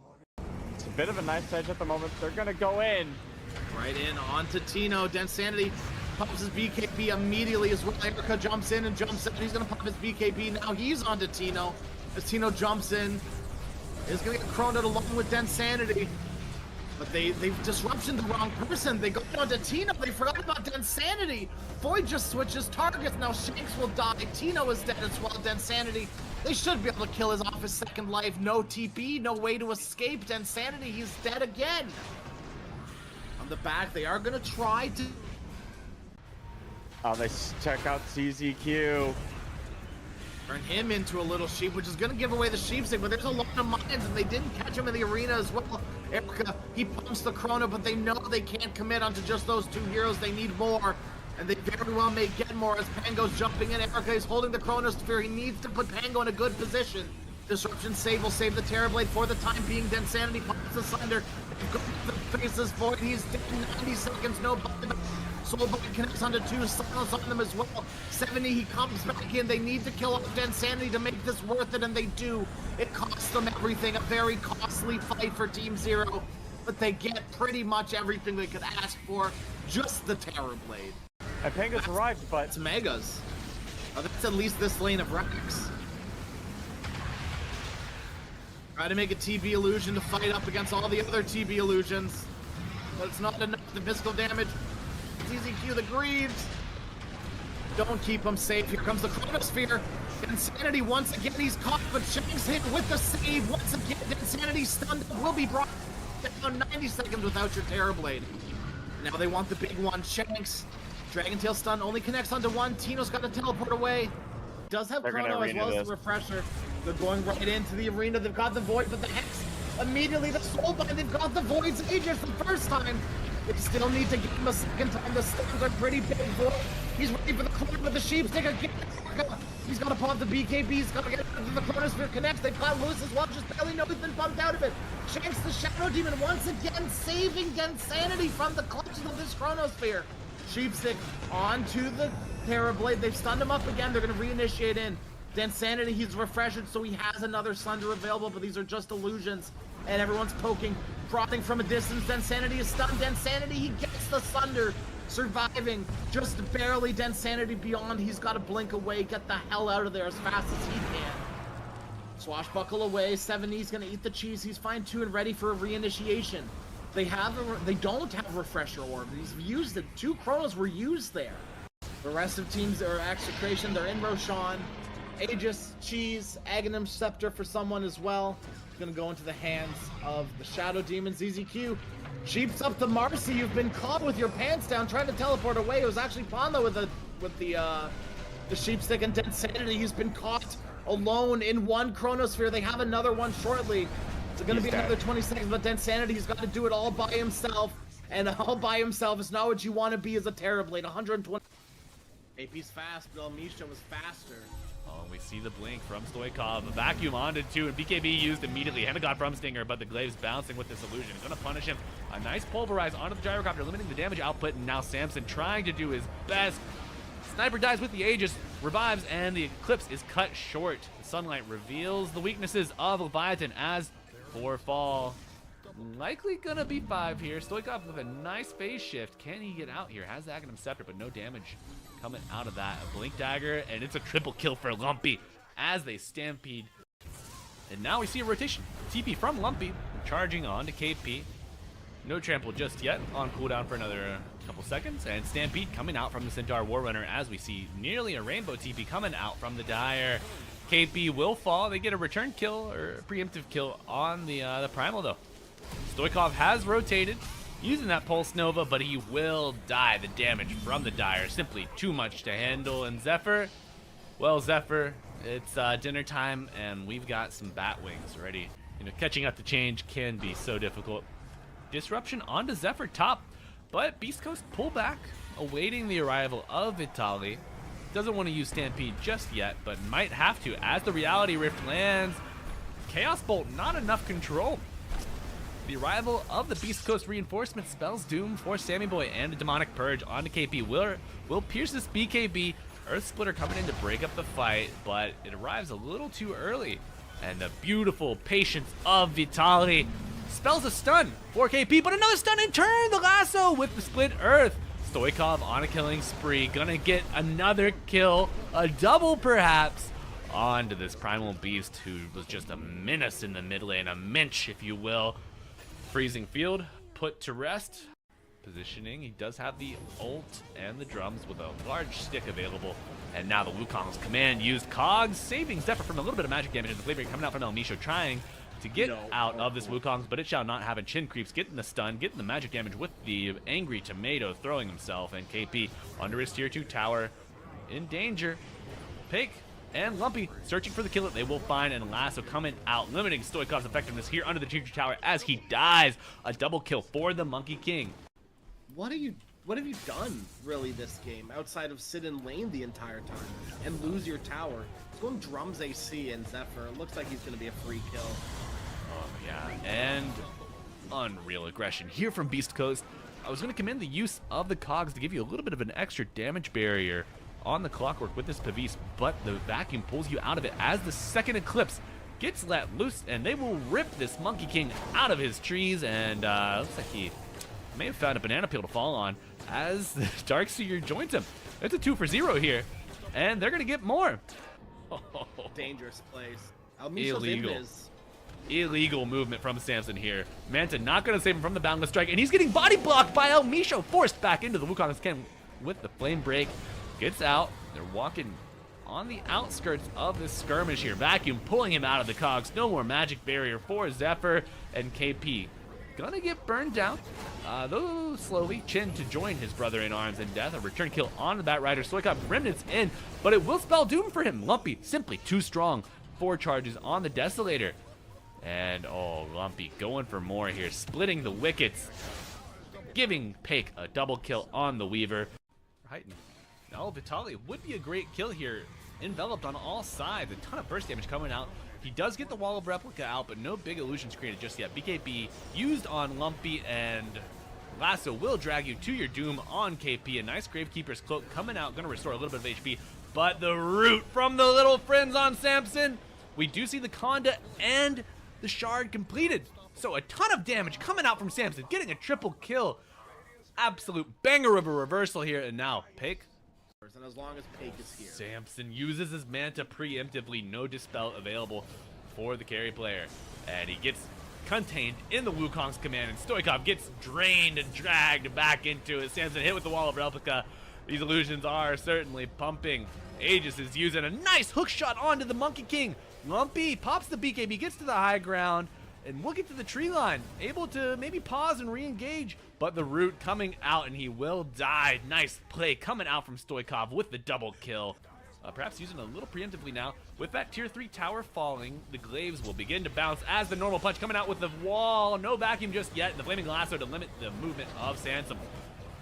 It's a bit of a nice edge at the moment. They're going to go in. Right in onto Tino. Densanity pops his BKB immediately as well. Erica jumps in and jumps in. He's going to pop his BKB. Now he's onto Tino. As Tino jumps in, he's going to get croned out along with Densanity. But they've disruption the wrong person. They go down to Tino. They forgot about Densanity. Void just switches targets. Now Shanks will die. Tino is dead as well. Densanity. They should be able to kill his off his second life. No TP. No way to escape. Densanity. He's dead again. On the back, they are going to try to... Oh, they check out CZQ. Turn him into a little sheep, which is going to give away the sheepstick, but there's a lot of mines, and they didn't catch him in the arena as well. Erica, he pumps the Chrono, but they know they can't commit onto just those two heroes. They need more, and they very well may get more as Pango's jumping in. Erica is holding the Chronosphere. He needs to put Pango in a good position. Disruption save will save the Terrorblade for the time being. Densanity pops asunder. The faces Void. He's dead in 90 seconds. No buyback. Soulbite connects onto two, silence on them as well. 7E, he comes back in. They need to kill off Densanity to make this worth it, and they do. It costs them everything. A very costly fight for Team Zero, but they get pretty much everything they could ask for. Just the Terrorblade. And Panga's arrived, but... It's Megas. That's at least this lane of Rex. Try to make a TB illusion to fight up against all the other TB illusions, but it's not enough. The physical damage. ZZQ, the Greaves. Don't keep him safe. Here comes the Chronosphere. Densanity once again. He's caught, but Shanks hit with the save. Once again, Densanity stunned up. Will be brought down 90 seconds without your Terrorblade. Now they want the big one. Shanks. Dragon Tail stun only connects onto one. Tino's got to teleport away. Does have Chrono as well as the Refresher. They're going right into the arena. They've got the Void, but the Hex immediately. The Soulbind. They've got the Void's Aegis the first time. They still need to give him a second time. The stuns are pretty big for him. He's ready for the corner with the Sheepstick again. He's got to pop the BKB. He's got to get into the Chronosphere connects. They've got Lewis as well. Just barely know he's been bumped out of it. Shanks the Shadow Demon once again saving Densanity from the clutches of this Chronosphere. Sheepstick onto the Terrorblade. They've stunned him up again. They're going to reinitiate in. Densanity, he's refreshed, so he has another Sunder available, but these are just illusions. And everyone's poking, prodding from a distance. Densanity is stunned. Densanity, he gets the Sunder. Surviving, just barely. Densanity Beyond, he's got to blink away, get the hell out of there as fast as he can. Swashbuckle away. 7E's going to eat the cheese. He's fine-tuned, ready for a reinitiation. They don't have refresher orb. He's used it. 2 Chronos were used there. The rest of teams are Execration. They're in Roshan. Aegis, Cheese, Aghanim Scepter for someone as well. It's gonna go into the hands of the Shadow Demons. ZZQ sheeps up to Marcy. You've been caught with your pants down, trying to teleport away. It was actually Panda with the sheep stick and Dead Sanity. He's been caught alone in 1 Chronosphere. They have another one shortly. It's gonna be another 20 seconds, but Dead Sanity, he's got to do it all by himself. And all by himself is not what you want to be as a Terrorblade. 120. AP's fast, but Misha was faster. Oh, we see the blink from Stoikov. A vacuum onto 2, and BKB used immediately. Hannah got from Stinger, but the Glaive's bouncing with this illusion. He's going to punish him. A nice pulverize onto the gyrocopter, limiting the damage output, and now Samson trying to do his best. Sniper dies with the Aegis, revives, and the Eclipse is cut short. The Sunlight reveals the weaknesses of Leviathan as 4 fall. Likely gonna be 5 here. Stoikov with a nice phase shift. Can he get out here? Has the Aghanim Scepter, but no damage coming out of that. A Blink Dagger, and it's a triple kill for Lumpy as they stampede. And now we see a rotation. TP from Lumpy, charging on to KP. No trample just yet, on cooldown for another couple seconds. And Stampede coming out from the Centaur Warrunner as we see nearly a rainbow TP coming out from the Dire. KP will fall. They get a return kill, or a preemptive kill on the Primal though. Stoikov has rotated, using that Pulse Nova, but he will die. The damage from the Dire, simply too much to handle. And Zephyr, well, Zephyr, it's dinner time, and we've got some bat wings ready. You know, catching up to change can be so difficult. Disruption onto Zephyr top, but Beast Coast pull back, awaiting the arrival of Vitali. Doesn't want to use Stampede just yet, but might have to as the Reality Rift lands. Chaos Bolt, not enough control. The arrival of the Beast Coast reinforcement spells doom for Sammy Boy, and a Demonic Purge onto KP will pierce this BKB. Earth Splitter coming in to break up the fight, but it arrives a little too early. And the beautiful patience of Vitali spells a stun for KP, but another stun in turn. The lasso with the split earth. Stoikov on a killing spree, gonna get another kill, a double perhaps, onto this Primal Beast who was just a menace in the mid lane, a mensch if you will. Freezing Field put to rest. Positioning, he does have the ult and the drums with a large stick available. And now the Wukong's command used Cogs, saving Zephyr from a little bit of magic damage. And the flavor coming out from El Misho, trying to get out of this Wukong's, but it shall not have a chin creeps, getting the stun, getting the magic damage with the angry tomato throwing himself. And KP under his tier 2 tower in danger. Pake and Lumpy searching for the kill that they will find, and Lasso coming out, limiting Stoikov's effectiveness here under the tier 2 tower as he dies. A double kill for the Monkey King. What have you done really this game outside of sit in lane the entire time and lose your tower? It's going drums AC and Zephyr. It looks like he's going to be a free kill. Oh yeah, and unreal aggression here from Beast Coast. I was going to commend the use of the Cogs to give you a little bit of an extra damage barrier on the Clockwork with this Pavis, but the vacuum pulls you out of it as the second Eclipse gets let loose, and they will rip this Monkey King out of his trees. And looks like he may have found a banana peel to fall on as the Darkseer joins him. It's a 2 for 0 here, and they're gonna get more. Dangerous place. Illegal movement from Samson here. Manta not gonna save him from the Boundless Strike, and he's getting body blocked by El Misho, forced back into the Wukong's ken with the Flame Break. Gets out. They're walking on the outskirts of this skirmish here. Vacuum pulling him out of the Cogs. No more magic barrier for Zephyr, and KP gonna get burned down, though slowly. Chin to join his brother in arms in death. A return kill on the Bat Rider. Stoikov remnants in, but it will spell doom for him. Lumpy simply too strong. 4 charges on the Desolator. And oh, Lumpy going for more here, splitting the wickets, giving Pake a double kill on the Weaver. Right now, Vitali would be a great kill here, enveloped on all sides. A ton of burst damage coming out. He does get the Wall of Replica out, but no big illusions created just yet. BKB used on Lumpy, and Lasso will drag you to your doom on KP. A nice Gravekeeper's Cloak coming out, going to restore a little bit of HP. But the root from the little friends on Samson. We do see the Conda and the Shard completed. So a ton of damage coming out from Samson, getting a triple kill. Absolute banger of a reversal here, and now Pake. And as long as Pake is here, Samson uses his Manta preemptively. No Dispel available for the carry player. And he gets contained in the Wukong's command, and Stoikov gets drained and dragged back into it. Samson hit with the wall of replica. These illusions are certainly pumping. Aegis is using a nice hook shot onto the Monkey King. Lumpy pops the BKB, gets to the high ground, and we'll get to the tree line. Able to maybe pause and re-engage, but the root coming out, and he will die. Nice play coming out from Stoikov with the double kill. Perhaps using a little preemptively now. With that tier 3 tower falling, the glaives will begin to bounce as the normal punch coming out with the wall. No vacuum just yet. The flaming lasso to limit the movement of Sansom.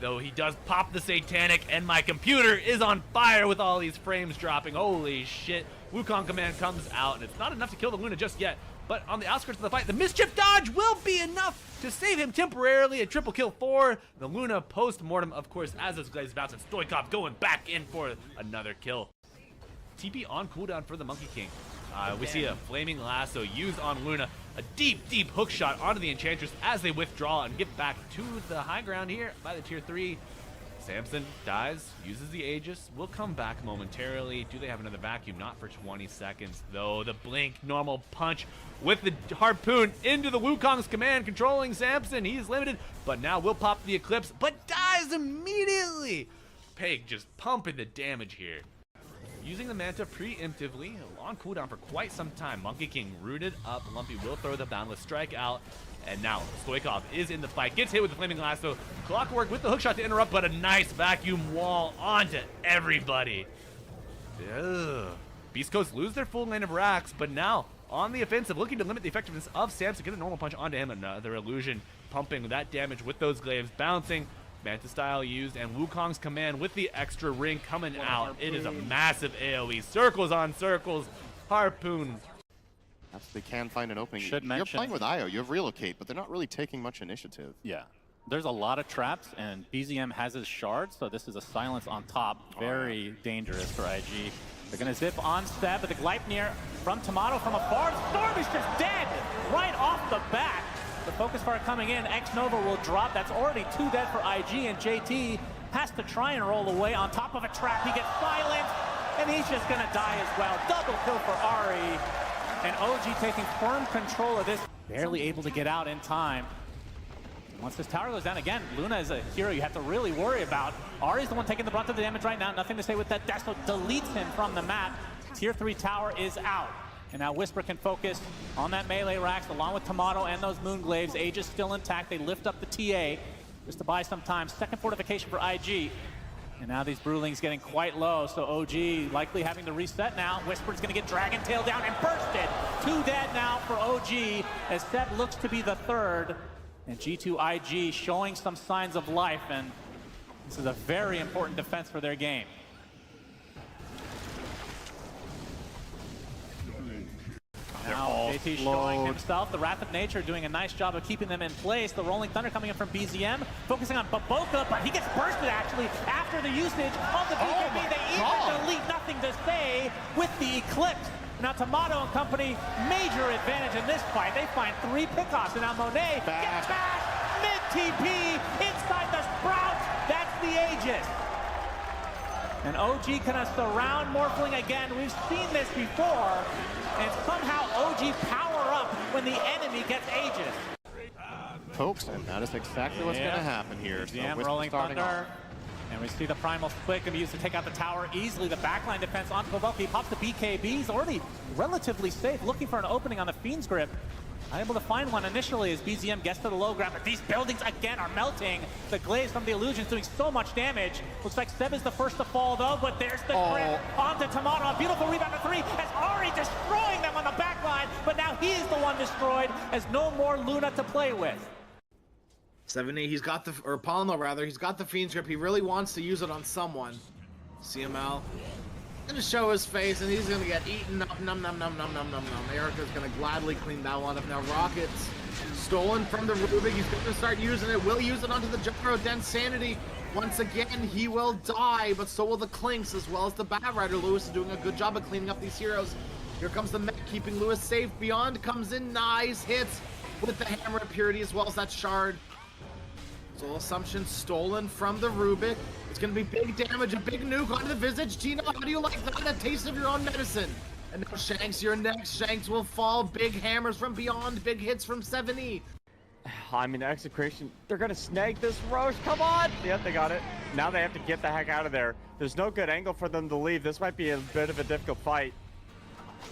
Though he does pop the satanic, and my computer is on fire with all these frames dropping. Holy shit. Wukong command comes out, and it's not enough to kill the Luna just yet. But on the outskirts of the fight, the mischief dodge will be enough to save him temporarily. A triple kill for the Luna post-mortem, of course, as those glaives bounce, and Stoikov going back in for another kill. TP on cooldown for the Monkey King. We see a flaming lasso used on Luna. A deep, deep hook shot onto the Enchantress as they withdraw and get back to the high ground here by the tier 3. Samson dies, uses the Aegis, will come back momentarily. Do they have another vacuum? Not for 20 seconds, though. The blink, normal punch with the harpoon into the Wukong's command, controlling Samson. He is limited, but now will pop the Eclipse, but dies immediately. Peg just pumping the damage here. Using the Manta preemptively, on cooldown for quite some time. Monkey King rooted up. Lumpy will throw the Boundless Strike out. And now Stoikov is in the fight. Gets hit with the Flaming Lasso. Clockwork with the hookshot to interrupt, but a nice vacuum wall onto everybody. Ugh. Beast Coast lose their full lane of racks, but now on the offensive, looking to limit the effectiveness of Samson. Get a normal punch onto him. Another illusion pumping that damage with those glaives bouncing. Manta style used, and Wukong's command with the extra ring coming out. It is a massive AoE. Circles on circles. Harpoon. Perhaps they can find an opening. Should You're mention- playing with Io. You have relocate, but they're not really taking much initiative. Yeah. There's a lot of traps, and BZM has his shards, so this is a silence on top. Very dangerous for IG. They're going to zip on stab, but the Gleipnir from Tomato from afar. Storm is just dead right off the bat. The focus fire coming in. X-Nova will drop. That's already 2 dead for IG, and JT has to try and roll away on top of a trap. He gets silenced, and he's just going to die as well. Double kill for Ari. And OG taking firm control of this. Barely able to get out in time. Once this tower goes down again, Luna is a hero you have to really worry about. Ari's the one taking the brunt of the damage right now. Nothing to say with that. Desto deletes him from the map. Tier 3 tower is out. And now Whisper can focus on that melee racks along with Tomato and those Moonglaves. Aegis still intact. They lift up the TA just to buy some time. Second fortification for IG. And now these Brewlings getting quite low, so OG likely having to reset now. Whisper's gonna get Dragon Tail down and bursted. 2 dead now for OG as Seb looks to be the third. And G2IG showing some signs of life, and this is a very important defense for their game. Now JT showing himself, the Wrath of Nature doing a nice job of keeping them in place. The Rolling Thunder coming in from BZM, focusing on Baboka, but he gets bursted actually after the usage of the BKB. They even delete Nothing to Say with the Eclipse. Now Tomato and company, major advantage in this fight. They find 3 pickoffs, and now Monet gets back, mid-TP, inside the Sprout. That's the Aegis. And OG gonna surround Morphling again. We've seen this before. And somehow OG power up when the enemy gets Aegis. Pokes, and that is exactly what's going to happen here. BZM Whisper rolling starting thunder. off. And we see the Primal Split can be used to take out the tower easily. The backline defense on Kovalki. He pops the BKB. He's already relatively safe, looking for an opening on the Fiend's Grip. Unable to find one initially as BZM gets to the low ground, but these buildings again are melting. The glaze from the illusions doing so much damage. Looks like Seb is the first to fall though, but there's the grip onto Tomato. A beautiful rebound to 3 as Ari destroying them on the back line, but now he is the one destroyed as no more Luna to play with. 70, he's got the, or Palmo rather, he's got the Fiend's Grip. He really wants to use it on someone. CML. Gonna show his face and he's gonna get eaten up. Num num num num num num num. Erica's gonna gladly clean that one up. Now Rockets stolen from the Rubik. He's gonna start using it. Will use it onto the Gyro. Then Sanity. Once again, he will die, but so will the Clinks as well as the Bat Rider. Lewis is doing a good job of cleaning up these heroes. Here comes the mech, keeping Lewis safe. Beyond comes in, nice hits with the Hammer of Purity as well as that Shard. Soul Assumption stolen from the Rubik. It's going to be big damage, a big nuke onto the Visage. Gino, how do you like that? A taste of your own medicine. And now Shanks, you're next. Shanks will fall. Big hammers from beyond. Big hits from 7E. I mean, Execration, they're gonna snag this Roche. Come on! Yep, they got it. Now they have to get the heck out of there. There's no good angle for them to leave. This might be a bit of a difficult fight.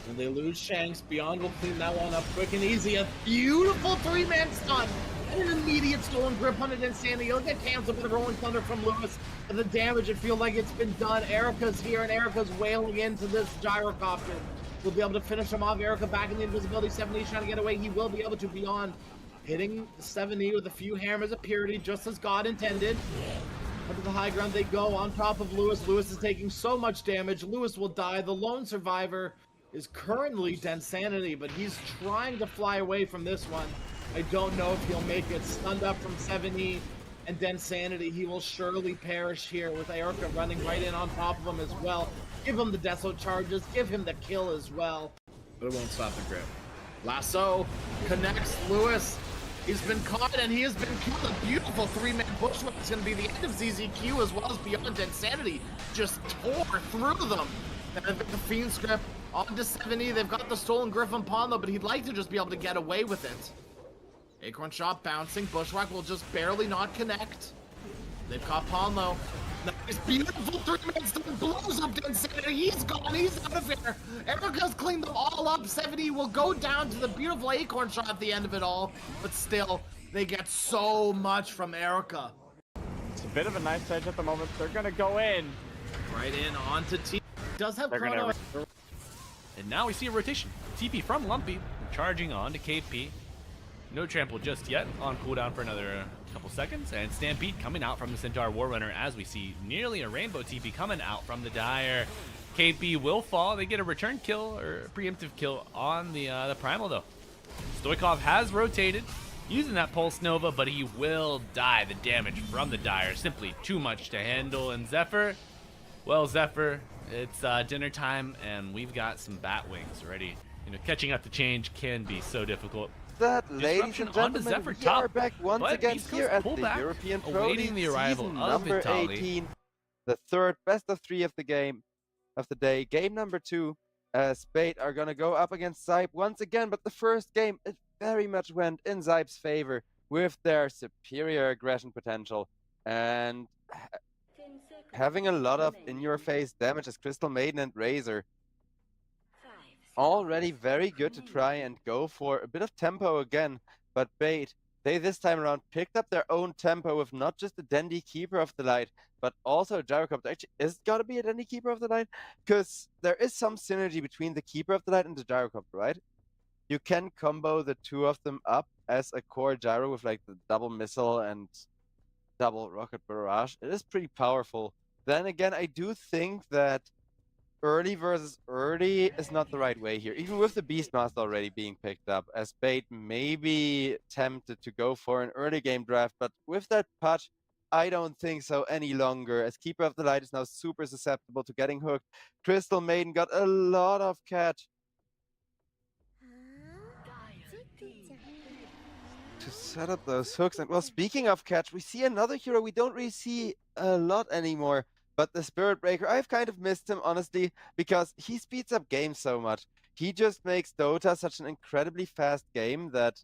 And they lose Shanks. Beyond will clean that one up quick and easy. A beautiful 3-man stun. And an immediate stolen grip on it in Sandy. He'll get canceled by the Rolling Thunder from Lewis. And the damage, it feels like it's been done. Erica's here, and Erica's wailing into this gyrocopter. We'll be able to finish him off. Erica back in the invisibility. 7E trying to get away. He will be able to. Beyond hitting 7E with a few hammers of purity, just as God intended. Under the high ground they go on top of Lewis. Lewis is taking so much damage. Lewis will die. The lone survivor is currently Densanity, but he's trying to fly away from this one. I don't know if he'll make it. Stunned up from 7E and Densanity. He will surely perish here with Erica running right in on top of him as well. Give him the Deso charges. Give him the kill as well. But it won't stop the grip. Lasso connects Lewis. He's been caught and he has been killed. A beautiful 3-man bushwhack. It's going to be the end of ZZQ as well as Beyond Insanity. Just tore through them. And they've got the Fiend Script onto 7E. They've got the stolen Griffin Pawn though, but he'd like to just be able to get away with it. Acorn Shot bouncing. Bushwhack will just barely not connect. They've caught Pawn though. Nice, beautiful 3-man stun blows up Densanity. He's gone. He's out of here. Erica's cleaned them all up. 7E will go down to the beautiful Acorn Shot at the end of it all. But still, they get so much from Erica. It's a bit of a nice edge at the moment. They're gonna go in. Right in onto T. Does have They're Chrono. gonna... And now we see a rotation. TP from Lumpy, charging on to KP. No trample just yet, on cooldown for another couple seconds. And Stampede coming out from the Centaur Warrunner as we see nearly a rainbow TP coming out from the Dire. KP will fall. They get a return kill or a preemptive kill on the Primal though. Stoikov has rotated using that Pulse Nova, but he will die. The damage from the Dire simply too much to handle. And Zephyr, well, Zephyr, it's dinner time and we've got some bat wings ready. You know, catching up to change can be so difficult. That, ladies and onto gentlemen, Zephyr we top, are back once but again East here Coast at the pullback, European Pro awaiting League the arrival season of number Vitali. 18, the third best of 3 of the game of the day. Game number 2, Spade are gonna go up against SIBE once again, but the first game it very much went in SIBE's favor with their superior aggression potential and having a lot of in-your-face damage as Crystal Maiden and Razor. Already very good to try and go for a bit of tempo again, but Bait, they this time around picked up their own tempo with not just the Dandy Keeper of the Light, but also a Gyrocopter. Actually, is it gotta be a Dandy Keeper of the Light? Because there is some synergy between the Keeper of the Light and the Gyrocopter, right? You can combo the two of them up as a core gyro with like the double missile and double rocket barrage. It is pretty powerful. Then again, I do think that early versus early is not the right way here, even with the Beastmaster already being picked up, as Bait may be tempted to go for an early game draft, but with that patch, I don't think so any longer, as Keeper of the Light is now super susceptible to getting hooked. Crystal Maiden got a lot of catch to set up those hooks. And well, speaking of catch, we see another hero we don't really see a lot anymore, but the Spirit Breaker. I've kind of missed him, honestly, because he speeds up games so much. He just makes Dota such an incredibly fast game that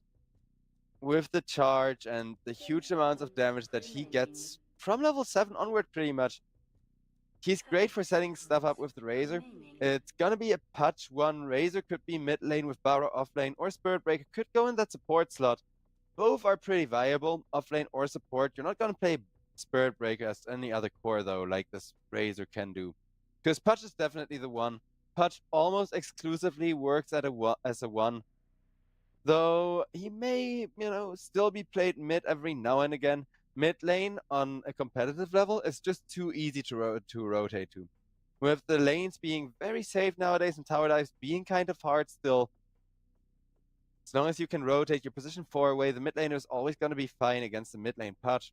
with the charge and the huge amounts of damage that he gets from level 7 onward pretty much, he's great for setting stuff up with the Razor. It's gonna be a patch 1. Razor could be mid lane with Barrow off lane, or Spirit Breaker could go in that support slot. Both are pretty viable, off lane or support. You're not gonna play Spirit Breaker as any other core though, like this Razor can do. Because Patch is definitely the one. Patch almost exclusively works at as a 1. Though he may, still be played mid every now and again. Mid lane on a competitive level is just too easy to rotate to. With the lanes being very safe nowadays and tower dives being kind of hard still, as long as you can rotate your position 4 away, the mid laner is always going to be fine against the mid lane Patch.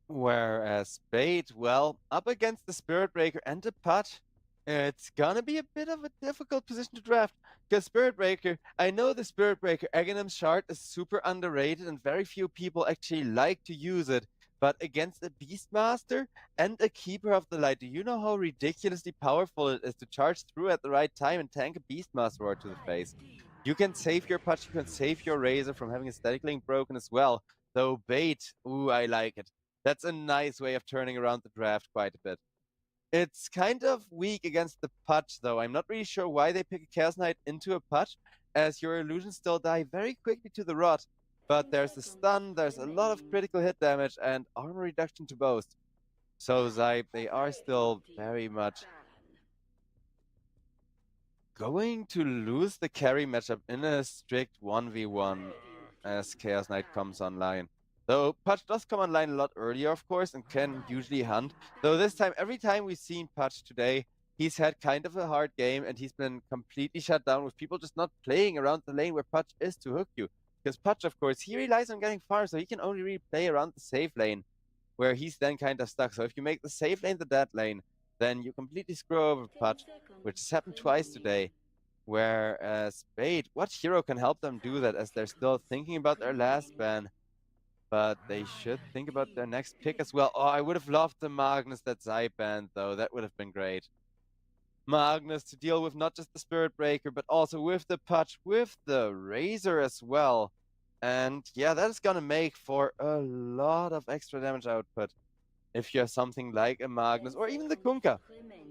Whereas Bait, well, up against the Spirit Breaker and the Patch, it's gonna be a bit of a difficult position to draft. Because Spirit Breaker, I know the Spirit Breaker Aghanim's shard is super underrated and very few people actually like to use it. But against a Beastmaster and a Keeper of the Light, do you know how ridiculously powerful it is to charge through at the right time and tank a Beastmaster Roar to the face? You can save your Patch, you can save your Razor from having a static link broken as well. Though Bait, ooh, I like it. That's a nice way of turning around the draft quite a bit. It's kind of weak against the Putch, though. I'm not really sure why they pick a Chaos Knight into a Putch, as your illusions still die very quickly to the rot. But there's the stun, there's a lot of critical hit damage, and armor reduction to both. So Zybe, they are still very much going to lose the carry matchup in a strict 1v1 as Chaos Knight comes online. Though Putch does come online a lot earlier, of course, and can usually hunt. Though this time, every time we've seen Putch today, he's had kind of a hard game and he's been completely shut down with people just not playing around the lane where Putch is to hook you. Because Putch, of course, he relies on getting farm, so he can only really play around the safe lane, where he's then kind of stuck. So if you make the safe lane the dead lane, then you completely screw over Putch, which has happened twice today. Whereas Bait, what hero can help them do that as they're still thinking about their last ban? But they should think about their next pick as well. Oh, I would have loved the Magnus that Zybe banned, though. That would have been great. Magnus to deal with not just the Spirit Breaker, but also with the Putch, with the Razor as well. And yeah, that is gonna make for a lot of extra damage output if you have something like a Magnus or even the Kunkka.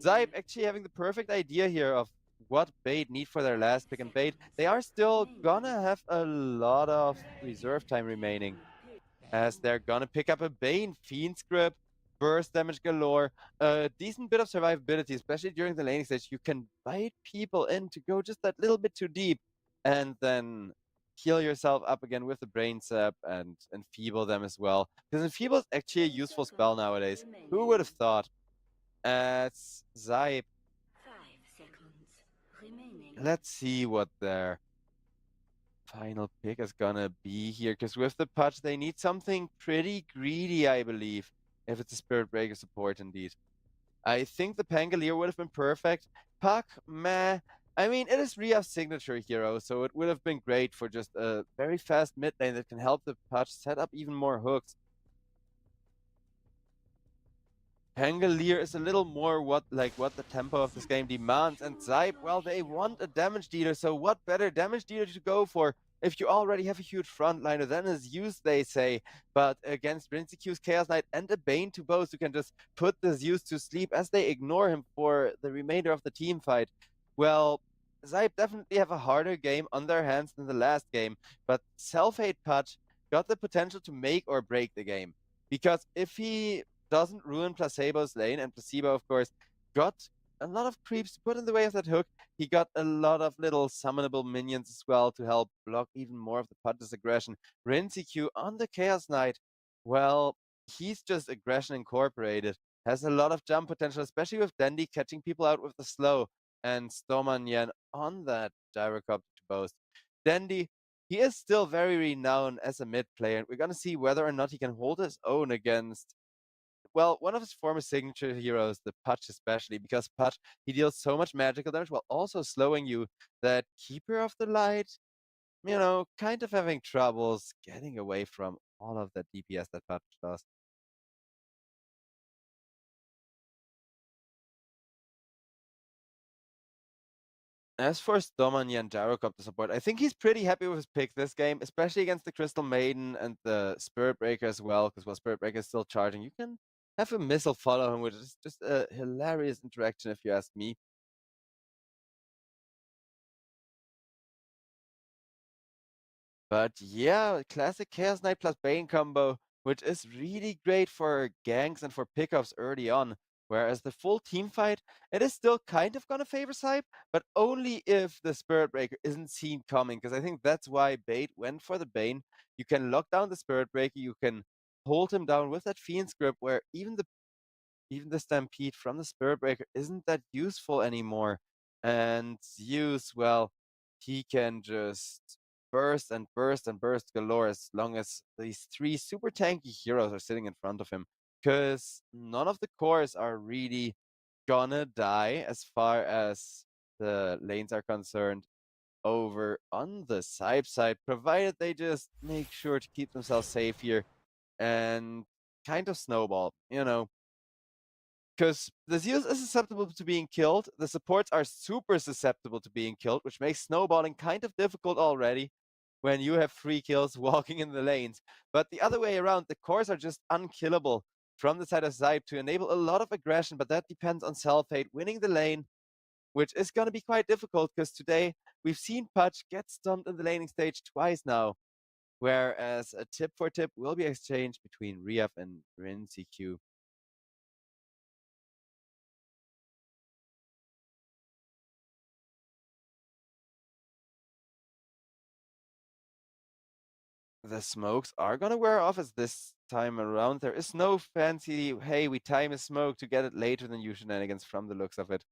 Zybe actually having the perfect idea here of what Bait need for their last pick, and Bait, they are still gonna have a lot of reserve time remaining, as they're gonna pick up a Bane, Fiend Script, burst damage galore, a decent bit of survivability, especially during the laning stage. You can bait people in to go just that little bit too deep, and then heal yourself up again with the Brain Sap and enfeeble them as well. Because enfeeble is actually a useful spell nowadays. Who would have thought? As Zybe, let's see what their final pick is gonna be here, because with the Putch, they need something pretty greedy, I believe, if it's a Spirit Breaker support indeed. I think the Pangolier would have been perfect. Puck, meh. I mean, it is Ria's signature hero, so it would have been great for just a very fast mid lane that can help the Putch set up even more hooks. Pangolier is a little more what the tempo of this game demands, and Zybe, well, they want a damage dealer, so what better damage dealer to go for if you already have a huge frontliner than is Zeus, they say. But against Rinsecu's Chaos Knight and a Bane to both, who can just put the Zeus to sleep as they ignore him for the remainder of the team fight. Well, Zybe definitely have a harder game on their hands than the last game, but Self-Hate Putch got the potential to make or break the game. Because if he doesn't ruin Placebo's lane, and Placebo, of course, got a lot of creeps to put in the way of that hook. He got a lot of little summonable minions as well to help block even more of the Putch's aggression. Rinsecu on the Chaos Knight, well, he's just aggression incorporated. Has a lot of jump potential, especially with Dandy catching people out with the slow, and Stormanyan on that gyrocopter to boast. Dandy, he is still very renowned as a mid player, and we're gonna see whether or not he can hold his own against, well, one of his former signature heroes, the Putch especially, because Putch, he deals so much magical damage while also slowing you that Keeper of the Light, kind of having troubles getting away from all of that DPS that Putch does. As for Stomani and Gyrocopter support, I think he's pretty happy with his pick this game, especially against the Crystal Maiden and the Spirit Breaker as well, because while Spirit Breaker is still charging, you can have a missile follow him, which is just a hilarious interaction if you ask me. But yeah, classic Chaos Knight plus Bane combo, which is really great for ganks and for pickups early on. Whereas the full team fight, it is still kind of gonna favor Sybe, but only if the Spirit Breaker isn't seen coming, because I think that's why Bait went for the Bane. You can lock down the Spirit Breaker, you can hold him down with that Fiend script, where even the Stampede from the Spirit Breaker isn't that useful anymore. And Zeus, well, he can just burst and burst and burst galore as long as these three super tanky heroes are sitting in front of him. Because none of the cores are really gonna die as far as the lanes are concerned over on the Sybe side, provided they just make sure to keep themselves safe here. And kind of snowball, you know. Because the Zeus is susceptible to being killed, the supports are super susceptible to being killed, which makes snowballing kind of difficult already when you have 3 kills walking in the lanes. But the other way around, the cores are just unkillable from the side of SIBE to enable a lot of aggression, but that depends on Selfhate winning the lane, which is going to be quite difficult because today we've seen Pudge get stumped in the laning stage twice now, whereas a tip for tip will be exchanged between Riaf and Rin CQ. The smokes are gonna wear off as this time around. There is no fancy, hey, we time a smoke to get it later than you shenanigans from the looks of it.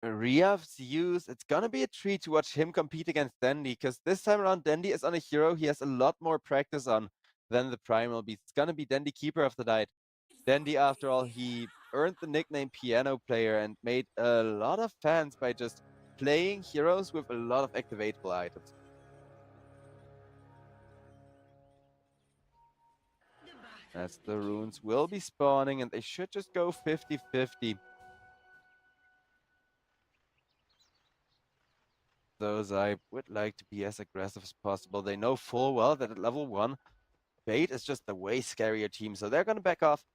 Riav's use, it's gonna be a treat to watch him compete against Dandy, because this time around Dandy is on a hero he has a lot more practice on than the Primal Beast. It's gonna be Dandy Keeper of the Night. Dandy, after all, he earned the nickname Piano Player and made a lot of fans by just playing heroes with a lot of activatable items. As the runes will be spawning and they should just go 50-50. Those I would like to be as aggressive as possible. They know full well that at level 1, Bait is just a way scarier team, so they're gonna back off,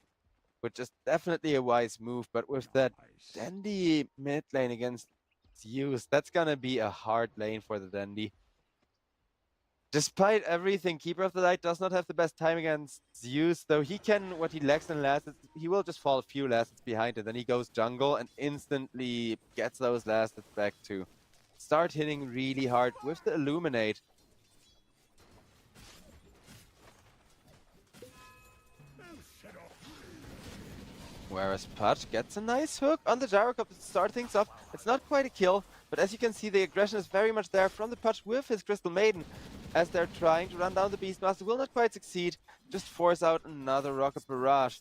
which is definitely a wise move. But with that Dandy mid lane against Zeus, that's gonna be a hard lane for the Dandy. Despite everything, Keeper of the Light does not have the best time against Zeus, though he can, what he lacks in last, he will just fall a few last hits behind it, then he goes jungle and instantly gets those last hits back to start hitting really hard with the Illuminate. Whereas Pudge gets a nice hook on the Gyrocop to start things off. It's not quite a kill, but as you can see, the aggression is very much there from the Pudge with his Crystal Maiden, as they're trying to run down the Beastmaster. Will not quite succeed, just force out another Rocket Barrage.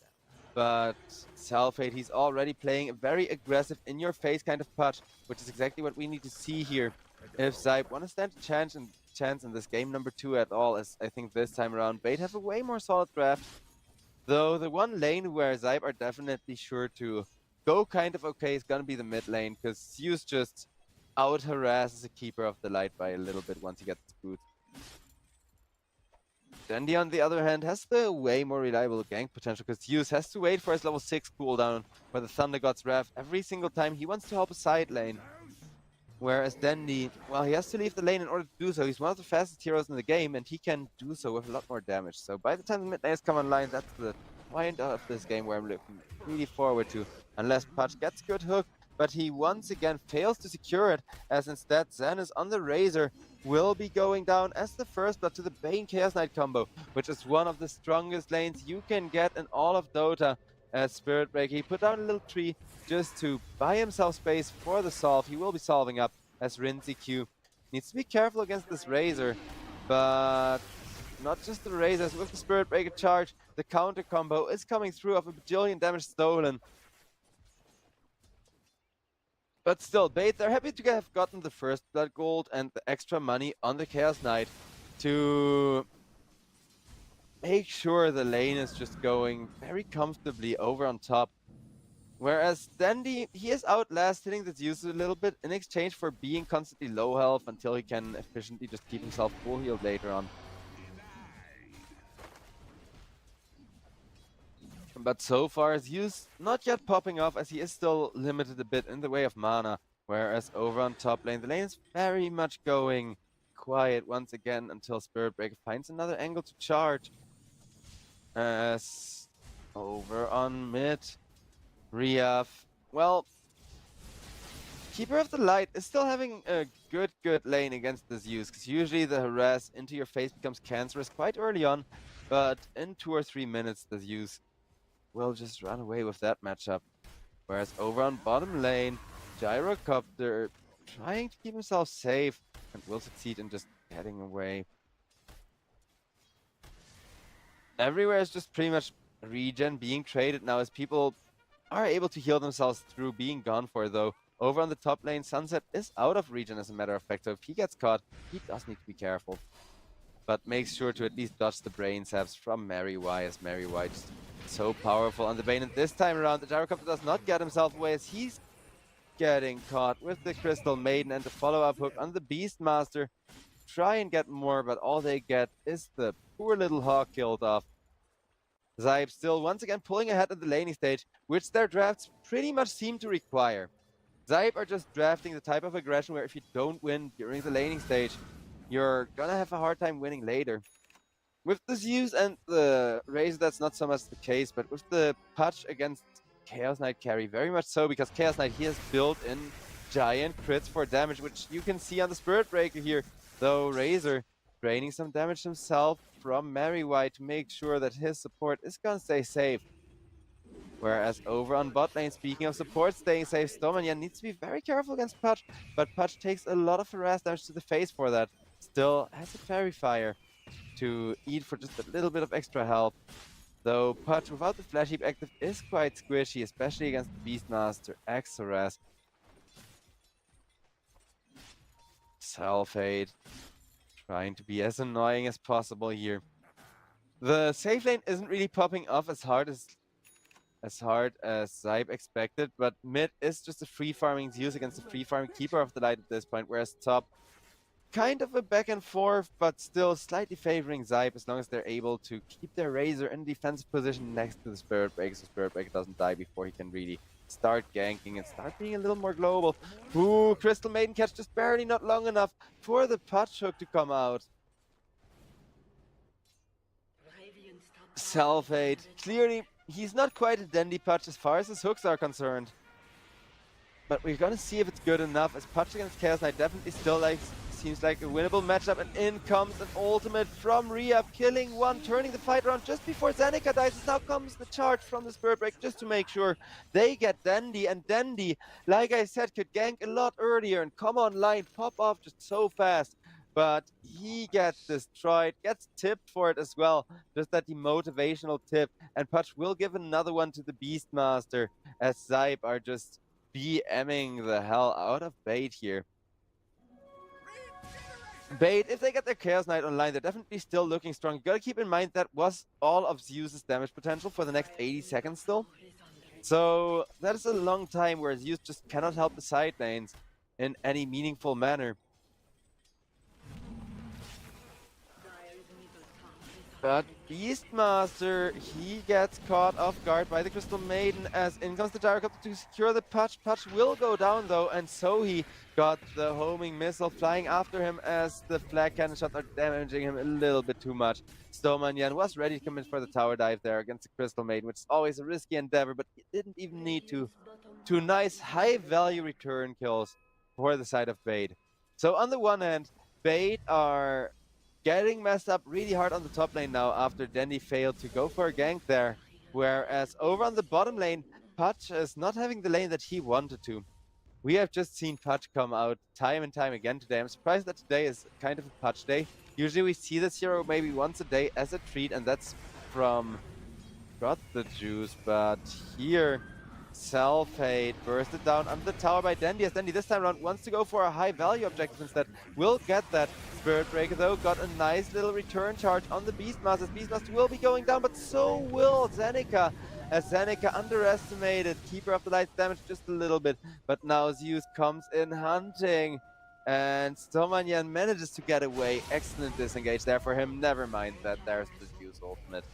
But Selfhate, he's already playing a very aggressive, in-your-face kind of Pudge, which is exactly what we need to see here. If SIBE want to stand a chance in this game number 2 at all, as I think this time around, Bait have a way more solid draft. Though the one lane where SIBE are definitely sure to go kind of okay is gonna be the mid lane, because Zeus just out-harasses a Keeper of the Light by a little bit once he gets his boots. Dandy, on the other hand, has the way more reliable gank potential, because Zeus has to wait for his level 6 cooldown for the Thunder God's Wrath every single time he wants to help a side lane. Whereas Dandy, well, he has to leave the lane in order to do so. He's one of the fastest heroes in the game, and he can do so with a lot more damage. So by the time the mid lanes come online, that's the point of this game where I'm looking really forward to. Unless Pudge gets good hook, but he once again fails to secure it, as instead Zenus on the Razor will be going down as the first blood to the Bane Chaos Knight combo, which is one of the strongest lanes you can get in all of Dota. As Spirit Breaker, he put down a little tree just to buy himself space for the solve. He will be solving up as Rin CQ needs to be careful against this Razor, but not just the Razors. With the Spirit Breaker charge, the counter combo is coming through of a bajillion damage stolen. But still, Bait, they're happy to have gotten the first blood gold and the extra money on the Chaos Knight to make sure the lane is just going very comfortably over on top. Whereas Dandy, he is outlast hitting this user a little bit in exchange for being constantly low health until he can efficiently just keep himself full healed later on. But so far, Zeus not yet popping off, as he is still limited a bit in the way of mana. Whereas over on top lane, the lane is very much going quiet once again until Spirit Breaker finds another angle to charge. As over on mid, Riaf, well, Keeper of the Light is still having a good lane against the Zeus, because usually the harass into your face becomes cancerous quite early on, but in 2 or 3 minutes the Zeus will just run away with that matchup. Whereas over on bottom lane, Gyrocopter trying to keep himself safe and will succeed in just getting away. Everywhere is just pretty much regen being traded now, as people are able to heal themselves through being gone for, though. Over on the top lane, Sunset is out of regen as a matter of fact, so if he gets caught, he does need to be careful. but makes sure to at least dodge the brain sabs from Mary Y, as Mary Y just so powerful on the Bane. And this time around, the Gyrocopter does not get himself away, as he's getting caught with the Crystal Maiden and the follow-up hook on the Beastmaster. Try and get more, but all they get is the poor little hawk killed off. SIBE still once again pulling ahead at the laning stage, which their drafts pretty much seem to require. SIBE are just drafting the type of aggression where if you don't win during the laning stage, you're gonna have a hard time winning later. With the Zeus and the Razor, that's not so much the case, but with the patch against Chaos Knight carry, very much so, because Chaos Knight, he has built in giant crits for damage, which you can see on the Spirit Breaker here, though Razor draining some damage himself from Mary White to make sure that his support is gonna stay safe. Whereas over on bot lane, speaking of support staying safe, Stormanian needs to be very careful against Pudge, but Pudge takes a lot of harass damage to the face for that. Still has a Fairy Fire to eat for just a little bit of extra health. Though Pudge without the Flash Heap active is quite squishy, especially against the Beastmaster Exoras. Self-Hate trying to be as annoying as possible here. The safe lane isn't really popping off as hard as SIBE expected, but mid is just a free farming Zeus against a free farming Keeper of the Light at this point, whereas top kind of a back and forth, but still slightly favoring SIBE as long as they're able to keep their Razor in defensive position next to the Spirit Breaker, so Spirit Breaker doesn't die before he can really start ganking and start being a little more global. Ooh, Crystal Maiden catch just barely not long enough for the Pudge hook to come out. Self-Hate. Clearly, he's not quite a dandy Pudge as far as his hooks are concerned. But we're gonna see if it's good enough, as Pudge against Chaos Knight definitely still seems like a winnable matchup, and in comes an ultimate from Rhea, killing one, turning the fight around just before Zenica dies. Now comes the charge from the Spirit Break just to make sure they get Dandy, and Dandy, like I said, could gank a lot earlier and come online, pop off just so fast. But he gets destroyed, gets tipped for it as well, just that demotivational tip, and Pudge will give another one to the Beastmaster, as SIBE are just BMing the hell out of Bait here. Bait, if they get their Chaos Knight online, they're definitely still looking strong. You gotta keep in mind that was all of Zeus's damage potential for the next 80 seconds still. So that is a long time where Zeus just cannot help the side lanes in any meaningful manner. But Beastmaster, he gets caught off guard by the Crystal Maiden as in comes the Gyrocopter to secure the Pudge. Pudge will go down though, and so he got the homing missile flying after him as the flag cannon shots are damaging him a little bit too much. Stomanyan was ready to come in for the tower dive there against the Crystal Maiden, which is always a risky endeavor, but he didn't even need to. Two nice high value return kills for the side of Bait. So on the one hand, Bait are getting messed up really hard on the top lane now after Dandy failed to go for a gank there. Whereas over on the bottom lane, Pudge is not having the lane that he wanted to. We have just seen Pudge come out time and time again today. I'm surprised that today is kind of a Pudge day. Usually we see this hero maybe once a day as a treat, and that's from Got the Juice, but here Self-Hate bursted down under the tower by Dandy, as Dandy this time around wants to go for a high value objective instead. Will get that. Spirit Breaker though got a nice little return charge on the Beastmaster. Beastmaster will be going down, but so will Zenica, as Zenica underestimated Keeper of the Light damage just a little bit. But now Zeus comes in hunting, and Stomanyan manages to get away. Excellent disengage there for him. Never mind that there's the Zeus ultimate.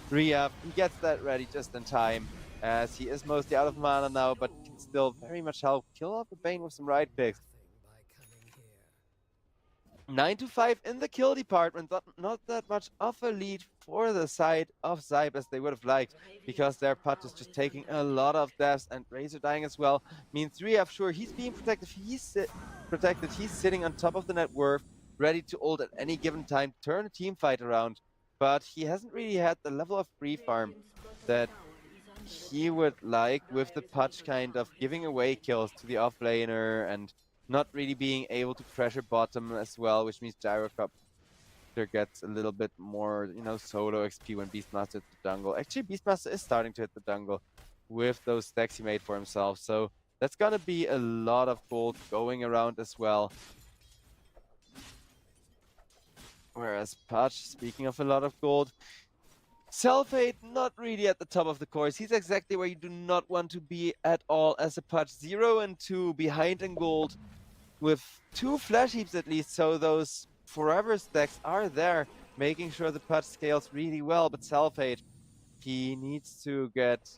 Rhea, he gets that ready just in time, as he is mostly out of mana now, but can still very much help kill off the Bane with some right picks. 9-5 in the kill department, but not that much of a lead for the side of SIBE as they would have liked, because their Pudge is just taking a lot of deaths, and Razor dying as well means Rhea, sure, he's being protected. He's sitting on top of the net worth, ready to ult at any given time, turn a team fight around, but he hasn't really had the level of free farm that he would like, with the Pudge kind of giving away kills to the offlaner and not really being able to pressure bottom as well, which means Gyrocopter gets a little bit more, you know, solo XP when Beastmaster hits the jungle. Actually, Beastmaster is starting to hit the jungle with those stacks he made for himself, so that's gonna be a lot of gold going around as well. Whereas Patch, speaking of a lot of gold, Selfade not really at the top of the course. He's exactly where you do not want to be at all as a Patch. 0 and 2 behind in gold with 2 flash heaps at least, so those forever stacks are there, making sure the Patch scales really well. But Selfade, he needs to get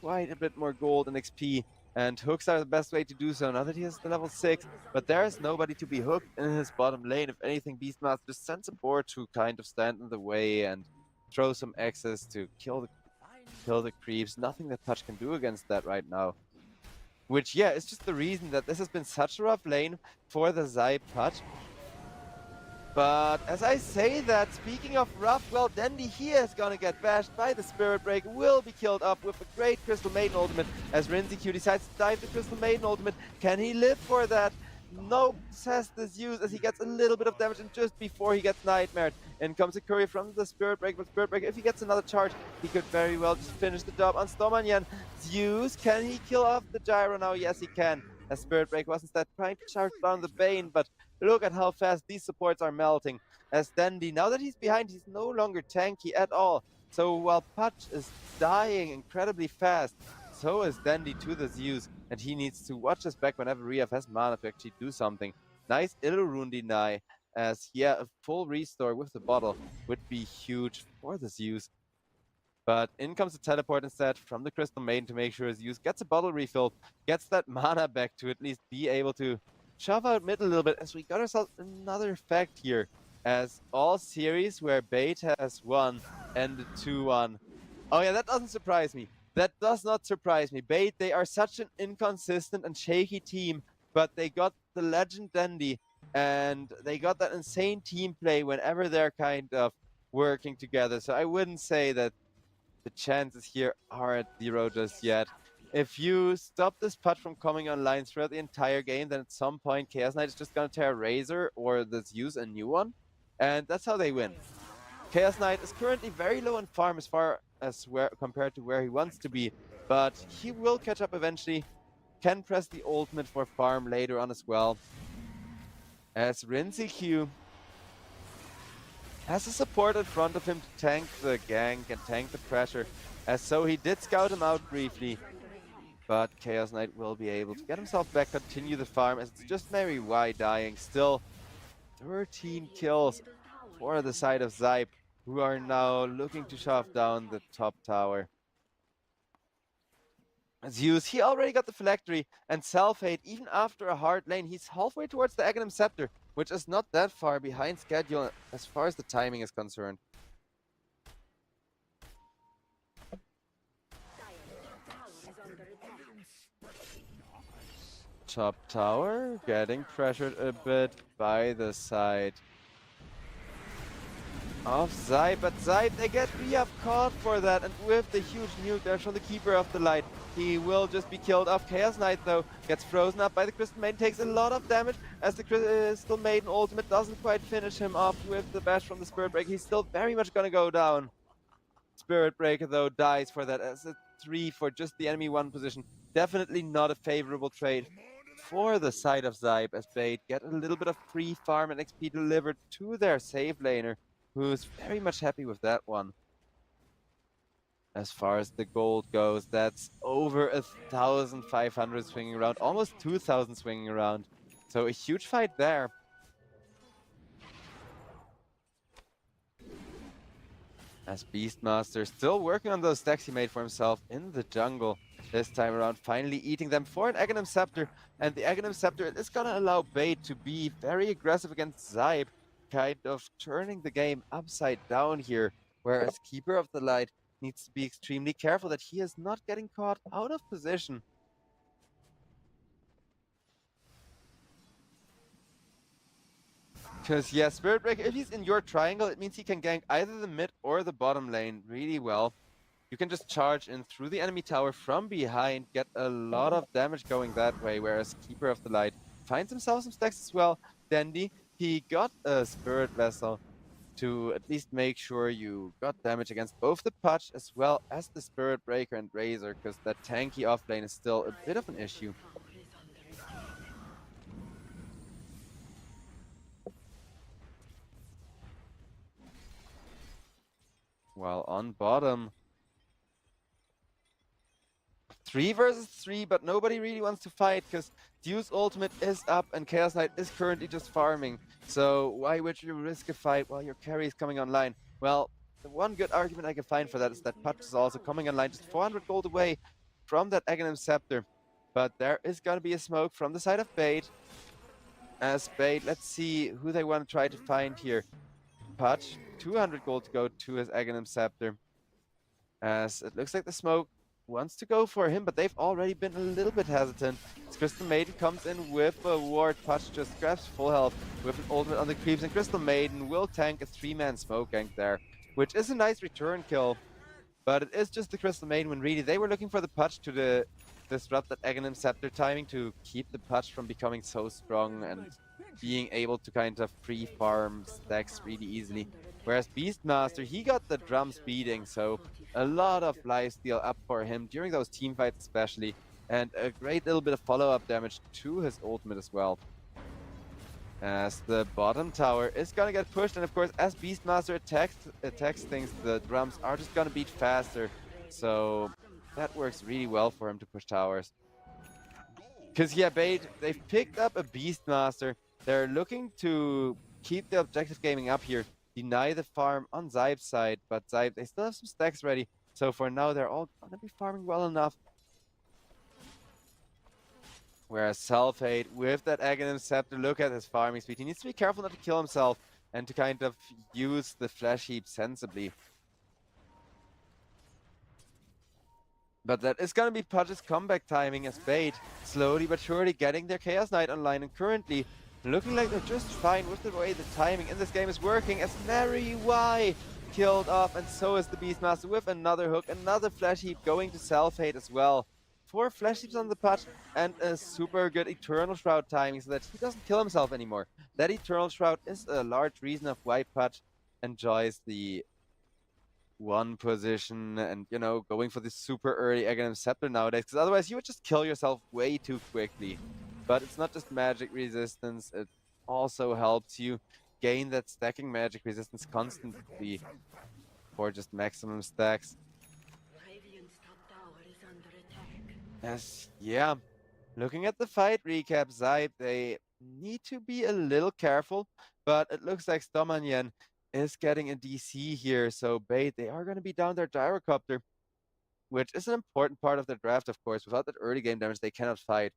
quite a bit more gold and XP, and hooks are the best way to do so now that he has the level 6. But there is nobody to be hooked in his bottom lane. If anything, Beastmaster just sends a board to kind of stand in the way and throw some X's to kill the creeps. Nothing that Patch can do against that right now. Which, yeah, is just the reason that this has been such a rough lane for the SIBE Patch. But as I say that, speaking of rough, well, Dandy here is gonna get bashed by the Spirit Break, will be killed up with a great Crystal Maiden ultimate as Rinzi-Q decides to dive the Crystal Maiden ultimate. Can he live for that? No, says the Zeus as he gets a little bit of damage, and just before he gets nightmared, in comes a courier from the Spirit Break. But Spirit Break, if he gets another charge, he could very well just finish the job on Stormanyan. Zeus, can he kill off the Gyro now? Yes, he can. As Spirit Break was instead trying to charge down the Bane, but look at how fast these supports are melting. As Dandy, now that he's behind, he's no longer tanky at all. So while Patch is dying incredibly fast, so is Dandy to the Zeus, and he needs to watch his back whenever Riaf has mana to actually do something. Nice Illusion deny, as yeah, a full restore with the bottle would be huge for the Zeus. But in comes the teleport instead from the Crystal Maiden to make sure Zeus gets a bottle refilled, gets that mana back to at least be able to shove out mid a little bit, as we got ourselves another fact here, as all series where Bait has won ended 2-1. Oh yeah, that doesn't surprise me. That does not surprise me. Bait, they are such an inconsistent and shaky team, but they got the legend Dandy, and they got that insane team play whenever they're kind of working together. So I wouldn't say that the chances here are at 0 just yet. If you stop this Patch from coming online throughout the entire game, then at some point Chaos Knight is just gonna tear Razor or this use a new one, and that's how they win. Chaos Knight is currently very low in farm as far as compared to where he wants to be, but he will catch up eventually. Can press the ultimate for farm later on as well. As Rinzi-Q has a support in front of him to tank the gank and tank the pressure, as so he did scout him out briefly, but Chaos Knight will be able to get himself back, continue the farm, as it's just Mary Y dying. Still 13 kills for the side of SIBE, who are now looking to shove down the top tower. Zeus, he already got the phylactery, and Selfade, even after a hard lane, he's halfway towards the Aghanim Scepter, which is not that far behind schedule as far as the timing is concerned. Top tower getting pressured a bit by the side of SIBE, but SIBE, they get Riaf caught for that, and with the huge nuke there from the Keeper of the Light, he will just be killed off. Chaos Knight, though, gets frozen up by the Crystal Maiden, takes a lot of damage, as the Crystal Maiden ultimate doesn't quite finish him off with the bash from the Spirit Breaker. He's still very much gonna go down. Spirit Breaker, though, dies for that as a 3 for just the enemy 1 position. Definitely not a favorable trade for the side of SIBE, as Bait get a little bit of free farm and XP delivered to their save laner, who's very much happy with that one. As far as the gold goes, that's over 1,500 swinging around, almost 2,000 swinging around. So a huge fight there. As Beastmaster still working on those stacks he made for himself in the jungle this time around, finally eating them for an Aghanim Scepter. And the Aghanim Scepter is gonna allow Bait to be very aggressive against SIBE, kind of turning the game upside down here, whereas Keeper of the Light needs to be extremely careful that he is not getting caught out of position. Because, yeah, Spirit Breaker, if he's in your triangle, it means he can gank either the mid or the bottom lane really well. You can just charge in through the enemy tower from behind, get a lot of damage going that way, whereas Keeper of the Light finds himself some stacks as well. Dandy, he got a Spirit Vessel to at least make sure you got damage against both the Patch as well as the Spirit Breaker and Razor, because that tanky offlane is still a bit of an issue. While on bottom, 3 versus 3, but nobody really wants to fight because Deuce ultimate is up and Chaos Knight is currently just farming. So why would you risk a fight while your carry is coming online? Well, the one good argument I can find for that is that Putch is also coming online just 400 gold away from that Aghanim Scepter. But there is going to be a smoke from the side of Bait. As Bait, let's see who they want to try to find here. Putch, 200 gold to go to his Aghanim Scepter. As it looks like the smoke wants to go for him, but they've already been a little bit hesitant. As Crystal Maiden comes in with a ward, Putch just grabs full health with an ultimate on the creeps, and Crystal Maiden will tank a 3-man smoke gank there, which is a nice return kill. But it is just the Crystal Maiden when really they were looking for the Putch to disrupt that Aghanim Scepter timing to keep the Putch from becoming so strong and being able to kind of free farm stacks really easily. Whereas Beastmaster, he got the drums beating, so a lot of lifesteal up for him during those team fights especially, and a great little bit of follow-up damage to his ultimate as well. As the bottom tower is gonna get pushed, and of course as Beastmaster attacks things, the drums are just gonna beat faster, so that works really well for him to push towers. Because yeah, Bait, they've picked up a Beastmaster. They're looking to keep the objective gaming up here, deny the farm on SIBE's side, but SIBE, they still have some stacks ready, so for now they're all gonna be farming well enough. Whereas Sulfate, with that Aghanim Scepter, look at his farming speed. He needs to be careful not to kill himself and to kind of use the flash heap sensibly. But that is going to be Pudge's comeback timing as Bait, slowly but surely getting their Chaos Knight online, and currently looking like they're just fine with the way the timing in this game is working, as Mary Y killed off, and so is the Beastmaster with another hook, another flash heap going to Sulfate as well. 4 flash heaps on the Pudge and a super good Eternal Shroud timing so that he doesn't kill himself anymore. That Eternal Shroud is a large reason of why Pudge enjoys the 1 position and, you know, going for this super early Aghanim Scepter nowadays, because otherwise you would just kill yourself way too quickly. But it's not just magic resistance, it also helps you gain that stacking magic resistance constantly for just maximum stacks. Radiant's top tower is under attack. Yes, yeah. Looking at the fight recap, SIBE, they need to be a little careful, but it looks like Stomanyan is getting a DC here, so Bait, they are going to be down their Gyrocopter, which is an important part of their draft, of course. Without that early game damage, they cannot fight.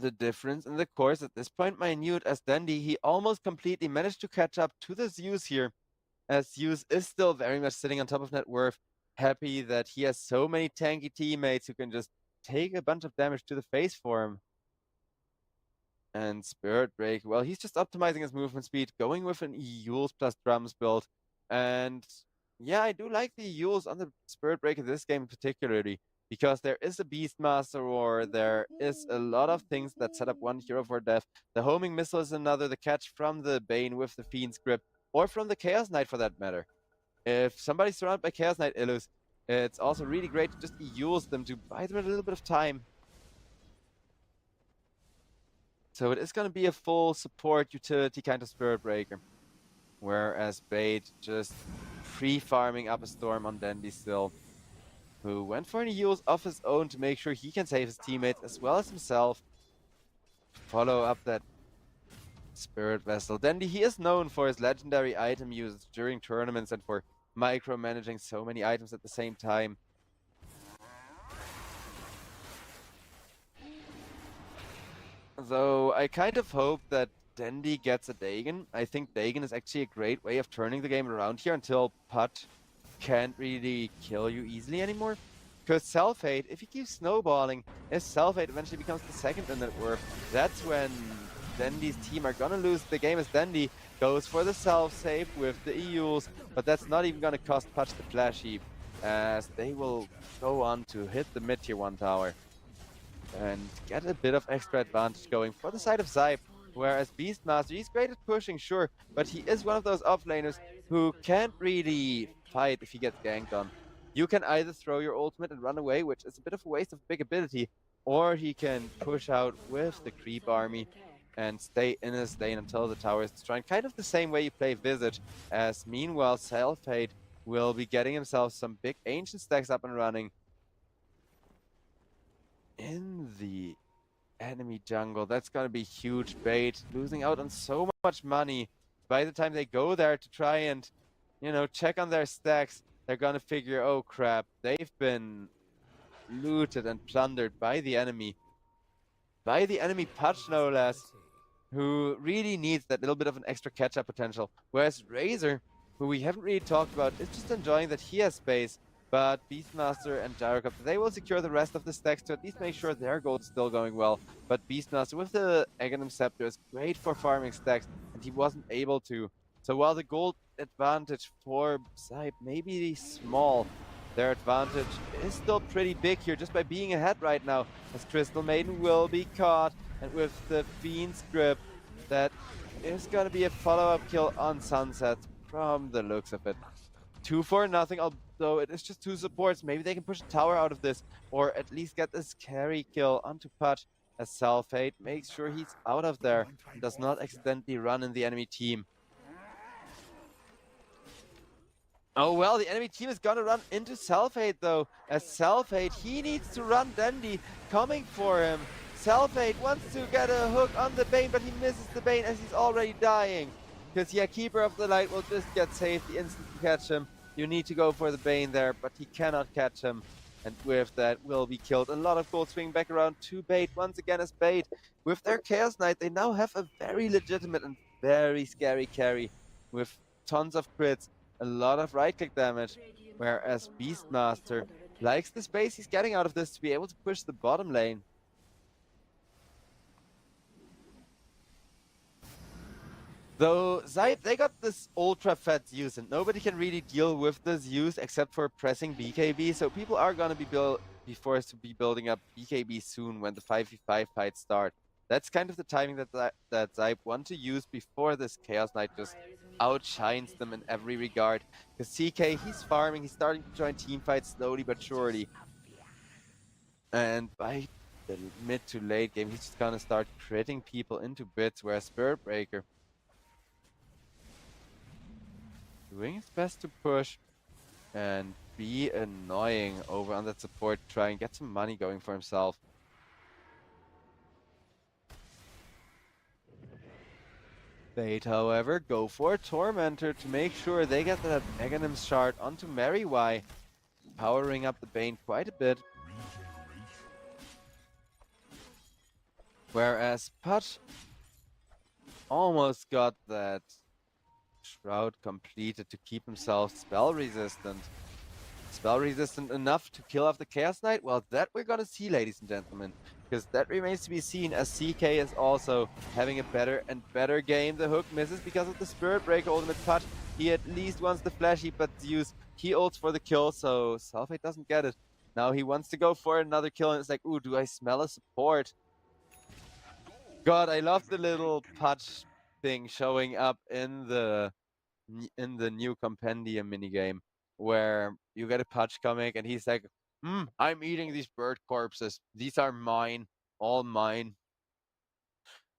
The difference in the course at this point minute, as Dandy, he almost completely managed to catch up to the Zeus here, as Zeus is still very much sitting on top of net worth, happy that he has so many tanky teammates who can just take a bunch of damage to the face for him. And Spirit Break, well, he's just optimizing his movement speed, going with an Euls plus drums build. And yeah, I do like the Euls on the Spirit Break in this game particularly, because there is a Beastmaster or there is a lot of things that set up one hero for death. The homing missile is another, the catch from the Bane with the Fiend's Grip, or from the Chaos Knight for that matter. If somebody's surrounded by Chaos Knight Illus, it's also really great to just use them to buy them a little bit of time. So it is going to be a full support utility kind of Spirit Breaker. Whereas Bait just free farming up a Storm on Dandy still, who went for an use of his own to make sure he can save his teammates as well as himself. Follow up that Spirit Vessel. Dandy, he is known for his legendary item use during tournaments and for micromanaging so many items at the same time. Though I kind of hope that Dandy gets a Dagon. I think Dagon is actually a great way of turning the game around here until Putt can't really kill you easily anymore. Because Sulfate, if he keeps snowballing, if Sulfate eventually becomes the second in net worth, that's when Dandy's team are gonna lose the game, as Dandy goes for the self-save with the EUs, but that's not even gonna cost Putch the flash heap, as they will go on to hit the mid-tier 1 tower and get a bit of extra advantage going for the side of SIBE. Whereas Beastmaster, he's great at pushing, sure, but he is one of those offlaners who can't really fight if he gets ganked on. You can either throw your ultimate and run away, which is a bit of a waste of big ability, or he can push out with the creep army and stay in his lane until the tower is destroyed. Kind of the same way you play Visage, as meanwhile Selfhate will be getting himself some big ancient stacks up and running in the enemy jungle. That's gonna be huge bait, losing out on so much money. By the time they go there to try and, you know, check on their stacks, they're gonna figure, oh crap, they've been looted and plundered by the enemy. By the enemy Pudge, no less, who really needs that little bit of an extra catch-up potential. Whereas Razor, who we haven't really talked about, is just enjoying that he has space. But Beastmaster and Gyrocopter, they will secure the rest of the stacks to at least make sure their gold is still going well. But Beastmaster with the Aghanim Scepter is great for farming stacks, and he wasn't able to. So while the gold advantage for SIBE may be small, their advantage is still pretty big here just by being ahead right now, as Crystal Maiden will be caught, and with the Fiend's Grip, that is going to be a follow-up kill on Sunset from the looks of it. 2 for nothing, although it is just 2 supports. Maybe they can push a tower out of this, or at least get this carry kill onto Pudge, as Selfhate makes sure he's out of there and does not accidentally run in the enemy team. Oh well, the enemy team is gonna run into Selfhate though, as Selfhate, he needs to run Dandy, coming for him. Selfhate wants to get a hook on the Bane, but he misses the Bane as he's already dying. Because yeah, Keeper of the Light will just get saved the instant you catch him. You need to go for the Bane there, but he cannot catch him. And with that, will be killed. A lot of gold swinging back around to Bait, once again as Bait. With their Chaos Knight, they now have a very legitimate and very scary carry, with tons of crits, a lot of right-click damage, whereas Beastmaster likes the space he's getting out of this to be able to push the bottom lane. Though SIBE, they got this ultra fat Zeus, and nobody can really deal with the Zeus except for pressing BKB, so people are gonna be forced to be building up BKB soon when the 5v5 fights start. That's kind of the timing that SIBE want to use before this Chaos Knight just outshines them in every regard. Because CK, he's farming, he's starting to join team fights slowly but surely. And by the mid to late game, he's just gonna start critting people into bits, whereas Spirit Breaker doing his best to push and be annoying over on that support, try and get some money going for himself. Bait, however, go for a Tormentor to make sure they get that Aghanim shard onto Mary Y, powering up the Bane quite a bit. Whereas Pudge almost got that Shroud completed to keep himself spell resistant. Spell resistant enough to kill off the Chaos Knight? Well, that we're gonna see, ladies and gentlemen. Because that remains to be seen, as CK is also having a better and better game. The hook misses because of the Spirit Breaker ultimate Pudge. He at least wants the flashy, but Zeus, he ults for the kill, so Selfhate doesn't get it. Now he wants to go for another kill, and it's like, ooh, do I smell a support? God, I love the little Pudge thing showing up in the new compendium minigame, where you get a Pudge comic and he's like, I'm eating these bird corpses. These are mine, all mine.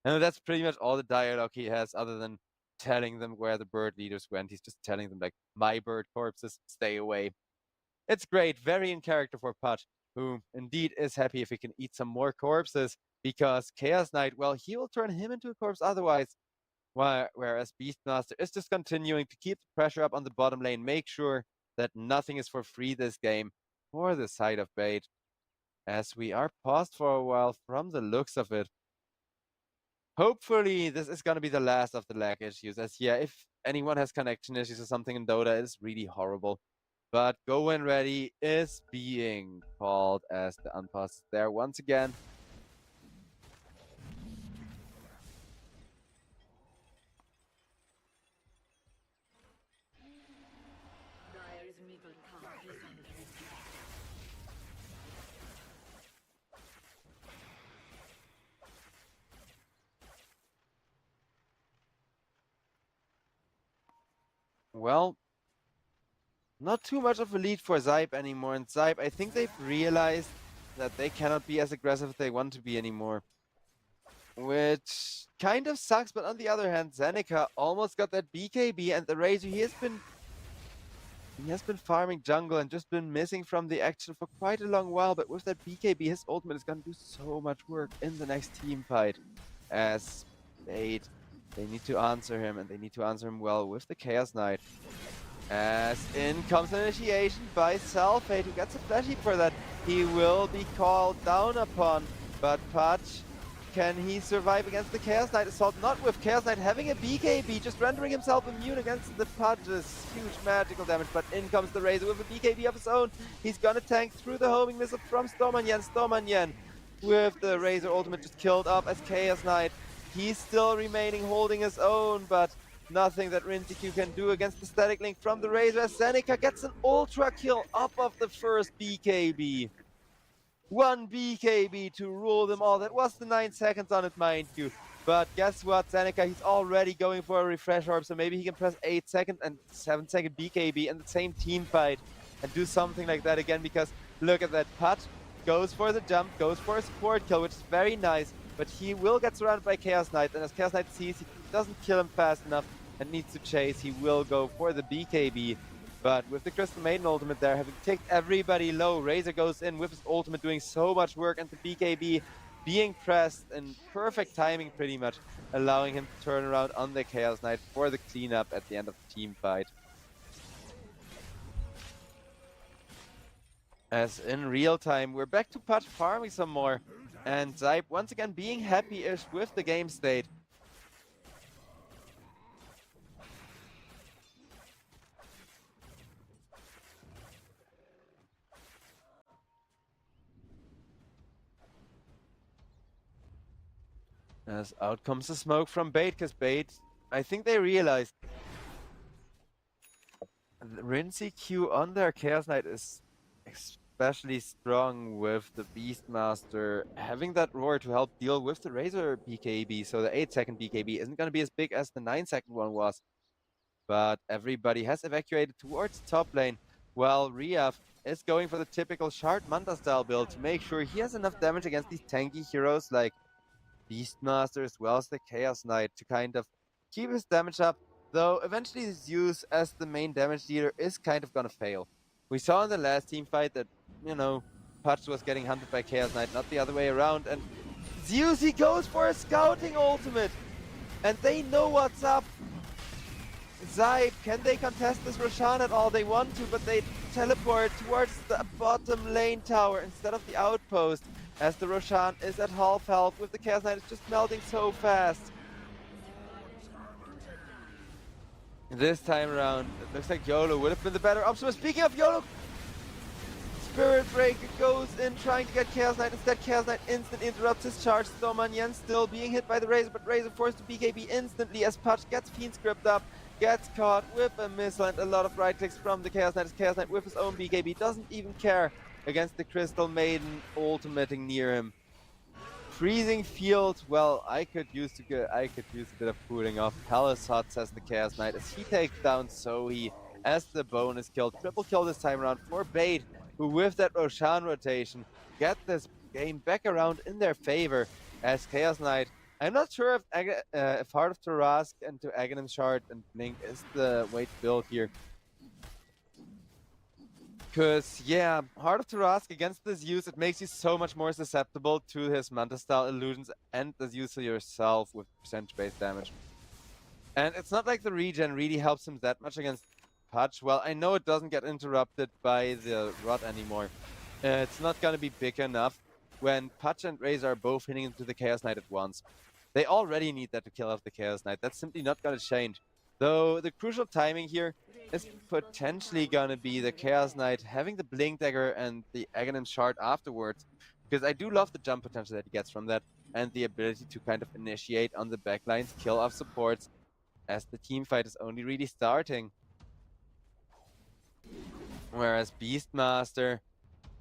And that's pretty much all the dialogue he has, other than telling them where the bird leaders went. He's just telling them, like, my bird corpses, stay away. It's great, very in character for Pudge, who indeed is happy if he can eat some more corpses, because Chaos Knight, well, he will turn him into a corpse otherwise. Whereas Beastmaster is just continuing to keep the pressure up on the bottom lane, make sure that nothing is for free this game for the side of Bait, as we are paused for a while from the looks of it. Hopefully this is going to be the last of the lag issues, as yeah, if anyone has connection issues or something in Dota, it's really horrible. But Go When Ready is being called as the unpause there once again. Dire's middle tower is under attack. Well, not too much of a lead for SIBE anymore, and SIBE, I think they've realized that they cannot be as aggressive as they want to be anymore. Which kind of sucks, but on the other hand, Zeneca almost got that BKB, and the Razor, he has been farming jungle and just been missing from the action for quite a long while, but with that BKB, his ultimate is gonna do so much work in the next team fight. As they need to answer him, and they need to answer him well with the Chaos Knight. As in comes an initiation by Salfate, who gets a flash heap for that. He will be called down upon, but Patch, can he survive against the Chaos Knight assault? Not with Chaos Knight having a BKB, just rendering himself immune against the Patch's huge magical damage, but in comes the Razor with a BKB of his own. He's gonna tank through the homing missile from Stormanyen. Stormanyen with the Razor ultimate just killed up as Chaos Knight. He's still remaining holding his own, but nothing that Rinseku can do against the static link from the Razor as Zeneca gets an ultra kill up of the first BKB. One BKB to rule them all. That was the 9 seconds on it, mind you. But guess what, Zeneca, he's already going for a refresh orb, so maybe he can press 8-second and 7-second BKB in the same team fight and do something like that again, because look at that. Patch goes for the jump, goes for a support kill, which is very nice, but he will get surrounded by Chaos Knight, and as Chaos Knight sees he doesn't kill him fast enough and needs to chase, he will go for the BKB. But with the Crystal Maiden ultimate there, having ticked everybody low, Razor goes in with his ultimate doing so much work, and the BKB being pressed in perfect timing pretty much, allowing him to turn around on the Chaos Knight for the cleanup at the end of the team fight. As in real time, we're back to Patch farming some more, and SIBE once again being happy-ish with the game state. As out comes the smoke from Bait, because Bait, I think they realized Rinseku on their Chaos Knight is especially strong with the Beastmaster having that roar to help deal with the Razor BKB, so the 8-second BKB isn't going to be as big as the 9-second one was. But everybody has evacuated towards top lane, while Riaf is going for the typical Shard Manta style build to make sure he has enough damage against these tanky heroes like Beastmaster as well as the Chaos Knight to kind of keep his damage up, though eventually his use as the main damage dealer is kind of gonna fail. We saw in the last team fight that, you know, Patch was getting hunted by Chaos Knight, not the other way around, and Zeus, he goes for a scouting ultimate, and they know what's up. SIBE, can they contest this Roshan at all? They want to, but they teleport towards the bottom lane tower instead of the outpost, as the Roshan is at half health with the Chaos Knight. It's just melting so fast. This time around, it looks like YOLO would have been the better option. Speaking of YOLO, Spirit Breaker goes in trying to get Chaos Knight. Instead, Chaos Knight instantly interrupts his charge. Stormanyen still being hit by the Razor, but Razor forced to BKB instantly as Patch gets Fiend Script up, gets caught with a missile and a lot of right clicks from the Chaos Knight. As Chaos Knight with his own BKB doesn't even care against the Crystal Maiden ultimating near him. Freezing field, well, I could use a bit of cooling off. Palace Hot, says the Chaos Knight, as he takes down Sohi as the bonus kill. Triple kill this time around for Bait, who with that Roshan rotation get this game back around in their favor as Chaos Knight. I'm not sure if Heart of Tarask and to Aghanim Shard and Blink is the way to build here. Because, yeah, Heart of Tarask against the Zeus, it makes you so much more susceptible to his Manta-style illusions and the Zeus yourself with percentage-based damage. And it's not like the regen really helps him that much against Patch. Well, I know it doesn't get interrupted by the Rod anymore. It's not going to be big enough when Patch and Razor are both hitting into the Chaos Knight at once. They already need that to kill off the Chaos Knight. That's simply not going to change. Though the crucial timing here is potentially going to be the Chaos Knight having the Blink Dagger and the Aghanim Shard afterwards. Because I do love the jump potential that he gets from that and the ability to kind of initiate on the backlines, kill off supports as the team fight is only really starting. Whereas Beastmaster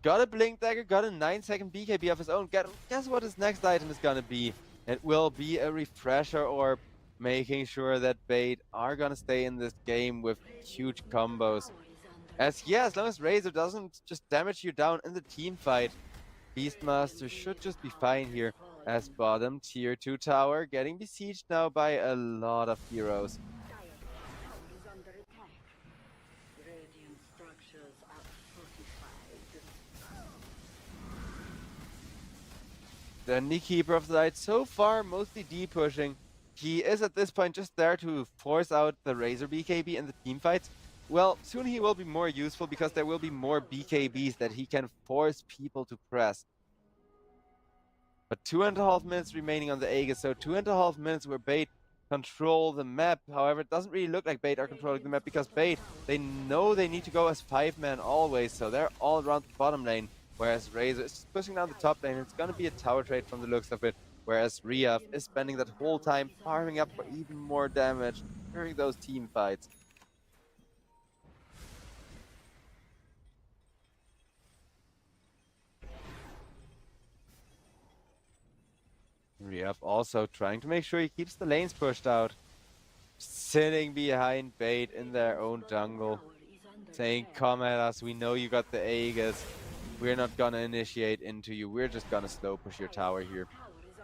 got a Blink Dagger, got a 9-second BKB of his own. Guess what his next item is going to be? It will be a Refresher Orb, making sure that Bait are gonna stay in this game with huge combos. As long as Razor doesn't just damage you down in the team fight, Beastmaster should just be fine here, as bottom tier 2 tower getting besieged now by a lot of heroes. Dire's tower is under attack. Radiant structures are fortified. The Keeper of the Light so far mostly D-pushing. He is at this point just there to force out the Razor BKB in the team fights. Well, soon he will be more useful because there will be more BKBs that he can force people to press. But 2.5 minutes remaining on the Aegis, so 2.5 minutes where Bait control the map. However, it doesn't really look like Bait are controlling the map because Bait, they know they need to go as 5-man always, so they're all around the bottom lane. Whereas Razor is just pushing down the top lane. It's going to be a tower trade from the looks of it. Whereas Riaf is spending that whole time farming up for even more damage during those team fights. Riaf also trying to make sure he keeps the lanes pushed out. Sitting behind Bait in their own jungle. Saying, come at us, we know you got the Aegis. We're not gonna initiate into you. We're just gonna slow push your tower here.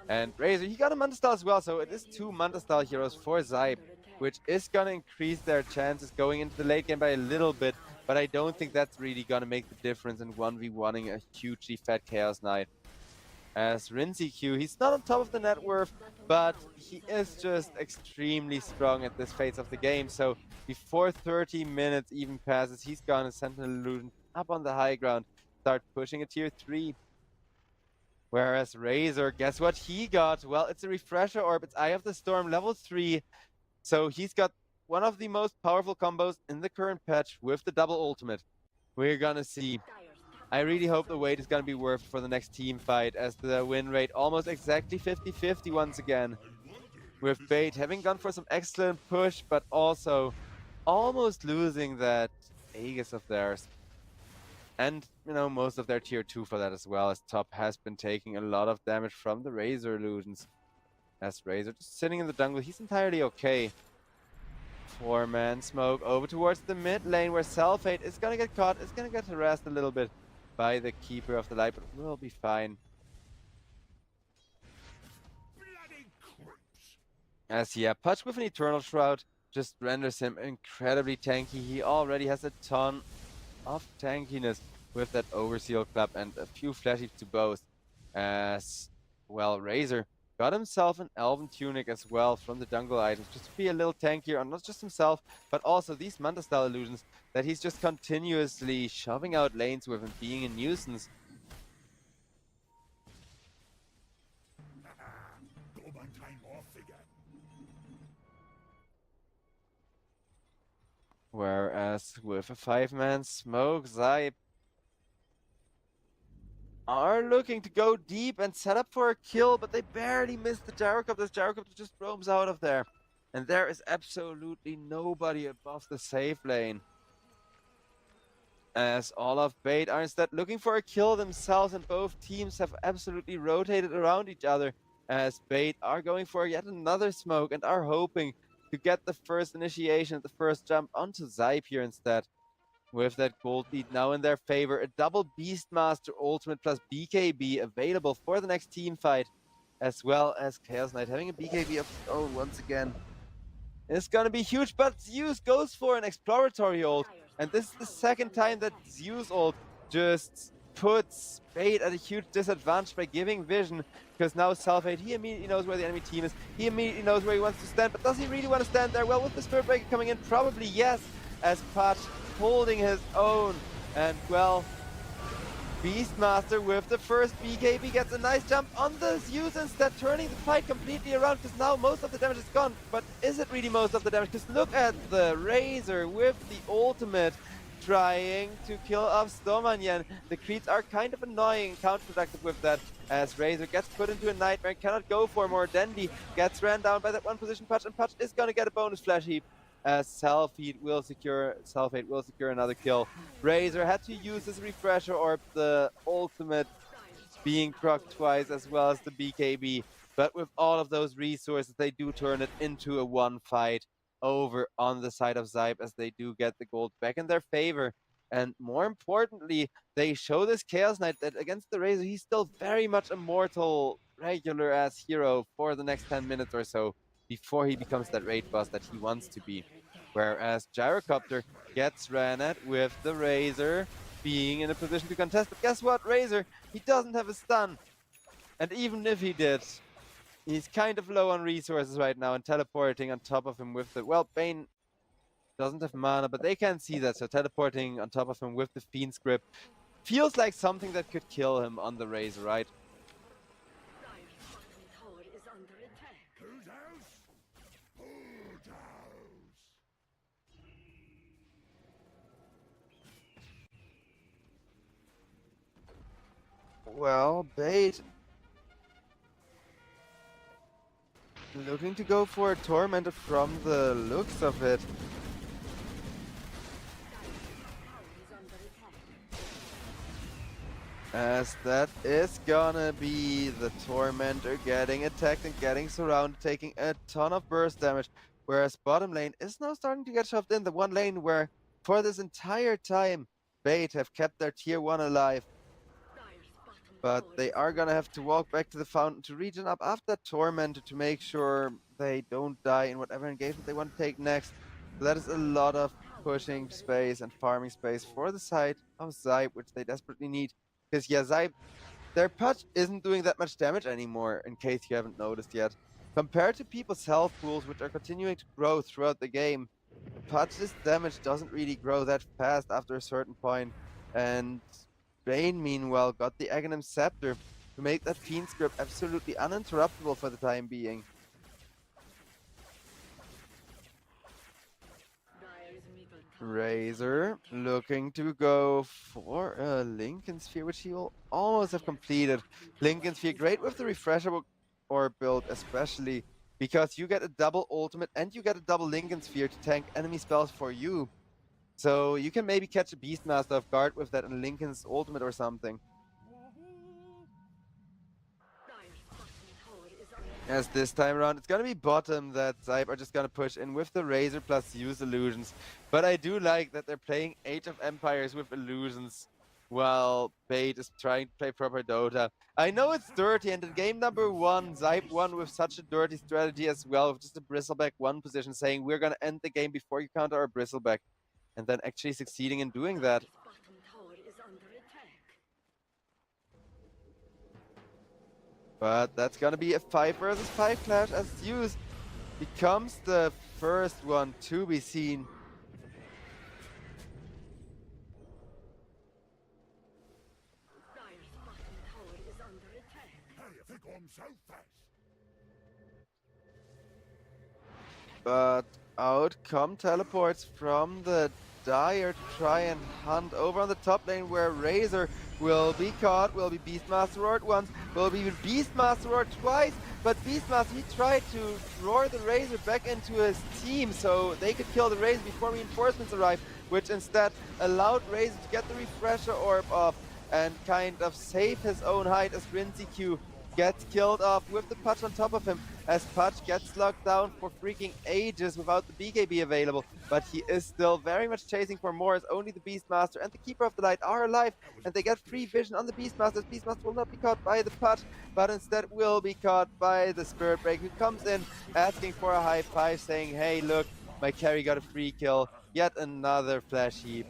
And Razor, he got a Manta Style as well, so it is 2 Manta Style heroes for SIBE, which is gonna increase their chances going into the late game by a little bit, but I don't think that's really gonna make the difference in 1v1ing a hugely fat Chaos Knight. As Rinzy Q, he's not on top of the net worth, but he is just extremely strong at this phase of the game, so before 30 minutes even passes, he's gonna Sentinel Illusion up on the high ground, start pushing a tier 3. Whereas Razor, guess what he got? Well, it's a Refresher Orb, it's Eye of the Storm level 3. So he's got one of the most powerful combos in the current patch with the double ultimate. We're gonna see. I really hope the wait is gonna be worth it for the next team fight, as the win rate almost exactly 50-50 once again. With Bait having gone for some excellent push, but also almost losing that Aegis of theirs. And, you know, most of their tier 2 for that as well, as Top has been taking a lot of damage from the Razor illusions. As Razor just sitting in the jungle, he's entirely okay. 4-man smoke over towards the mid lane where Selfhate is gonna get caught, is gonna get harassed a little bit by the Keeper of the Light, but will be fine. As Putch with an Eternal Shroud just renders him incredibly tanky. He already has a ton of tankiness with that Overseal Club and a few flashes to boast. As well, Razor got himself an Elven Tunic as well from the jungle items, just to be a little tankier on not just himself, but also these Manta Style illusions that he's just continuously shoving out lanes with and being a nuisance. Whereas with a 5-man smoke, SIBE are looking to go deep and set up for a kill, but they barely missed the Gyrocopter. This Gyrocopter just roams out of there. And there is absolutely nobody above the safe lane. As all of Bait are instead looking for a kill themselves, and both teams have absolutely rotated around each other. As Bait are going for yet another smoke and are hoping to get the first initiation, the first jump onto SIBE here instead. With that gold lead now in their favor, a double Beastmaster ultimate plus BKB available for the next team fight, as well as Chaos Knight having a BKB of his own once again. It's gonna be huge, but Zeus goes for an exploratory ult, and this is the second time that Zeus ult just puts Bait at a huge disadvantage by giving vision, because now Selfhate, he immediately knows where the enemy team is, he immediately knows where he wants to stand, but does he really want to stand there? Well, with the Spirit Breaker coming in, probably yes, as Patch holding his own, and well, Beastmaster with the first BKB gets a nice jump on the Zeus, instead turning the fight completely around, because now most of the damage is gone. But is it really most of the damage? Because look at the Razor with the ultimate trying to kill off Stormanien. The creeps are kind of annoying and counterproductive with that, as Razor gets put into a nightmare, cannot go for more. Dendi gets ran down by that one position Patch, and Patch is going to get a bonus flash heap, as Selfhate will secure another kill. Razor had to use his Refresher Orb, the ultimate being procced twice, as well as the BKB. But with all of those resources, they do turn it into a one fight over on the side of SIBE, as they do get the gold back in their favor. And more importantly, they show this Chaos Knight that against the Razor, he's still very much a mortal, regular-ass hero for the next 10 minutes or so before he becomes that raid boss that he wants to be. Whereas Gyrocopter gets ran at with the Razor being in a position to contest. But guess what, Razor? He doesn't have a stun. And even if he did, he's kind of low on resources right now, and teleporting on top of him with the... Well, Bane doesn't have mana, but they can't see that, so teleporting on top of him with the Fiend's Grip feels like something that could kill him on the Razor, right? Dire's bottom tower is under attack. Well, Bait looking to go for a Tormentor from the looks of it. As that is gonna be the Tormentor getting attacked and getting surrounded, taking a ton of burst damage. Whereas bottom lane is now starting to get shoved in. The one lane where, for this entire time, Bait have kept their tier 1 alive. But they are gonna have to walk back to the fountain to regen up after Tormentor to make sure they don't die in whatever engagement they want to take next. So that is a lot of pushing space and farming space for the side of SIBE, which they desperately need. Because yeah, SIBE, their Pudge isn't doing that much damage anymore, in case you haven't noticed yet. Compared to people's health pools, which are continuing to grow throughout the game, Pudge's damage doesn't really grow that fast after a certain point. And Bane, meanwhile, got the Aghanim Scepter to make that Fiend's Grip absolutely uninterruptible for the time being. Dire's middle tower Razor looking to go for a Lincoln Sphere, which he will almost have completed. Lincoln Sphere, great with the Refresher or build, especially because you get a double ultimate and you get a double Lincoln Sphere to tank enemy spells for you. So you can maybe catch a Beastmaster off guard with that and Lincoln's ultimate or something. Dire's bottom tower is under As this time around, it's gonna be bottom that SIBE are just gonna push in with the Razor plus use illusions. But I do like that they're playing Age of Empires with illusions while Bait is trying to play proper Dota. I know it's dirty, and in game number 1, SIBE won with such a dirty strategy as well, with just a Bristleback 1 position saying we're gonna end the game before you counter our Bristleback. And then actually succeeding in doing that. Dire's bottom tower is under attack. But that's gonna be a 5 versus 5 clash as Zeus becomes the first one to be seen. Dire's bottom tower is under attack. But out come teleports from the Dire to try and hunt over on the top lane where Razor will be caught, will be Beastmaster roared once, will be Beastmaster roared twice, but Beastmaster, he tried to roar the Razor back into his team so they could kill the Razor before reinforcements arrive, which instead allowed Razor to get the Refresher Orb off and kind of save his own hide as Rinzy Q gets killed off with the Pudge on top of him, as Pudge gets locked down for freaking ages without the BKB available. But he is still very much chasing for more, as only the Beastmaster and the Keeper of the Light are alive, and they get free vision on the Beastmaster. Beastmaster will not be caught by the Pudge, but instead will be caught by the Spirit Break, who comes in asking for a high five, saying, hey look, my carry got a free kill. Yet another flash heap.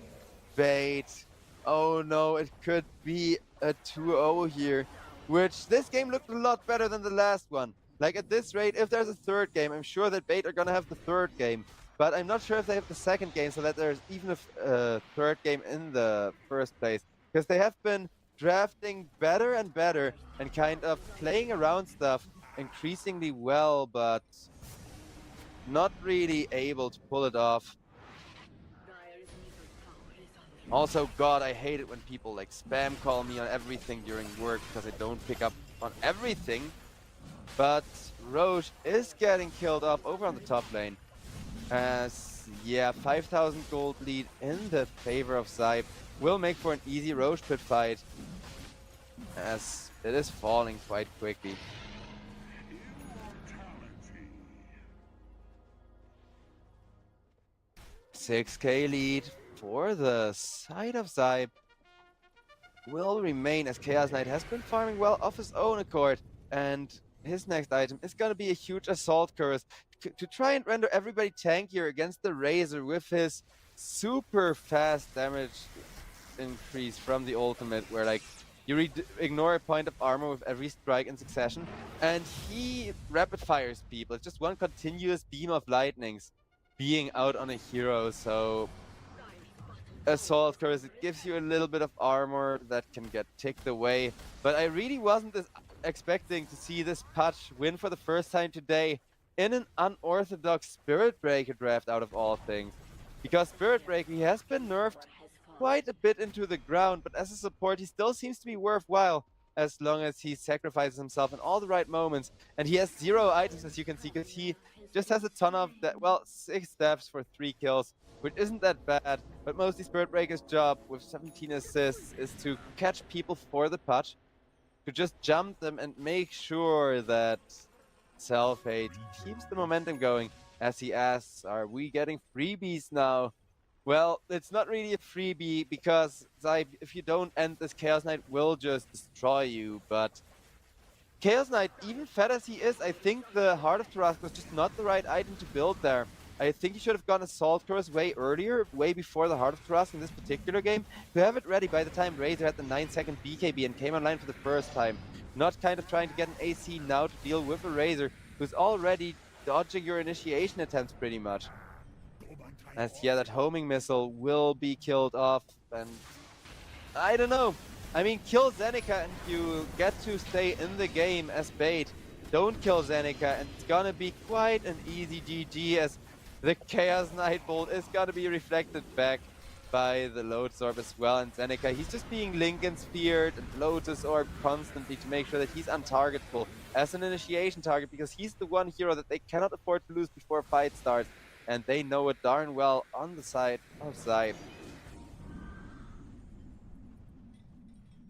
Bait. Oh no, it could be a 2-0 here. Which this game looked a lot better than the last one. Like at this rate, if there's a third game, I'm sure that Bait are gonna have the third game. But I'm not sure if they have the second game, so that there's even a third game in the first place. Because they have been drafting better and better and kind of playing around stuff increasingly well, but not really able to pull it off. Dire's middle tower is under Also, God, I hate it when people like spam call me on everything during work because I don't pick up on everything. But Roche is getting killed off over on the top lane. As, yeah, 5,000 gold lead in the favor of SIBE will make for an easy Roche pit fight. As it is falling quite quickly. 6k lead for the side of SIBE will remain, as Chaos Knight has been farming well off his own accord, and his next item is going to be a huge Assault Curse to try and render everybody tankier against the Razor with his super fast damage increase from the ultimate, where like you ignore a point of armor with every strike in succession, and he rapid fires people. It's just one continuous beam of lightnings being out on a hero. So Assault Curse, it gives you a little bit of armor that can get ticked away, but I really wasn't expecting to see this patch win for the first time today in an unorthodox Spirit Breaker draft, out of all things. Because Spirit Breaker, he has been nerfed quite a bit into the ground, but as a support he still seems to be worthwhile as long as he sacrifices himself in all the right moments. And he has 0 items, as you can see, because he just has a ton of that, well, 6 steps for 3 kills, which isn't that bad, but mostly Spirit Breaker's job with 17 assists is to catch people for the patch, to just jump them and make sure that Self-Hate keeps the momentum going. As he asks, are we getting freebies now? Well, it's not really a freebie, because if you don't end this, Chaos Knight will just destroy you, but Chaos Knight, even fat as he is, I think the Heart of Tarrasque was just not the right item to build there. I think he should have gone Assault Curse way earlier, way before the Heart of Tarrasque in this particular game, to have it ready by the time Razor had the 9-second BKB and came online for the first time. Not kind of trying to get an AC now to deal with a Razor who's already dodging your initiation attempts pretty much. As yeah, that homing missile will be killed off, and I don't know. I mean, kill Zenica and you get to stay in the game as bait. Don't kill Zenica and it's gonna be quite an easy GG, as the Chaos Knight Bolt is gonna be reflected back by the Lotus Orb as well. And Zenica, he's just being Lincoln Speared and Lotus Orb constantly to make sure that he's untargetable as an initiation target, because he's the one hero that they cannot afford to lose before a fight starts. And they know it darn well on the side of SIBE.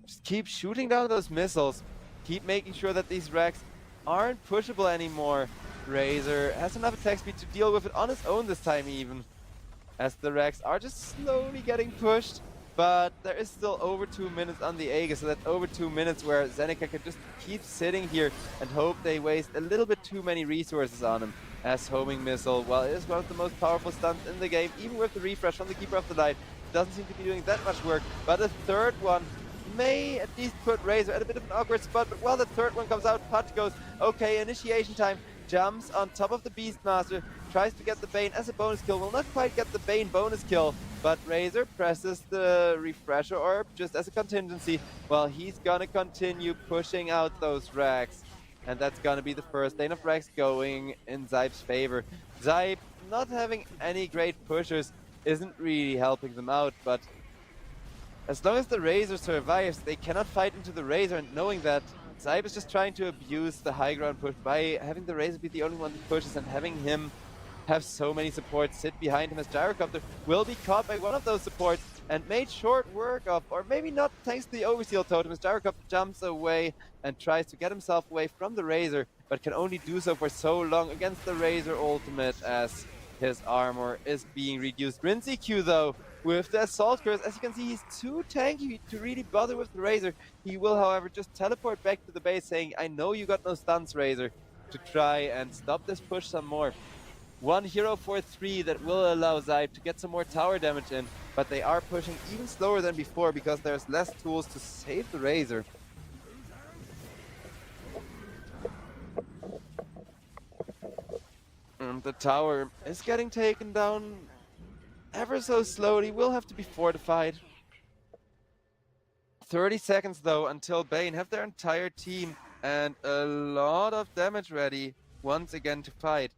Just keep shooting down those missiles. Keep making sure that these Rex aren't pushable anymore. Razor has enough attack speed to deal with it on his own this time even, as the Rex are just slowly getting pushed. But there is still over 2 minutes on the Aegis, so that's over 2 minutes where Zenica can just keep sitting here and hope they waste a little bit too many resources on him. As homing missile, well, it is one of the most powerful stunts in the game, even with the refresh from the Keeper of the Light. Doesn't seem to be doing that much work, but a third one may at least put Razor at a bit of an awkward spot. But while the third one comes out, Patch goes, okay, initiation time, jumps on top of the Beastmaster, tries to get the Bane as a bonus kill, will not quite get the Bane bonus kill, but Razor presses the Refresher Orb just as a contingency, while he's gonna continue pushing out those Rags. And that's gonna be the first lane of Rags going in SIBE's favor. SIBE not having any great pushers isn't really helping them out, but as long as the Razor survives, they cannot fight into the Razor, and knowing that SIBE is just trying to abuse the high ground push by having the Razor be the only one that pushes and having him have so many supports sit behind him, as Gyrocopter will be caught by one of those supports and made short work of, or maybe not thanks to the Overseal Totem, as Gyrocopter jumps away and tries to get himself away from the Razor, but can only do so for so long against the Razor ultimate as his armor is being reduced. Rinseq though, with the Assault Curse, as you can see, he's too tanky to really bother with the Razor. He will, however, just teleport back to the base saying, I know you got no stuns, Razor, to try and stop this push some more. One hero for 3 that will allow SIBE to get some more tower damage in, but they are pushing even slower than before because there's less tools to save the Razor. And the tower is getting taken down ever so slowly, will have to be fortified. 30 seconds though until Bane have their entire team and a lot of damage ready once again to fight.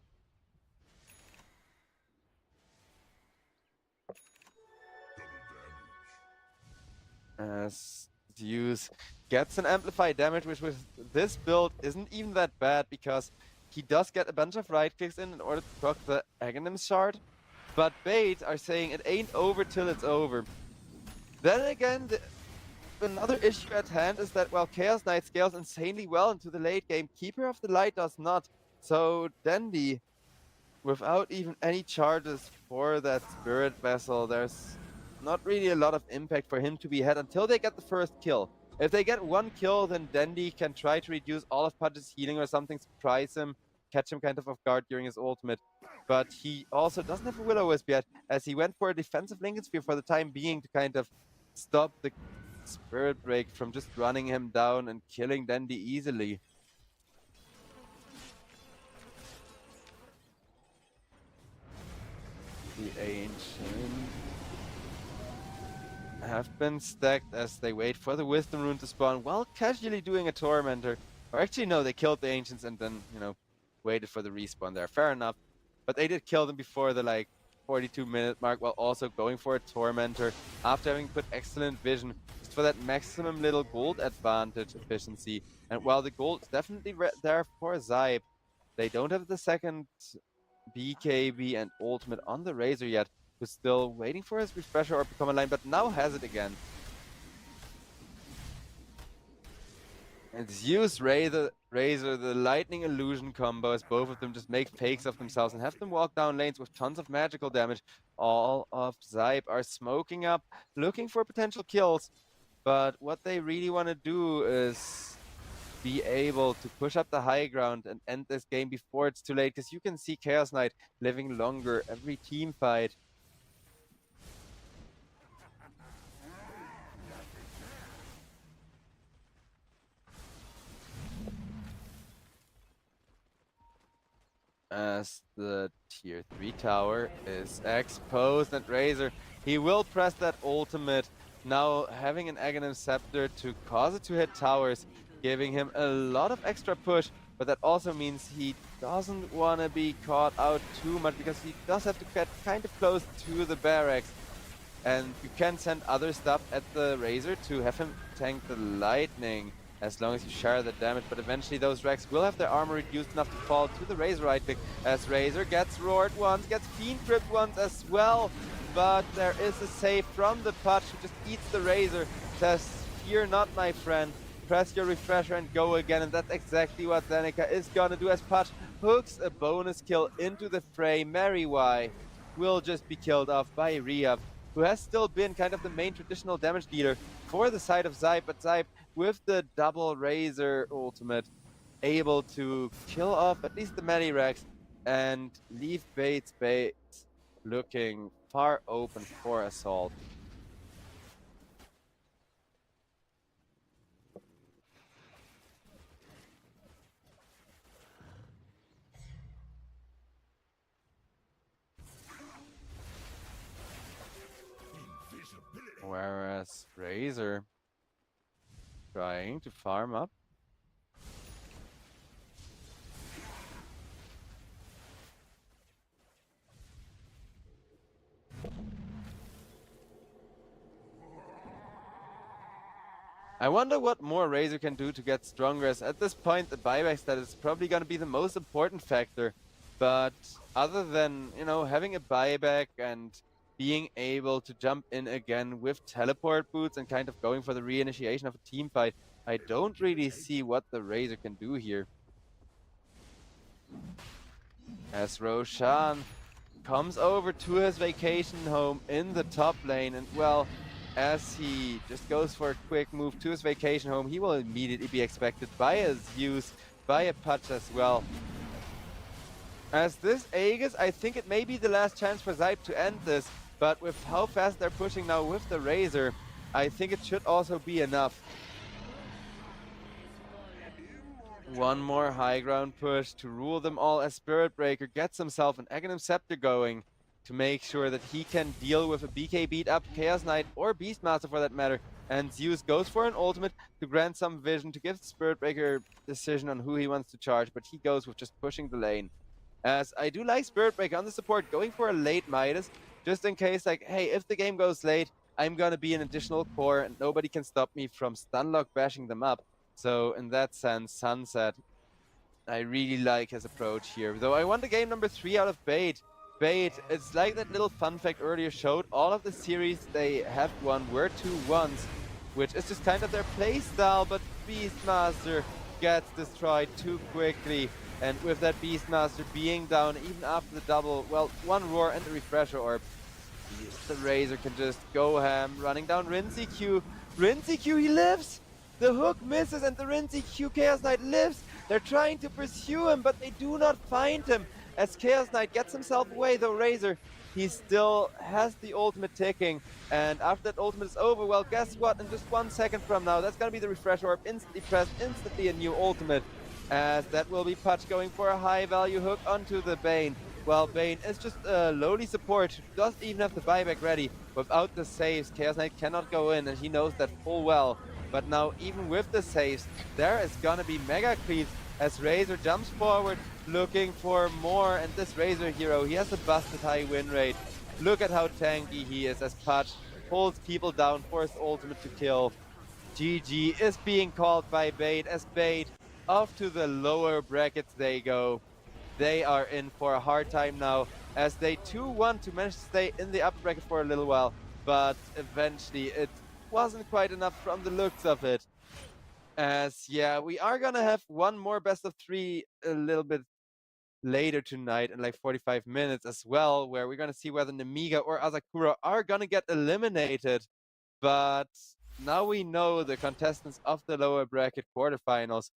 As Zeus gets an amplified damage, which with this build isn't even that bad because he does get a bunch of right clicks in order to proc the Aghanim shard. But Bait are saying it ain't over till it's over. Then again, another issue at hand is that while Chaos Knight scales insanely well into the late game, Keeper of the Light does not. So Dandy, without even any charges for that Spirit Vessel, there's not really a lot of impact for him to be ahead until they get the first kill. If they get one kill, then Dandy can try to reduce all of Pudge's healing or something, surprise him, catch him kind of off guard during his ultimate. But he also doesn't have a Will-O-Wisp yet, as he went for a defensive Lincoln Sphere for the time being to kind of stop the Spirit Break from just running him down and killing Dandy easily. The Ancient have been stacked as they wait for the Wisdom Rune to spawn, while casually doing a Tormentor. Or actually, no, they killed the Ancients and then, you know, waited for the respawn there. Fair enough. But they did kill them before the, like, 42-minute mark, while also going for a Tormentor after having put excellent vision just for that maximum little gold advantage efficiency. And while the gold is definitely there for SIBE, they don't have the second BKB and ultimate on the Razor yet, who's still waiting for his refresher or become aligned, but now has it again. And Zeus Razor, the Lightning Illusion combo, as both of them just make fakes of themselves and have them walk down lanes with tons of magical damage. All of SIBE are smoking up, looking for potential kills, but what they really want to do is be able to push up the high ground and end this game before it's too late, because you can see Chaos Knight living longer every team fight. As the tier 3 tower is exposed, and Razor, he will press that ultimate, now having an Aghanim Scepter to cause it to hit towers, giving him a lot of extra push, but that also means he doesn't want to be caught out too much, because he does have to get kind of close to the barracks, and you can send other stuff at the Razor to have him tank the lightning, as long as you share the damage, but eventually those Rex will have their armor reduced enough to fall to the Razor right click, as Razor gets roared once, gets Fiend Crypt once as well, but there is a save from the Pudge, who just eats the Razor, says, "Fear not, my friend, press your refresher and go again," and that's exactly what Zeneca is gonna do, as Pudge hooks a bonus kill into the fray. Mary will just be killed off by Riyab, who has still been kind of the main traditional damage dealer for the side of SIBE, but SIBE, with the double Razor ultimate, able to kill off at least the Medirex and leave Bates looking far open for assault. Whereas Razor trying to farm up. I wonder what more Razor can do to get stronger, as at this point the buyback stat is probably going to be the most important factor. But other than, you know, having a buyback and being able to jump in again with teleport boots and kind of going for the reinitiation of a team fight, I don't really see what the Razor can do here. As Roshan comes over to his vacation home in the top lane, and well, as he just goes for a quick move to his vacation home, he will immediately be expected by a Zeus, by a Pudge as well. As this Aegis, I think it may be the last chance for SIBE to end this, but with how fast they're pushing now with the Razor, I think it should also be enough. One more high ground push to rule them all, as Spirit Breaker gets himself an Aghanim Scepter going to make sure that he can deal with a BK beat up Chaos Knight or Beastmaster for that matter. And Zeus goes for an ultimate to grant some vision, to give Spirit Breaker decision on who he wants to charge, but he goes with just pushing the lane. As I do like Spirit Breaker on the support, going for a late Midas, just in case, like, hey, if the game goes late, I'm gonna be an additional core and nobody can stop me from stunlock bashing them up. So in that sense, Sunset, I really like his approach here. Though I want the game number 3 out of Bait. Bait, it's like that little fun fact earlier showed, all of the series they have won were 2-1s, which is just kind of their play style, but Beastmaster gets destroyed too quickly. And with that Beastmaster being down even after the double, well, one roar and the refresher orb, The Razor can just go ham, running down Rinzy Q. Rinzy Q, he lives! The hook misses and the Rinzy Q Chaos Knight lives! They're trying to pursue him, but they do not find him. As Chaos Knight gets himself away, though Razor, he still has the ultimate ticking. And after that ultimate is over, well, guess what? In just 1 second from now, that's gonna be the refresh orb, instantly pressed, instantly a new ultimate. As that will be Pudge going for a high value hook onto the Bane. Well, Bane is just a lowly support who doesn't even have the buyback ready. Without the saves, Chaos Knight cannot go in, and he knows that full well. But now, even with the saves, there is gonna be mega creeps as Razor jumps forward, looking for more. And this Razor hero, he has a busted high win rate. Look at how tanky he is as Pudge pulls people down for his ultimate to kill. GG is being called by Bait as Bait off to the lower brackets they go. They are in for a hard time now as they 2-1 to manage to stay in the upper bracket for a little while, but eventually it wasn't quite enough from the looks of it. As yeah, we are gonna have one more best of 3 a little bit later tonight in like 45 minutes as well, where we're gonna see whether Nemiga or Asakura are gonna get eliminated. But now we know the contestants of the lower bracket quarterfinals,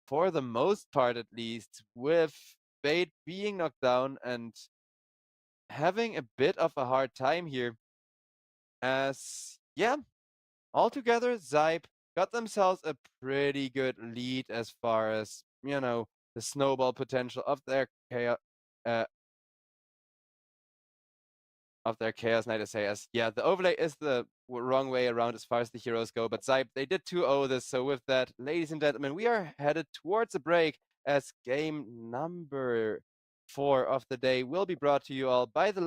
for the most part at least, with Bait being knocked down and having a bit of a hard time here. As, yeah, altogether, SIBE got themselves a pretty good lead as far as, you know, the snowball potential of their Chaos Knight SAS. Yeah, the overlay is the wrong way around as far as the heroes go, but SIBE, they did 2-0 this, so with that, ladies and gentlemen, we are headed towards a break as game number 4 of the day will be brought to you all by the